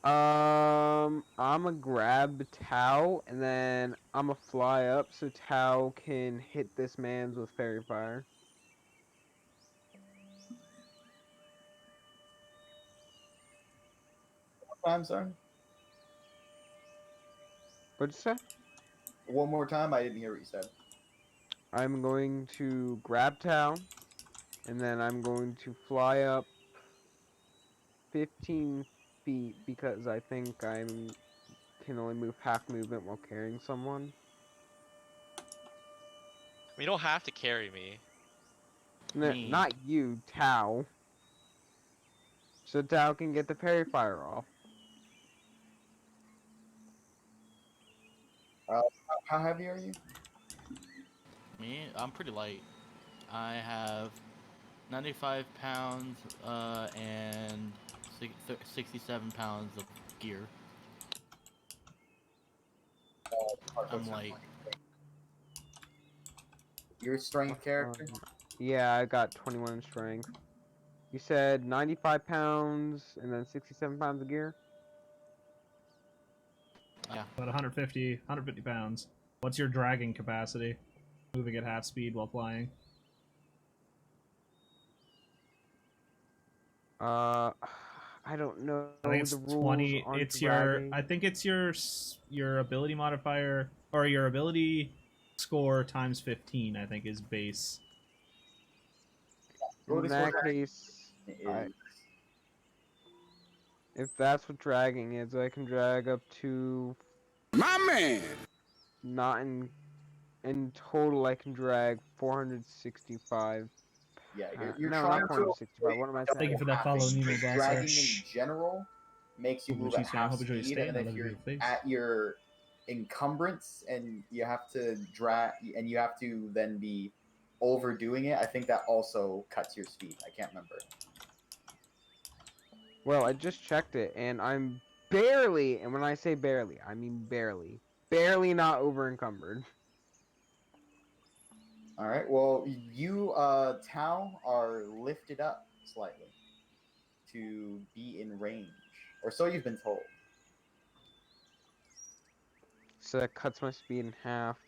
S1: I'ma grab Tau, and then I'ma fly up so Tau can hit this man's with fairy fire.
S5: Time, sorry.
S1: What'd you say?
S5: One more time, I didn't hear what you said.
S1: I'm going to grab Tau, and then I'm going to fly up 15 feet because I think I can only move half movement while carrying someone.
S6: You don't have to carry me.
S4: Me.
S1: Not you, Tau. So Tau can get the fairy fire off.
S5: How heavy are you?
S4: Me? I'm pretty light. I have 95 pounds and 67 pounds of gear. I'm light.
S5: Your strength character?
S1: Yeah, I got 21 in strength. You said 95 pounds and then 67 pounds of gear?
S4: Yeah.
S2: About 150 pounds. What's your dragging capacity? Moving at half speed while flying.
S1: I don't know
S2: I think it's
S1: the rules
S2: 20.
S1: on
S2: It's
S1: dragging.
S2: I think it's your ability modifier or your ability score times 15. I think is base.
S1: In that case, if that's what dragging is, I can drag up to...
S7: My man!
S1: Not in total, I can drag 465.
S5: Yeah, you're
S1: No,
S5: trying
S1: not
S5: to
S1: 465. What am I
S2: Thank
S1: saying?
S2: you for that follow, Nemo boss.
S5: Dragging in general makes you
S2: Hope
S5: move
S2: you
S5: at
S2: cheese fan.
S5: half
S2: Hope you enjoy your
S5: speed,
S2: stay,
S5: and
S2: and I
S5: if
S2: love
S5: you're
S2: your face.
S5: at your encumbrance and you have to drag and you have to then be overdoing it, I think that also cuts your speed. I can't remember.
S1: Well, I just checked it, and I'm barely, and when I say barely, I mean barely not over encumbered.
S5: All right. Well, you, Tau, are lifted up slightly to be in range, or so you've been told.
S1: So that cuts my speed in half.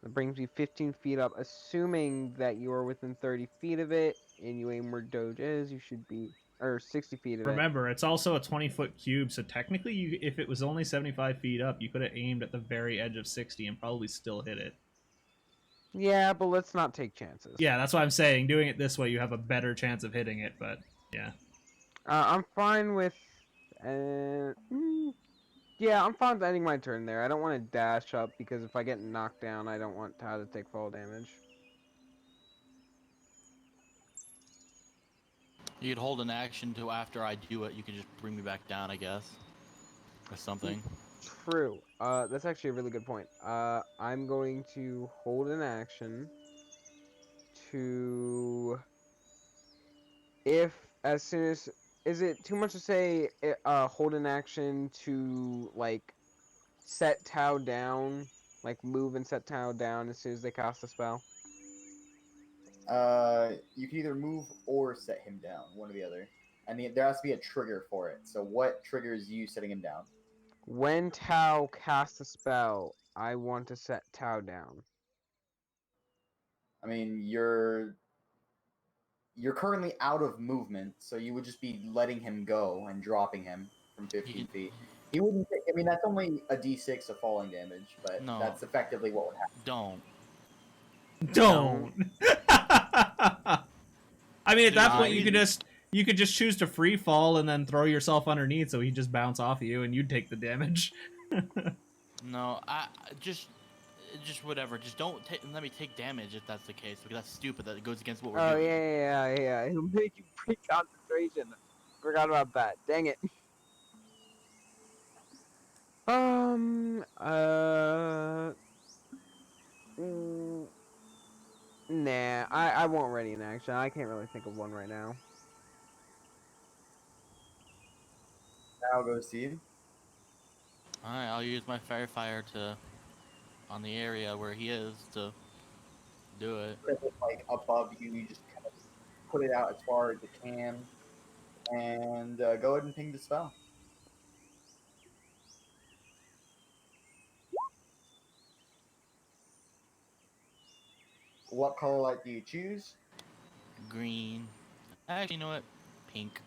S1: That brings me 15 feet up, assuming that you are within 30 feet of it, and you aim where Doge is, you should be, or 60 feet of it.
S2: Remember, it's also a 20-foot cube, so technically, if it was only 75 feet up, you could have aimed at the very edge of 60 and probably still hit it.
S1: Yeah, but let's not take chances.
S2: Yeah, that's why I'm saying doing it this way, you have a better chance of hitting it, but Yeah.
S1: I'm fine with. Yeah, I'm fine with ending my turn there. I don't want to dash up because if I get knocked down, I don't want Tao to take fall damage.
S4: You could hold an action to after I do it. You can just bring me back down, I guess, or something.
S1: True. That's actually a really good point. I'm going to hold an action to if as soon as is it too much to say hold an action to like set Tao down, like move and set Tao down as soon as they cast a spell?
S5: You can either move or set him down, one or the other. And there has to be a trigger for it. So what triggers you setting him down?
S1: When Tao casts a spell, I want to set Tao down.
S5: I mean, you're currently out of movement, so you would just be letting him go and dropping him from 15 feet. He wouldn't. I mean, that's only a d6 of falling damage, but
S4: No.
S5: that's effectively what would happen.
S4: Don't.
S2: Don't. I mean, at that
S4: Dude,
S2: point,
S4: easy.
S2: you could just choose to free fall and then throw yourself underneath, so he just bounce off of you and you'd take the damage.
S4: No, I just whatever. Just don't let me take damage if that's the case, because that's stupid. That goes against what we're
S1: Oh
S4: doing.
S1: yeah. It'll make you break concentration. Forgot about that. Dang it. Mm, nah. I won't ready in action. I can't really think of one right now.
S5: Now goes to you.
S4: All right, I'll use my fairy fire to on the area where he is to do it.
S5: Put it like above you. You just kind of put it out as far as you can, and go ahead and ping the spell. What color light do you choose?
S4: Green. Actually, you know what? Pink.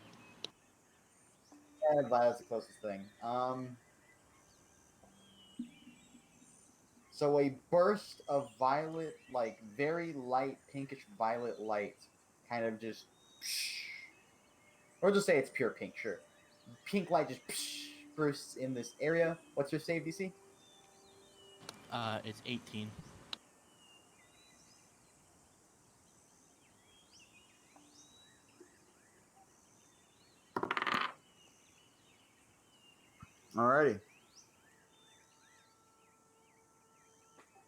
S5: Violet's the closest thing. So a burst of violet, like very light pinkish violet light, kind of just, or just say it's pure pink. Sure, pink light just bursts in this area. What's your save DC?
S4: It's 18.
S5: Alrighty.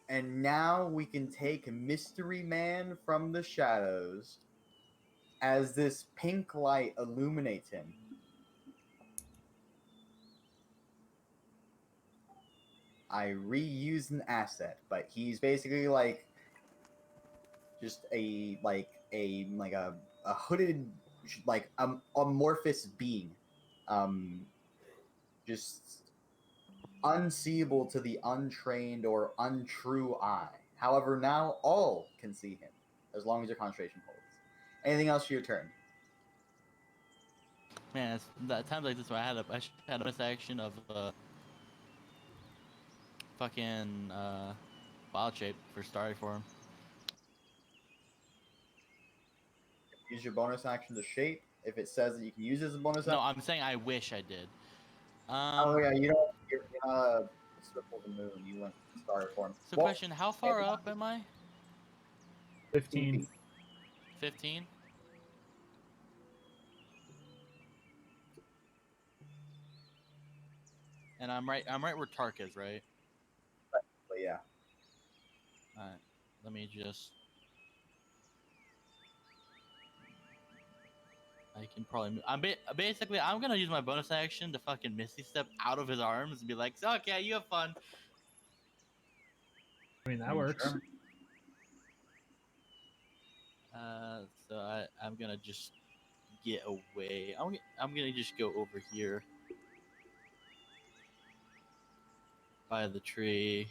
S5: And now we can take Mystery Man from the shadows as this pink light illuminates him. I reuse an asset, but he's basically like just a hooded like amorphous being, just unseeable to the untrained or untrue eye. However, now all can see him as long as your concentration holds. Anything else for your turn?
S4: Man, that times like this where I had a bonus action of fucking wild shape for starry form.
S5: Use your bonus action to shape. If it says that you can use it as a bonus
S4: No,
S5: action.
S4: I'm saying I wish I did.
S5: Oh yeah, you don't. You're Circle the Moon. You went star form.
S4: So
S5: Well,
S4: question, how far up am I?
S2: 15.
S4: 15? And I'm right where Tark is, right?
S5: But yeah.
S4: Alright. Let me just I can probably move. Basically I'm gonna use my bonus action to fucking Misty Step out of his arms and be like, so, okay, you have fun.
S2: I mean, that works.
S5: Sure.
S4: So I'm gonna just get away. I'm gonna just go over here by the tree,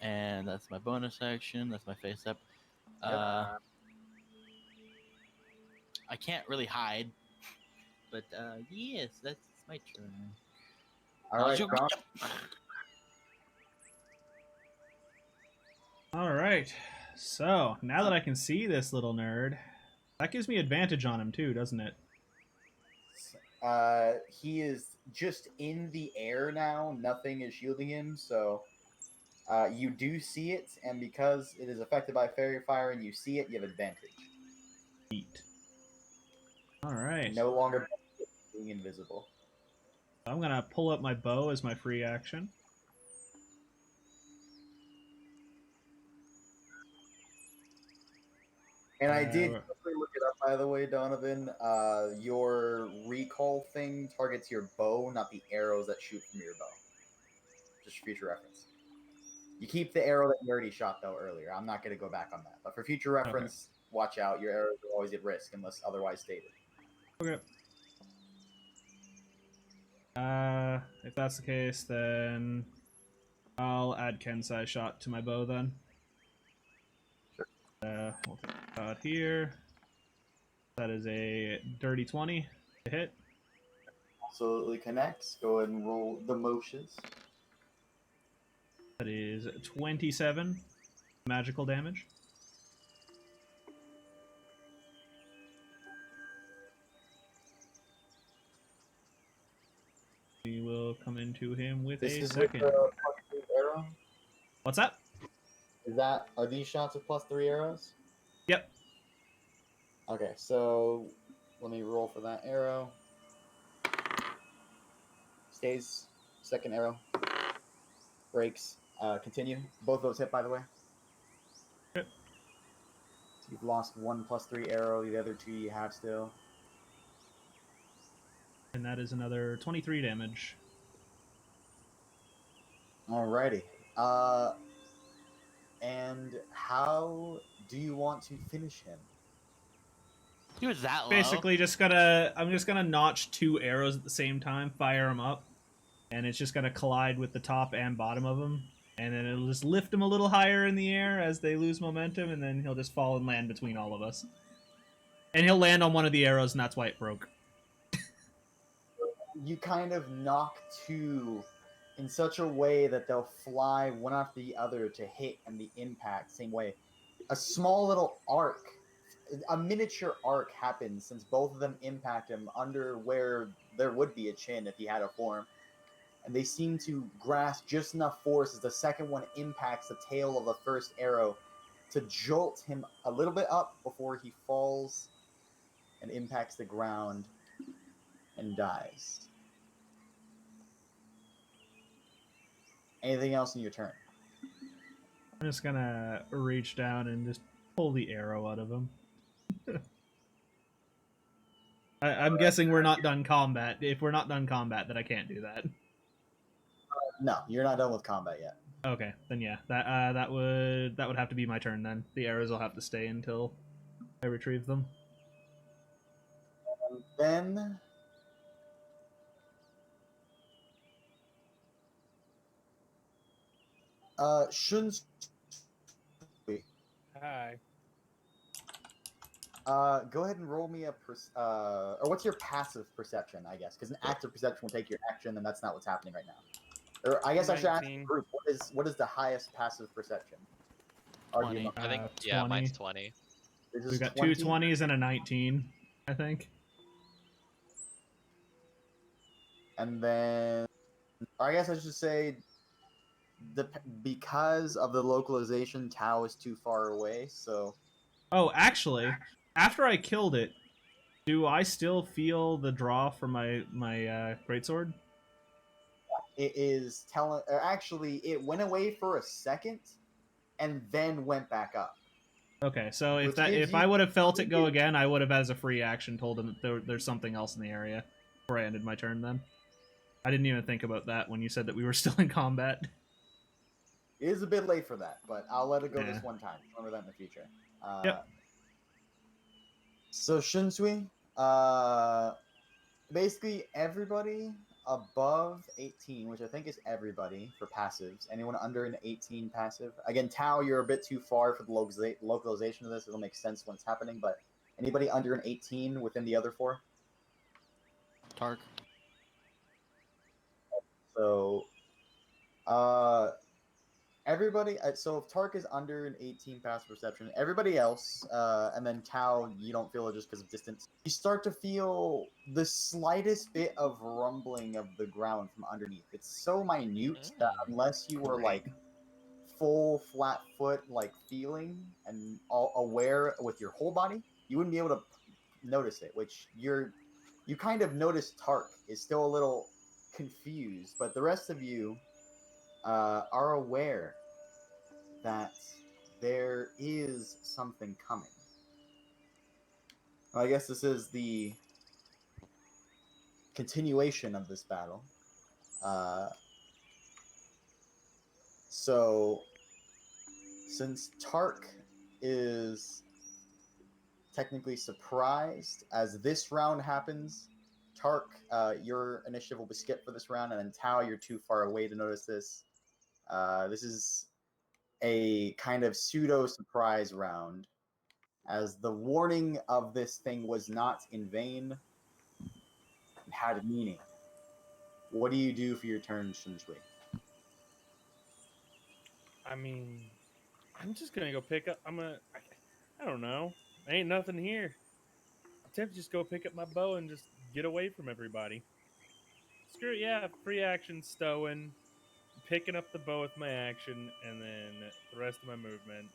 S4: and that's my bonus action. That's my face up. I can't really hide, but yes, that's my turn.
S5: All right.
S2: All right. So, now that I can see this little nerd, that gives me advantage on him too, doesn't it?
S5: He is just in the air now. Nothing is shielding him, so you do see it, and because it is affected by fairy fire and you see it, you have advantage.
S2: Neat. Alright.
S5: No longer being invisible.
S2: I'm gonna pull up my bow as my free action.
S5: And I did
S2: Uh,
S5: quickly look it up, by the way, Donovan. Your recall thing targets your bow, not the arrows that shoot from your bow. Just for future reference. You keep the arrow that you already shot, though, earlier. I'm not going to go back on that. But for future reference, watch out. Your arrows are always at risk, unless otherwise stated.
S2: Okay. If that's the case, then I'll add Kensai shot to my bow then.
S5: Sure.
S2: We'll take a shot here. That is a dirty 20 to hit.
S5: Absolutely connects. Go ahead and roll the motions.
S2: That is 27 magical damage. We will come into him with
S5: This
S2: a
S5: is
S2: second.
S5: with the +3 arrow.
S2: What's that?
S5: Are these shots with +3 arrows?
S2: Yep.
S5: Okay, so let me roll for that arrow. Stays. Second arrow. Breaks. Continue. Both those hit, by the way.
S2: Okay.
S5: So you've lost one +3 arrow. The other two you have still.
S2: And that is another 23 damage.
S5: Alrighty. And how do you want to finish him?
S4: He was that low.
S2: Basically, I'm just gonna notch 2 arrows at the same time, fire them up, and it's just gonna collide with the top and bottom of them, and then it'll just lift him a little higher in the air as they lose momentum, and then he'll just fall and land between all of us. And he'll land on one of the arrows, and that's why it broke.
S5: You kind of knock two in such a way that they'll fly one after the other to hit and the impact same way. A small little arc, a miniature arc happens since both of them impact him under where there would be a chin if he had a form. And they seem to grasp just enough force as the second one impacts the tail of the first arrow to jolt him a little bit up before he falls and impacts the ground and dies. Anything else in your turn?
S2: I'm just gonna reach down and just pull the arrow out of him. I'm guessing we're not done combat. If we're not done combat, then I can't do that.
S5: No, you're not done with combat yet.
S2: Okay, then yeah, that would have to be my turn then. The arrows will have to stay until I retrieve them.
S5: And then Shun's
S3: Hi.
S5: go ahead and roll me a or what's your passive perception, I guess, because an active perception will take your action, and that's not what's happening right now. Or I guess I should ask the
S3: 19.
S5: group, what is the highest passive perception?
S4: 20.
S6: I think
S2: 20.
S6: yeah, mine's 20.
S5: This is
S2: We've got
S5: 20?
S2: 2 20s and a 19, I think.
S5: And then, or I guess I should say, because of the localization, Tau is too far away, so
S2: Oh, actually, after I killed it, do I still feel the draw from my greatsword?
S5: it is telling. Actually, it went away for a second, and then went back up.
S2: Okay, so
S5: Which
S2: if
S5: gives
S2: I
S5: you-
S2: would have felt it go again, I would have, as a free action, told him that there's something else in the area before I ended my turn. Then I didn't even think about that when you said that we were still in combat.
S5: It is a bit late for that, but I'll let it go
S2: Yeah.
S5: this one time. Remember that in the future.
S2: Yep.
S5: So Shunsui, basically everybody above 18, which I think is everybody for passives. Anyone under an 18 passive. Again, Tau, you're a bit too far for the localization of this. It'll make sense when it's happening, but anybody under an 18 within the other four?
S4: Tark.
S5: So, everybody. So if Tark is under an 18 passive perception, everybody else, and then Tao, you don't feel it just because of distance. You start to feel the slightest bit of rumbling of the ground from underneath. It's so minute that unless you were like full flat foot like feeling and all aware with your whole body, you wouldn't be able to notice it. Which you kind of notice Tark is still a little confused, but the rest of you are aware that there is something coming. Well, I guess this is the continuation of this battle. So, since Tark is technically surprised as this round happens, Tark, your initiative will be skipped for this round, and then Tao, you're too far away to notice this. This is a kind of pseudo surprise round, as the warning of this thing was not in vain and had meaning. What do you do for your turn, Shinjui?
S3: I mean, I'm just gonna go pick up. I don't know. Ain't nothing here. I'm tempted to just go pick up my bow and just get away from everybody. Screw it, yeah. Free action, stowing, picking up the bow with my action, and then the rest of my movement.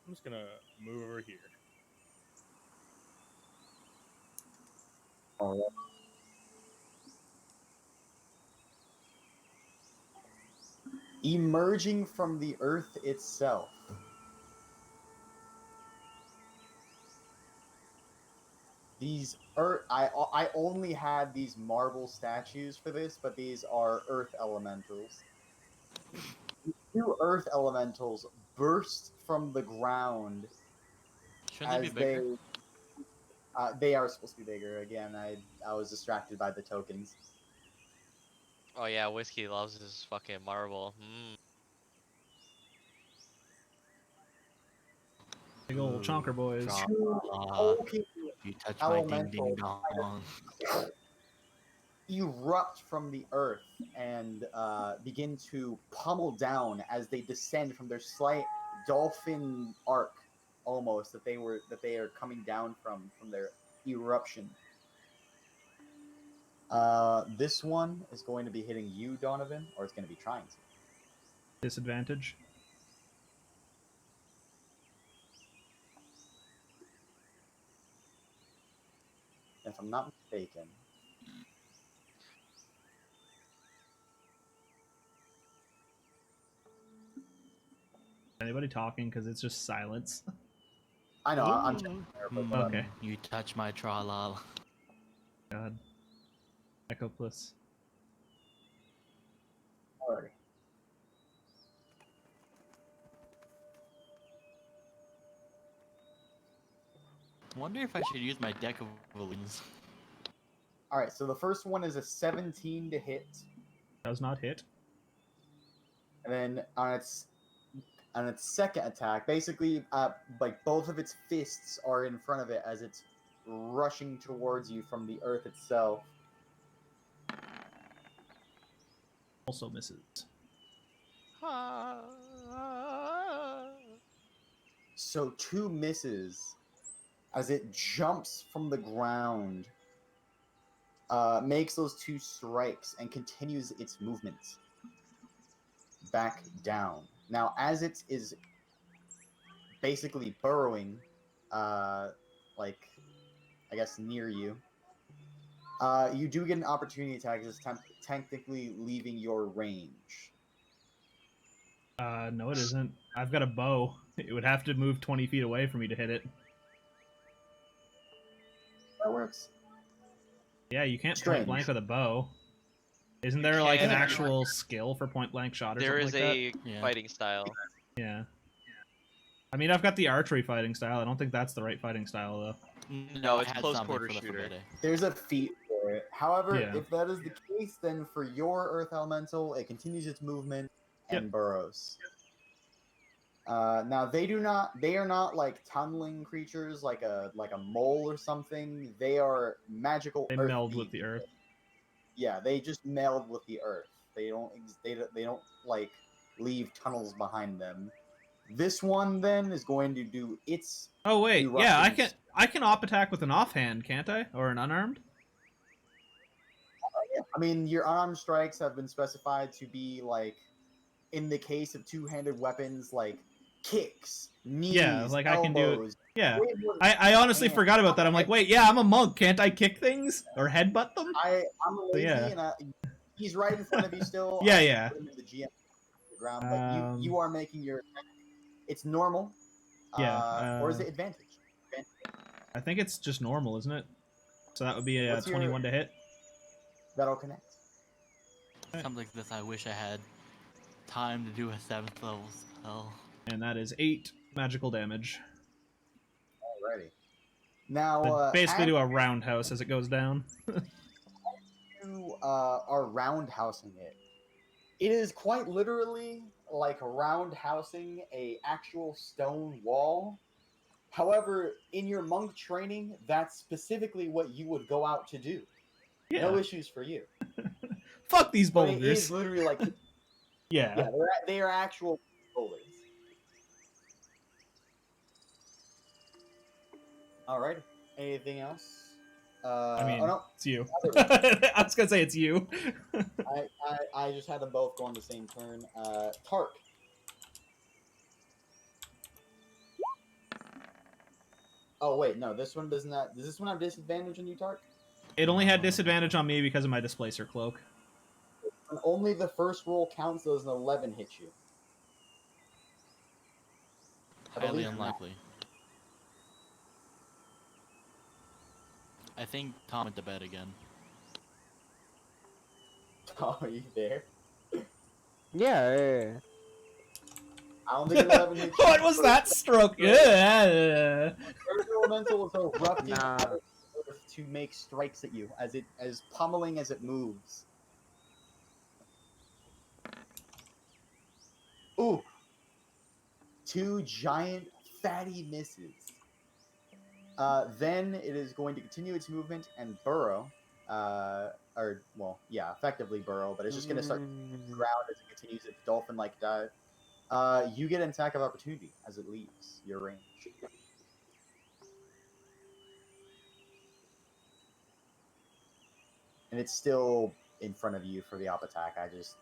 S3: I'm just gonna move over here.
S5: All right. Emerging from the earth itself, these I only had these marble statues for this, but these are earth elementals. Two earth elementals burst from the ground
S4: Shouldn't they
S5: as
S4: be bigger?
S5: they are supposed to be bigger. Again, I was distracted by the tokens.
S6: Oh yeah, Whiskey loves his fucking marble.
S2: Big old chonker boys.
S5: Two hulking
S4: You touch my ding ding
S5: elementals
S4: dong.
S5: erupt from the earth and begin to pummel down as they descend from their slight dolphin arc, almost that they are coming down from their eruption. This one is going to be hitting you, Donovan, or it's going to be trying to.
S2: Disadvantage.
S5: If I'm not mistaken.
S2: Anybody talking? Because it's just silence.
S5: I know, I'm checking there, but
S2: Okay.
S4: You touch my tra-la.
S2: God. Echo plus.
S5: alrighty.
S4: I wonder if I should use my deck of balloons.
S5: Alright, so the first one is a 17 to hit,
S2: Does not hit.
S5: and then on its second attack, basically, like both of its fists are in front of it as it's rushing towards you from the earth itself.
S2: Also misses.
S5: So 2 misses as it jumps from the ground, makes those 2 strikes, and continues its movement back down. Now, as it is basically burrowing, like, I guess near you, you do get an opportunity attack as it's technically leaving your range.
S2: No, it isn't. I've got a bow. It would have to move 20 feet away for me to hit it.
S5: That works.
S2: Yeah, you can't
S5: Strange.
S2: point blank with a bow. Isn't
S6: You
S2: there like an
S6: can.
S2: actual skill for point blank shot or
S6: There
S2: something
S6: is
S2: like
S6: a
S4: Yeah.
S6: fighting style.
S2: that? Yeah. I mean, I've got the archery fighting style. I don't think that's the right fighting style though.
S6: No,
S4: I
S6: it's
S4: had
S6: close
S4: something
S6: quarter
S4: for the
S6: shooter.
S4: forbidden.
S5: There's a feat for it. However,
S2: Yeah.
S5: if that is the case, then for your Earth Elemental, it continues its movement and
S2: Yep.
S5: burrows. Now they are not like tunneling creatures like a mole or something. They are magical.
S2: They
S5: earth
S2: meld with
S5: beings.
S2: the earth.
S5: Yeah, they just meld with the earth. They don't like leave tunnels behind them. This one then is going to do its.
S2: Oh wait, yeah,
S5: eruptions.
S2: I can op attack with an offhand, can't I? Or an unarmed?
S5: I mean, your unarmed strikes have been specified to be like, in the case of two-handed weapons, like kicks, knees,
S2: Yeah, like I can do it.
S5: elbows.
S2: Yeah.
S5: Way more
S2: I honestly
S5: hands.
S2: forgot about that. I'm like, wait, yeah, I'm a monk. Can't I kick things or headbutt them?
S5: I'm lazy,
S2: yeah.
S5: and he's right in front of you still.
S2: Yeah,
S5: I
S2: yeah.
S5: put him in the GM ground, but you are making your. It's normal.
S2: Yeah.
S5: Or is it advantage?
S2: I think it's just normal, isn't it? So that would be a
S5: What's your-
S2: 21 to hit.
S5: That'll connect.
S4: Something like this, I wish I had time to do a 7th level spell.
S2: And that is 8 magical damage.
S5: Alrighty. Now,
S2: But basically
S5: as
S2: do a roundhouse as it goes down.
S5: you are roundhousing it, it is quite literally like roundhousing a actual stone wall. However, in your monk training, that's specifically what you would go out to do.
S2: Yeah.
S5: No issues for you.
S2: Fuck these
S5: But it
S2: boulders.
S5: is literally like
S2: Yeah.
S5: they are actual boulders. Alright. Anything else?
S2: I mean,
S5: oh no,
S2: it's you. I was gonna say it's you.
S5: I just had them both go on the same turn. Tark. Oh wait, no, this one does not. Does this one have disadvantage on you, Tark?
S2: It only had disadvantage on me because of my displacer cloak.
S5: And only the first roll counts. Those an 11 hit you. I
S4: Highly
S5: believe not.
S4: unlikely. I think Tom went to bed again.
S5: Oh, are you there?
S1: Yeah.
S5: I don't think 11 hit you.
S2: What was that stroke? Yeah.
S5: Earth Elemental is erupting
S1: Nah.
S5: out of the earth to make strikes at you as pummeling as it moves. Ooh. 2 giant fatty misses. Then it is going to continue its movement and burrow. Effectively burrow, but it's just going to start the ground as it continues its dolphin-like dive. You get an attack of opportunity as it leaves your range. And it's still in front of you for the op attack. I just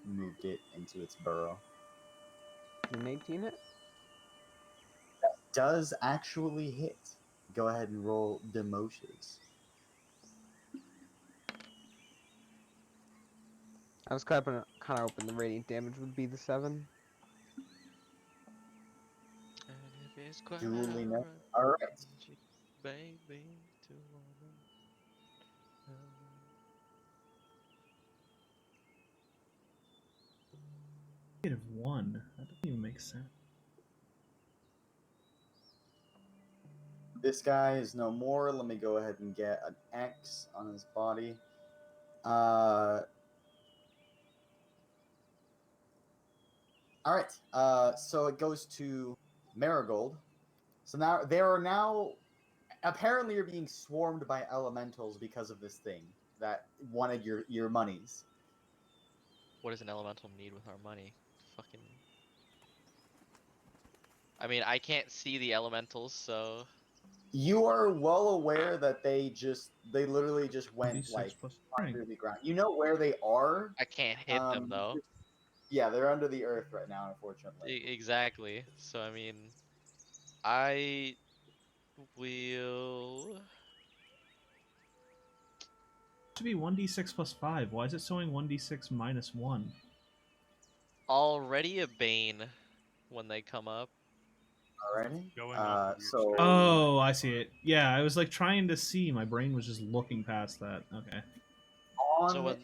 S5: moved it into its burrow.
S1: An 18 hit?
S5: Does actually hit. Go ahead and roll Demoshes.
S1: I was kind of hoping the radiant damage would be the 7.
S5: Duly noted. Alright.
S6: Baby,
S2: -1. That doesn't even make sense.
S5: This guy is no more. Let me go ahead and get an X on his body. Alright. So it goes to Marigold. So now apparently you're being swarmed by elementals because of this thing that wanted your monies.
S6: What does an elemental need with our money? Fucking. I mean, I can't see the elementals, so.
S5: You are well aware that they literally just went
S2: D6
S5: like
S2: plus
S5: under
S2: strength.
S5: the ground. You know where they are.
S6: I can't hit them though.
S5: Yeah, they're under the earth right now, unfortunately.
S6: Exactly. So I mean, I will.
S2: It should be 1d6 plus 5. Why is it showing 1d6 minus 1?
S6: Already a bane when they come up.
S5: Alrighty.
S3: Going off of your
S5: So.
S2: Oh, I see it. Yeah, I was like trying to see. My brain was just looking past that. Okay.
S6: So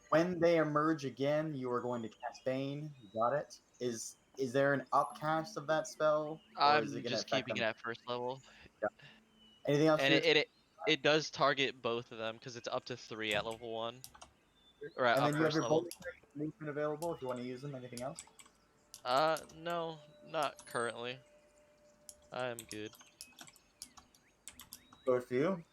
S5: when they emerge again, you are going to cast Bane. You got it. Is there an upcast of that spell? Or is
S6: I'm
S5: it gonna
S6: just
S5: affect
S6: keeping it
S5: them?
S6: at first level.
S5: Anything else?
S6: And it does target both of them because it's up to 3 at level 1. Or at
S5: And then you have
S6: first
S5: your
S6: level.
S5: bullet movement available if you want to use them. Anything else?
S6: No, not currently. I'm good.
S5: Goes to you.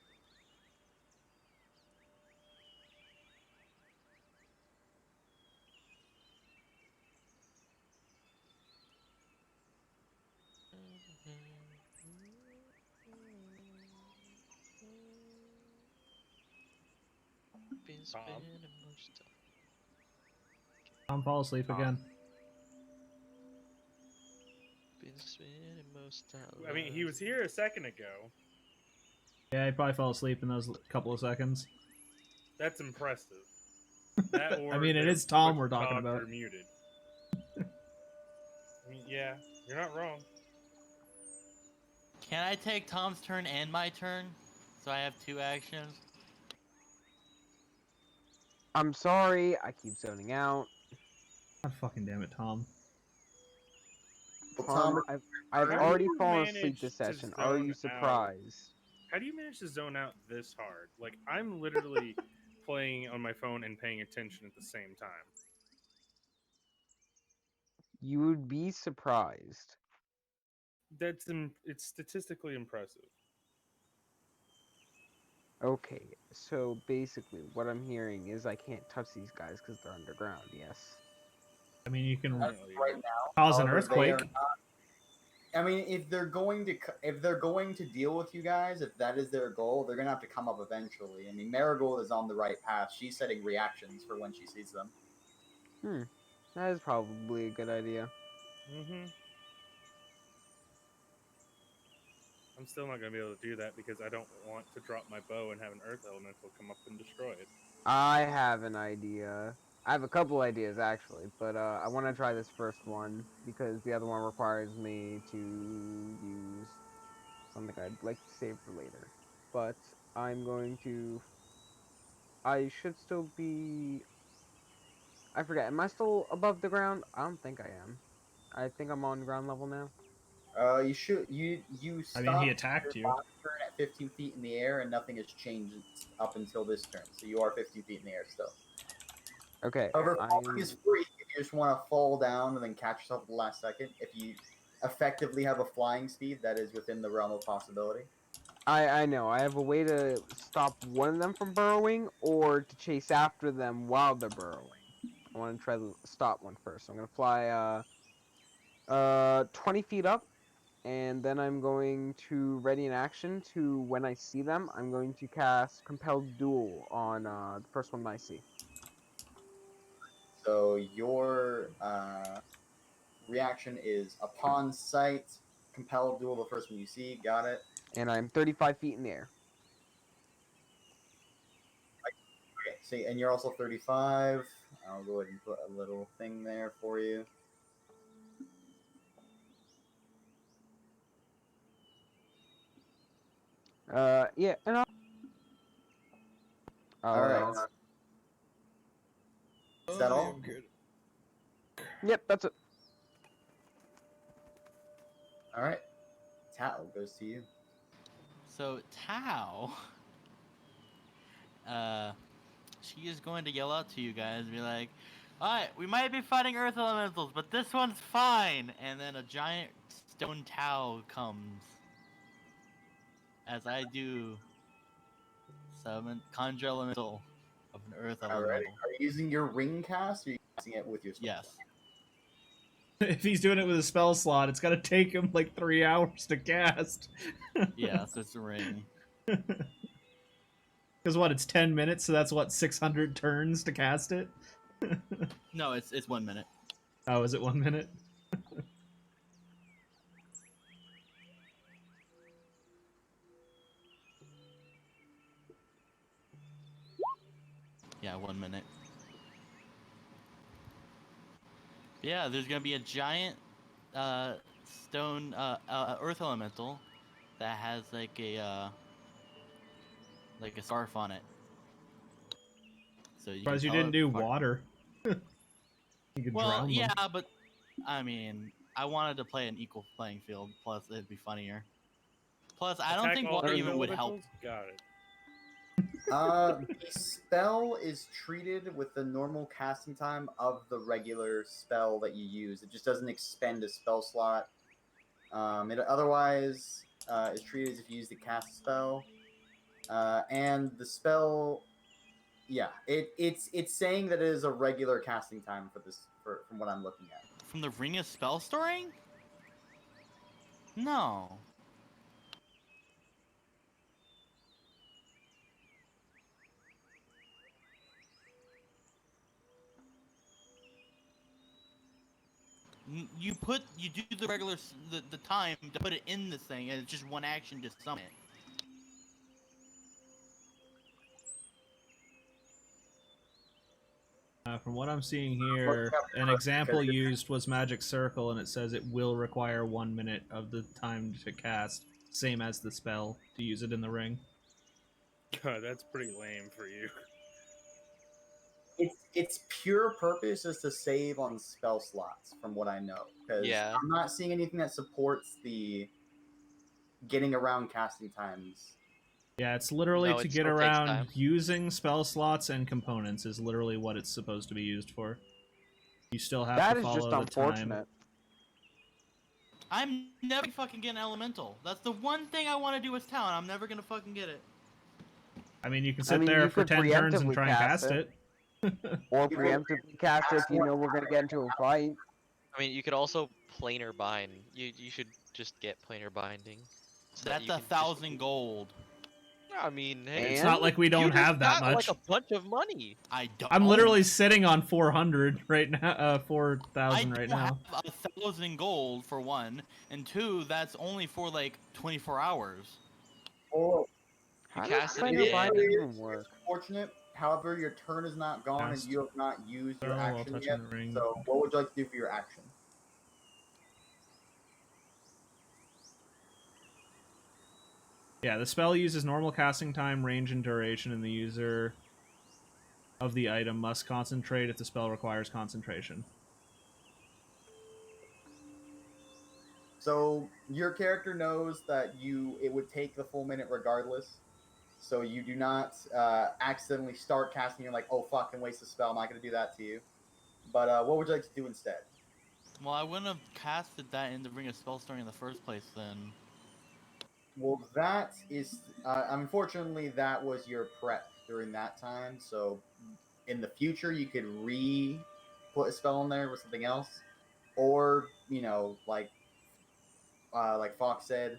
S6: Been
S3: Tom?
S6: spending most of-
S2: Tom, fall asleep
S3: Tom.
S2: again.
S6: been spending most of
S3: I mean, he was here a second ago.
S2: Yeah, he probably fell asleep in those couple of seconds.
S3: That's impressive. That or
S2: I mean, it
S3: they're
S2: is Tom
S3: quick
S2: we're
S3: to
S2: talking
S3: talk
S2: about.
S3: or muted. I mean, yeah, you're not wrong.
S4: Can I take Tom's turn and my turn? So I have 2 actions.
S1: I'm sorry, I keep zoning out.
S2: God fucking damn it, Tom.
S5: Well,
S1: Tom, I've
S3: How do
S1: already
S3: you
S1: fallen asleep
S3: manage
S1: this
S3: to
S1: session. Are you
S3: zone out?
S1: surprised?
S3: How do you manage to zone out this hard? Like, I'm literally playing on my phone and paying attention at the same time.
S1: You would be surprised.
S3: It's statistically impressive.
S1: Okay, so basically what I'm hearing is I can't touch these guys because they're underground, yes?
S2: I mean, you can
S3: Apparently,
S5: right now.
S2: cause an
S5: However, they are
S2: earthquake.
S5: I mean, if they're going to deal with you guys, if that is their goal, they're gonna have to come up eventually. I mean, Marigold is on the right path. She's setting reactions for when she sees them.
S1: That is probably a good idea.
S3: Mm-hmm. I'm still not gonna be able to do that because I don't want to drop my bow and have an earth elemental come up and destroy it.
S1: I have an idea. I have a couple ideas actually, but I want to try this first one because the other one requires me to use something I'd like to save for later. But I'm going to. I should still be. I forget. Am I still above the ground? I don't think I am. I think I'm on ground level now.
S5: You
S2: I mean, he
S5: stopped
S2: attacked
S5: your
S2: you.
S5: last turn at 15 feet in the air, and nothing has changed up until this turn. So you are 15 feet in the air still.
S1: Okay.
S5: However, falling
S1: I'm.
S5: is free if you just want to fall down and then catch yourself at the last second. If you effectively have a flying speed, that is within the realm of possibility.
S1: I know. I have a way to stop one of them from burrowing, or to chase after them while they're burrowing. I want to try to stop one first. So I'm gonna fly 20 feet up, and then I'm going to ready an action to when I see them. I'm going to cast Compelled Duel on the first one I see.
S5: So your reaction is upon sight, compel duel the first one you see. Got it.
S1: And I'm 35 feet in the air.
S5: Okay. See, and you're also 35. I'll go ahead and put a little thing there for you.
S1: Yeah, and
S5: All right. Is that all?
S1: Yep, that's it.
S5: All right. Tattle goes to you.
S4: So Tao, she is going to yell out to you guys and be like, "Alright, we might be fighting earth elementals, but this one's fine." And then a giant stone Tao comes as I do conjure elemental of an earth
S5: All right.
S4: elemental.
S5: Are you using your ring cast, or are you casting it with your spell?
S4: Yes.
S2: If he's doing it with a spell slot, it's gonna take him like 3 hours to cast.
S4: Yes, it's a ring.
S2: Because what? It's 10 minutes, so that's what 600 turns to cast it.
S4: No, it's 1 minute.
S2: Oh, is it 1 minute?
S4: Yeah, 1 minute. Yeah, there's gonna be a giant stone earth elemental that has like a scarf on it. So you
S2: Surprised you
S4: can
S2: didn't do
S4: teleport.
S2: water. You could
S4: Well,
S2: drown
S4: yeah,
S2: them.
S4: but I mean, I wanted to play an equal playing field. Plus, it'd be funnier. Plus, I don't
S3: Attack
S4: think
S3: all
S4: water
S3: earth
S4: even would help.
S3: elementals? Got it.
S5: The spell is treated with the normal casting time of the regular spell that you use. It just doesn't expend a spell slot. It otherwise is treated as if you use the cast spell. And the spell, yeah, it's saying that it is a regular casting time for this, from what I'm looking at.
S4: From the Ring of Spell Storing? No. You do the regular the time to put it in this thing, and it's just one action to summon it.
S2: From what I'm seeing here, an example used was Magic Circle, and it says it will require 1 minute of the time to cast, same as the spell, to use it in the ring.
S3: God, that's pretty lame for you.
S5: Its pure purpose is to save on spell slots, from what I know. Because
S6: Yeah.
S5: I'm not seeing anything that supports the getting around casting times.
S2: Yeah, it's literally
S6: No,
S2: to
S6: it
S2: get
S6: still takes
S2: around
S6: time.
S2: using spell slots and components is literally what it's supposed to be used for. You still have
S1: That
S2: to
S1: is just
S2: follow the time.
S1: unfortunate.
S4: I'm never fucking getting elemental. That's the one thing I want to do with town. I'm never gonna fucking get it.
S2: I mean, you can
S1: I
S2: sit
S1: mean,
S2: there
S1: you
S2: for
S1: could
S2: 10 turns and
S1: preemptively
S2: try and
S1: cast
S2: cast it.
S1: Or preemptively cast it if you know we're gonna get into a fight.
S6: I mean, you could also planar bind. You should just get planar binding. So that
S4: That's
S6: you can
S4: 1,000 gold.
S6: I mean, hey,
S2: It's
S1: And
S2: not like we
S6: you
S2: don't
S6: just
S2: have that
S6: got, like
S2: much.
S6: a bunch of money.
S4: I don't.
S2: I'm literally sitting on 400 right now, 4,000 right
S4: I
S2: now.
S4: don't have 1,000 gold for one, and two, that's only for like 24 hours.
S5: Oh,
S6: You
S1: how does
S6: cast it
S1: planar
S6: again.
S1: binding even work?
S5: it's unfortunate. However, your turn is not gone, and
S2: Cast
S5: you have not used your
S2: spell while
S5: action
S2: touching
S5: yet.
S2: the ring.
S5: So, what would you like to do for your action?
S2: Yeah, the spell uses normal casting time, range, and duration, and the user of the item must concentrate if the spell requires concentration.
S5: So your character knows that it would take the full minute regardless. So you do not accidentally start casting. You're like, oh fuck, and waste a spell. I'm not going to do that to you. But what would you like to do instead?
S4: Well, I wouldn't have casted that in the Ring of Spellstoring in the first place then.
S5: Well, that is unfortunately that was your prep during that time. So in the future, you could put a spell in there with something else, or like Fox said,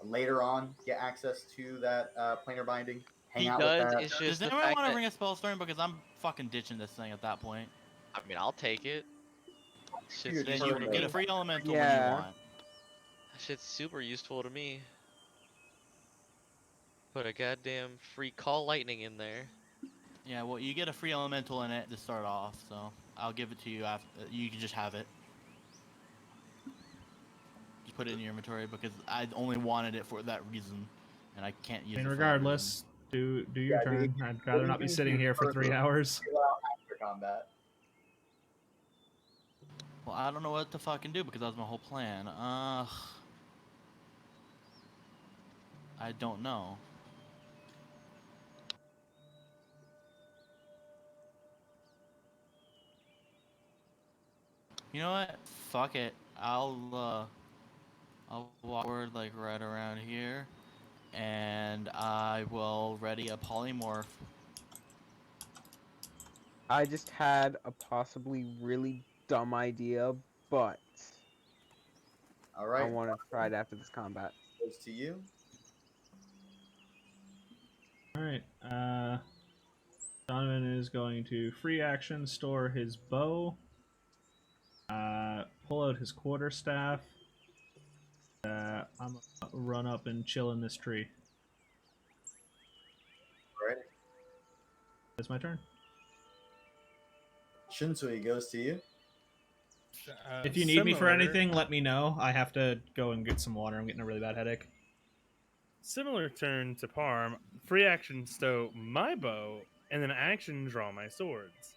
S5: later on get access to that planar binding. Hang
S6: He
S5: out with
S6: does.
S5: that.
S6: It's
S4: Does
S6: just the
S4: anyone
S6: fact
S4: want to
S6: that
S4: Ring of Spellstoring? Because I'm fucking ditching this thing at that point.
S6: I mean, I'll take it. Shit's
S5: Your
S4: Then
S6: useful
S4: you
S6: to
S5: turn,
S4: get
S6: me.
S4: a free elemental when you
S1: Yeah.
S4: want.
S6: Shit's super useful to me. Put a goddamn free call lightning in there.
S4: Yeah, well, you get a free elemental in it to start off, so I'll give it to you after. You can just have it. Just put it in your inventory because I only wanted it for that reason, and I can't use
S2: I mean,
S4: it for that reason.
S2: regardless, do your
S5: Yeah,
S2: turn. I'd rather not be sitting here for 3 hours.
S5: after combat.
S4: Well, I don't know what to fucking do because that was my whole plan. I don't know. You know what? Fuck it. I'll walk forward like right around here, and I will ready a polymorph.
S1: I just had a possibly really dumb idea, but
S5: All
S1: I
S5: right,
S1: want to try it after this combat.
S5: goes to you.
S2: Alright, Donovan is going to free action store his bow, pull out his quarterstaff. I'm gonna run up and chill in this tree.
S5: All right,
S2: That's my turn.
S5: Shinsui goes to you.
S2: If you need me for
S3: Similar-
S2: anything, let me know. I have to go and get some water. I'm getting a really bad headache.
S3: Similar turn to Parm. Free action stow my bow, and then action draw my swords.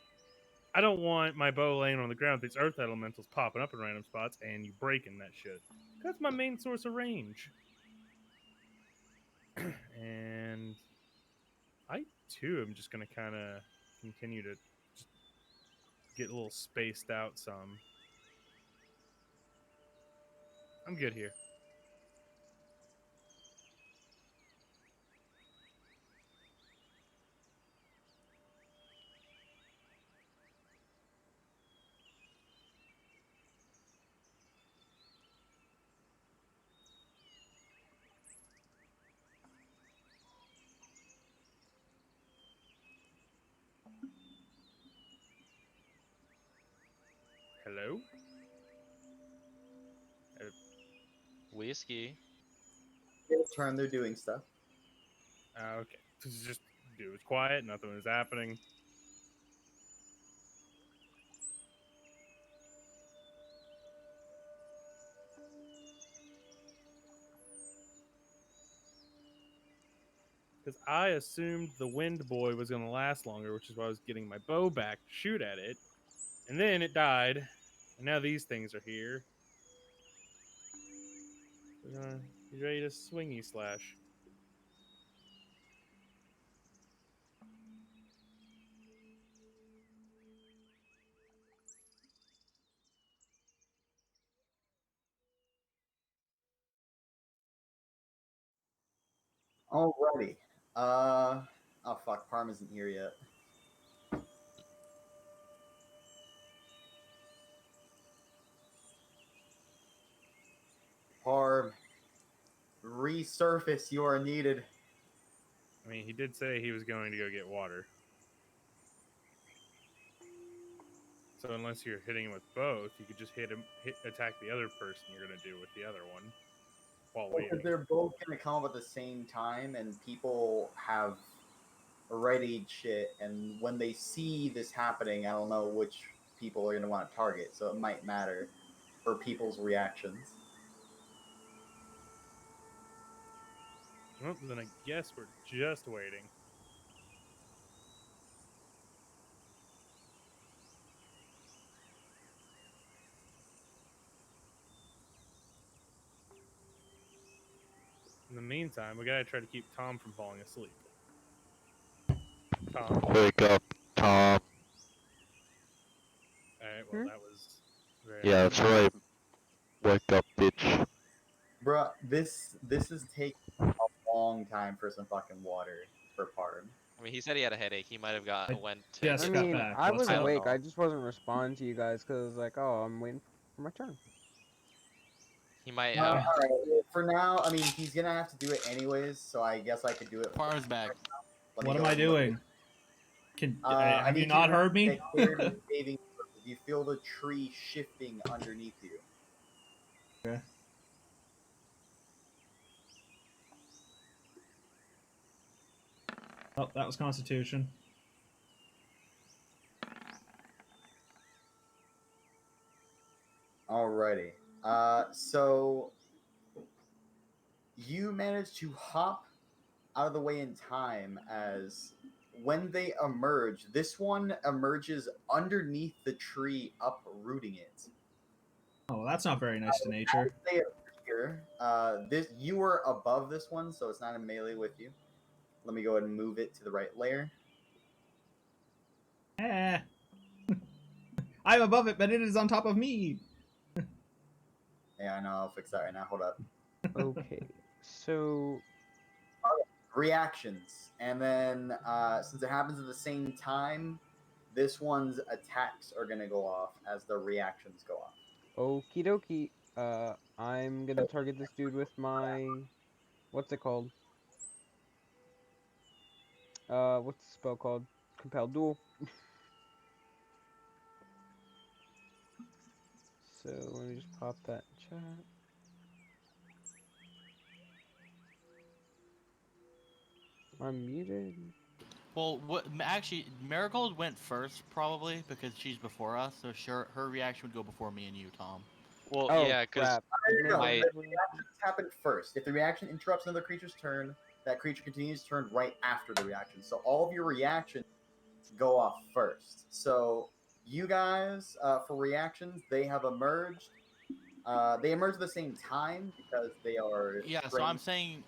S3: I don't want my bow laying on the ground with these earth elementals popping up in random spots and you breaking that shit. That's my main source of range. And I too am just gonna kind of continue to just get a little spaced out some. I'm good here. Hello?
S6: Whiskey.
S5: Turn, they're doing stuff.
S3: Okay. Just dude, it was quiet. Nothing was happening. Because I assumed the wind boy was going to last longer, which is why I was getting my bow back to shoot at it. And then it died. And now these things are here. We're gonna be ready to swingy slash.
S5: Alrighty. Oh fuck, Parm isn't here yet. Parm, resurface. You are needed.
S3: I mean, he did say he was going to go get water. So unless you're hitting him with both, you could just attack the other person you're going to do with the other one while
S5: Because
S3: waiting.
S5: they're both gonna come up at the same time, and people have readied shit. And when they see this happening, I don't know which people are gonna want to target, so it might matter for people's reactions.
S3: Well, then I guess we're just waiting. In the meantime, we gotta try to keep Tom from falling asleep. Tom.
S7: Wake up, Tom.
S3: Alright, well, that was very
S7: Yeah, that's right. Wake up, bitch.
S5: Bruh, this is taking a long time for some fucking water for Parm.
S6: I mean, he said he had a headache. He might have went to
S2: just
S1: I
S6: get
S2: got
S6: some.
S1: mean,
S2: back.
S1: I
S2: What's
S1: was
S6: I don't
S1: awake.
S6: know.
S1: I just wasn't responding to you guys because, like, oh, I'm waiting for my turn.
S6: He might
S5: All
S6: have.
S5: right, for now, I mean, he's gonna have to do it anyways, so I guess I could do it.
S4: Farm's back.
S5: Let me
S2: What
S5: go
S2: am I
S5: ahead and look.
S2: doing?
S5: I
S2: Have you
S5: need
S2: not
S5: to
S2: heard me?
S5: make clear saving throws. You feel the tree shifting underneath you.
S2: Okay. Oh, that was Constitution.
S5: Alrighty. So you managed to hop out of the way in time as when they emerge, this one emerges underneath the tree, uprooting it.
S2: Oh, that's not very nice to nature.
S5: They appear. This you were above this one, so it's not in melee with you. Let me go ahead and move it to the right layer.
S2: Eh. I'm above it, but it is on top of me.
S5: Yeah, I know. I'll fix that right now. Hold up.
S1: Okay, so
S5: Reactions, and then since it happens at the same time, this one's attacks are gonna go off as the reactions go off.
S1: okie dokie. I'm gonna target this dude with my, what's it called? What's the spell called? Compel Duel. So let me just pop that in chat. I'm muted.
S4: Well, actually, Marigold went first probably because she's before us, so sure her reaction would go before me and you, Tom.
S6: Well,
S1: Oh
S6: yeah, because
S1: crap!
S5: No,
S6: My-
S5: the reactions happen first. If the reaction interrupts another creature's turn, that creature continues to turn right after the reaction. So all of your reactions go off first. So you guys, for reactions, they have emerged. They emerge at the same time because they are.
S4: Yeah, so I'm saying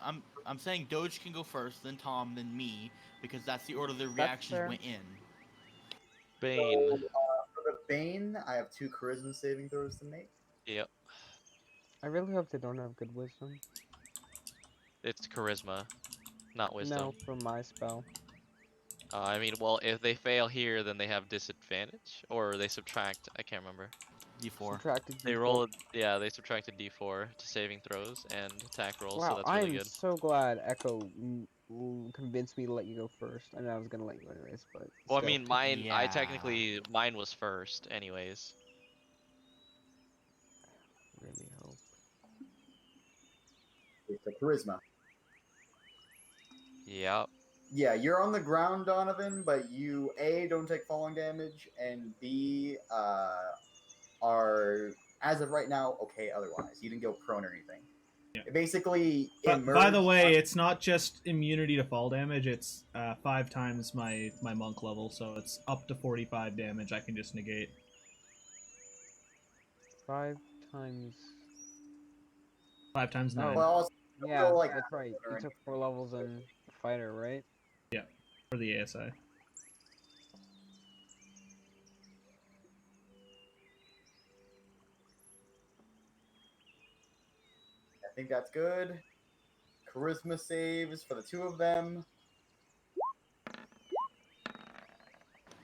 S4: Doge can go first, then Tom, then me, because that's the order the reactions
S1: fair.
S4: went in.
S6: Bane.
S5: For the Bane, I have 2 charisma saving throws to make.
S6: Yep,
S1: I really hope they don't have good wisdom.
S6: it's charisma, not wisdom.
S1: No, for my spell.
S6: I mean, well, if they fail here, then they have disadvantage, or they subtract. I can't remember.
S4: D4.
S1: Subtracted
S6: They
S1: D4.
S6: roll. Yeah, they subtracted D4 to saving throws and attack rolls, so
S1: Wow,
S6: that's really
S1: I'm
S6: good.
S1: so glad Echo convinced me to let you go first. I know I was gonna let you anyways, but
S6: Well, I
S1: still.
S6: mean, mine. I
S4: Yeah.
S6: technically mine was first, anyways.
S1: Really hope.
S5: charisma.
S6: Yep.
S5: Yeah, you're on the ground, Donovan, but you A, don't take falling damage, and B, are, as of right now, okay otherwise. You didn't go prone or anything.
S2: Yeah.
S5: It basically
S2: But by the
S5: emerged
S2: way,
S5: on-
S2: it's not just immunity to fall damage. It's 5 times my monk level, so it's up to 45 damage. I can just negate.
S1: 5 times.
S2: 5 times 9.
S1: Oh,
S5: well, also,
S1: yeah,
S5: like,
S1: that's right. You took 4 levels in fighter, right?
S2: Yeah, for the ASI.
S5: I think that's good. Charisma saves for the two of them.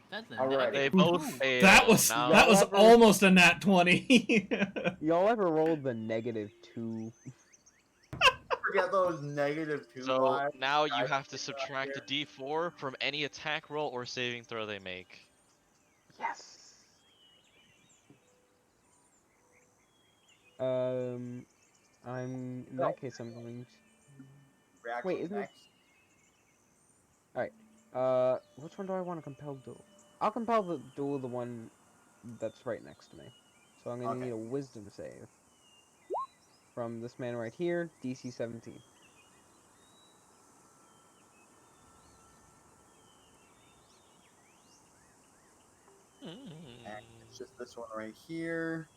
S4: That's a
S5: Alrighty.
S6: They
S4: negative
S6: both
S4: two.
S6: fail.
S2: That was
S6: now.
S2: that was
S1: However-
S2: almost a nat 20.
S1: Y'all ever rolled the -2?
S5: Forget those -2
S6: So
S5: lives.
S6: now you
S5: I
S6: have to
S5: think
S6: subtract a
S5: here.
S6: d4 from any attack roll or saving throw they make.
S1: Yes. I'm in
S5: No.
S1: that case I'm going to
S5: Reaction
S1: Wait, isn't it-
S5: next.
S1: which one do I want to compel duel? I'll compel the duel the one that's right next to me. So I'm gonna
S5: Okay.
S1: need a wisdom save from this man right here, DC 17.
S5: And it's just this one right here.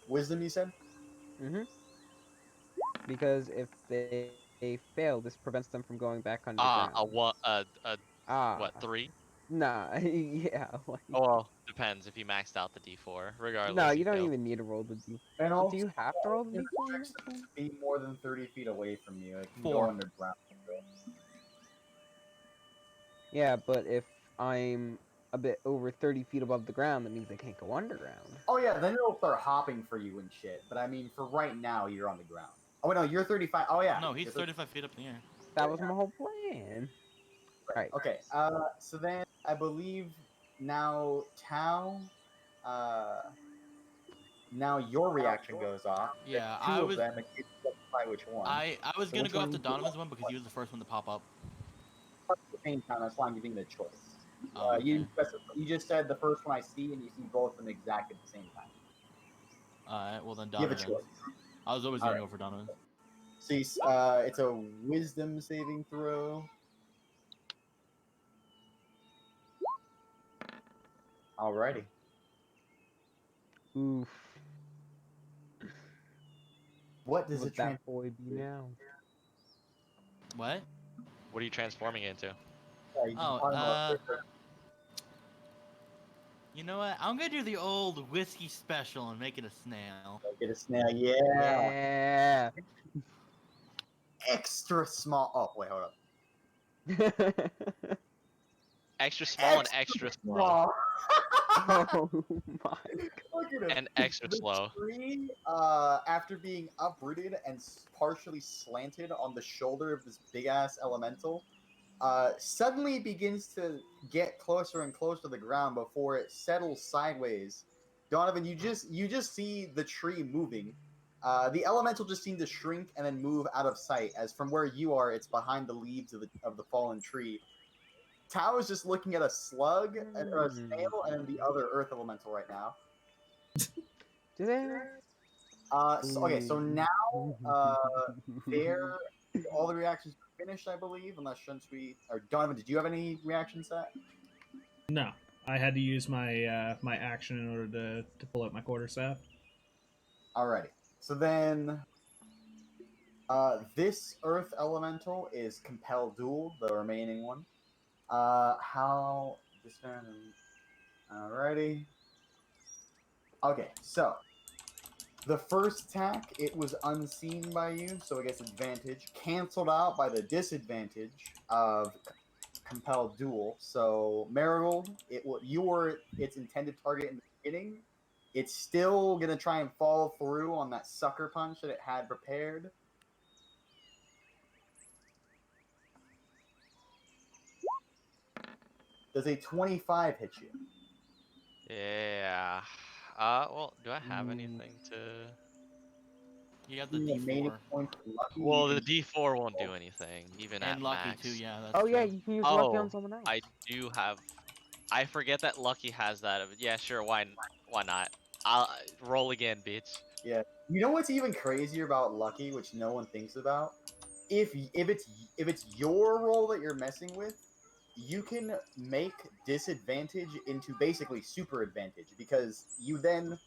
S5: Wisdom, you said?
S1: Because if they fail, this prevents them from going back
S6: A
S1: underground.
S6: what?
S1: Ah,
S6: What? 3?
S1: nah, yeah. Like,
S6: Oh, well, depends if you maxed out the d4. Regardless,
S1: no,
S6: you
S1: you don't
S6: fail.
S1: even need to roll the D.
S5: And
S1: But
S5: also,
S1: do you have to roll the D4 on
S5: checks
S1: this one?
S5: to be more than 30 feet away from you. It can
S4: 4.
S5: go underground.
S1: Yeah, but if I'm a bit over 30 feet above the ground, that means they can't go underground.
S5: Oh yeah, then it'll start hopping for you and shit. But I mean, for right now, you're on the ground. Oh wait, no, you're 35. Oh yeah.
S4: No, he's
S5: you're
S4: 35 feet up in the air.
S1: That was my whole plan. Right.
S5: Okay. So then I believe now Tao. Now your reaction goes off.
S4: Yeah,
S5: Two
S4: I
S5: of
S4: was
S5: them, and you specify which one.
S4: I was
S5: So
S4: gonna
S5: which
S4: go
S5: one
S4: after
S5: you want?
S4: Donovan's one because he was the first one to pop up.
S5: At the same time, that's why I'm giving you the choice.
S4: Oh, okay.
S5: You just said the first one I see, and you see both of them exact at the same time.
S4: Alright, well then
S5: You have a
S4: Donovan.
S5: choice.
S4: I was always gonna go for Donovan.
S5: So it's a wisdom saving throw. Alrighty.
S1: Oof.
S5: What does
S1: Would
S5: it trans?
S1: that boy be now?
S4: What?
S6: What are you transforming into?
S4: You know what? I'm gonna do the old whiskey special and make it a snail.
S5: Get a snail. Yeah.
S1: Yeah.
S5: Extra small. Oh wait, hold up.
S6: Extra small and extra slow.
S1: Oh my.
S5: Look at it.
S6: And extra
S5: The
S6: slow.
S5: tree, after being uprooted and partially slanted on the shoulder of this big ass elemental, suddenly begins to get closer and closer to the ground before it settles sideways. Donovan, you just see the tree moving. The elemental just seemed to shrink and then move out of sight, as from where you are, it's behind the leaves of the fallen tree. Tao is just looking at a slug or a snail and then the other earth elemental right now.
S1: Do they?
S5: Okay, so now they're all the reactions are finished, I believe, unless Shunsui or Donovan, did you have any reactions set?
S2: No, I had to use my my action in order to pull out my quarterstaff.
S5: Alrighty. So then this earth elemental is Compel Duel, the remaining one. How this turn. Alrighty. Okay, so the first attack, it was unseen by you, so it gets advantage. Cancelled out by the disadvantage of Compel Duel. So Marigold, you were its intended target in the beginning. It's still gonna try and follow through on that sucker punch that it had prepared. Does a 25 hit you?
S6: Yeah. Well, do I have anything to?
S4: You have the
S5: remaining
S4: D4
S5: points of lucky.
S6: Well,
S5: you
S6: the
S5: can
S6: D4 won't do anything, even
S4: and
S6: at
S4: lucky
S6: max.
S4: too. Yeah, that's
S1: Oh
S4: true.
S1: yeah, you can use lucky on
S6: Oh,
S1: someone else.
S6: I do have. I forget that Lucky has that. Yeah, sure. Why not? I'll roll again, bitch.
S5: Yeah. You know what's even crazier about lucky, which no one thinks about? If it's your roll that you're messing with, you can make disadvantage into basically super advantage because you then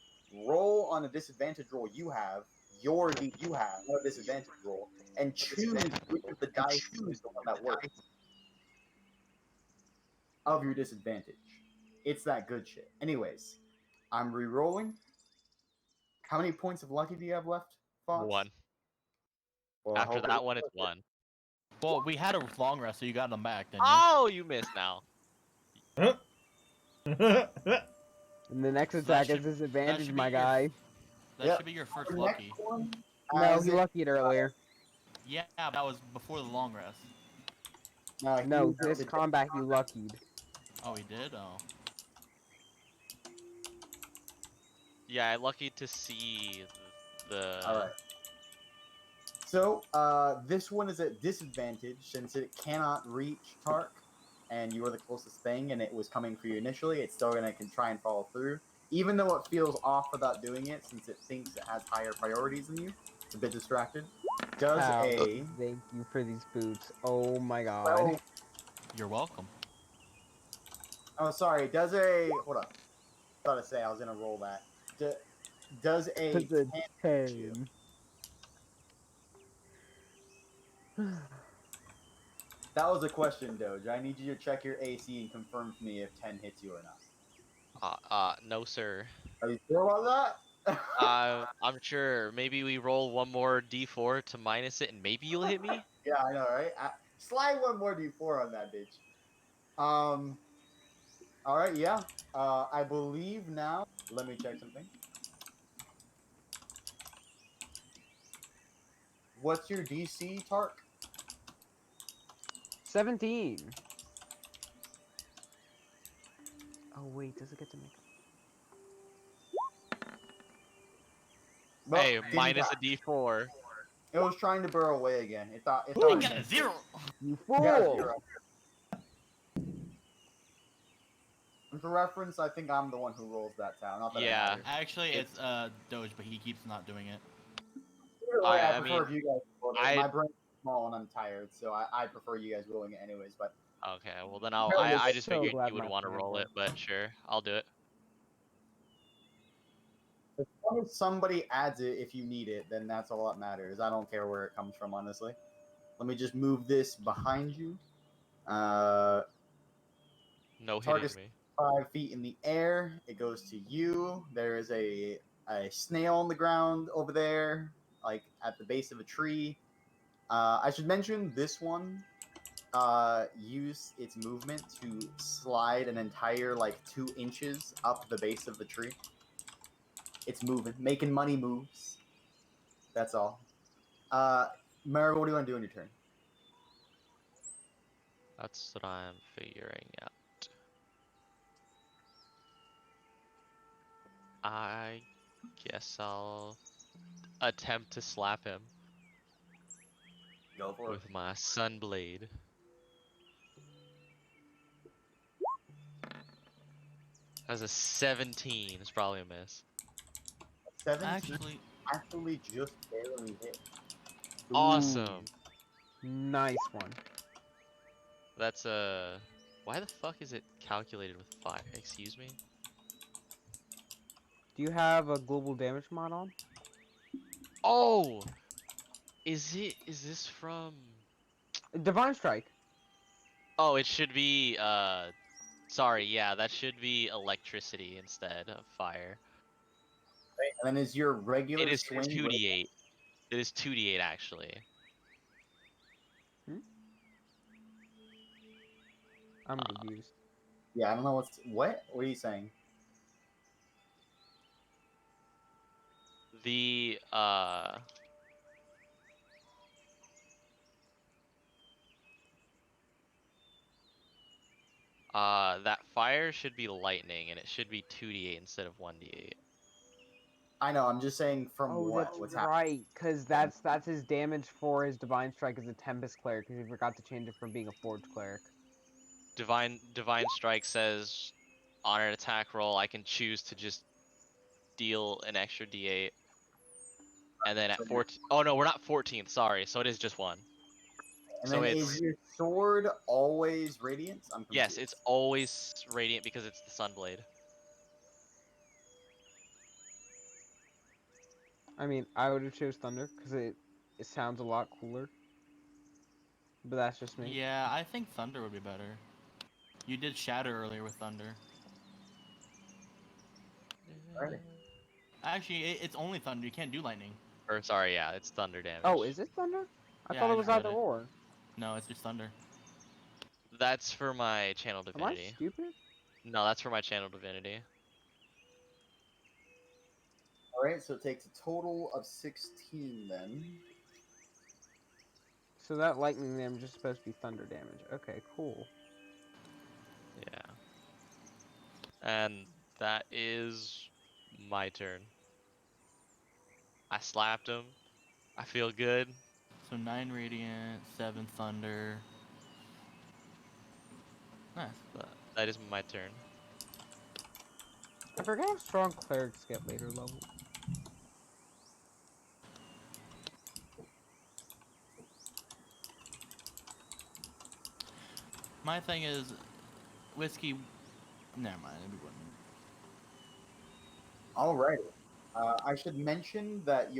S5: roll on a disadvantage roll you have you have a disadvantage roll and choose which of the dice is the one that works of your disadvantage. It's that good shit. Anyways, I'm re-rolling. How many points of lucky do you have left, Fox?
S6: 1.
S5: Well, I
S6: After
S5: hope
S6: that one, it's 1.
S4: Well, we had a long rest, so you got them back, didn't you?
S6: Oh, you missed now.
S1: And the next
S4: So that
S1: attack is
S4: should-
S1: disadvantage,
S4: should
S1: my
S4: be your-
S1: guy.
S4: That
S5: Yep.
S4: should be your first
S5: The
S4: lucky.
S5: next one
S1: No,
S5: has
S1: he
S5: it-
S1: luckied earlier.
S4: Yeah, that was before the long rest.
S5: he
S1: No,
S5: was
S1: this
S5: the-
S1: combat he luckied.
S4: Oh, he did. Oh.
S6: Yeah, I'm lucky to see the.
S5: All right. So, this one is at disadvantage since it cannot reach Tark, and you were the closest thing, and it was coming for you initially. It's still gonna can try and follow through, even though it feels off without doing it, since it thinks it has higher priorities than you. It's a bit distracted. Does
S1: Wow,
S5: a
S1: thank you for these boots. Oh my god.
S5: 12
S4: You're welcome.
S5: Oh, sorry. Does a hold up? Thought to say I was gonna roll that. Does a
S1: That's a
S5: 10 hit you?
S1: 10.
S5: That was a question, Doge. I need you to check your AC and confirm for me if 10 hits you or not.
S6: No, sir.
S5: Are you sure about that?
S6: I'm sure. Maybe we roll one more D4 to minus it, and maybe you'll hit me.
S5: Yeah, I know, right? Slide one more D4 on that bitch. All right, yeah. I believe now. Let me check something. What's your DC, Tark?
S1: 17. Oh wait, does it get to make?
S5: Well,
S6: Hey,
S5: didn't
S6: minus
S5: got-
S6: a D4.
S5: It was trying to burrow away again. It thought.
S4: You got a 0.
S1: You
S5: It got a
S1: fool!
S5: 0. And for reference, I think I'm the one who rolls that town. Not that
S6: Yeah.
S5: it matters.
S4: Actually, it's Doge, but he keeps not doing it.
S5: Either way, I
S6: I
S5: prefer if
S6: mean,
S5: you guys roll it.
S6: I-
S5: My brain's small and I'm tired, so I prefer you guys rolling it anyways. But
S6: Okay, well then
S1: I'm
S6: I just
S1: so
S6: figured
S1: glad
S6: you would
S1: my
S6: want to
S1: friend
S6: roll it,
S1: won.
S6: but sure, I'll do it.
S5: as long as somebody adds it if you need it, then that's all that matters. I don't care where it comes from, honestly. Let me just move this behind you.
S6: No hitting
S5: Target
S6: me.
S5: 5 feet in the air. It goes to you. There is a snail on the ground over there, like at the base of a tree. I should mention this one use its movement to slide an entire like 2 inches up the base of the tree. It's moving, making money moves. That's all. Mara, what do you want to do on your turn?
S6: That's what I'm figuring out. I guess I'll attempt to slap him
S5: Go for it.
S6: with my sunblade. That's a 17. It's probably a miss.
S5: 17 actually just barely hit.
S6: Awesome.
S1: Nice one.
S6: That's a. Why the fuck is it calculated with fire? Excuse me.
S1: Do you have a global damage mod on?
S6: Oh, is it? Is this from?
S1: Divine Strike.
S6: Oh, it should be. Sorry. Yeah, that should be electricity instead of fire.
S5: And then is your regular
S6: It is
S5: swing
S6: 2d8. It is 2d8 actually.
S1: I'm confused.
S5: Yeah, I don't know what are you saying?
S6: The that fire should be lightning, and it should be 2d8 instead of 1d8.
S5: I know. I'm just saying from
S1: Oh,
S5: what?
S1: that's
S5: What's happening?
S1: right, because that's his damage for his Divine Strike as a Tempest Cleric, because he forgot to change it from being a Forge Cleric.
S6: Divine Strike says on an attack roll I can choose to just deal an extra D8. And then at 14, oh no, we're not 14th, sorry. So it is just one.
S5: And
S6: So
S5: then
S6: it's,
S5: is your sword always radiant? I'm confused.
S6: yes, it's always radiant because it's the Sunblade.
S1: I mean, I would have chose Thunder, because it sounds a lot cooler. But that's just me.
S4: Yeah, I think Thunder would be better. You did Shatter earlier with Thunder.
S5: Alright.
S4: Actually, it's only Thunder. You can't do Lightning.
S6: Or sorry, yeah, it's thunder damage.
S1: Oh, is it Thunder? I
S4: Yeah,
S1: thought
S4: I
S1: it was
S4: just read
S1: either
S4: it.
S1: or.
S4: No, it's just Thunder.
S6: That's for my channel
S1: Am I
S6: divinity.
S1: stupid?
S6: No, that's for my channel divinity.
S5: Alright, so it takes a total of 16 then.
S1: So that lightning damage is supposed to be thunder damage. Okay, cool.
S6: Yeah. And that is my turn. I slapped him. I feel good.
S4: So 9 Radiant, 7 Thunder. Nice.
S6: That is my turn.
S1: I forget how strong clerics get later levels.
S4: My thing is, Whiskey. Never mind. It'd be one.
S5: Alright. I should mention that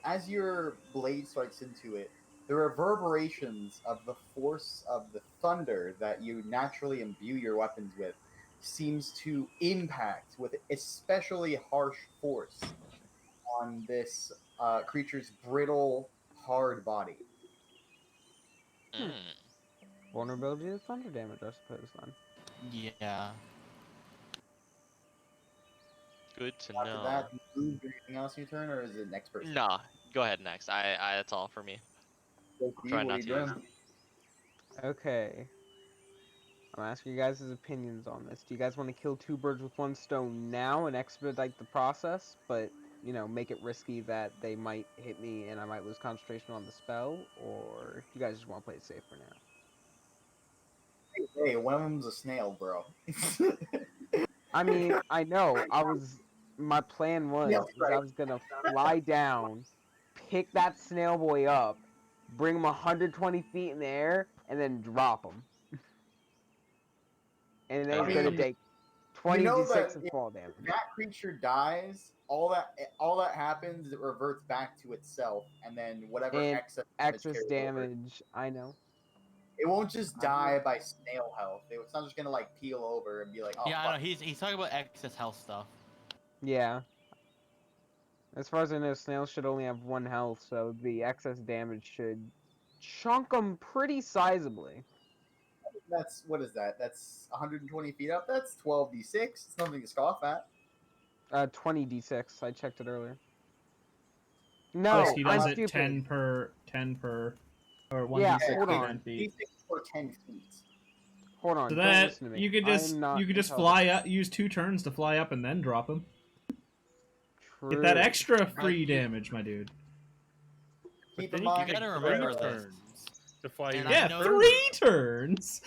S5: as your blade strikes into it, the reverberations of the force of the thunder that you naturally imbue your weapons with seems to impact with especially harsh force on this creature's brittle, hard body.
S6: Mm.
S1: Vulnerability to thunder damage, I suppose, then.
S4: Yeah.
S6: Good to
S5: After
S6: know.
S5: that, move anything else in your turn, or is it next person?
S6: Nah, go ahead next. I that's all for me. Try
S5: What are
S6: not
S5: you
S6: to
S5: doing?
S6: use.
S1: Okay. I'm asking you guys' opinions on this. Do you guys want to kill two birds with one stone now and expedite the process, but, you know, make it risky that they might hit me and I might lose concentration on the spell? Or do you guys just want to play it safe for now?
S5: Hey, one of them's a snail, bro.
S1: I mean, I know. My plan was,
S5: Yeah,
S1: is I was gonna fly down, pick that snail boy up, bring him 120 feet in the air, and then drop him. And then he's gonna
S6: Okay.
S1: take
S5: You
S1: 20
S5: know
S1: d6
S5: that
S1: of
S5: if
S1: fall damage.
S5: that creature dies, all that happens is it reverts back to itself, and then whatever
S1: And
S5: excess
S1: excess
S5: carries over.
S1: damage, I know.
S5: It won't just die by snail health. It's not just gonna like peel over and be like, oh
S4: Yeah, I
S5: fuck.
S4: know. He's talking about excess health stuff.
S1: Yeah. As far as I know, snails should only have 1 health, so the excess damage should chunk them pretty sizably.
S5: That's what is that? That's 120 feet up. That's 12d6. It's nothing to scoff at.
S1: 20 d6. I checked it earlier. No,
S2: Plus he does
S1: I'm
S2: it
S1: stupid.
S2: 10 per, or 1d6
S1: Yeah,
S2: per
S1: hold
S2: 10
S1: on.
S2: feet.
S5: D6 for 10 feet.
S1: Hold on,
S2: So
S1: don't
S2: that
S1: listen to me.
S2: you could
S1: I
S2: just
S1: am not
S2: fly
S1: intelligent.
S2: up, use 2 turns to fly up and then drop him.
S1: True.
S2: Get that extra free damage, my dude.
S5: Keep
S3: Then
S5: in
S3: you
S5: mind,
S4: gotta
S3: get
S4: remember
S3: three
S4: this.
S3: turns to fly
S4: And
S3: you
S4: I
S2: Yeah,
S4: know-
S2: 3 turns.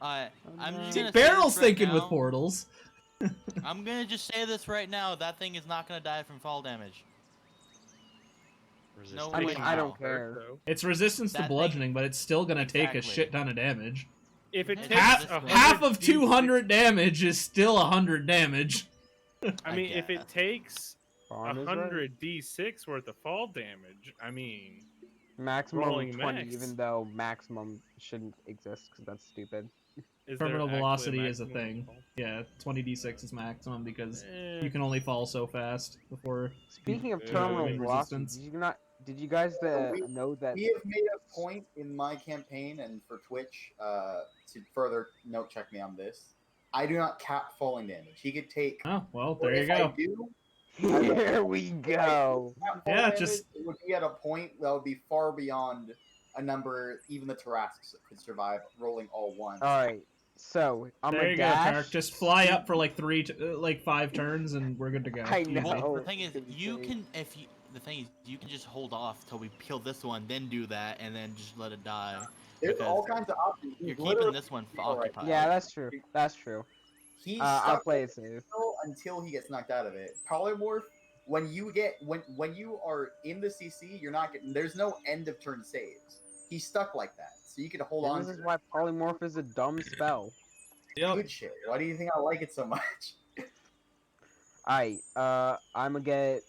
S4: I'm just
S1: See,
S4: gonna say
S2: Barrel's
S4: this right
S2: thinking
S4: now.
S2: with portals.
S4: I'm gonna just say this right now. That thing is not gonna die from fall damage.
S6: Resistance.
S1: I mean,
S4: way
S1: I
S4: how.
S1: don't care.
S3: So
S2: It's resistance to
S4: That thing-
S2: bludgeoning, but it's still gonna take a
S4: Exactly.
S2: shit ton of damage.
S3: if it
S4: Half-
S3: takes
S2: Half,
S3: 100
S2: half of
S3: D6
S2: 200 damage is still 100 damage.
S3: I mean, if it
S4: guess.
S3: takes
S1: Farm is right.
S3: 100 D6 worth of fall damage, I mean,
S1: Maximum
S3: rolling
S1: 20,
S3: max.
S1: even though maximum shouldn't exist because that's stupid.
S3: is
S2: Terminal
S3: there actually
S2: velocity is a
S3: maximum
S2: thing.
S3: fall?
S2: Yeah, 20d6 is maximum because
S3: Eh,
S2: you can only fall so fast before.
S1: Speaking of
S3: Yeah,
S1: terminal
S3: wait.
S1: velocity,
S2: Resistance.
S1: did you guys know that?
S5: we have made a point in my campaign and for Twitch to further note check me on this. I do not cap falling damage. He could take.
S2: Oh well,
S5: or
S2: there you
S5: if I
S2: go.
S5: do,
S1: Here we go.
S5: cap
S2: Yeah,
S5: falling damage,
S2: just-
S5: it would be at a point that would be far beyond a number even the Tarrasques could survive rolling all ones.
S1: All right. So I'm
S2: There
S1: gonna
S2: you go,
S1: dash.
S2: Tark. Just fly up for like 5 turns, and we're good to go.
S1: I
S2: Easy.
S1: know.
S4: Well, the
S1: it's
S4: thing is,
S1: gonna be
S4: you
S1: great.
S4: can the thing is you can just hold off till we kill this one, then do that, and then just let it die.
S5: There's
S4: Because
S5: all kinds of options.
S4: you're
S5: He's
S4: keeping
S5: literally
S4: this one
S5: all right.
S4: occupied.
S1: Yeah, that's true. That's true.
S5: He's
S1: I'll
S5: stuck
S1: play it safe.
S5: until he gets knocked out of it. Polymorph, when you are in the CC, you're not getting. There's no end of turn saves. He's stuck like that, so you can hold
S1: And
S5: on.
S1: this
S5: to
S1: is
S5: it.
S1: why polymorph is a dumb spell.
S2: Yep.
S5: Good shit. Why do you think I like it so much?
S1: Alright, I'm gonna get.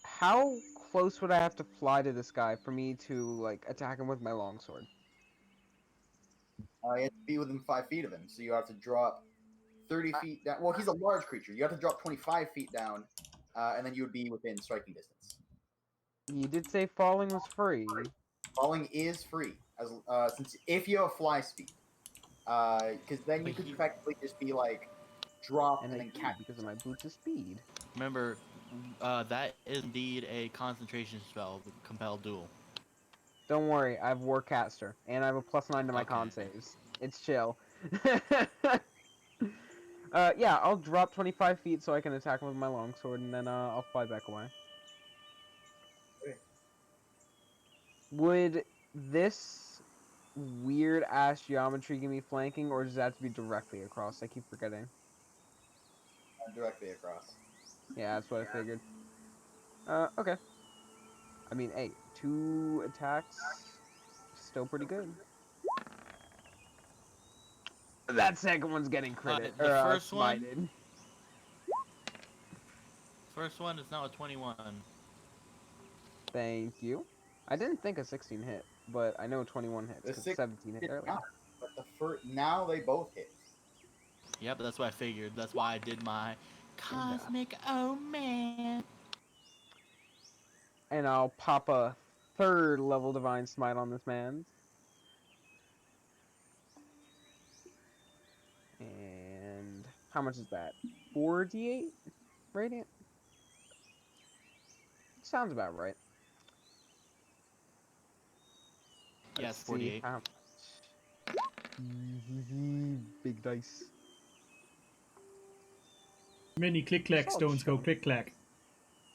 S1: How close would I have to fly to this guy for me to like attack him with my longsword?
S5: You have to be within 5 feet of him, so you have to drop 30 feet down. Well, he's a large creature. You have to drop 25 feet down, and then you would be within striking distance.
S1: You did say falling was free.
S5: Falling is free, as since if you have fly speed, because then you
S4: But
S5: could
S4: he-
S5: effectively just be like drop
S1: And
S5: and
S1: I
S5: then
S1: do
S5: catch.
S1: because of my boots of speed.
S4: Remember, that is indeed a concentration spell, the compelled duel.
S1: Don't worry, I have Warcaster, and I have a +9 to my con
S4: Okay.
S1: saves. It's chill. Yeah, I'll drop 25 feet so I can attack him with my longsword, and then I'll fly back away.
S5: Okay.
S1: Would this weird-ass geometry give me flanking, or does that have to be directly across? I keep forgetting.
S5: Directly across.
S1: Yeah, that's what I figured. Okay. I mean, hey, 2 attacks, still pretty good. That second one's getting critted,
S4: the
S1: or
S4: first one?
S1: smited.
S4: First one is now a 21.
S1: Thank you. I didn't think a 16 hit, but I know 21 hits
S5: The
S1: because
S5: 6
S1: 17 hit
S5: did
S1: earlier.
S5: not, but the first now they both hit.
S4: Yep, that's what I figured. That's why I did my cosmic oh man.
S1: And I'll pop a 3rd level Divine Smite on this man. And how much is that? 4d8 radiant? Sounds about right.
S4: Yes,
S1: Let's see
S4: 48.
S1: how much. Big dice.
S2: Many click clack
S1: Solid
S2: stones go
S1: chunk.
S2: click clack.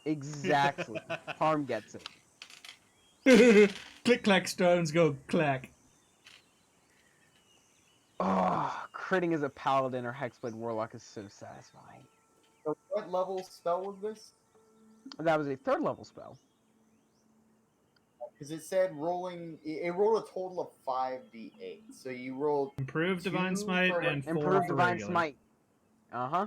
S1: Exactly. Parm gets it.
S2: Click clack stones go clack.
S1: Oh, critting as a paladin or hexblade warlock is so satisfying.
S5: So what level spell was this?
S1: That was a 3rd level spell.
S5: Because it said rolling. It rolled a total of 5d8. So you rolled
S2: Improved divine
S5: 2
S2: smite
S5: for-
S2: and 4
S1: Improved
S2: for
S1: Divine
S2: regular.
S1: Smite. Uh-huh.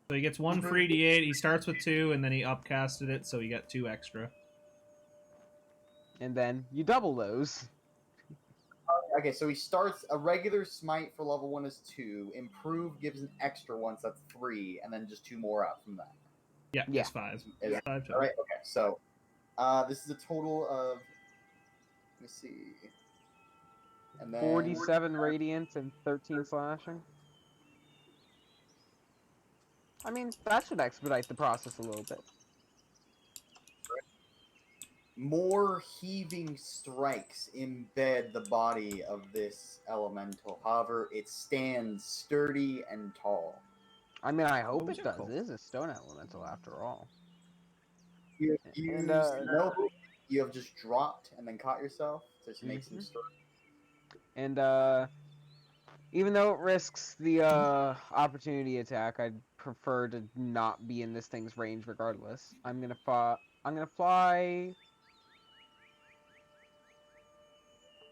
S2: So he gets 1 free d8. He starts with 2, and then he upcasted it, so he got 2 extra.
S1: And then you double those.
S5: Okay, so he starts a regular smite for level 1 is 2. Improved gives an extra one, so that's 3, and then just 2 more out from that.
S2: Yeah,
S1: Yeah.
S2: it's 5.
S5: Yeah.
S2: 5
S5: All
S2: total.
S5: right. Okay. So, this is a total of. Let me see. And then
S1: 47 radiant and 13 slashing. I mean, that should expedite the process a little bit.
S5: more heaving strikes embed the body of this elemental. However, it stands sturdy and tall.
S1: I mean, I hope
S2: was
S1: it
S2: it
S1: does.
S2: called?
S1: It is a stone elemental after all.
S5: You have
S1: And,
S5: used no move. You have just dropped and then caught yourself to make some strikes.
S1: And even though it risks the opportunity attack, I'd prefer to not be in this thing's range regardless. I'm gonna fly.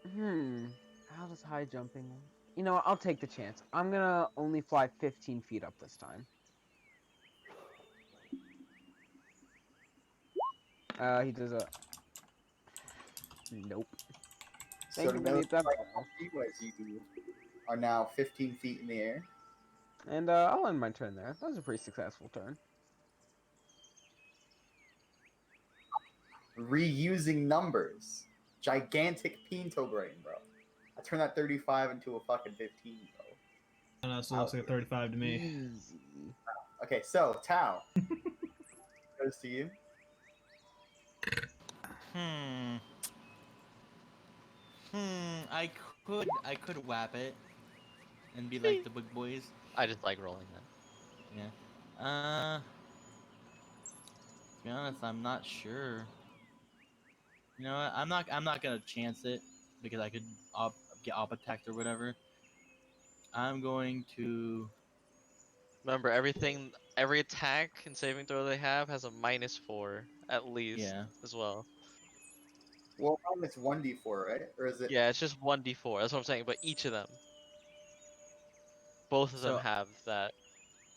S1: How does high jumping? You know what? I'll take the chance. I'm gonna only fly 15 feet up this time. He does a. Nope. Thank
S5: So
S1: you for the
S5: no
S1: attempt.
S5: strike as you are now 15 feet in the air.
S1: And I'll end my turn there. That was a pretty successful turn.
S5: Reusing numbers. Gigantic Pinto brain, bro. I turned that 35 into a fucking 15, bro.
S2: I know, so it looks like a 35 to me.
S1: Easy.
S5: Okay, so Tao goes to you.
S4: I I could whap it and be like the big boys.
S6: I just like rolling that.
S4: Yeah. To be honest, I'm not sure. You know what? I'm not gonna chance it because I could get op attacked or whatever. I'm going to.
S6: Remember, every attack and saving throw they have has a -4 at least
S4: Yeah.
S6: as well.
S5: Well, it's 1d4, right? Or is it?
S6: Yeah, it's just 1d4. That's what I'm saying. But each of them, both of them
S4: So
S6: have that.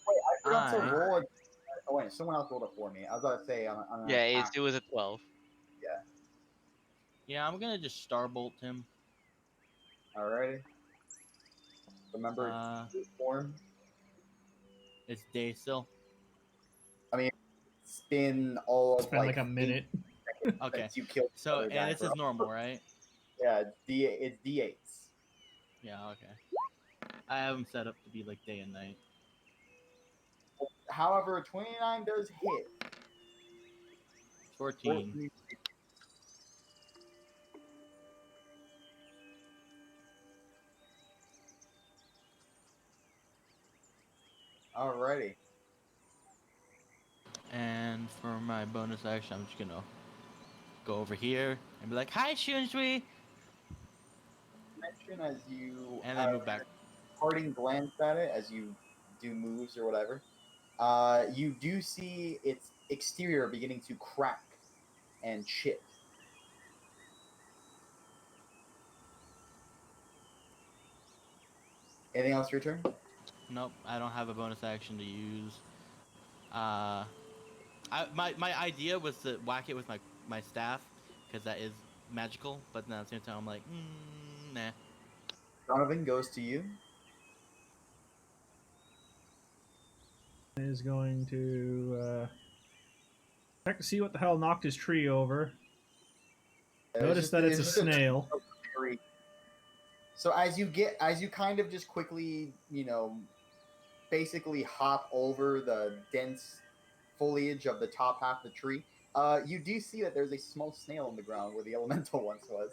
S5: Wait, I forgot to
S4: I.
S5: roll. Oh wait, someone else rolled it for me. I was about to say on an
S6: Yeah,
S5: attack.
S6: it was a 12.
S4: Yeah, I'm gonna just starbolt him.
S5: Alrighty. Remember, form.
S4: It's day still.
S5: It's been all of
S2: It's been like a
S5: 8
S2: minute.
S5: seconds
S4: Okay.
S5: since you killed the
S4: So
S5: other guy,
S4: and this
S5: bro.
S4: is normal, right?
S5: Yeah, it's D8s.
S4: Yeah. Okay. I have him set up to be like day and night.
S5: However, 29 does hit.
S4: 14.
S5: Alrighty.
S4: And for my bonus action, I'm just gonna go over here and be like, "Hi, Shunshui,"
S5: Mention as you
S4: and then move back.
S5: parting glance at it as you do moves or whatever. You do see its exterior beginning to crack and chip. Anything else for your turn?
S4: Nope, I don't have a bonus action to use. My idea was to whack it with my staff because that is magical, but then at the same time I'm like, nah.
S5: Donovan goes to you.
S2: Is going to check to see what the hell knocked his tree over. Notice that it's a
S5: just a
S2: snail.
S5: tree. So as you kind of just quickly, basically hop over the dense foliage of the top half of the tree, you do see that there's a small snail on the ground where the elemental once was.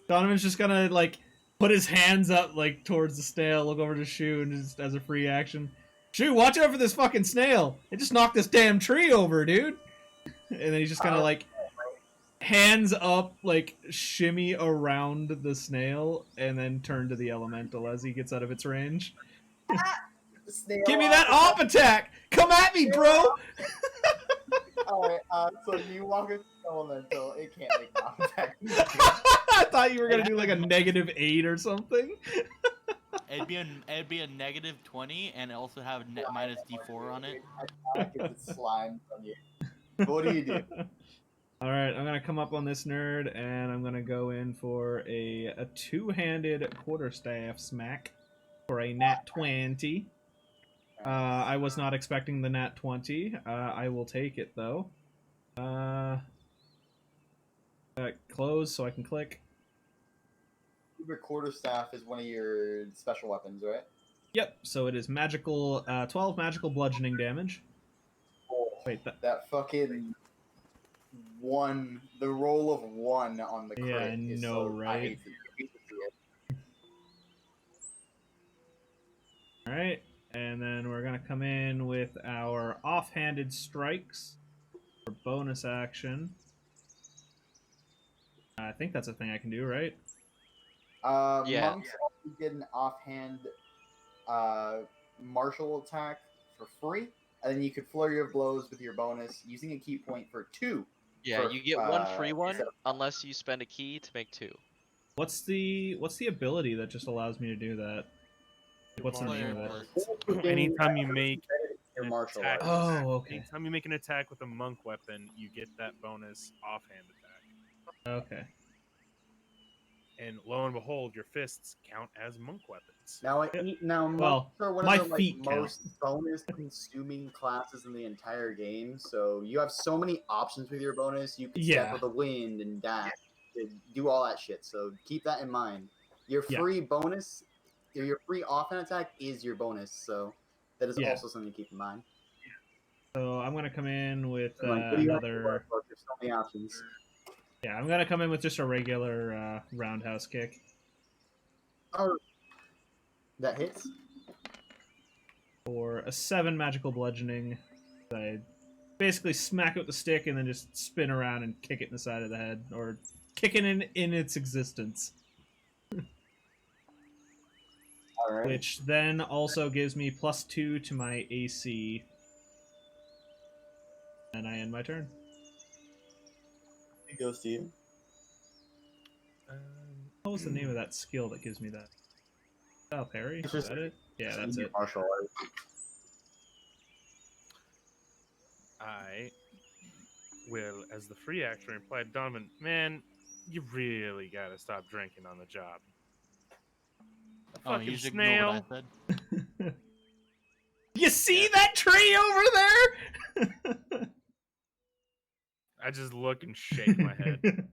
S2: Donovan's just gonna like put his hands up like towards the snail, look over to Shu, and just as a free action, Shu, watch out for this fucking snail! It just knocked this damn tree over, dude. And then he's just gonna like hands up, like shimmy around the snail, and then turn to the elemental as he gets out of its range. Give me that op attack! Come at me, bro!
S5: Alright, so you walk into the elemental, it can't make an op attack.
S2: I thought you were gonna do like a -8 or something.
S4: It'd be a -20 and also have minus D4 on it.
S5: It's slime from you. What do you do?
S2: Alright, I'm gonna come up on this nerd and I'm gonna go in for a two-handed quarterstaff smack for a nat 20. I was not expecting the nat 20. I will take it though. Close so I can click.
S5: Your quarterstaff is one of your special weapons, right?
S2: Yep, so it is magical, 12 magical bludgeoning damage.
S5: Oh,
S2: Wait,
S5: that fucking one, the roll of 1 on the crit.
S2: Yeah, I
S5: is
S2: know,
S5: so,
S2: right?
S5: I hate to see it.
S2: Alright, and then we're gonna come in with our offhanded strikes for bonus action. I think that's a thing I can do, right?
S6: Yeah.
S5: Monks also get an offhand martial attack for free, and then you could flurry of blows with your bonus using a key point for 2.
S6: Yeah,
S5: For,
S6: you get one free one
S5: instead of-
S6: unless you spend a key to make 2.
S2: What's the ability that just allows me to do that? What's the name of it?
S3: Anytime you make
S5: your
S3: an
S5: martial
S3: attack-
S5: arts.
S2: Oh, okay.
S3: Anytime you make an attack with a monk weapon, you get that bonus offhand attack.
S2: Okay.
S3: And lo and behold, your fists count as monk weapons.
S5: Now,
S2: Well,
S5: monks are one
S2: my
S5: of the
S2: feet count.
S5: most bonus-consuming classes in the entire game. So you have so many options with your bonus. You can
S2: Yeah.
S5: step with the wind and dash, do all that shit. So keep that in mind. Your
S2: Yeah.
S5: free bonus, your free offhand attack is your bonus. So that is
S2: Yeah.
S5: also something to keep in mind.
S2: So I'm gonna come in with
S5: Like, what do you have to
S2: another.
S5: work with? There's so many options.
S2: Yeah, I'm gonna come in with just a regular roundhouse kick.
S5: Oh, that hits.
S2: For a 7 magical bludgeoning. I basically smack it with the stick and then just spin around and kick it in the side of the head, or kick it in its existence.
S5: All right.
S2: Which then also gives me +2 to my AC. And I end my turn.
S5: It goes to you.
S2: What was the name of that skill that gives me that? Oh, parry?
S5: It's
S2: Is
S5: just-
S2: that it? Yeah, that's it.
S5: Martial arts.
S3: I will, as the free action, reply to Donovan, man, you really gotta stop drinking on the job. A
S4: Oh,
S3: fucking
S4: you just ignore what
S3: snail.
S4: I said.
S2: You see
S3: Yeah.
S2: that tree over there?
S3: I just look and shake my head.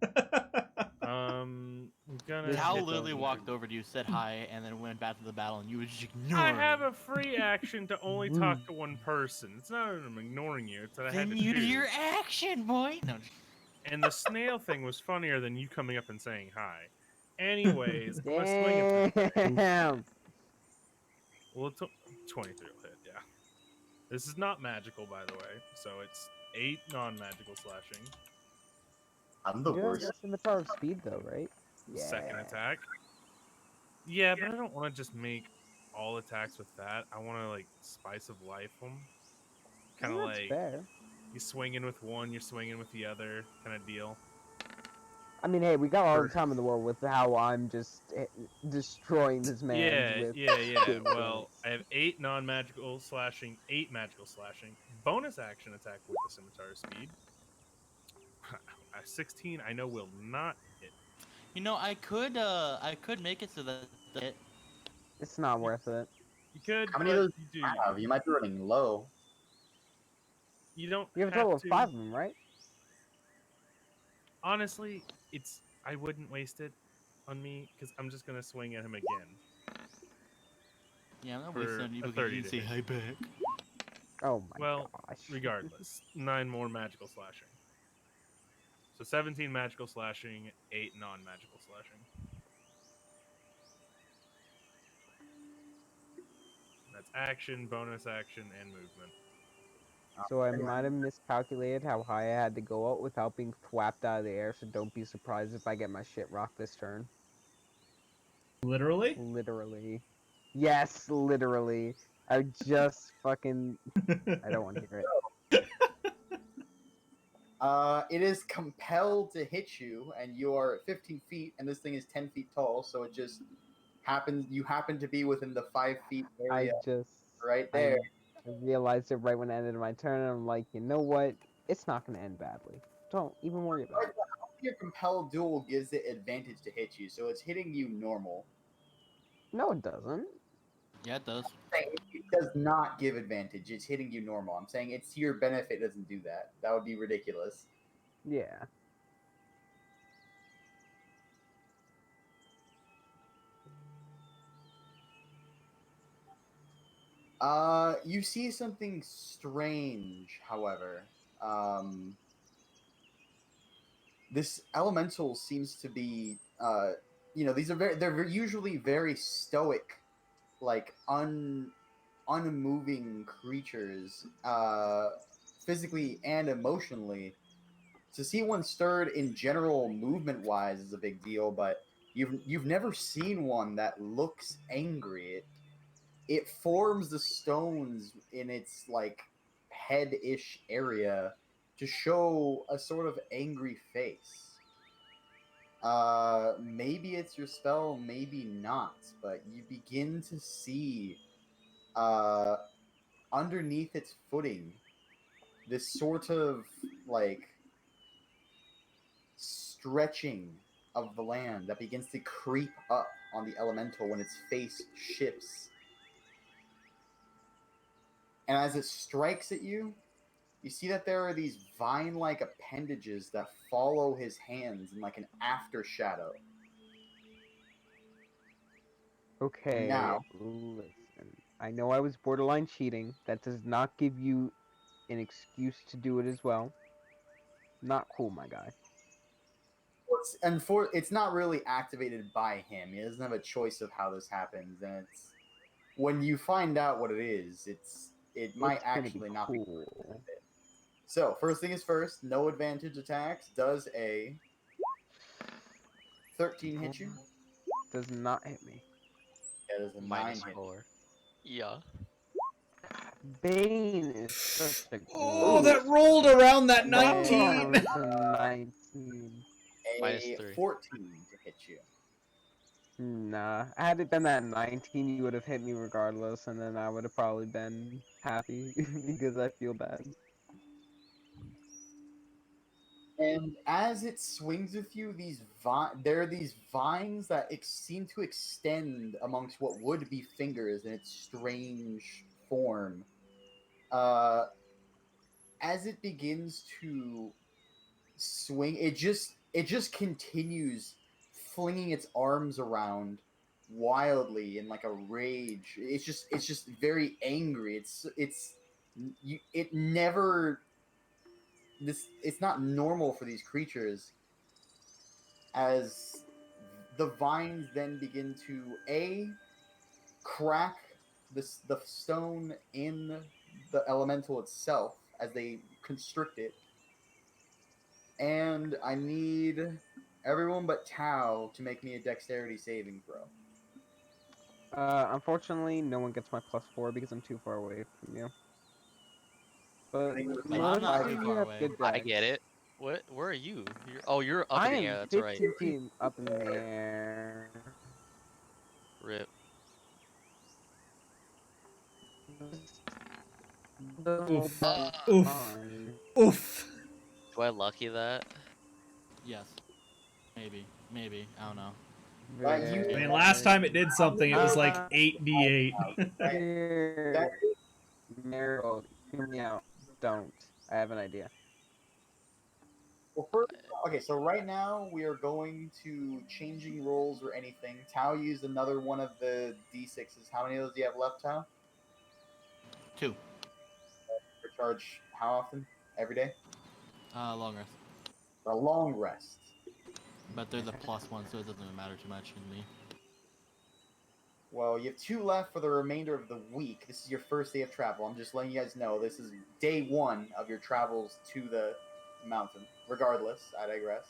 S3: I'm gonna.
S4: Cal
S3: hit
S4: literally
S3: the-
S4: walked over to you, said hi, and then went back to the battle, and you were just ignoring.
S3: I have a free action to only talk to one person. It's not that I'm ignoring you. It's that I had
S4: Then
S3: to
S4: use
S3: choose.
S4: your action, boy. No,
S3: And the snail thing was funnier than you coming up and saying hi. Anyways, I'm gonna swing at the
S1: Damn.
S3: Well, 23 will hit, yeah. This is not magical, by the way, so it's 8 non-magical slashing.
S5: I'm the
S1: You have
S5: worst.
S1: the scimitar of speed, though, right?
S3: Second
S1: Yeah.
S3: attack. Yeah, but I don't want to just make all attacks with that. I want to, like, spice of life them. Kind of
S1: That's
S3: like,
S1: fair.
S3: you swing in with one, you're swinging with the other kind of deal.
S1: I mean, hey, we got all the time in the world with how I'm just destroying this man with.
S3: Yeah.
S1: big
S3: Well,
S1: bullets.
S3: I have 8 non-magical slashing, 8 magical slashing. Bonus action attack with the scimitar speed. A 16, I know will not hit.
S4: you know, I could make it so that it.
S1: It's not worth it.
S3: You could,
S5: How many
S3: but
S5: of those
S3: you
S5: do
S3: do.
S5: you have? You might be running low.
S3: You don't
S1: You have a
S3: have
S1: total of
S3: to.
S1: 5 of them, right?
S3: Honestly, I wouldn't waste it on me because I'm just gonna swing at him again.
S4: Yeah, I'm not
S3: For
S4: wasting on you
S3: a
S4: because
S3: 30
S4: you
S3: to
S4: say
S3: hit.
S4: hi back.
S1: Oh my
S3: Well,
S1: gosh.
S3: regardless, 9 more magical slashing. So 17 magical slashing, 8 non-magical slashing. That's action, bonus action, and movement.
S1: So I might have miscalculated how high I had to go out without being thwapped out of the air, so don't be surprised if I get my shit rocked this turn.
S2: Literally?
S1: Literally. Yes, literally. I just fucking... I don't want to hear it.
S5: It is compelled to hit you, and you are at 15 feet, and this thing is 10 feet tall, so it just happens. You happen to be within the 5 feet
S1: I
S5: area
S1: just...
S5: right there.
S1: I realized it right when it ended my turn, and I'm like, you know what? It's not going to end badly. Don't even worry about it.
S5: Your compelled duel gives it advantage to hit you, so it's hitting you normal.
S1: No, it doesn't.
S4: Yeah, it does.
S5: It does not give advantage. It's hitting you normal. I'm saying it's to your benefit. It doesn't do that. That would be ridiculous.
S1: Yeah.
S5: You see something strange, however. This elemental seems to be, these are they're usually very stoic, like unmoving creatures, physically and emotionally. To see one stirred in general movement wise is a big deal, but you've never seen one that looks angry. It forms the stones in its like head-ish area to show a sort of angry face. Maybe it's your spell, maybe not, but you begin to see underneath its footing this sort of like stretching of the land that begins to creep up on the elemental when its face shifts. And as it strikes at you, you see that there are these vine-like appendages that follow his hands in like an after shadow.
S1: Okay,
S5: Now-
S1: listen. I know I was borderline cheating. That does not give you an excuse to do it as well. Not cool, my guy.
S5: it's not really activated by him. He doesn't have a choice of how this happens, and it's when you find out what it is, it might
S1: It's gonna be
S5: actually not be.
S1: cool.
S5: So first thing is first, no advantage attacks. Does a 13 hit you?
S1: Does not hit me.
S5: Yeah, does a 9
S6: Minus
S5: hit.
S6: 4. Yeah.
S1: Bane is such a
S2: Oh,
S1: good.
S2: that rolled around that
S5: No.
S2: 19.
S1: It's a 19.
S6: Minus
S5: A
S6: 3.
S5: 14 to hit you.
S1: Nah, had it been that 19, you would have hit me regardless, and then I would have probably been happy because I feel bad.
S5: And as it swings with you, there are these vines that seem to extend amongst what would be fingers in its strange form. As it begins to swing, it just continues flinging its arms around wildly in like a rage. It's just very angry. It never it's not normal for these creatures. As the vines then begin to crack the stone in the elemental itself as they constrict it. And I need everyone but Tao to make me a dexterity saving throw.
S1: Unfortunately, no one gets my +4 because I'm too far away from you. But
S5: think it's
S4: But I'm not
S1: mostly
S4: too
S1: you
S4: far
S1: have
S4: away.
S1: good
S6: I get
S1: dex.
S6: it. What? Where are you? You're up
S1: I
S6: in the
S1: am
S6: air. That's right.
S1: 15 feet up in the air.
S6: Rip.
S2: Oof.
S6: Uh,
S2: Oof. Oof.
S6: do I lucky that?
S4: Yes. Maybe. I don't know.
S2: I mean, last time it did something, it was like 8d8.
S1: Here, Meryl, hear me out. Don't. I have an idea.
S5: Well, first, okay, so right now we are going to changing roles or anything. Tao used another one of the d6s. How many of those do you have left, Tao?
S4: 2.
S5: Recharge how often? Every day?
S4: Long rest.
S5: A long rest.
S4: But there's a +1, so it doesn't matter too much in me.
S5: Well, you have 2 left for the remainder of the week. This is your first day of travel. I'm just letting you guys know this is day 1 of your travels to the mountain. Regardless, I digress.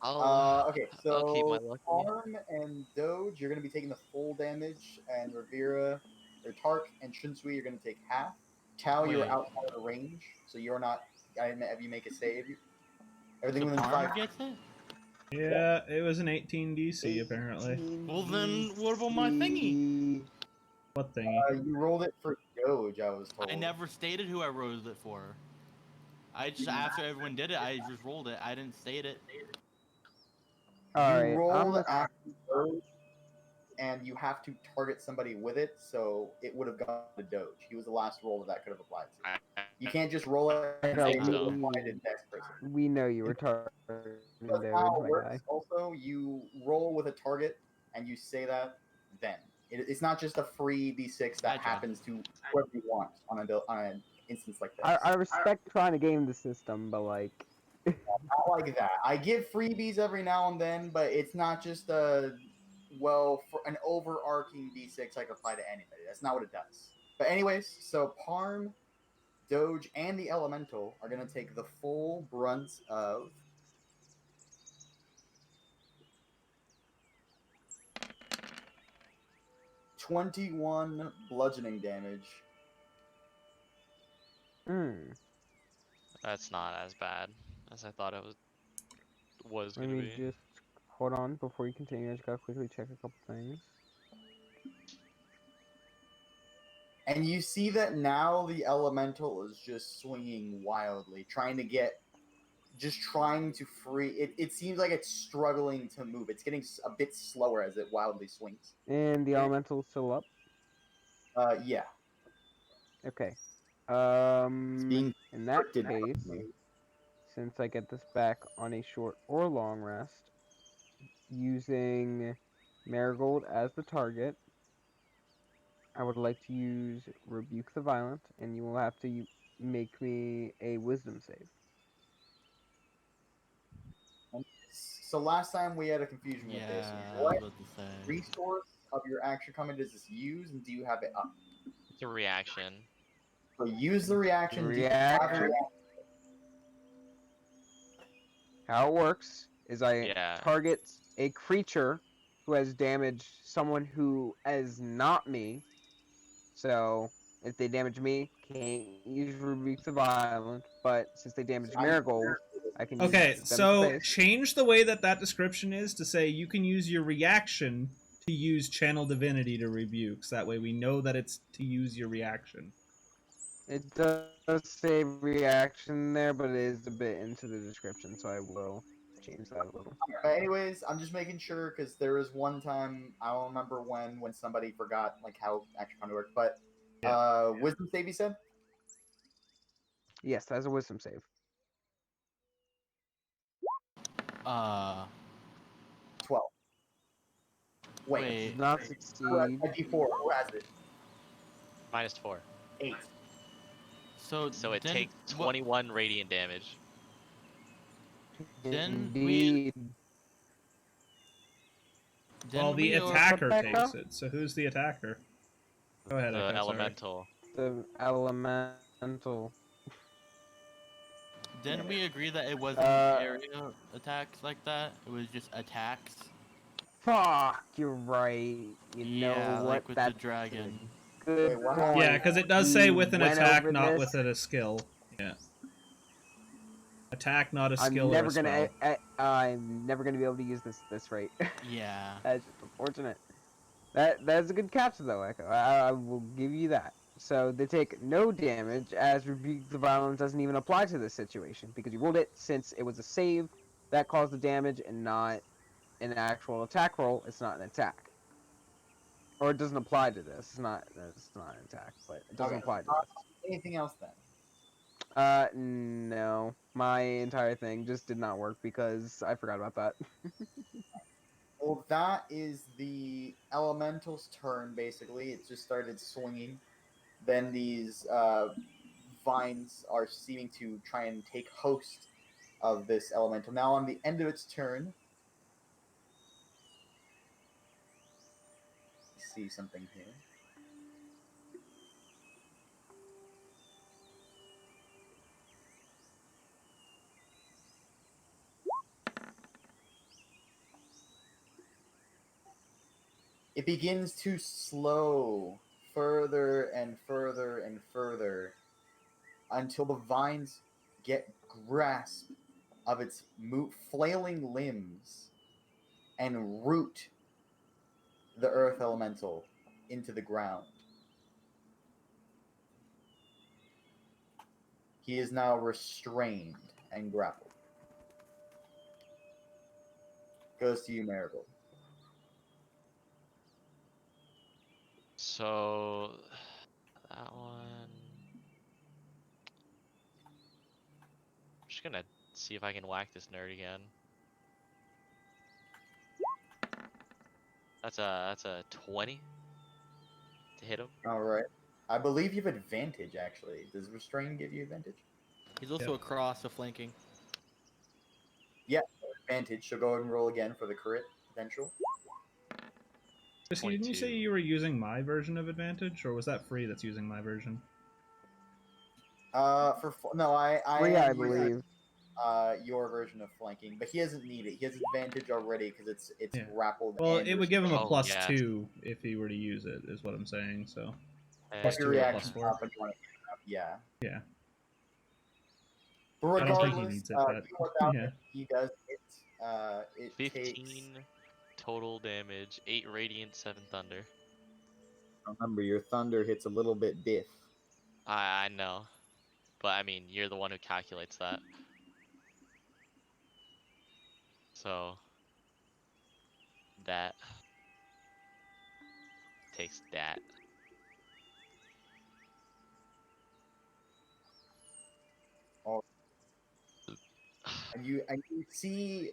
S5: Okay,
S6: I'll keep my
S5: so
S6: lucky.
S5: Arm and Doge, you're going to be taking the full damage, and Rivera, or Tark, and Shunsui, you're going to take half. Tao, you're
S4: Wait.
S5: outside of the range, so you're not. I didn't have you make a save. Everything
S4: So
S5: within
S4: Parm
S5: 5.
S4: gets it?
S2: Yeah, it was an 18 DC apparently.
S4: Well, then what about my thingy?
S2: What thingy?
S5: You rolled it for Doge, I was told.
S4: I never stated who I rolled it for. I just, after everyone did it, I just rolled it. I didn't state it.
S1: Alright,
S5: You
S1: I'm
S5: rolled
S1: gonna
S5: after Doge, and you have to target somebody with it, so it would have gone to Doge. He was the last roll that could have applied to. You can't just roll it and
S1: No,
S5: say
S6: think
S5: you
S6: so.
S5: applied to next person.
S1: we know you were targeting
S5: That's
S1: Doge,
S5: how it
S1: my
S5: works.
S1: guy.
S5: Also, you roll with a target and you say that then. It's not just a free d6 that
S4: I tried.
S5: happens to whoever you want on an instance like this.
S1: I respect trying to game the system, but like,
S5: Not like that. I give freebies every now and then, but it's not just for an overarching d6 I can apply to anybody. That's not what it does. But anyways, so Parm, Doge, and the Elemental are going to take the full brunt of 21 bludgeoning damage.
S6: That's not as bad as I thought it was
S1: let
S6: gonna
S1: me
S6: be.
S1: just hold on before you continue. I just gotta quickly check a couple things.
S5: And you see that now the elemental is just swinging wildly, trying to free. It seems like it's struggling to move. It's getting a bit slower as it wildly swings.
S1: And the elemental's still up.
S5: Yeah.
S1: Okay.
S5: It's being
S1: In that
S5: restricted
S1: case,
S5: from you.
S1: since I get this back on a short or long rest, using Marigold as the target, I would like to use Rebuke the Violent, and you will have to make me a Wisdom save.
S5: So last time we had a confusion with this.
S4: Yeah, I was
S5: What
S4: about to say.
S5: resource of your action command does this use, and do you have it up?
S6: It's a reaction.
S5: So use the reaction. Do you have a
S1: Reaction. How it works is I
S6: Yeah.
S1: target a creature who has damaged someone who is not me. So if they damage me, can't use Rebuke the Violent. But since they damage Marigold, I can
S2: Okay,
S1: use them
S2: so
S1: face.
S2: change the way that description is to say you can use your reaction to use Channel Divinity to rebuke. So that way we know that it's to use your reaction.
S1: It does say reaction there, but it is a bit into the description, so I will change that a little.
S5: But anyways, I'm just making sure because there was one time I don't remember when somebody forgot like how action command worked. But wisdom save you said?
S1: Yes, that's a wisdom save.
S4: 12.
S5: Wait.
S1: Does not
S5: Who has
S1: succeed.
S5: a D4? Who has it?
S6: -4.
S5: 8.
S4: So
S6: it
S4: then
S6: takes 21 radiant damage.
S4: Then
S1: Indeed.
S2: Well, the
S4: we
S2: attacker
S1: Rebecca?
S2: takes it. So who's the attacker? Go ahead,
S6: The
S2: Echo, sorry.
S6: elemental.
S1: The elemental.
S4: Didn't we agree that it wasn't area attacks like that? It was just attacks.
S1: Fuck, you're right. You
S4: Yeah,
S1: know what?
S4: like with the
S1: That's
S4: dragon.
S1: a good
S5: Wait, what?
S1: point.
S2: Yeah, because it does say
S1: We
S2: with an
S1: went
S2: attack,
S1: over
S2: not
S1: this.
S2: with a skill. Yeah. Attack, not a
S1: I'm
S2: skill or
S1: never
S2: a
S1: gonna.
S2: spell.
S1: I'm never gonna be able to use this right.
S4: Yeah.
S1: That's just unfortunate. That's a good catch though, Echo. I will give you that. So they take no damage as Rebuke the Violence doesn't even apply to this situation because you rolled it since it was a save that caused the damage and not an actual attack roll. It's not an attack, or it doesn't apply to this. It's not an attack, but it doesn't
S5: Okay.
S1: apply to this.
S5: Anything else then?
S1: No. My entire thing just did not work because I forgot about that.
S5: Well, that is the elemental's turn. Basically, it just started swinging. Then these vines are seeming to try and take host of this elemental. Now, on the end of its turn, let's see something here. It begins to slow further and further and further until the vines get grasp of its flailing limbs and root the earth elemental into the ground. He is now restrained and grappled. Goes to you, Marigold.
S6: So that one. I'm just gonna see if I can whack this nerd again. That's a 20 to hit him.
S5: All right. I believe you have advantage. Actually, does restrain give you advantage?
S4: He's also across, so flanking.
S5: Advantage. So go ahead and roll again for the crit potential.
S2: Chrissy, didn't you say
S6: 22.
S2: you were using my version of advantage, or was that free that's using my version?
S5: No, I
S1: Free,
S5: am
S1: I
S5: using,
S1: believe.
S5: your version of flanking, but he doesn't need it. He has advantage already because it's
S2: Yeah.
S5: grappled.
S2: Well,
S5: and
S2: it would give him a
S6: Oh,
S2: plus
S6: yes.
S2: 2 if he were to use it, is what I'm saying, so.
S5: Plus
S2: two
S5: your
S2: or
S5: reaction
S2: plus 4.
S5: up and you want to keep it up. Yeah.
S2: Yeah.
S5: But
S2: I don't
S5: regardless,
S2: think he needs it, but
S5: even without
S2: yeah.
S5: it, he does it. It
S6: 15
S5: takes.
S6: total damage, 8 radiant, 7 thunder.
S5: Remember, your thunder hits a little bit diff.
S6: I know, but I mean you're the one who calculates that. So that takes that.
S5: And you see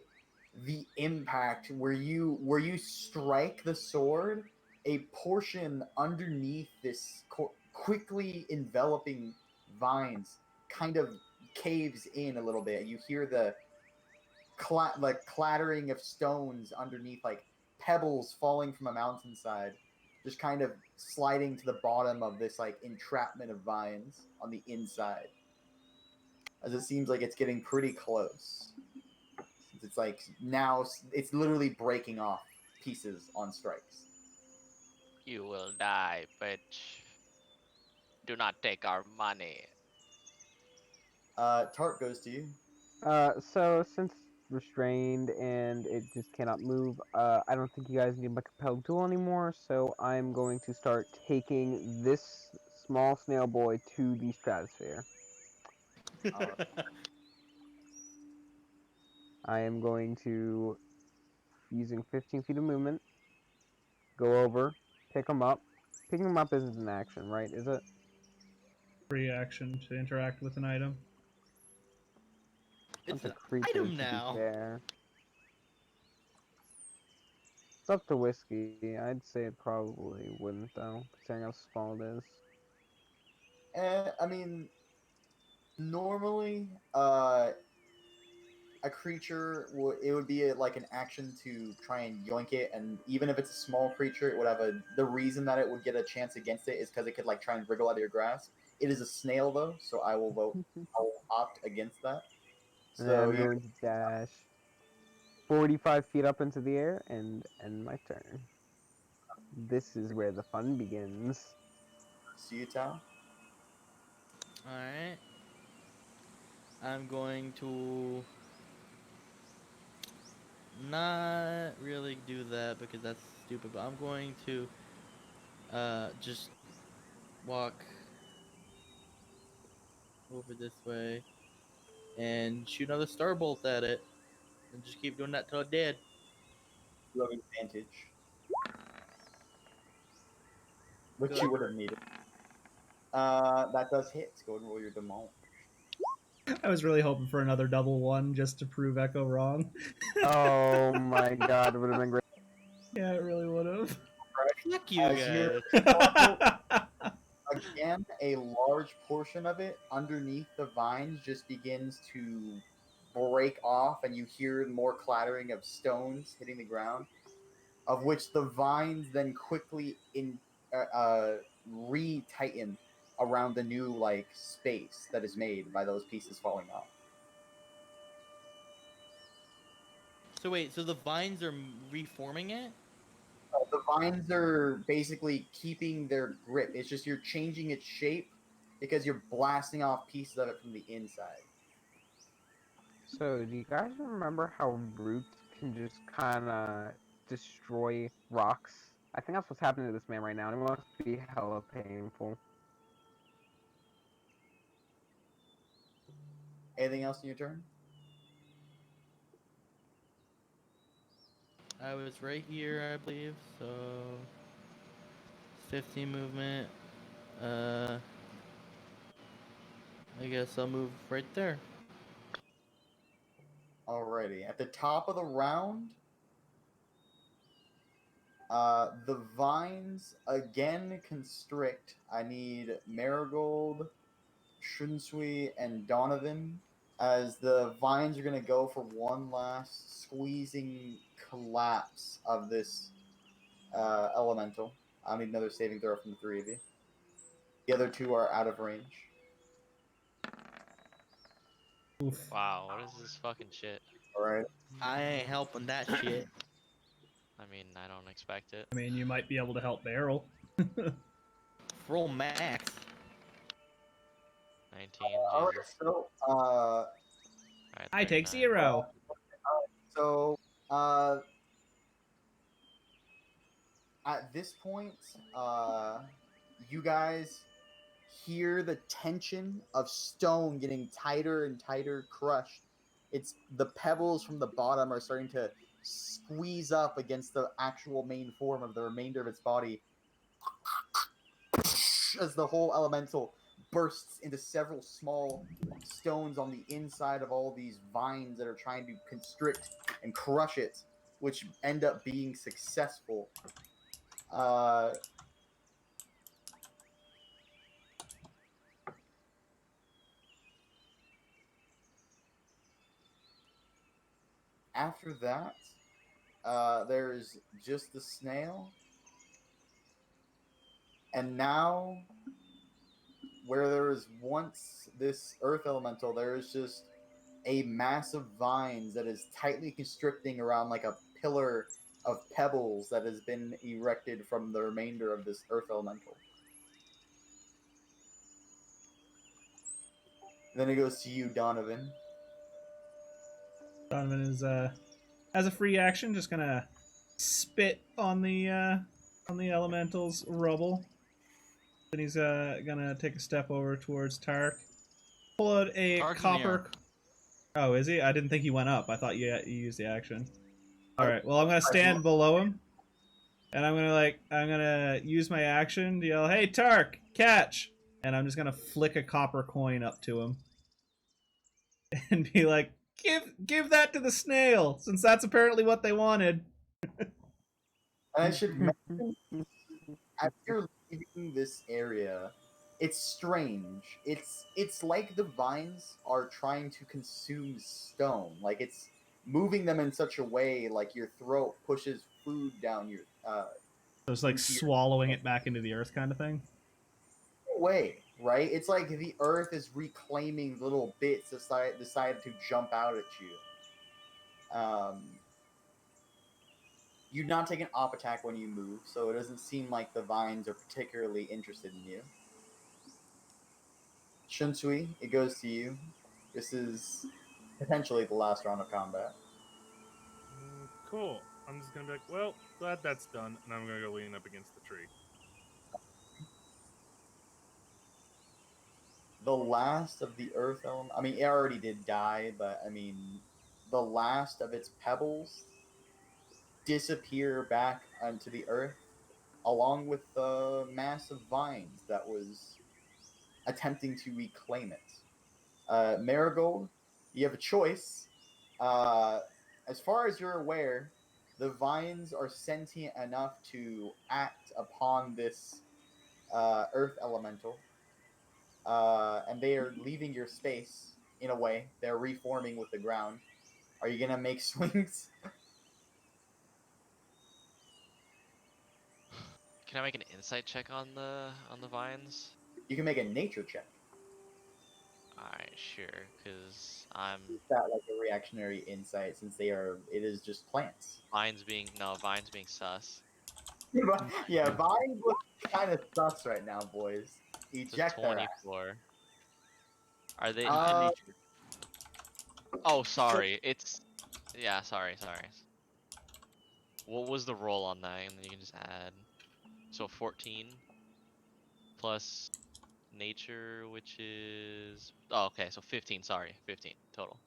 S5: the impact where you strike the sword, a portion underneath this quickly enveloping vines kind of caves in a little bit. You hear the clattering of stones underneath, like pebbles falling from a mountainside, just kind of sliding to the bottom of this like entrapment of vines on the inside, as it seems like it's getting pretty close. It's like now it's literally breaking off pieces on strikes.
S6: You will die, bitch. Do not take our money.
S5: Tart goes to you.
S1: So since restrained and it just cannot move, I don't think you guys need my compelled tool anymore, so I'm going to start taking this small snail boy to the stratosphere. I am going to, using 15 feet of movement, go over, pick him up. Picking him up isn't an action, right? Is it?
S2: Free action to interact with an item.
S8: It's
S1: That's a
S8: an
S1: creature,
S8: item
S1: to be
S8: now.
S1: fair. It's up to Whiskey. I'd say it probably wouldn't, though, considering how small it is.
S5: I mean, normally, a creature it would be like an action to try and yoink it, and even if it's a small creature, it would have the reason that it would get a chance against it is because it could like try and wriggle out of your grasp. It is a snail though, so I will opt against that.
S1: And
S5: So
S1: I'm going to dash 45 feet up into the air and end my turn. This is where the fun begins.
S5: see you, Tao.
S8: Alright. I'm going to not really do that because that's stupid, but I'm going to just walk over this way and shoot another starbolt at it and just keep doing that till it's dead.
S5: You have advantage, which
S8: Good.
S5: you would have needed. That does hit. Go ahead and roll your demol.
S2: I was really hoping for another double one just to prove Echo wrong.
S1: Oh my god, it would have been great.
S2: Yeah, it really would have.
S8: Fuck you
S5: As you're
S8: guys.
S5: again, a large portion of it underneath the vines just begins to break off, and you hear more clattering of stones hitting the ground, of which the vines then quickly re-tighten around the new like space that is made by those pieces falling off.
S8: So wait, so the vines are reforming it?
S5: The vines are basically keeping their grip. It's just you're changing its shape because you're blasting off pieces of it from the inside.
S1: So, do you guys remember how roots can just kind of destroy rocks? I think that's what's happening to this man right now, and it must be hella painful.
S5: Anything else in your turn?
S8: I was right here, I believe, so 15 movement. I guess I'll move right there.
S5: Alrighty. At the top of the round, the vines again constrict. I need Marigold, Shunsui, and Donovan, as the vines are going to go for one last squeezing collapse of this elemental. I need another saving throw from the three of you. The other two are out of range.
S2: Oof.
S6: Wow, what is this fucking shit?
S5: Alright.
S8: I ain't helping that shit.
S6: I mean, I don't expect it.
S2: I mean, you might be able to help Barrel.
S8: Roll max.
S6: 19,
S5: Alright,
S6: Jesus.
S5: so,
S6: Alright,
S2: I take
S6: 39.
S2: 0.
S5: So, at this point, you guys hear the tension of stone getting tighter and tighter, crushed. It's the pebbles from the bottom are starting to squeeze up against the actual main form of the remainder of its body, as the whole elemental bursts into several small stones on the inside of all these vines that are trying to constrict and crush it, which end up being successful. After that, there's just the snail. And now, where there was once this earth elemental, there is just a mass of vines that is tightly constricting around like a pillar of pebbles that has been erected from the remainder of this earth elemental. Then it goes to you, Donovan.
S2: Donovan is as a free action, just gonna spit on the elemental's rubble. Then he's gonna take a step over towards Tark. Pull out a
S4: Tark's in the air.
S2: copper. Oh, is he? I didn't think he went up. I thought you used the action. All right. Well, I'm gonna stand below him, and I'm gonna use my action to yell, "Hey, Tark, catch!" And I'm just gonna flick a copper coin up to him, and be like, "Give that to the snail, since that's apparently what they wanted."
S5: And I should mention, as you're leaving this area, it's strange. It's like the vines are trying to consume stone. Like it's moving them in such a way like your throat pushes food down your
S2: So it's like
S5: into your
S2: swallowing it back into the earth, kind of thing.
S5: way, right? It's like the earth is reclaiming little bits decided to jump out at you. You not take an op attack when you move, so it doesn't seem like the vines are particularly interested in you. Shunsui, it goes to you. This is potentially the last round of combat.
S3: Cool. I'm just gonna be like, well, glad that's done, and I'm gonna go lean up against the tree.
S5: The last of the earth element. I mean, it already did die, but I mean, the last of its pebbles disappear back onto the earth, along with the mass of vines that was attempting to reclaim it. Marigold, you have a choice. As far as you're aware, the vines are sentient enough to act upon this earth elemental, and they are leaving your space in a way. They're reforming with the ground. Are you gonna make swings?
S6: Can I make an insight check on the vines?
S5: You can make a nature check.
S6: Alright, sure, because I'm
S5: Is that like a reactionary insight since they are? It is just plants.
S6: vines being sus.
S5: Yeah, vines look kind of sus right now, boys.
S6: It's a
S5: Eject their ass.
S6: 24. Are they?
S5: Uh,
S6: Oh, sorry. It's yeah. Sorry. What was the roll on that? And then you can just add. So 14 plus nature, which is okay. So 15. Sorry, 15 total.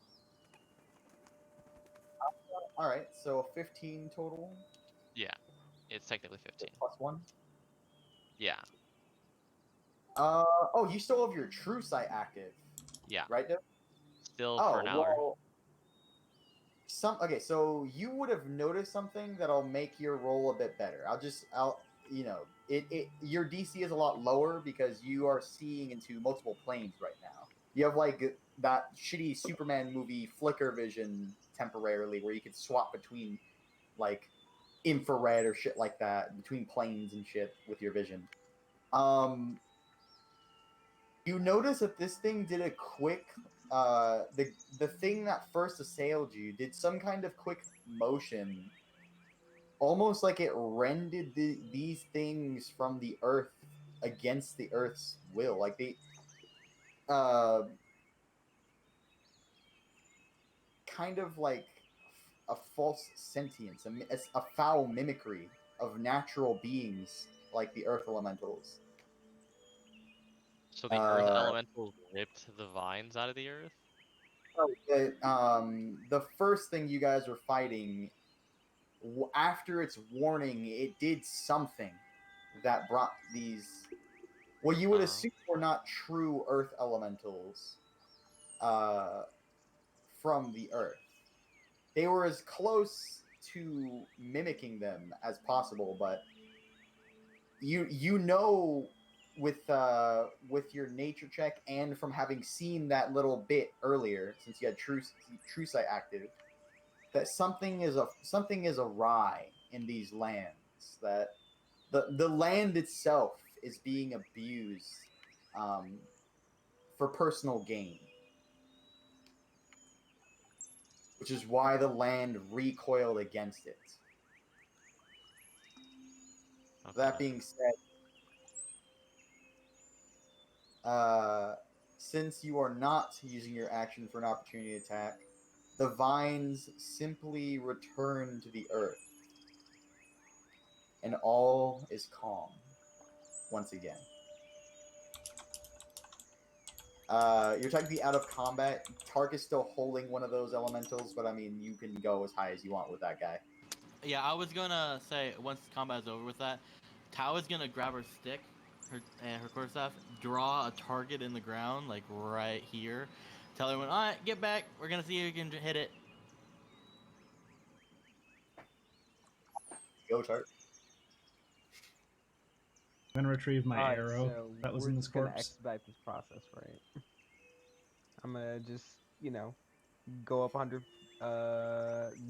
S5: all right, so 15 total.
S6: Yeah, it's technically 15.
S5: Plus 1.
S6: Yeah.
S5: Oh, you still have your true sight active.
S6: Yeah.
S5: Right, Dev?
S6: Still
S5: Oh,
S6: for an hour.
S5: well, okay, so you would have noticed something that'll make your roll a bit better. Your DC is a lot lower because you are seeing into multiple planes right now. You have like that shitty Superman movie flicker vision temporarily where you could swap between like infrared or shit like that between planes and shit with your vision. You notice that this thing did a quick the thing that first assailed you did some kind of quick motion, almost like it rended these things from the earth against the earth's will. Like they kind of like a false sentience, a foul mimicry of natural beings like the earth elementals.
S6: So the earth elemental ripped the vines out of the earth?
S5: The first thing you guys were fighting, after its warning, it did something that brought these. Well, you would assume were not true earth elementals from the earth. They were as close to mimicking them as possible, but you know with your nature check and from having seen that little bit earlier, since you had true sight active, that something is awry in these lands. That the land itself is being abused for personal gain, which is why the land recoiled against it. That
S6: Okay.
S5: being said, since you are not using your action for an opportunity attack, the vines simply return to the earth, and all is calm once again. You're technically out of combat. Tark is still holding one of those elementals, but I mean, you can go as high as you want with that guy.
S8: Yeah, I was gonna say once combat is over with that, Tao is gonna grab her stick, her quarterstaff, draw a target in the ground, like right here. Tell everyone, all right, get back. We're gonna see if you can hit it.
S5: Go, Tark.
S2: I'm gonna retrieve my
S1: Alright,
S2: arrow
S1: so
S2: that was
S1: we're
S2: in this
S1: just gonna
S2: corpse.
S1: expedite this process, right? I'm gonna just, go up 100,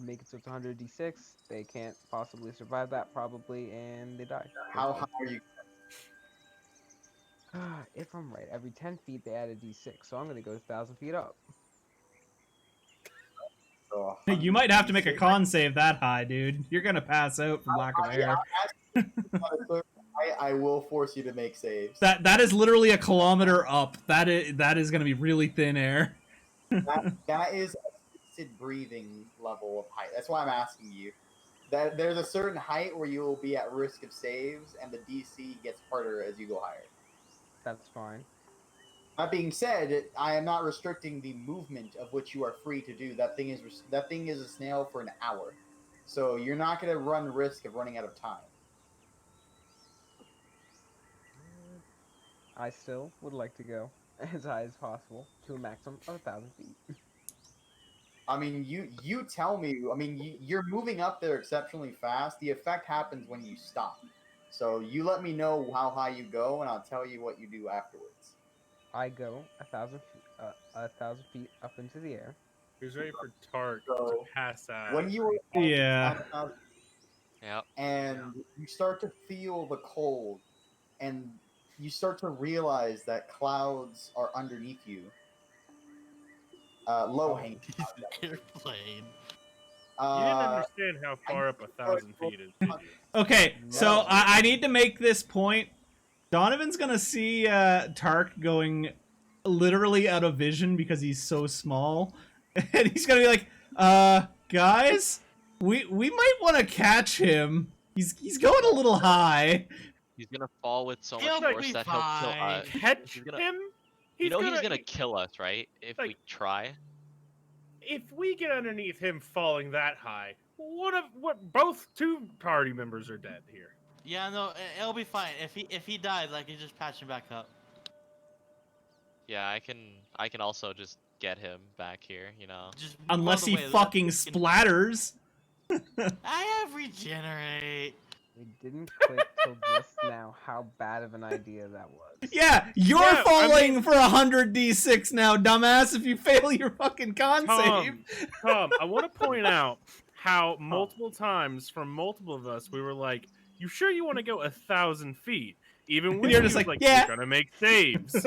S1: make it so it's 100d6. They can't possibly survive that, probably, and they die.
S5: How high are you?
S1: If I'm right, every 10 feet they add a d6, so I'm gonna go 1,000 feet up.
S5: So
S2: You might have to make a
S5: 100d6.
S2: con save that high, dude. You're gonna pass out from lack of air.
S5: I will force you to make saves.
S2: That is literally a kilometer up. That is gonna be really thin air.
S5: That is assisted breathing level of height. That's why I'm asking you. That there's a certain height where you will be at risk of saves, and the DC gets harder as you go higher.
S1: That's fine.
S5: That being said, I am not restricting the movement of which you are free to do. That thing is a snail for an hour, so you're not going to run risk of running out of time.
S1: I still would like to go as high as possible to a maximum of 1,000 feet.
S5: I mean, you tell me. I mean, you're moving up there exceptionally fast. The effect happens when you stop. So you let me know how high you go, and I'll tell you what you do afterwards.
S1: I go 1,000 feet up into the air.
S3: Who's ready for Tark to
S5: So,
S3: pass out?
S5: When you were
S2: Yeah.
S6: Yep.
S5: and you start to feel the cold, and you start to realize that clouds are underneath you. Low hanging.
S8: Airplane.
S3: You didn't understand how far up 1,000 feet is, did you?
S2: Okay, so
S1: No.
S2: I need to make this point. Donovan's gonna see Tark going literally out of vision because he's so small, and he's gonna be like, guys, we might want to catch him. He's going a little high."
S6: He's gonna fall with so
S8: He'll
S6: much force
S8: be
S6: that he'll kill
S8: fine.
S6: us.
S3: Catch
S6: He's gonna-
S3: him?
S6: You know he's gonna kill us, right? If we
S3: like-
S6: try.
S3: If we get underneath him falling that high, both two party members are dead here.
S8: Yeah, no, it'll be fine. If he dies, I can just patch him back up.
S6: Yeah, I can also just get him back here, you know.
S8: Just move
S2: Unless
S8: out the
S2: he
S8: way, let
S2: fucking
S8: me can-
S2: splatters.
S8: I have regenerate.
S1: It didn't click till just now how bad of an idea that was.
S2: Yeah, you're
S3: Yeah, I
S2: falling
S3: mean-
S2: for 100d6 now, dumbass. If you fail your fucking con save.
S3: Tom, I want to point out how multiple times from multiple of us we were like, "You sure you want to go 1,000 feet?" Even when
S2: You're
S3: you
S2: just
S3: was
S2: like, "Yeah."
S3: you're gonna make saves if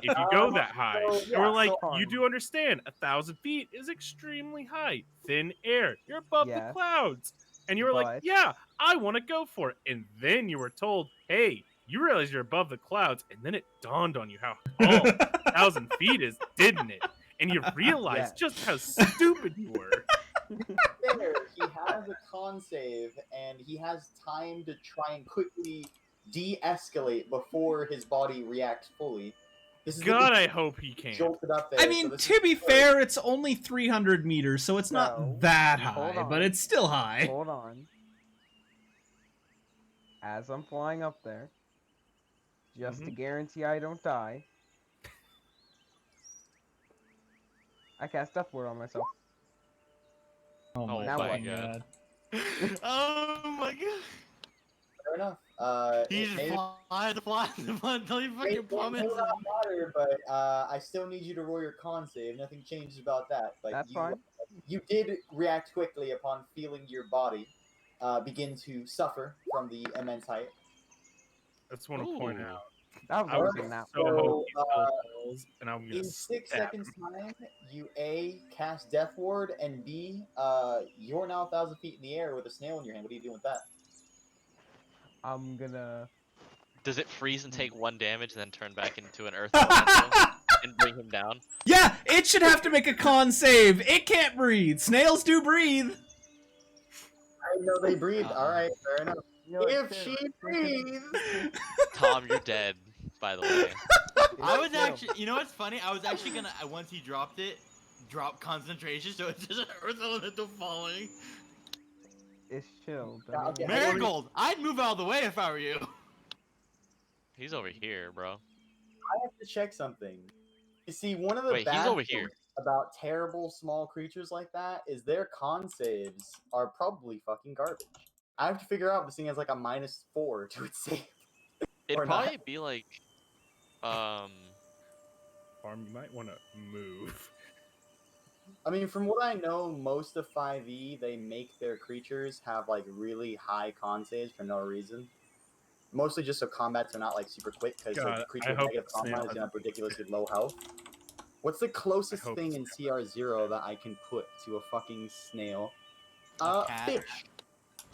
S3: you go that high.
S5: so,
S3: And we're
S5: yeah,
S3: like,
S1: so-
S3: "You do understand? 1,000 feet is extremely high, thin air. You're above the
S1: Yes,
S3: clouds." And you were like,
S1: but-
S3: "Yeah, I want to go for it." And then you were told, "Hey, you realize you're above the clouds." And then it dawned on you how tall 1,000 feet is, didn't it? And you realized
S1: Yes.
S3: just how stupid you were.
S5: There, he has a con save, and he has time to try and quickly de-escalate before his body reacts fully. This is
S3: God, I hope he can.
S5: jolted up there.
S2: I
S5: so
S2: mean,
S5: this
S2: to
S5: is
S2: be
S5: good.
S2: fair, it's only 300 meters, so it's
S1: No,
S2: not that
S1: hold
S2: high,
S1: on.
S2: but it's still high.
S1: Hold on. As I'm flying up there, just to guarantee I don't die, I cast Death Ward on myself.
S2: Oh my
S1: Now
S6: my
S1: what?
S6: God.
S8: Oh my god.
S5: Fair enough.
S8: He's flying until he fucking
S5: It
S8: plummets.
S5: may not matter, but I still need you to roll your con save. Nothing changes about that. But
S1: That's
S5: you
S1: fine.
S5: you did react quickly upon feeling your body begin to suffer from the immense height.
S3: I just want to point
S6: Ooh.
S3: out,
S1: That was
S3: I was
S1: worse than that.
S3: so
S5: So,
S3: hoping he still falls, and I'm gonna
S5: In 6
S3: stab
S5: seconds
S3: him.
S5: time, you A, cast Death Ward, and B, you're now 1,000 feet in the air with a snail in your hand. What are you doing with that?
S1: I'm gonna.
S6: Does it freeze and take 1 damage, and then turn back into an earth elemental and bring him down?
S2: Yeah, it should have to make a con save. It can't breathe. Snails do breathe.
S5: I know they breathe. All right, fair enough.
S1: You know what,
S5: If
S1: Tim,
S5: she
S1: Tim,
S5: breathes,
S6: Tom, you're dead, by the way.
S8: I was
S1: Tim,
S8: actually, you know what's funny? I was actually gonna, once he dropped it, drop concentration, so it's just an earth elemental falling.
S1: It's chilled.
S5: Yeah, okay, I-
S8: Marigold, I'd move out of the way if I were you.
S6: He's over here, bro.
S5: I have to check something. You see, one of the
S6: Wait, he's
S5: bad
S6: over
S5: things
S6: here.
S5: about terrible small creatures like that is their con saves are probably fucking garbage. I have to figure out if this thing has like a -4 to its save.
S6: It'd
S5: Or not.
S6: probably be like,
S3: Farm, you might want to move.
S5: I mean, from what I know, most of 5e, they make their creatures have like really high con saves for no reason. Mostly just so combats are not like super quick, because
S3: God,
S5: a creature
S3: I
S5: with
S3: hope
S5: negative
S3: the snail
S5: combat is
S3: has
S5: gonna have ridiculously low health. What's the closest
S3: hope
S5: thing
S3: the
S5: in CR0 that I can put to a fucking snail?
S8: A cat?
S5: Fish.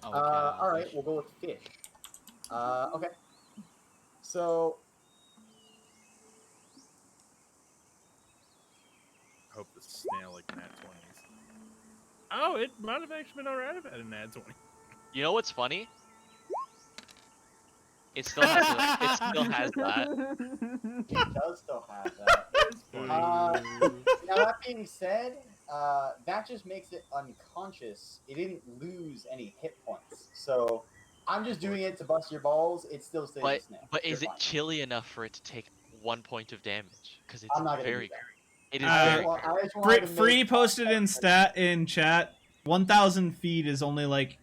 S8: Oh, a cat,
S5: All right,
S8: fish.
S5: we'll go with fish. Okay. So
S3: I hope the snail like nat 20s. Oh, it might have actually been alright if I had a nat 20.
S6: you know what's funny? It still has it still has that.
S5: it does still have that. Now that being said, that just makes it unconscious. It didn't lose any hit points, so I'm just doing it to bust your balls. It still stays a snail.
S6: But is
S5: You're
S6: it
S5: fine.
S6: chilly enough for it to take 1 point of damage? Because it's
S5: I'm not gonna
S6: very
S5: do that.
S6: It is
S5: I
S2: Uh,
S6: very
S5: just wanted to
S2: Free
S5: make
S2: posted in chat. 1,000 feet is only like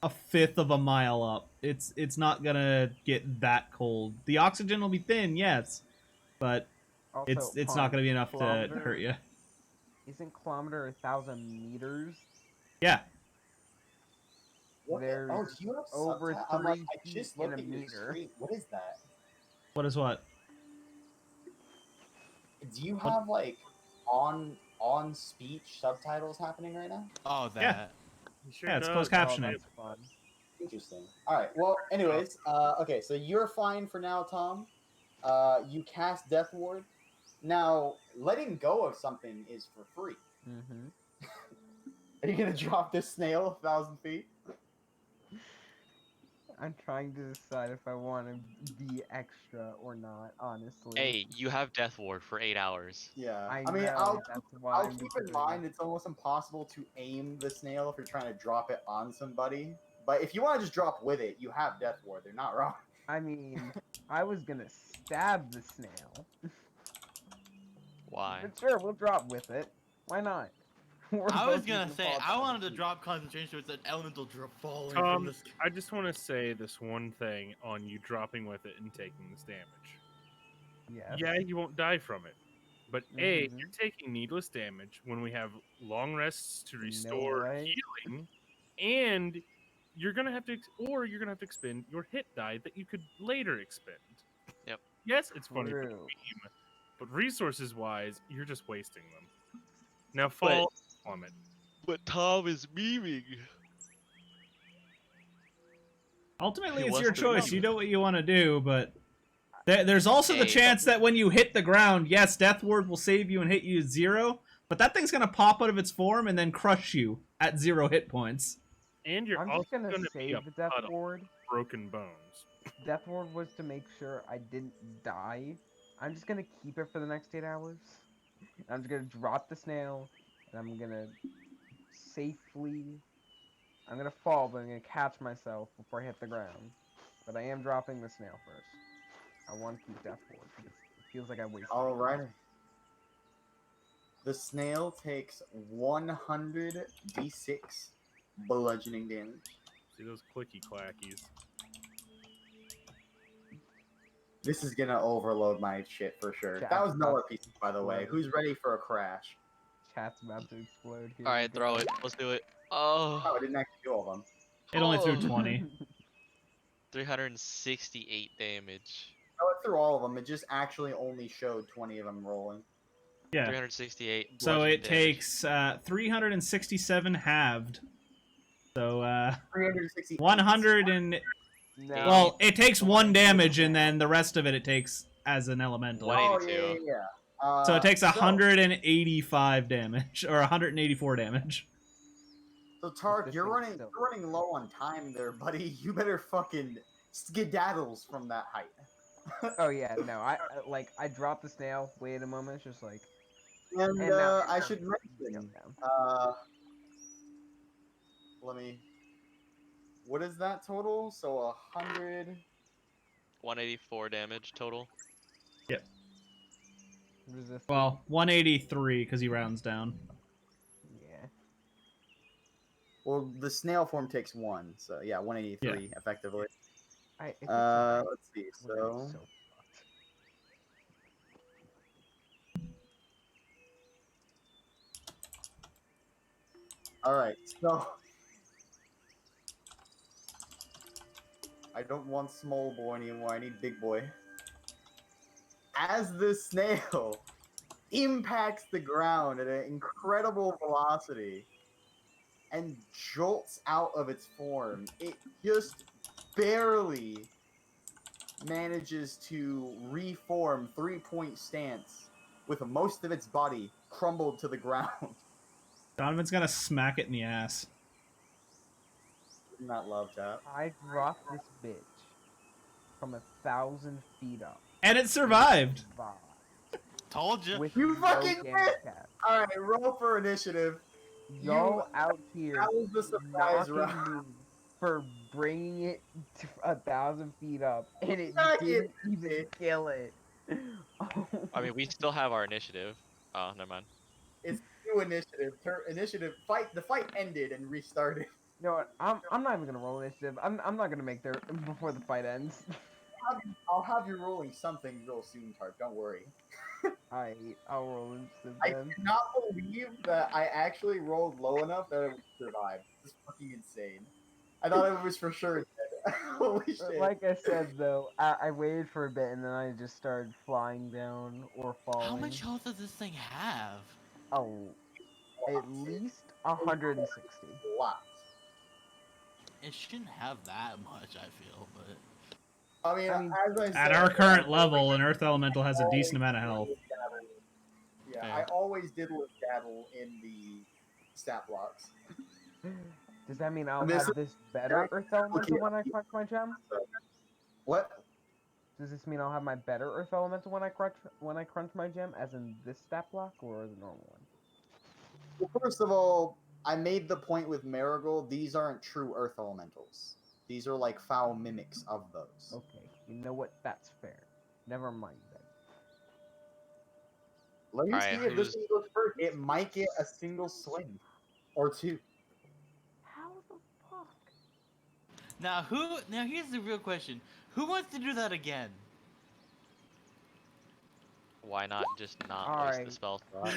S2: a fifth of a mile up. It's not gonna get that cold. The oxygen will be thin, yes, but
S1: Also,
S2: it's not gonna be enough to
S1: kilometer-
S2: hurt you.
S1: Isn't kilometer 1,000 meters?
S2: Yeah.
S5: What
S1: There's
S5: oh, do you have
S1: over
S5: subtitles? I'm like,
S1: 3
S5: I just
S1: feet in
S5: looked
S1: a
S5: at your
S1: meter.
S5: screen. What is that?
S2: What is what?
S5: Do you have like on speech subtitles happening right now?
S8: Oh, that.
S2: Yeah.
S3: He sure
S2: Yeah, it's
S3: does.
S2: closed
S1: Oh,
S2: captioning.
S1: that's fun.
S5: Interesting. All right. Well, anyways, okay. So you're fine for now, Tom. You cast Death Ward. Now, letting go of something is for free.
S1: Mm-hmm.
S5: Are you gonna drop this snail 1,000 feet?
S1: I'm trying to decide if I want to be extra or not, honestly.
S6: Hey, you have Death Ward for 8 hours.
S5: Yeah.
S1: I
S5: mean,
S1: know, that's why
S5: I'll
S1: I'm
S5: keep in
S1: considering
S5: mind it's almost impossible to aim the snail if you're trying to drop it on somebody. But if you want to just drop with it, you have Death Ward. They're not wrong.
S1: I mean, I was gonna stab the snail.
S6: Why?
S1: But sure, we'll drop with it. Why not? We're
S8: I was
S1: both
S8: gonna
S1: just
S8: say,
S1: fall
S8: I
S1: down
S8: wanted to
S1: feet.
S8: drop concentration with an elemental drop falling from the sky.
S3: I just want to say this one thing on you dropping with it and taking this damage.
S1: Yes.
S3: Yeah, you won't die from it. But A,
S1: Mhm.
S3: you're taking needless damage when we have long rests to restore
S1: way.
S3: healing, and you're gonna have to, or you're gonna have to expend your hit die that you could later expend.
S6: Yep.
S3: Yes, it's funny for the
S1: True.
S3: meme, but resources-wise, you're just wasting them. Now fall plummet.
S6: But Tom is memeing.
S2: Ultimately,
S6: He
S2: it's
S6: wants
S2: your
S6: to
S2: choice.
S6: meme.
S2: You know what you want to do, but there's also the
S6: Hey.
S2: chance that when you hit the ground, yes, Death Ward will save you and hit you 0, but that thing's gonna pop out of its form and then crush you at 0 hit points.
S3: And you're
S1: I'm
S3: also
S1: just gonna
S3: gonna be a
S1: save the Death
S3: puddle of
S1: Ward.
S3: broken bones.
S1: Death Ward was to make sure I didn't die. I'm just gonna keep it for the next 8 hours. I'm just gonna drop the snail, and I'm gonna safely. I'm gonna fall, but I'm gonna catch myself before I hit the ground. But I am dropping the snail first. I want to keep Death Ward because it feels like I wasted.
S5: All right. The snail takes 100 d6 bludgeoning damage.
S3: See those clicky clackies.
S5: This is gonna overload my shit for sure.
S1: Chat,
S5: That was
S1: stop.
S5: Noah pieces, by the way.
S1: Whatever.
S5: Who's ready for a crash?
S1: chat's about to explode. Here
S6: All
S1: we
S6: right,
S1: go.
S6: throw it. Let's do it.
S5: Oh,
S6: Oh,
S5: I didn't actually do all of them.
S2: It only threw
S6: Oh.
S2: 20.
S6: 368 damage.
S5: I went through all of them. It just actually only showed 20 of them rolling.
S2: Yeah.
S6: 368.
S2: So
S6: bludgeoning
S2: it
S6: damage.
S2: takes 367 halved. So
S5: 360.
S2: 100 and
S1: No.
S2: well, it takes 1 damage and then the rest of it takes as an elemental.
S6: What?
S5: Oh,
S6: 182.
S5: yeah.
S2: So it takes 185 damage or 184 damage.
S5: So Tark,
S1: This
S5: you're
S1: thing's
S5: running low on time there, buddy. You better fucking skedaddles from that height.
S1: Oh yeah, no. I dropped the snail. Wait a moment. It's just like.
S5: And
S1: now
S5: I
S1: it's
S5: should
S1: jump
S5: mention,
S1: down.
S5: let me. What is that total? So 100.
S6: 184 damage total.
S1: Resist.
S2: Well, 183 because he rounds down.
S1: Yeah.
S5: Well, the snail form takes 1, so yeah, 183 effectively.
S1: It's alright.
S5: Let's see.
S1: We're gonna
S5: So
S1: be so fucked.
S5: all right, so I don't want small boy anymore. I need big boy. As the snail impacts the ground at an incredible velocity and jolts out of its form, it just barely manages to reform 3-point stance with most of its body crumbled to the ground.
S2: Donovan's gonna smack it in the ass.
S5: Not love tap.
S1: I dropped this bitch from 1,000 feet up.
S2: And it survived!
S1: Survived.
S8: Told you.
S1: With
S5: You
S1: no
S5: fucking
S1: damage
S5: did!
S1: cap.
S5: Alright, roll for initiative.
S1: Y'all out here
S5: That was the surprise
S1: knocking
S5: round.
S1: me for bringing it to 1,000 feet up, and it
S5: Knock
S1: didn't
S5: it.
S1: even kill it.
S6: I mean, we still have our initiative. Oh, never mind.
S5: It's new initiative. Initiative fight. The fight ended and restarted.
S1: You know what? I'm not even gonna roll initiative. I'm not gonna make there before the fight ends.
S5: I'll have you rolling something real soon, Tark. Don't worry.
S1: I'll roll initiative
S5: I
S1: then.
S5: cannot believe that I actually rolled low enough that it would survive. This is fucking insane. I thought it was for sure dead. Holy shit.
S1: Like I said though, I waited for a bit and then I just started flying down or falling.
S8: How much health does this thing have?
S1: Oh, at least 160.
S5: Lots.
S8: It shouldn't have that much, I feel, but
S5: I mean, as I said,
S2: At our current level, an Earth Elemental has a decent amount of health.
S5: Yeah,
S8: Fair.
S5: I always did live battle in the stat blocks.
S1: Does that mean I'll
S5: This
S1: have this better Earth Elemental when I crunch my gem?
S5: What?
S1: Does this mean I'll have my better Earth Elemental when I crunch my gem, as in this stat block or the normal one?
S5: Well, first of all, I made the point with Marigold, these aren't true Earth Elementals. These are like foul mimics of those.
S1: Okay, you know what? That's fair. Never mind then.
S5: Let me
S6: Alright,
S5: see if this
S6: who's-
S5: thing goes first. It might get a single swing. Or two.
S1: How the fuck?
S8: now here's the real question. Who wants to do that again?
S6: Why not just not waste
S1: Alright.
S6: the spell slot?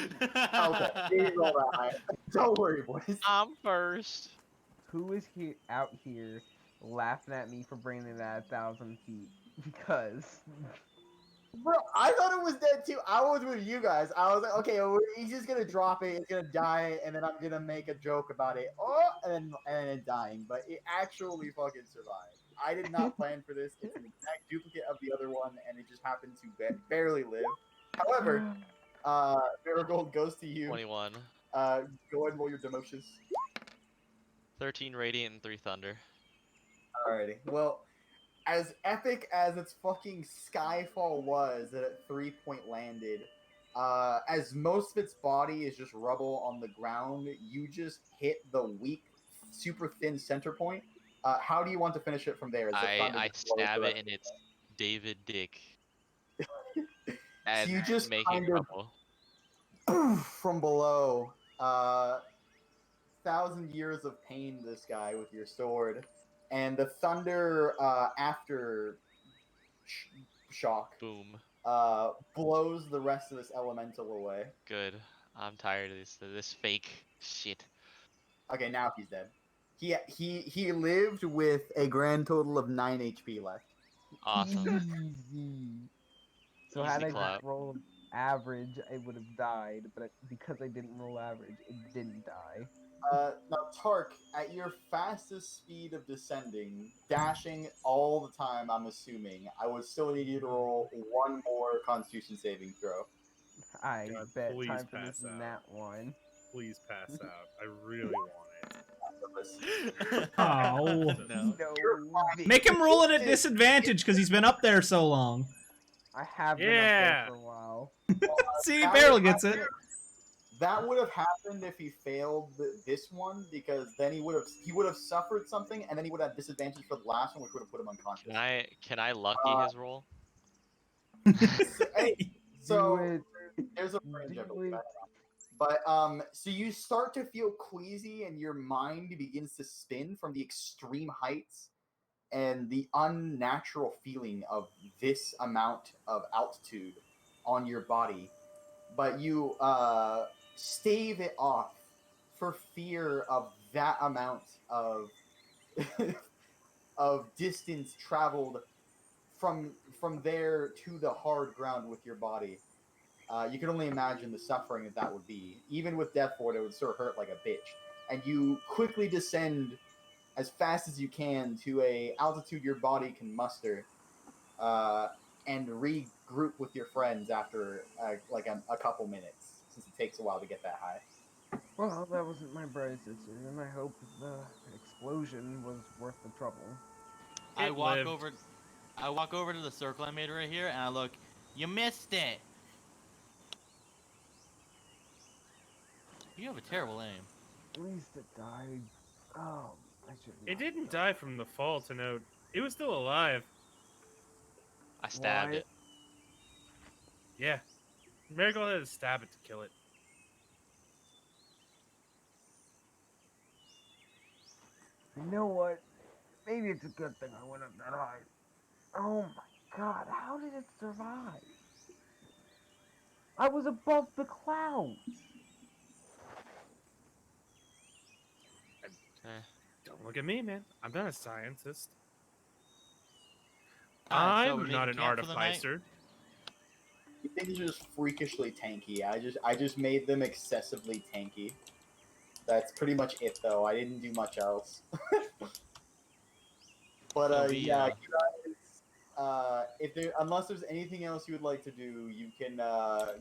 S5: Okay, you roll that high. Don't worry, boys.
S6: I'm first.
S1: Who is out here laughing at me for bringing it at 1,000 feet? Because
S5: Bro, I thought it was dead too. I was with you guys. I was like, okay, well, he's just gonna drop it, it's gonna die, and then I'm gonna make a joke about it. Oh, and then it dying. But it actually fucking survived. I did not plan for this. It's an exact duplicate of the other one, and it just happened to barely live. However, Marigold goes to you.
S6: 21.
S5: Go ahead and roll your demotions.
S6: 13 radiant and 3 thunder.
S5: Alrighty. Well, as epic as its fucking Skyfall was that it 3-point landed, as most of its body is just rubble on the ground, you just hit the weak, super thin center point. How do you want to finish it from there? As the thunder
S6: I
S5: just blows
S6: stab
S5: the
S6: it
S5: rest
S6: in its David Dick.
S5: So
S6: And
S5: you just
S6: make
S5: kind
S6: it
S5: of
S6: crumble.
S5: from below. 1,000 years of pain, this guy with your sword, and the thunder after shock
S6: Boom.
S5: blows the rest of this elemental away.
S6: Good. I'm tired of this fake shit.
S5: Okay, now he's dead. He lived with a grand total of 9 HP left.
S6: Awesome.
S1: Easy. So
S6: Easy
S1: had I
S6: clap.
S1: just rolled average, I would have died. But because I didn't roll average, it didn't die.
S5: Now Tark, at your fastest speed of descending, dashing all the time, I'm assuming, I would still need you to roll one more Constitution saving throw.
S1: I
S3: God,
S1: bet
S3: please
S1: time for this
S3: pass
S1: is
S3: out.
S1: that one.
S3: Please pass out. I really want it.
S2: Oh.
S8: No.
S2: Make him roll it at disadvantage because he's been up there so long.
S1: I have been up
S3: Yeah.
S1: there for a while.
S2: See,
S5: That
S2: Barrel
S5: would
S2: gets it.
S5: happen- That would have happened if he failed this one, because then he would have suffered something, and then he would have disadvantage for the last one, which would have put him unconscious.
S6: Can I lucky his roll?
S5: So, hey,
S1: Do
S5: so
S1: it.
S5: there's a range of
S1: Do
S5: it.
S1: it.
S5: But so you start to feel queasy, and your mind begins to spin from the extreme heights and the unnatural feeling of this amount of altitude on your body. But you stave it off for fear of that amount of of distance traveled from there to the hard ground with your body. You can only imagine the suffering that would be. Even with Death Ward, it would sort of hurt like a bitch. And you quickly descend as fast as you can to a altitude your body can muster, and regroup with your friends after like a couple minutes, since it takes a while to get that high.
S1: Well, that wasn't my brightest decision. I hope the explosion was worth the trouble.
S8: I
S3: It
S8: walk
S3: lived.
S8: over. I walk over to the circle I made right here, and I look. You missed it. You have a terrible aim.
S1: At least it died. Oh, I should.
S3: It didn't die from the fall, to note. It was still alive.
S6: I stabbed
S1: Why?
S6: it.
S3: Yeah. Marigold had to stab it to kill it.
S1: You know what? Maybe it's a good thing I went up that high. Oh my god, how did it survive? I was above the clouds.
S6: Eh.
S3: Don't look at me, man. I'm not a scientist.
S8: Alright, so we're
S3: I'm not
S8: making
S3: an
S8: camp for the night?
S3: artificer.
S5: Things are just freakishly tanky. I just made them excessively tanky. That's pretty much it, though. I didn't do much else. But
S8: So we,
S5: yeah, you guys, if there, unless there's anything else you would like to do, you can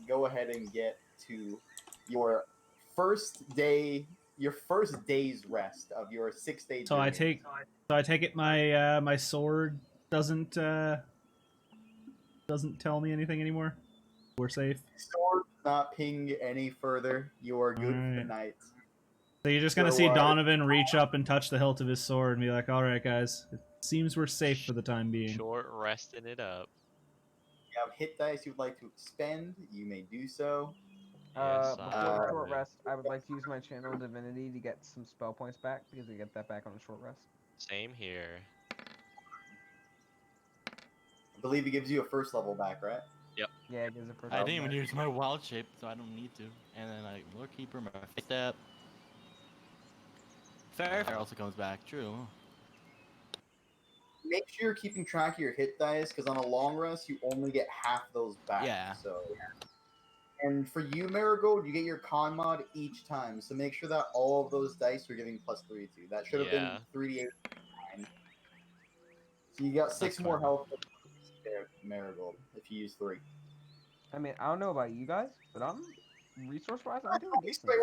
S5: go ahead and get to your first day's rest of your 6-day
S2: So I
S5: journey.
S2: take it my my sword doesn't tell me anything anymore. We're safe.
S5: Sword does not ping any further. You are good for the
S2: Alright.
S5: night.
S2: So you're just gonna
S5: So,
S2: see Donovan reach up and touch the hilt of his sword and be like, "All right, guys, it seems we're safe for the time being."
S6: Short resting it up.
S5: You have hit dice you would like to expend, you may do so.
S6: Yes,
S1: Before the
S6: I
S1: short
S6: will.
S1: rest, I would like to use my channel divinity to get some spell points back because we get that back on a short rest.
S6: Same here.
S5: I believe it gives you a first level back, right?
S1: Yeah, it gives a first.
S8: I
S1: level
S8: didn't even
S1: back.
S8: use my wild shape, so I don't need to. And then I Lord Keeper, my face step. Fair also comes back. True.
S5: Make sure you're keeping track of your hit dice, because on a long rest you only get half those back.
S8: Yeah.
S5: So, and for you, Marigold, you get your con mod each time. So make sure that all of those dice you're giving +3 to. That should have
S6: Yeah.
S5: been 3d8. So you got 6
S8: That's
S5: more
S8: fine.
S5: health there, Marigold, if you use 3.
S1: I mean, I don't know about you guys, but I'm resource-wise, I'm doing
S5: Wait,
S1: decent.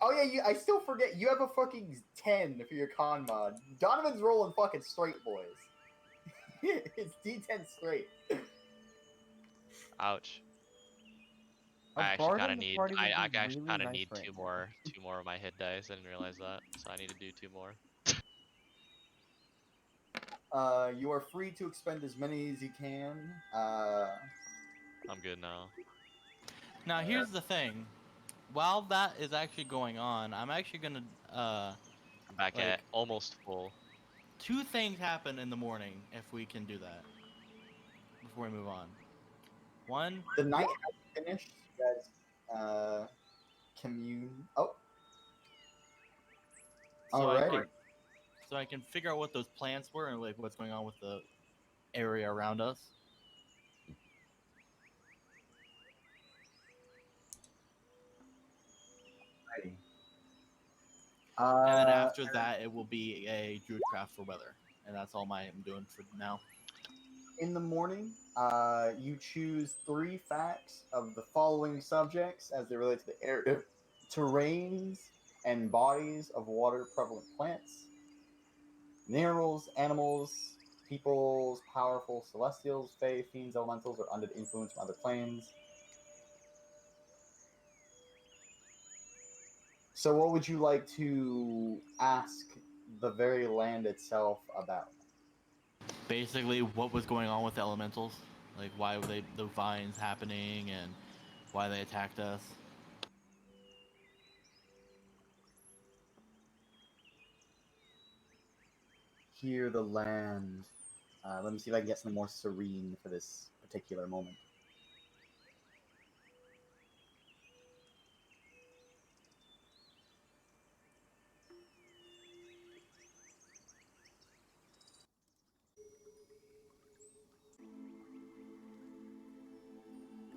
S5: oh yeah, I still forget. You have a fucking 10 for your con mod. Donovan's rolling fucking straight, boys. It's D10 straight.
S6: Ouch.
S1: A
S6: I actually
S1: bard
S6: kind of
S1: in the
S6: need.
S1: party would
S6: I
S1: be
S6: actually
S1: really
S6: kind of
S1: nice
S6: need
S1: right
S6: two
S1: now.
S6: more of my hit dice. I didn't realize that, so I need to do 2 more.
S5: You are free to expend as many as you can.
S6: I'm good now.
S8: Now here's the thing. While that is actually going on, I'm actually gonna
S6: I'm back
S8: Like-
S6: at almost full.
S8: 2 things happen in the morning if we can do that. Before we move on. One,
S5: The night has finished. You guys commune. Oh,
S8: So I
S5: alrighty.
S8: can, so I can figure out what those plants were and like what's going on with the area around us. And then after that, it will be a druidcraft for weather, and that's all I'm doing for now.
S5: In the morning, you choose 3 facts of the following subjects as they relate to the area, terrains, and bodies of water prevalent plants, minerals, animals, peoples, powerful celestials, fae, fiends, elementals, or undead influence from other planes. So, what would you like to ask the very land itself about?
S8: Basically, what was going on with the elementals? Like, why were the vines happening and why they attacked us?
S5: Hear the land. Let me see if I can get something more serene for this particular moment.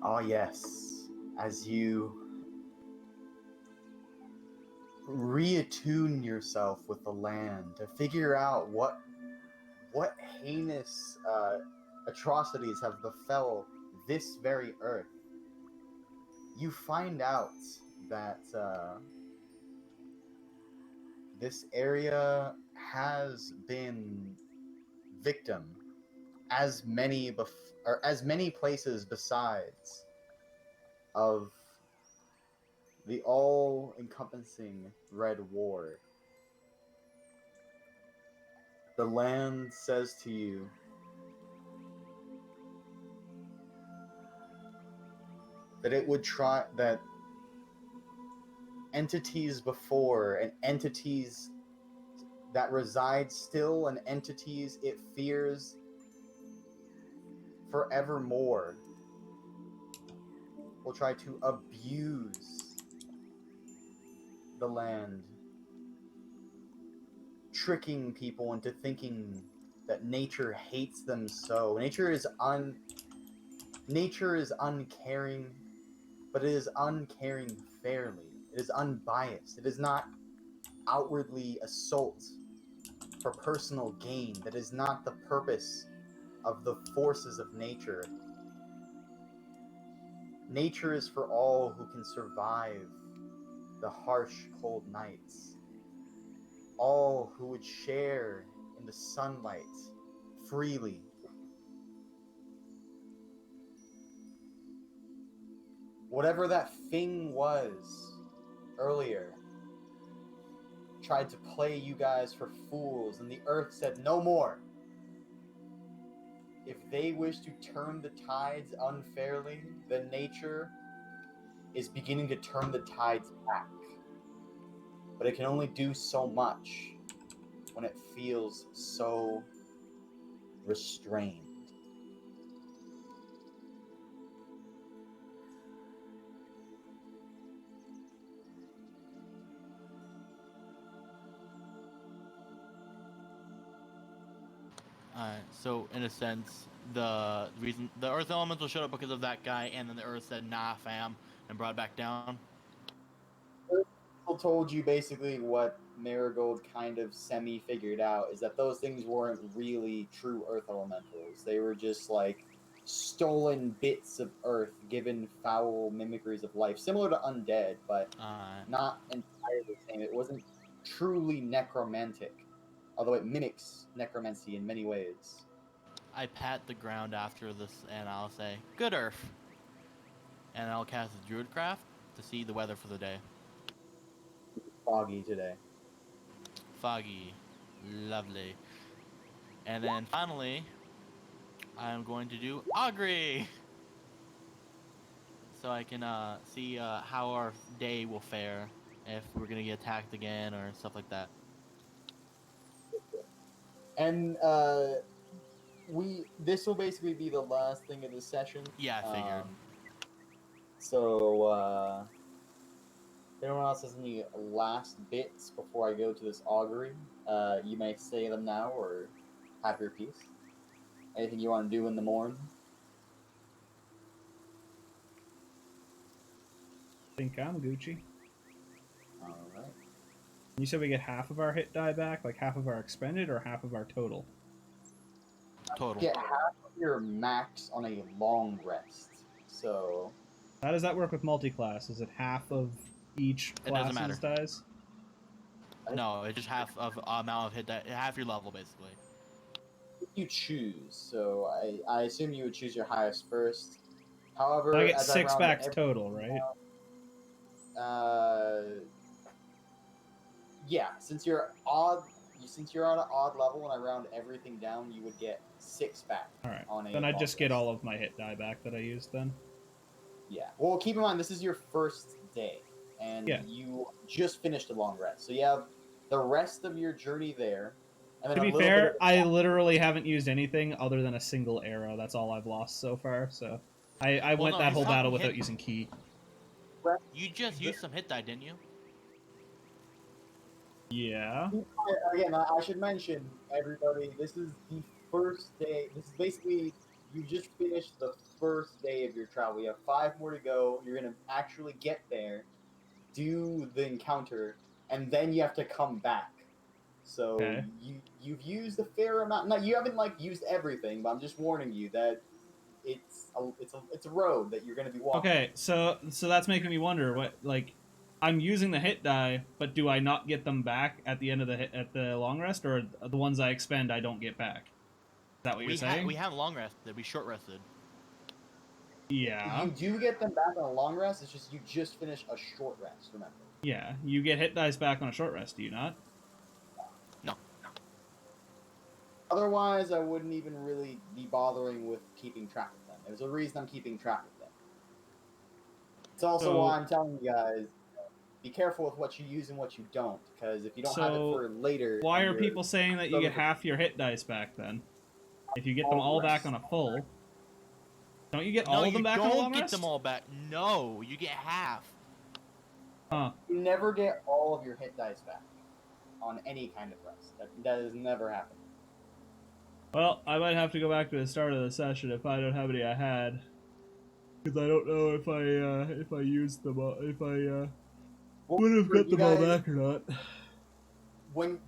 S5: Ah, yes. As you reattune yourself with the land to figure out what heinous atrocities have befell this very earth, you find out that this area has been victim as many or as many places besides of the all-encompassing Red War. The land says to you, that it would try that entities before and entities that reside still and entities it fears forevermore will try to abuse the land, tricking people into thinking that nature hates them so. Nature is uncaring, but it is uncaring fairly. It is unbiased. It is not outwardly assault for personal gain. That is not the purpose of the forces of nature. Nature is for all who can survive the harsh, cold nights. All who would share in the sunlight freely. Whatever that thing was earlier tried to play you guys for fools, and the earth said no more. If they wish to turn the tides unfairly, then nature is beginning to turn the tides back. But it can only do so much when it feels so restrained.
S8: So in a sense, the reason the Earth Elemental showed up because of that guy, and then the Earth said, "Nah, fam," and brought it back down.
S5: People told you basically what Marigold kind of semi-figured out is that those things weren't really true Earth Elementals. They were just like stolen bits of Earth given foul mimicries of life, similar to undead, but not entirely the same. It wasn't truly necromantic, although it mimics necromancy in many ways.
S8: I pat the ground after this, and I'll say, "Good Earth," and I'll cast a Druidcraft to see the weather for the day.
S5: Foggy today.
S8: Foggy, lovely. And then finally, I'm going to do Augury, so I can see how our day will fare, if we're gonna get attacked again or stuff like that.
S5: And this will basically be the last thing of the session.
S8: Yeah, I figured.
S5: So If anyone else has any last bits before I go to this augury, you may say them now or have your piece. Anything you want to do in the morning?
S2: Think I'm Gucci.
S5: Alright.
S2: You said we get half of our hit die back, like half of our expended, or half of our total?
S8: Total.
S5: Get half of your max on a long rest. So,
S2: How does that work with multi-class? Is it half of each
S8: It doesn't
S2: class's
S8: matter.
S2: dies?
S8: No, it's just half of amount of hit die, half your level basically.
S5: if you choose, so I assume you would choose your highest first. However,
S2: I get
S5: as I
S2: 6
S5: round
S2: back
S5: every,
S2: total, right?
S5: Yeah, since you're odd, since you're on an odd level, and I round everything down, you would get 6 back.
S2: Alright.
S5: On a
S2: Then I
S5: long
S2: just get
S5: rest.
S2: all of my hit die back that I used then.
S5: Yeah. Well, keep in mind this is your first day, and
S2: Yeah.
S5: you just finished a long rest, so you have the rest of your journey there. And then
S2: To
S5: a
S2: be
S5: little
S2: fair,
S5: bit of
S2: I literally haven't used anything other than a single arrow. That's all I've lost so far, so... I
S8: Well,
S2: went
S8: no,
S2: that
S8: he's
S2: whole battle
S8: talking
S2: without
S8: hit-
S2: using key.
S8: You just used some hit die, didn't you?
S2: Yeah.
S5: Again, I should mention, everybody, this is the first day. This is basically, you just finished the first day of your travel. You have 5 more to go. You're going to actually get there, do the encounter, and then you have to come back. So
S2: Okay.
S5: you've used a fair amount. Now, you haven't like used everything, but I'm just warning you that it's a road that you're going to be walking.
S2: Okay, so that's making me wonder what, like, I'm using the hit die, but do I not get them back at the end of at the long rest, or the ones I expend I don't get back? Is that what you're saying?
S8: We have long rested. We short rested.
S2: Yeah.
S5: You do get them back on a long rest. It's just you just finished a short rest. Remember.
S2: Yeah. You get hit dice back on a short rest, do you not?
S8: No.
S5: Otherwise, I wouldn't even really be bothering with keeping track of them. There's a reason I'm keeping track of them. It's also
S2: So-
S5: why I'm telling you guys, be careful with what you use and what you don't, because if you don't have it
S2: So,
S5: for later...
S2: Why are
S5: you're-
S2: people saying that you get half your hit dice back then? If you get them all back on a full, don't you get all of them back on a long
S8: don't get
S2: rest?
S8: them all back. No, you get half.
S2: Huh.
S5: You never get all of your hit dice back on any kind of rest. That has never happened.
S2: Well, I might have to go back to the start of the session if I don't have any I had, because I don't know if I used them all, if I would have got
S5: you
S2: them all
S5: guys-
S2: back or not.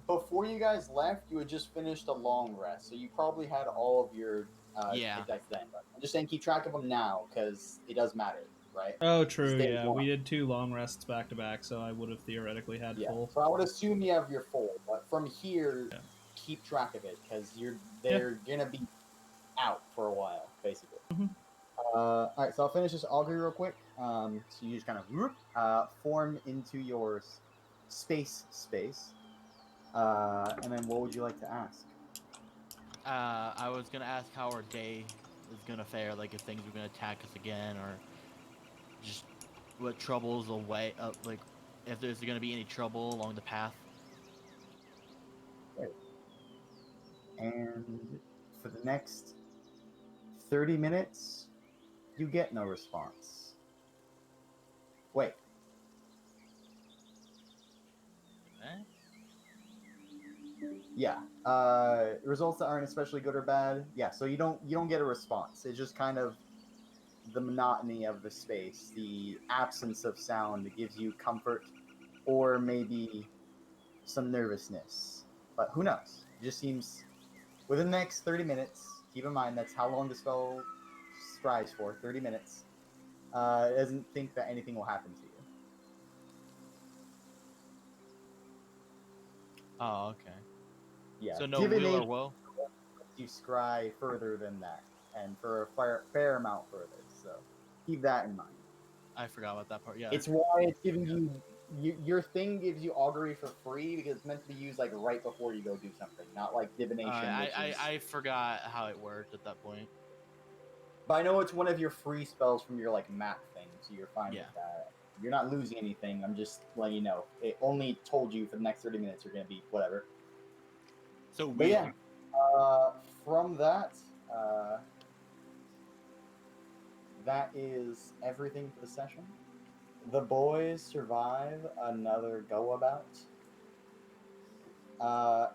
S5: Before you guys left, you had just finished a long rest, so you probably had all of your
S8: Yeah.
S5: hit dice then. But I'm just saying, keep track of them now because it does matter, right?
S2: Oh, true.
S5: Stay
S2: Yeah,
S5: long.
S2: we did 2 long rests back to back, so I would have theoretically had
S5: Yeah.
S2: full.
S5: So I would assume you have your full, but from here,
S2: Yeah.
S5: keep track of it because they're gonna be out for a while, basically.
S2: Mhm.
S5: All right, so I'll finish this augury real quick. So you just kind of form into your space, and then what would you like to ask?
S8: I was gonna ask how our day is gonna fare, like if things are gonna attack us again, or just what troubles away, like if there's gonna be any trouble along the path.
S5: And for the next 30 minutes, you get no response. Wait,
S8: Eh?
S5: yeah. Results that aren't especially good or bad. Yeah, so you don't get a response. It's just kind of the monotony of the space, the absence of sound that gives you comfort, or maybe some nervousness. But who knows? It just seems within the next 30 minutes. Keep in mind that's how long the spell strives for. 30 minutes. It doesn't think that anything will happen to you.
S8: Oh, okay.
S5: Yeah.
S8: So no
S5: Divination
S8: will or woe.
S5: lets you scry further than that, and for a fair amount further. So keep that in mind.
S8: I forgot about that part. Yeah.
S5: It's why it's giving you your thing gives you augury for free because it's meant to be used like right before you go do something, not like divination.
S8: I forgot how it worked at that point.
S5: But I know it's one of your free spells from your like map thing, so you're fine
S8: Yeah.
S5: with that. You're not losing anything. I'm just letting you know. It only told you for the next 30 minutes you're gonna be whatever.
S8: So
S5: But
S8: weird.
S5: yeah, from that, that is everything for the session. The boys survive another go about.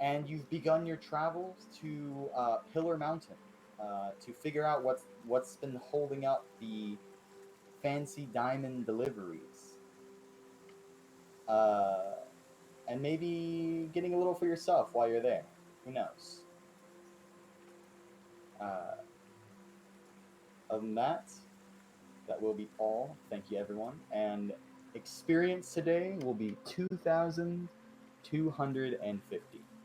S5: And you've begun your travels to Pillar Mountain to figure out what's been holding up the fancy diamond deliveries. And maybe getting a little for yourself while you're there. Who knows? Other than that, that will be all. Thank you, everyone. And experience today will be 2,250.